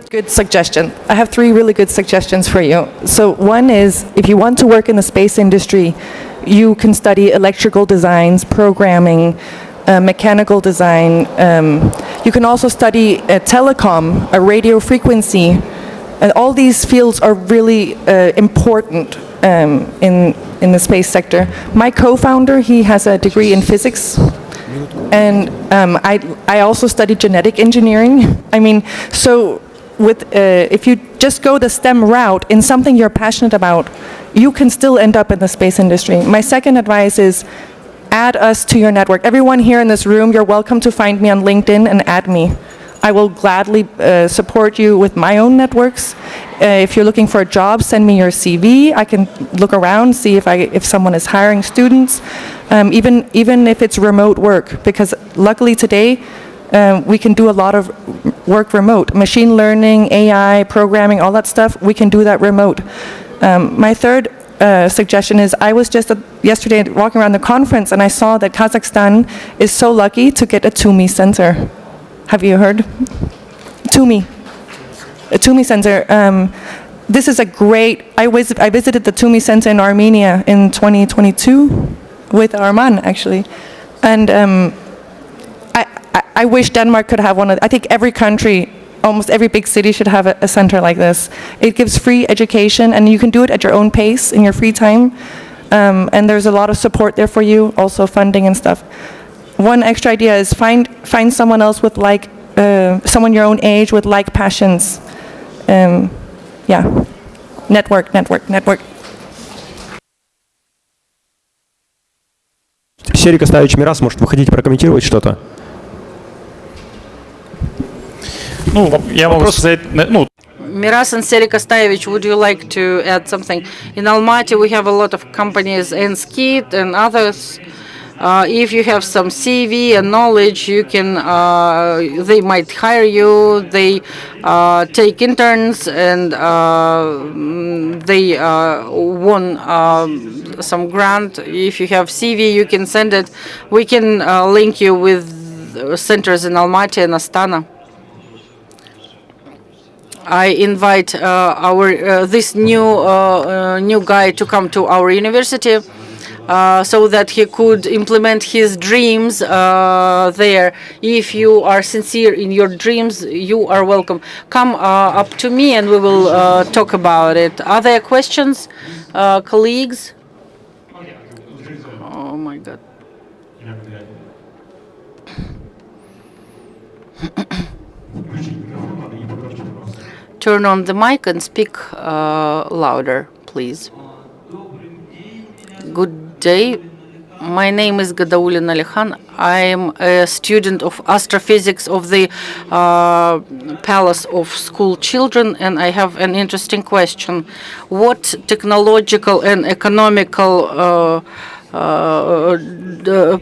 Good suggestion. I have 3 really good suggestions for you. So one is, if you want to work in the space industry, you can study electrical designs, programming, mechanical design. You can also study telecom, radio frequency. And all these fields are really important in the space sector. My co-founder, he has a degree in physics. And I also studied genetic engineering. I mean, so if you just go the STEM route in something you're passionate about, you can still end up in the space industry. My second advice is add us to your network. Everyone here in this room, you're welcome to find me on LinkedIn and add me. I will gladly support you with my own networks. If you're looking for a job, send me your CV. I can look around, see if someone is hiring students, even if it's remote work, because luckily today, we can do a lot of work remote. Machine learning, AI, programming, all that stuff, we can do that remote. My third suggestion is, I was just yesterday walking around the conference and I saw that Kazakhstan is so lucky to get a TUMI sensor. Have you heard? TUMI. A TUMI sensor. This is a great, I visited the TUMI sensor in Armenia in 2022 with Arman, actually. And I wish Denmark could have one of, I think every country, almost every big city should have a center like this. It gives free education, and you can do it at your own pace in your free time. And there's a lot of support there for you, also funding and stuff. One extra idea is find someone else with someone your own age with like passions. Yeah, network. Серик Оставич Мирас, может, вы хотите прокомментировать что-то? Я могу сказать, Miras and Serik Astayevich, would you like to add something? In Almaty, we have a lot of companies, ENG and others. If you have some CV and knowledge, you can. They might hire you. They take interns, and they won some grant. If you have CV, you can send it. We can link you with centers in Almaty and Astana. I invite this new guy to come to our university so that he could implement his dreams there. If you are sincere in your dreams, you are welcome. Come up to me and we will talk about it. Are there questions, colleagues? Oh my God. Turn on the mic and speak louder, please. Good day. My name is Gadaulin Alihan. I am a student of astrophysics of the Palace of School Children, and I have an interesting question. What technological and economical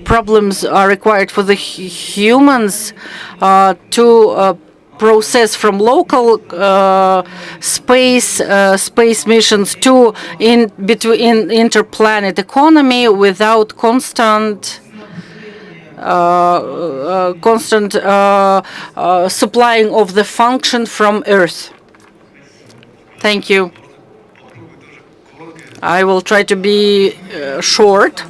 problems are required for the humans to process from local space missions to between interplanet economy without constant constant supplying of the function from Earth. Thank you. I will try to be short.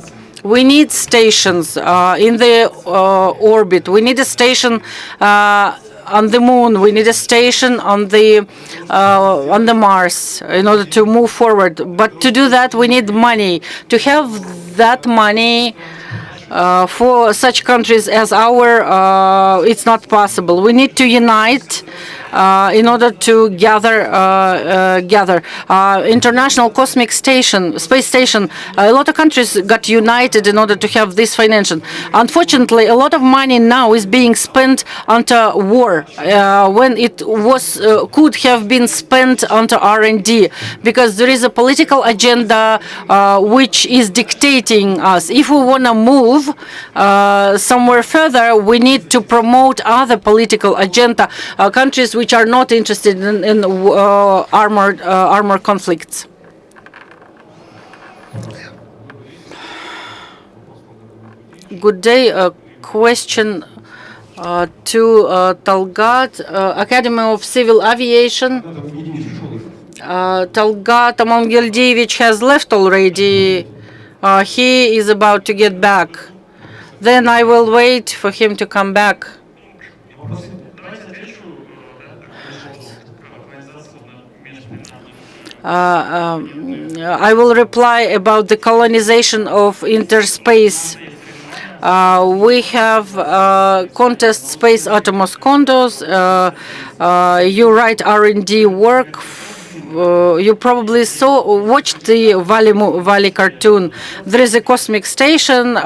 We need stations in the orbit. We need a station on the moon. We need a station on the Mars in order to move forward. But to do that, we need money. To have that money for such countries as our, it's not possible. We need to unite in order to gather International Cosmic Station, Space Station. A lot of countries got united in order to have this financing. Unfortunately, a lot of money now is being spent onto war when it was could have been spent onto R&D, because there is a political agenda which is dictating us. If we want to move somewhere further, we need to promote other political agenda, countries which are not interested in armored conflicts. Good day. A question to Talgat, Academy of Civil Aviation. Talgat Amangeldievich has left already. He is about to get back. Then I will wait for him to come back. I will reply about the colonization of interspace. We have contest space Atomos Condos. You write R&D work. You probably watched the Valley cartoon. There is a cosmic station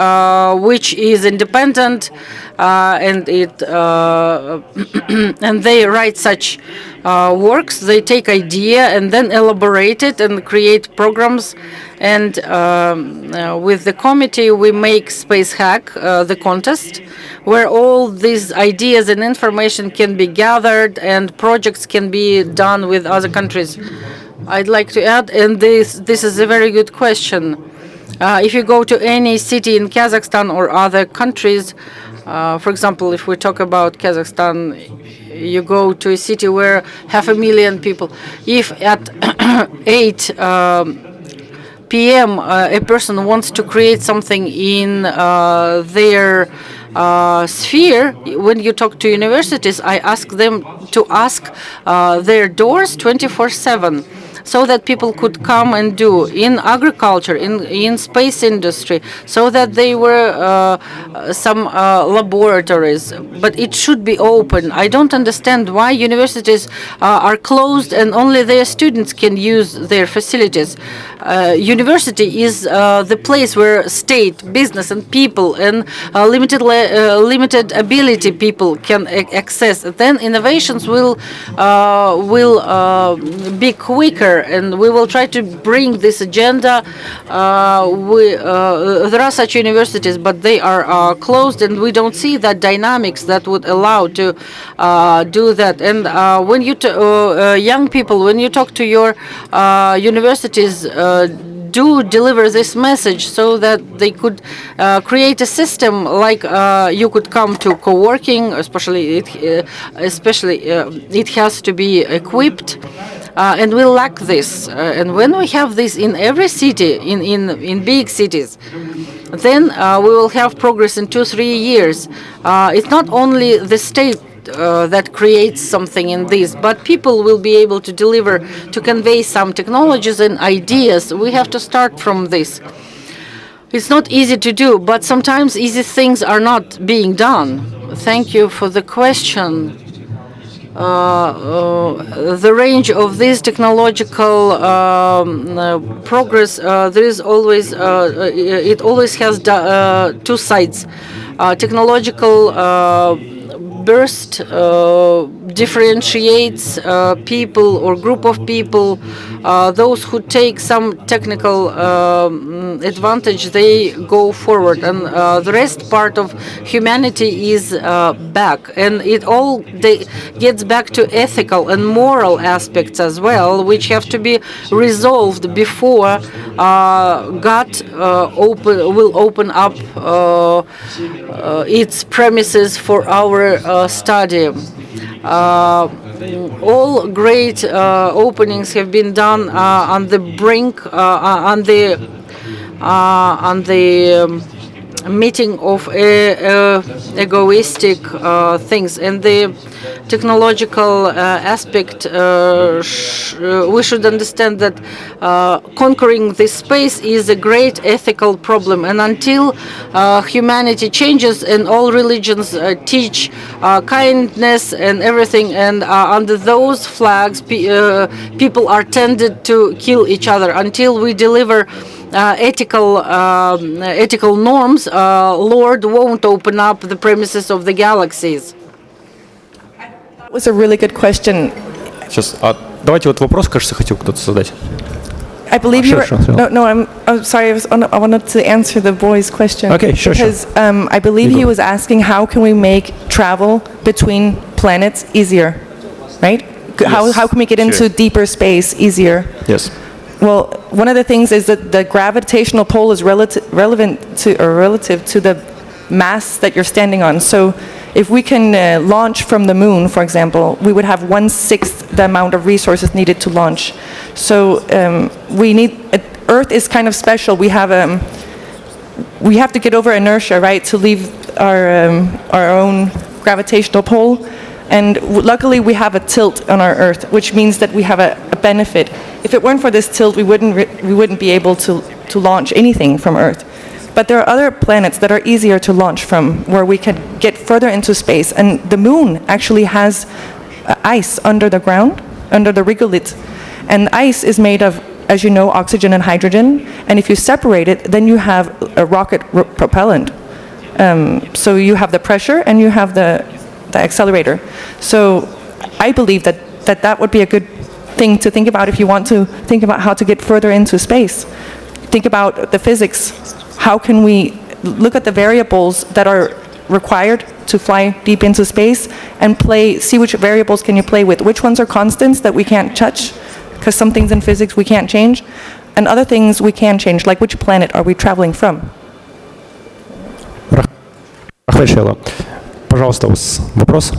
which is independent, and it and they write such works. They take idea and then elaborate it and create programs. And with the committee, we make Space Hack, the contest, where all these ideas and information can be gathered and projects can be done with other countries. I'd like to add, and this is a very good question. If you go to any city in Kazakhstan or other countries, for example, if we talk about Kazakhstan, you go to a city where 500,000 people. If at 8 p.m. A person wants to create something in their sphere, when you talk to universities, I ask them to ask their doors 24/7. So that people could come and do in agriculture, in space industry, so that they were some laboratories. But it should be open. I don't understand why universities are closed and only their students can use their facilities. University is the place where state, business, and people and limited ability people can access. Then innovations will be quicker. And we will try to bring this agenda. There are such universities, but they are closed, and we don't see that dynamics that would allow to do that. And when you young people, when you talk to your universities, do deliver this message so that they could create a system like you could come to co-working, especially it has to be equipped. And we lack this. And when we have this in every city, in big cities, then we will have progress in 2-3 years. It's not only the state that creates something in this, but people will be able to deliver, to convey some technologies and ideas. We have to start from this. It's not easy to do, but sometimes easy things are not being done. Thank you for the question. The range of this technological progress, there is always, it always has two sides. Technological burst differentiates people or group of people. Those who take some technical advantage, they go forward, and the rest part of humanity is back, and it all gets back to ethical and moral aspects as well, which have to be resolved before God will open up its premises for our study. All great openings have been done on the brink, on the meeting of egoistic things, and the technological aspect. We should understand that conquering this space is a great ethical problem, and until humanity changes and all religions teach kindness and everything, and under those flags people are tended to kill each other. Until we deliver ethical norms, Lord won't open up the premises of the galaxies. That was a really good question. Сейчас, давайте вот вопрос, кажется, хотел кто-то задать. I believe you were, no, I'm sorry, I wanted to answer the boy's question. Okay, sure. Because I believe he was asking how can we make travel between planets easier, right? Yes. How can we get into deeper space easier? Yes. Well, one of the things is that the gravitational pull is relative to the mass that you're standing on. So if we can launch from the moon, for example, we would have 1/6 the amount of resources needed to launch. So we need, Earth is kind of special. We have to get over inertia, right, to leave our own gravitational pull. And luckily we have a tilt on our Earth, which means that we have a benefit. If it weren't for this tilt, we wouldn't be able to launch anything from Earth. But there are other planets that are easier to launch from, where we can get further into space. And the moon actually has ice under the ground, under the regolith. And ice is made of, as you know, oxygen and hydrogen. And if you separate it, then you have a rocket propellant. So you have the pressure and you have the accelerator. So I believe that would be a good thing to think about if you want to think about how to get further into space. Think about the physics. How can we look at the variables that are required to fly deep into space and see which variables can you play with? Which ones are constants that we can't touch, because some things in physics we can't change, and other things we can change, like which planet are we traveling from? Пожалуйста, у вас вопрос?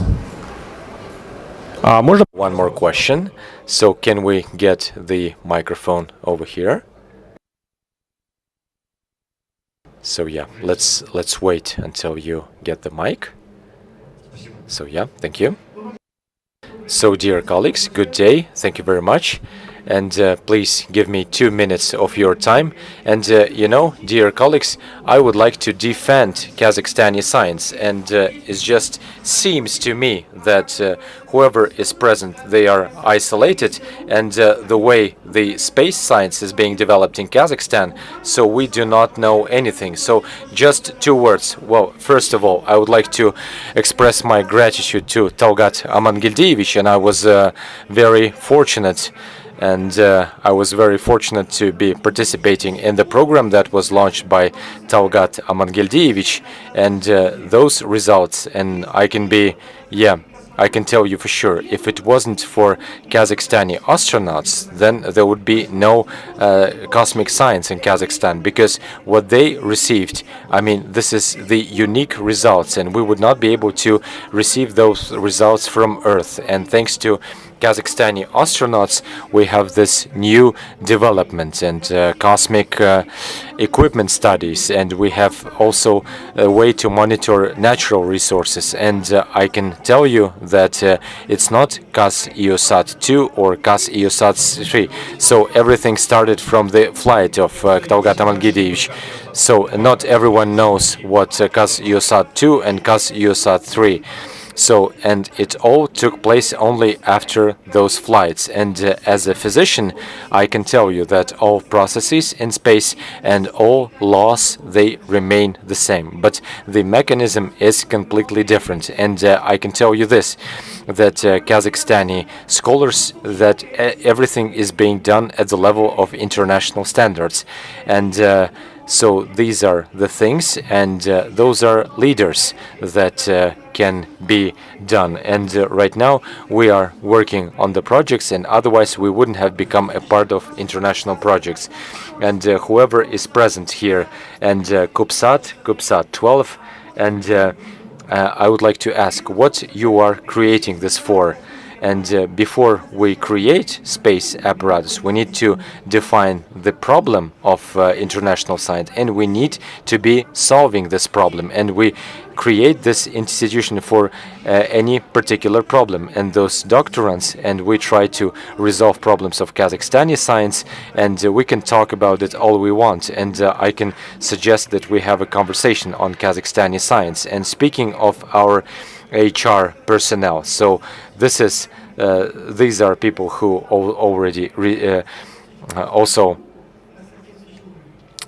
Можно? One more question. So can we get the microphone over here? So yeah, let's wait until you get the mic. So yeah, thank you. So dear colleagues, good day. Thank you very much. And please give me 2 minutes of your time. And you know, dear colleagues, I would like to defend Kazakhstani science. And it just seems to me that whoever is present, they are isolated. And the way the space science is being developed in Kazakhstan, so we do not know anything. So just 2 words. Well, first of all, I would like to express my gratitude to Talgat Amangildievich, and I was very fortunate. And I was very fortunate to be participating in the program that was launched by Talgat Amangildievich, and those results, and I can tell you for sure, if it wasn't for Kazakhstani astronauts, then there would be no cosmic science in Kazakhstan, because what they received, I mean, this is the unique results, and we would not be able to receive those results from Earth. And thanks to Kazakhstani astronauts, we have this new development and cosmic equipment studies, and we have also a way to monitor natural resources. And I can tell you that it's not Kaz-EOSat 2 or Kaz-EOSat 3. So everything started from the flight of Talgat Amangildievich. So not everyone knows what Kaz-EOSat 2 and Kaz-EOSat 3. So, and it all took place only after those flights. And as a physician, I can tell you that all processes in space and all laws, they remain the same. But the mechanism is completely different. And I can tell you this, that Kazakhstani scholars, that everything is being done at the level of international standards. And so these are the things, and those are leaders that can be done. And right now we are working on the projects, and otherwise we wouldn't have become a part of international projects. And whoever is present here, and CubeSat 12, and I would like to ask what you are creating this for. And before we create space apparatus, we need to define the problem of international science, and we need to be solving this problem. And we create this institution for any particular problem. And those doctorants, and we try to resolve problems of Kazakhstani science, and we can talk about it all we want. And I can suggest that we have a conversation on Kazakhstani science. And speaking of our HR personnel, so this is these are people who already also,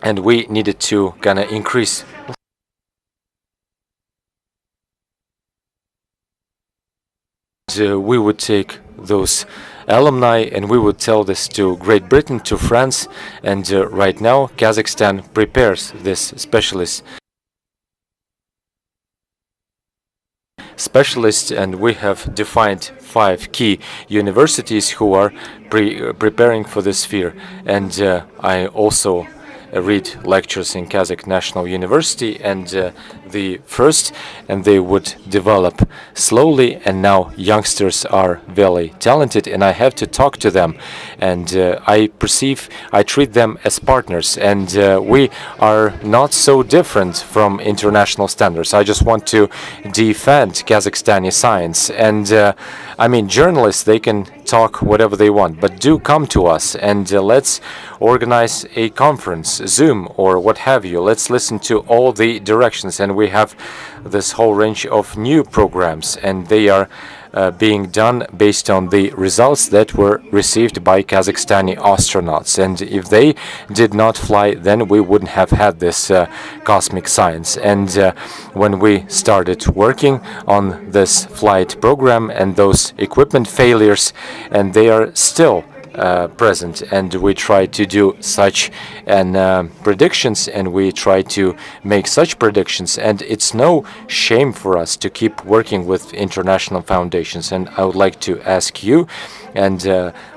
and we needed to kind of increase. We would take those alumni and we would tell this to Great Britain, to France, and right now Kazakhstan prepares this specialist, and we have defined 5 key universities who are preparing for this sphere. And I also read lectures in Kazakh National University, and the first, and they would develop slowly, and now youngsters are very talented, and I have to talk to them, and I treat them as partners, and we are not so different from international standards. I just want to defend Kazakhstani science, and I mean, journalists, they can talk whatever they want, but do come to us, and let's organize a conference, Zoom or what have you. Let's listen to all the directions, and we have this whole range of new programs, and they are being done based on the results that were received by Kazakhstani astronauts. And if they did not fly, then we wouldn't have had this cosmic science. And when we started working on this flight program and those equipment failures, and they are still present, and we try to do such predictions, and we try to make such predictions, and it's no shame for us to keep working with international foundations. And I would like to ask you, and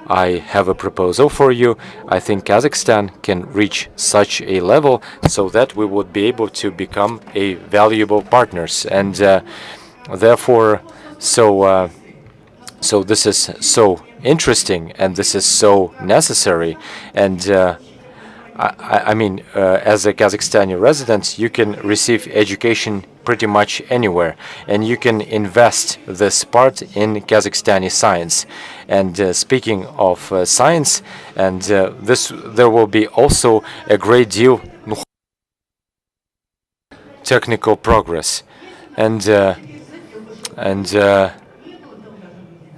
I have a proposal for you. I think Kazakhstan can reach such a level so that we would be able to become a valuable partners, and therefore so this is so interesting, and this is so necessary. And I mean, as a Kazakhstani resident, you can receive education pretty much anywhere, and you can invest this part in Kazakhstani science. And speaking of science, and there will be also a great deal technical progress, and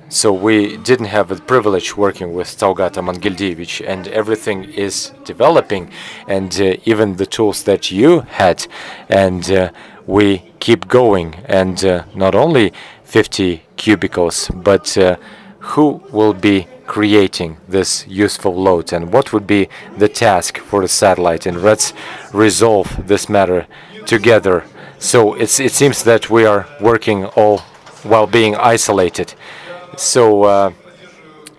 so we didn't have the privilege working with Talgat Amangildievich, and everything is developing, and even the tools that you had, and we keep going, and not only 50 cubicles, but who will be creating this useful load, and what would be the task for the satellite, and let's resolve this matter together. So it seems that we are working all while being isolated. So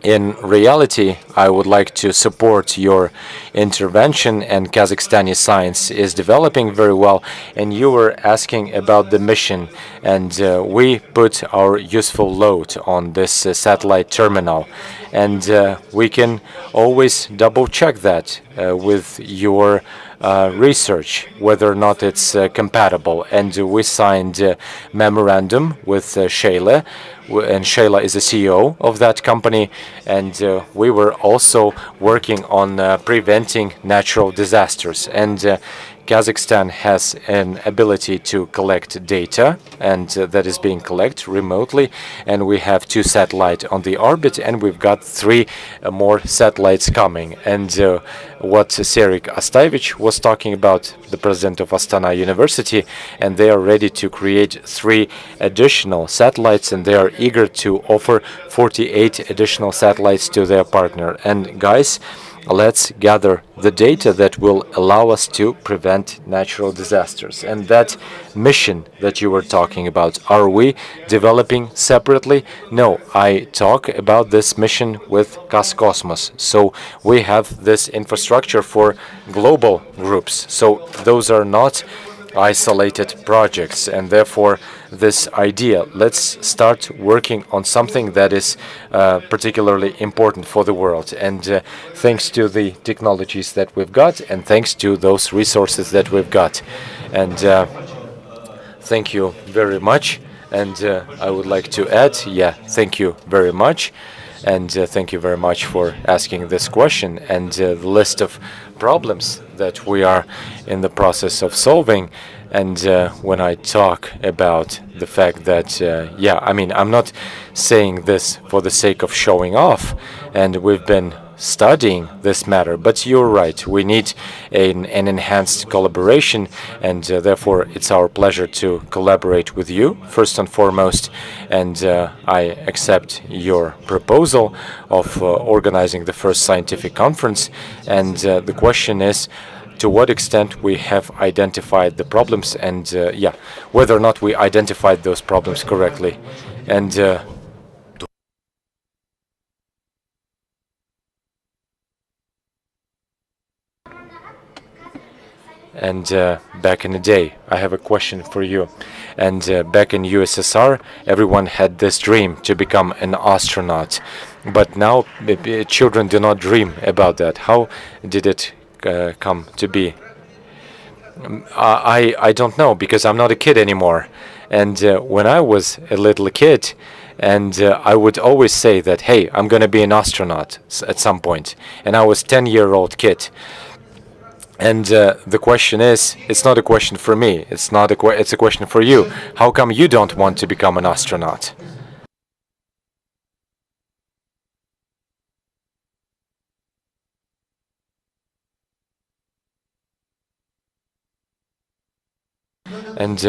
in reality, I would like to support your intervention, and Kazakhstani science is developing very well. And you were asking about the mission, and we put our useful load on this satellite terminal, and we can always double check that with your research, whether or not it's compatible. And we signed a memorandum with Shayla, and Shayla is the CEO of that company, and we were also working on preventing natural disasters. And Kazakhstan has an ability to collect data, and that is being collected remotely. And we have 2 satellites on the orbit, and we've got 3 more satellites coming. And what Serik Astaevich was talking about, the president of Astana University, and they are ready to create 3 additional satellites, and they are eager to offer 48 additional satellites to their partner. And guys, let's gather the data that will allow us to prevent natural disasters. And that mission that you were talking about, are we developing separately? No, I talk about this mission with Kazkosmos. So we have this infrastructure for global groups. So those are not isolated projects, and therefore this idea, let's start working on something that is particularly important for the world. And thanks to the technologies that we've got, and thanks to those resources that we've got. And thank you very much. And I would like to add, thank you very much. And thank you very much for asking this question. And the list of problems that we are in the process of solving. And when I talk about the fact that, I mean, I'm not saying this for the sake of showing off, and we've been studying this matter, but you're right, we need an enhanced collaboration, and therefore it's our pleasure to collaborate with you, first and foremost, and I accept your proposal of organizing the first scientific conference, and the question is, to what extent we have identified the problems, and whether or not we identified those problems correctly. And back in the day, I have a question for you. And back in USSR, everyone had this dream to become an astronaut. But now children do not dream about that. How did it come to be? I don't know, because I'm not a kid anymore. And when I was a little kid, and I would always say that, hey, I'm going to be an astronaut at some point. And I was a 10-year-old kid. And the question is, it's not a question for me. It's not it's a question for you. How come you don't want to become an astronaut? And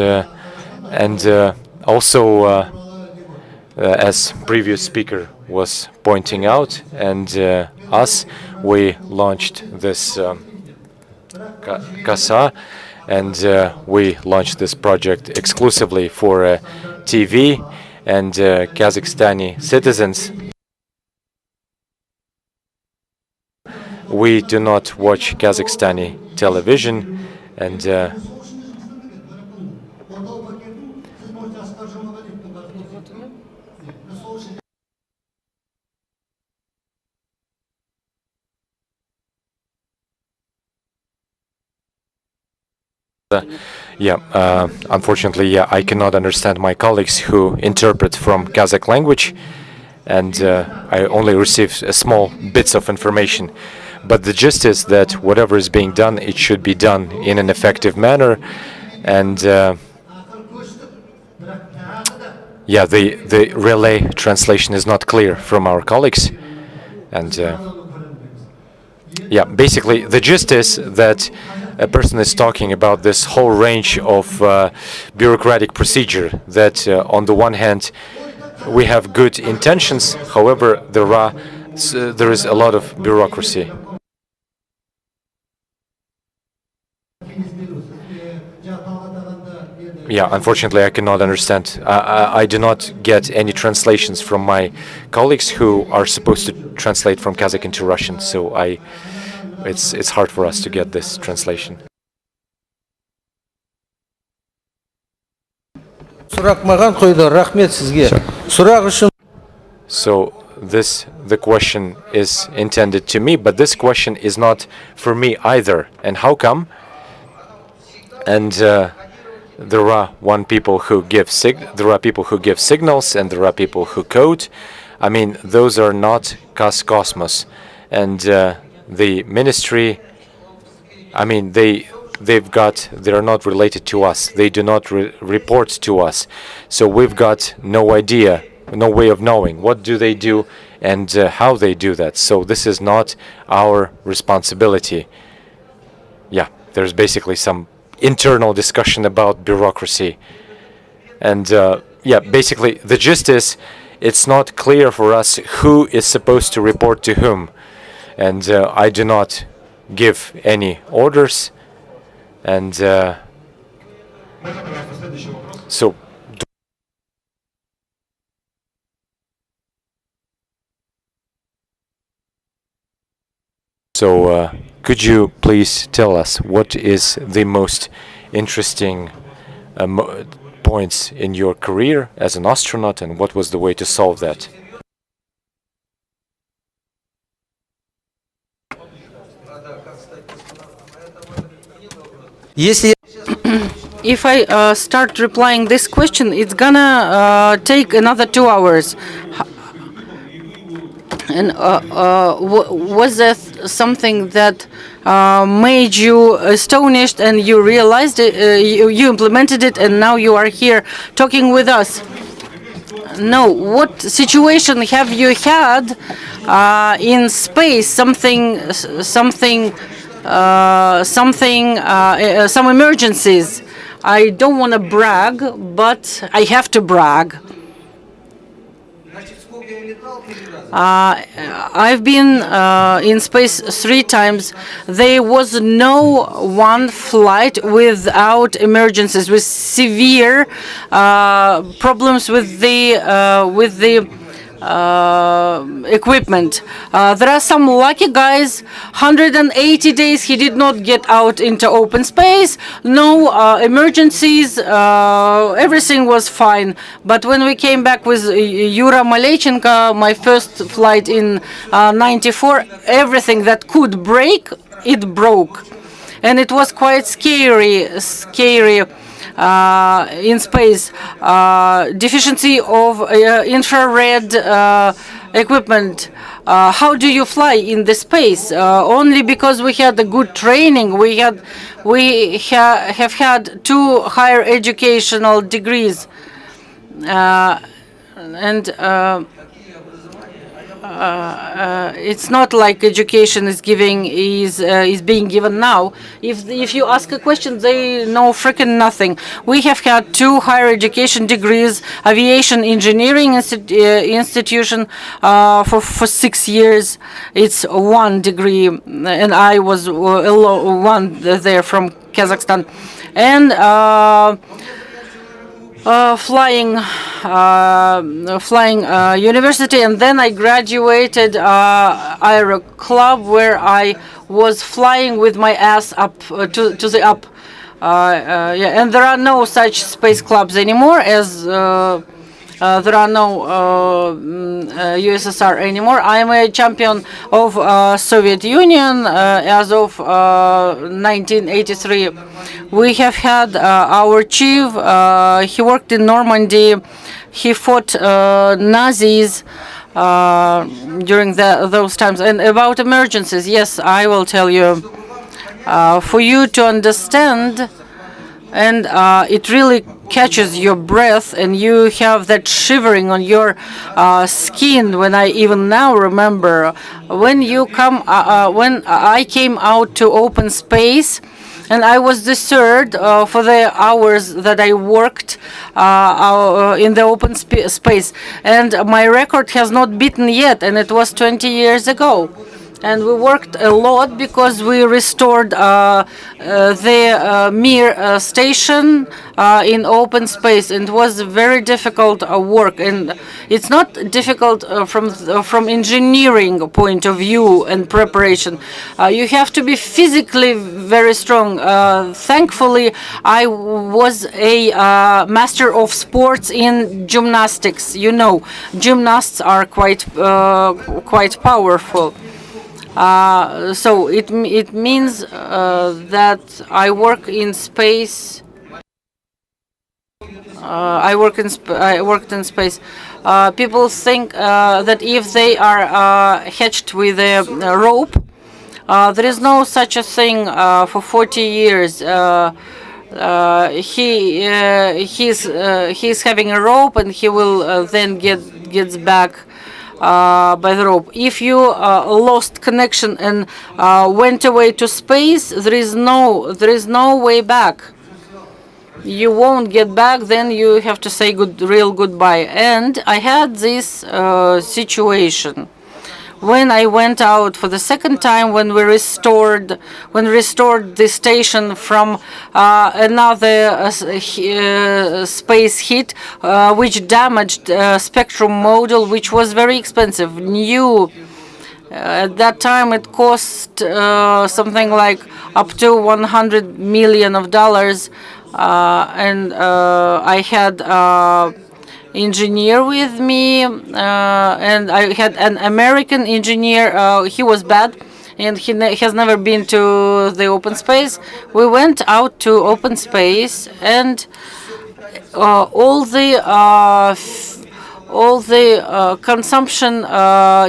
also, as previous speaker was pointing out, and we launched this Kasa, and we launched this project exclusively for TV and Kazakhstani citizens. We do not watch Kazakhstani television, and unfortunately, I cannot understand my colleagues who interpret from Kazakh language, and I only receive small bits of information. But the gist is that whatever is being done, it should be done in an effective manner, and the relay translation is not clear from our colleagues, and basically the gist is that a person is talking about this whole range of bureaucratic procedure, that on the one hand we have good intentions, however there is a lot of bureaucracy. Unfortunately, I cannot understand. I do not get any translations from my colleagues who are supposed to translate from Kazakh into Russian, so it's hard for us to get this translation. So the question is intended to me, but this question is not for me either. And how come? And there are people who give signals, and there are people who code. I mean, those are not Kazkosmos, and the ministry. I mean, they they're not related to us. They do not report to us. So we've got no idea, no way of knowing what do they do and how they do that. So this is not our responsibility. Yeah, there's basically some internal discussion about bureaucracy. And yeah, basically the gist is it's not clear for us who is supposed to report to whom. And I do not give any orders. And so could you please tell us what is the most interesting points in your career as an astronaut, and what was the way to solve that? If I start replying this question, it's gonna take another 2 hours. And was there something that made you astonished and you realized it, you implemented it, and now you are here talking with us? No. What situation have you had in space? Some emergencies. I don't want to brag, but I have to brag. I've been in space 3 times. There was no one flight without emergencies, with severe problems with the equipment. There are some lucky guys. 180 days he did not get out into open space. No emergencies. Everything was fine. But when we came back with Yura Malechenko, my first flight in '94, everything that could break, it broke, and it was quite scary. In space, deficiency of infrared equipment. How do you fly in the space? Only because we had a good training. We have had 2 higher educational degrees, and it's not like education is being given now. If you ask a question, they know freaking nothing. We have had 2 higher education degrees, aviation engineering institution for 6 years. It's 1 degree, and I was one there from Kazakhstan, and flying university, and then I graduated Aero Club, where I was flying with my ass up to the up. Yeah, and there are no such space clubs anymore, as there are no USSR anymore. I am a champion of Soviet Union as of 1983. We have had our chief. He worked in Normandy. He fought Nazis during those times. And about emergencies, yes, I will tell you. For you to understand, and it really catches your breath, and you have that shivering on your skin. When I even now remember when when I came out to open space, and I was the 3rd for the hours that I worked in the open space, and my record has not beaten yet, and it was 20 years ago. And we worked a lot because we restored the Mir station in open space. And it was very difficult work, and it's not difficult from engineering point of view and preparation. You have to be physically very strong. Thankfully, I was a master of sports in gymnastics. You know, gymnasts are quite powerful. So it means that I work in space. I worked in space. People think that if they are hatched with a rope, There is no such a thing for 40 years. He's having a rope, and he will then gets back by the rope. If you lost connection and went away to space, there is no way back. You won't get back. Then you have to say real goodbye. And I had this situation when I went out for the second time, when we restored the station from another space hit, which damaged spectrum module, which was very expensive, new. At that time, it cost something like up to $100 million, and I had engineer with me, and I had an American engineer. He was bad, and he has never been to the open space. We went out to open space, and all the consumption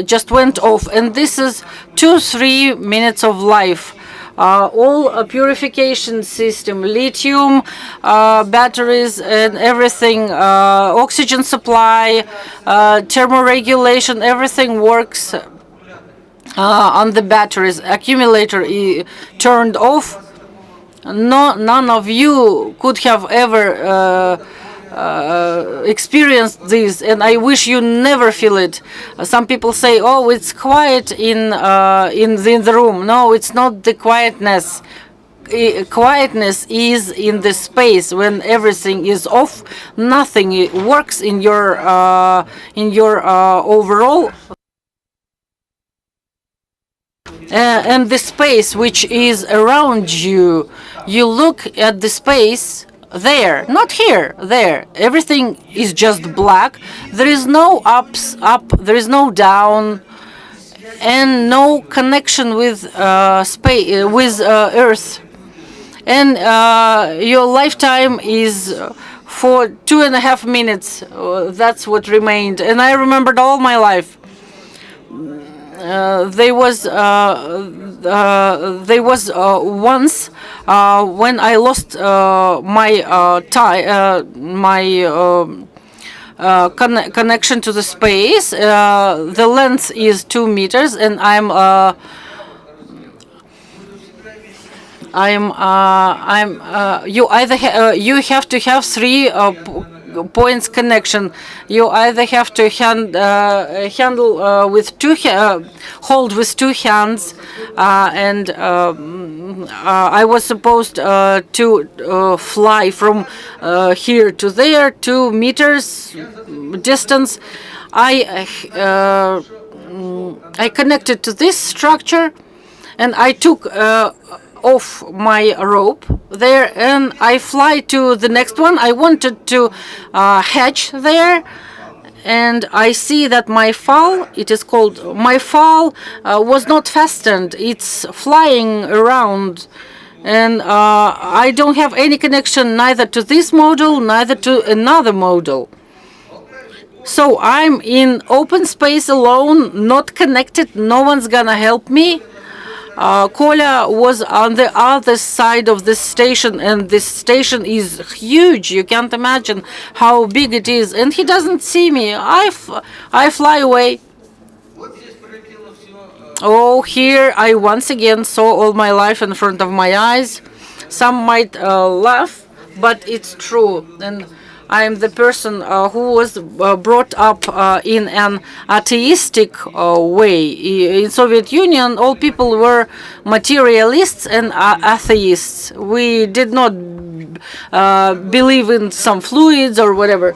just went off, and this is 2-3 minutes of life. All purification system, lithium batteries and everything, oxygen supply, thermoregulation, everything works on the batteries. Accumulator turned off. None of you could have ever experienced this, and I wish you never feel it. Some people say, "Oh, it's quiet in the room." No, it's not the quietness. Quietness is in the space when everything is off. Nothing works in your overall. And the space which is around you, you look at the space. There, not here, there. Everything is just black. There is no up, there is no down, and no connection with space, with Earth. And your lifetime is for 2.5 minutes. That's what remained. And I remembered all my life. There was once when I lost my connection to the space. The length is 2 meters, and you either you have to have 3 points connection. You either have to handle with hold with 2 hands, and I was supposed to fly from here to there, 2 meters distance. I connected to this structure, and I took off my rope there, and I fly to the next one. I wanted to hatch there, and I see that my FAL, it is called, my FAL was not fastened. It's flying around, and I don't have any connection neither to this module, neither to another module. So I'm in open space alone, not connected. No one's gonna help me. Kolya was on the other side of the station, and this station is huge. You can't imagine how big it is, and he doesn't see me. I fly away. Oh, here I once again saw all my life in front of my eyes. Some might laugh, but it's true. And I am the person who was brought up in an atheistic way. In Soviet Union, all people were materialists and atheists. We did not believe in some fluids or whatever.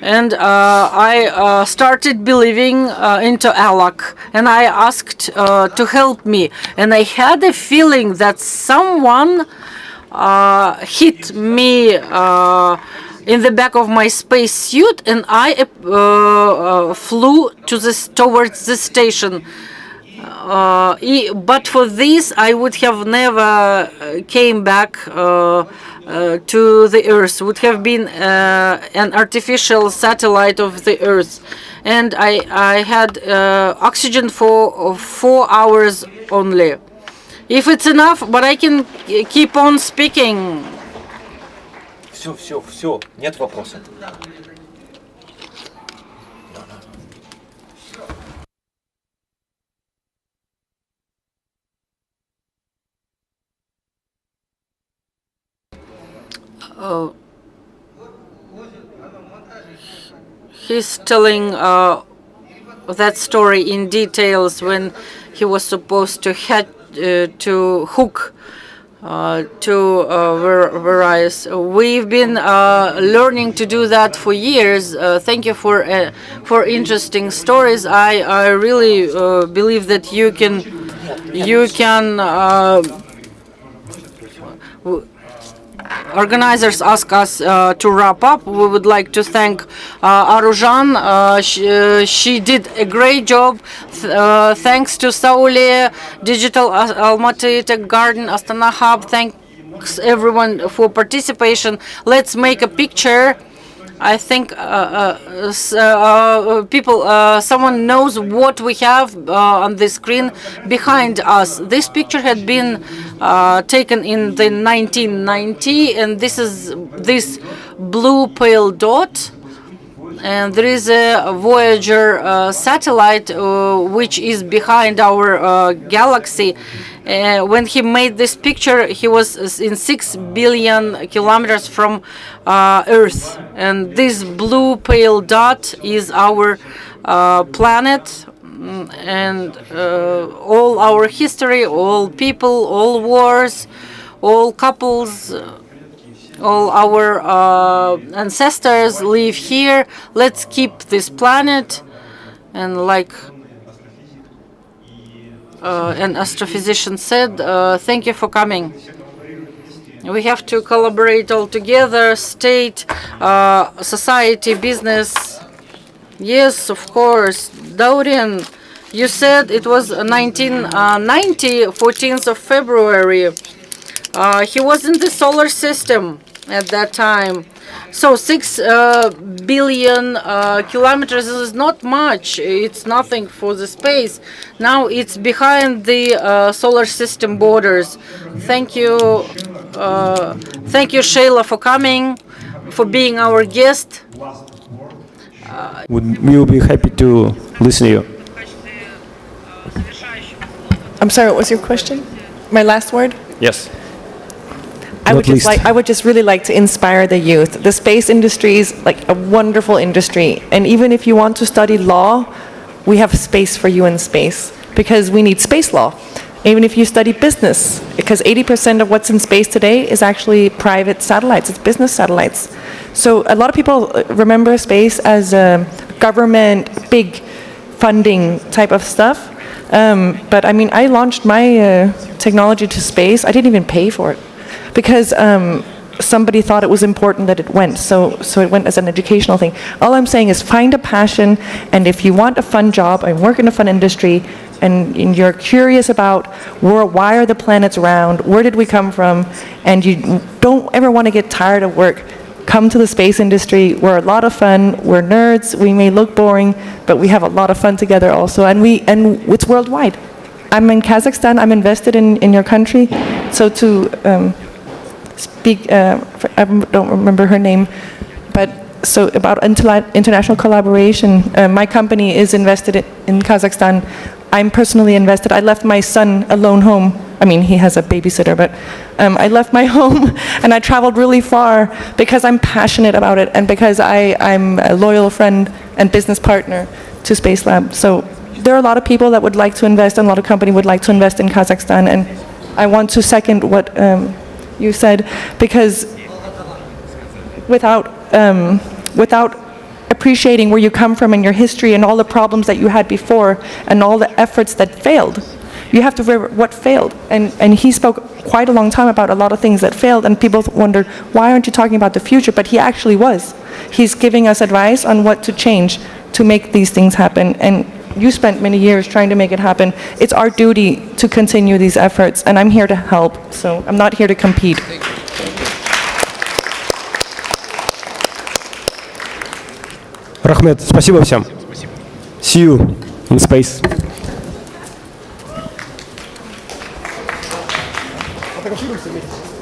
And I started believing into Allah, and I asked to help me. And I had a feeling that someone hit me in the back of my space suit, and I flew towards the station. But for this, I would have never came back to the Earth. Would have been an artificial satellite of the Earth. and I had oxygen for 4 hours only. If it's enough, but I can keep on speaking. Все, нет вопросов. He's telling that story in details when he was supposed to hook to various. We've been learning to do that for years. Thank you for interesting stories. I really believe that you can organizers ask us to wrap up. We would like to thank Aruzhan. She did a great job. Thanks to Sauli, Digital Almaty, Tech Garden, Astana Hub. Thanks everyone for participation. Let's make a picture. I think someone knows what we have on the screen behind us. This picture had been taken in the 1990, and this is this blue pale dot. And there is a Voyager satellite which is behind our galaxy. When he made this picture, he was in 6 billion kilometers from Earth. And this blue pale dot is our planet. And all our history, all people, all wars, all couples, all our ancestors live here. Let's keep this planet. And like an astrophysician said, thank you for coming. We have to collaborate all together, state, society, business. Yes, of course. Daurian, you said it was 1990, 14th of February. He was in the solar system at that time. So 6 billion kilometers is not much. It's nothing for the space. Now it's behind the solar system borders. Thank you. Thank you, Shayla, for coming, for being our guest. We will be happy to listen to you. I'm sorry, what was your question? My last word? Yes. I would just really like to inspire the youth. The space industry is like a wonderful industry, and even if you want to study law, we have space for you in space because we need space law. Even if you study business, because 80% of what's in space today is actually private satellites, it's business satellites. So a lot of people remember space as a government, big funding type of stuff. But I mean, I launched my technology to space. I didn't even pay for it because somebody thought it was important that it went. So it went as an educational thing. All I'm saying is find a passion, and if you want a fun job and work in a fun industry, and you're curious about why are the planets round, where did we come from, and you don't ever want to get tired of work, come to the space industry. We're a lot of fun. We're nerds. We may look boring, but we have a lot of fun together also, and it's worldwide. I'm in Kazakhstan. I'm invested in your country. So to speak, I don't remember her name, but so about international collaboration, my company is invested in Kazakhstan. I'm personally invested. I left my son alone home. I mean, he has a babysitter, but I left my home and I traveled really far because I'm passionate about it and because I'm a loyal friend and business partner to Space Lab. So there are a lot of people that would like to invest and a lot of companies would like to invest in Kazakhstan, and I want to second what you said, because without appreciating where you come from and your history and all the problems that you had before and all the efforts that failed, you have to remember what failed. And he spoke quite a long time about a lot of things that failed, and people wondered, why aren't you talking about the future? But he actually was. He's giving us advice on what to change to make these things happen. And you spent many years trying to make it happen. It's our duty to continue these efforts, and I'm here to help. So I'm not here to compete. Рахмет, спасибо всем. See you in space. Фотографируемся вместе.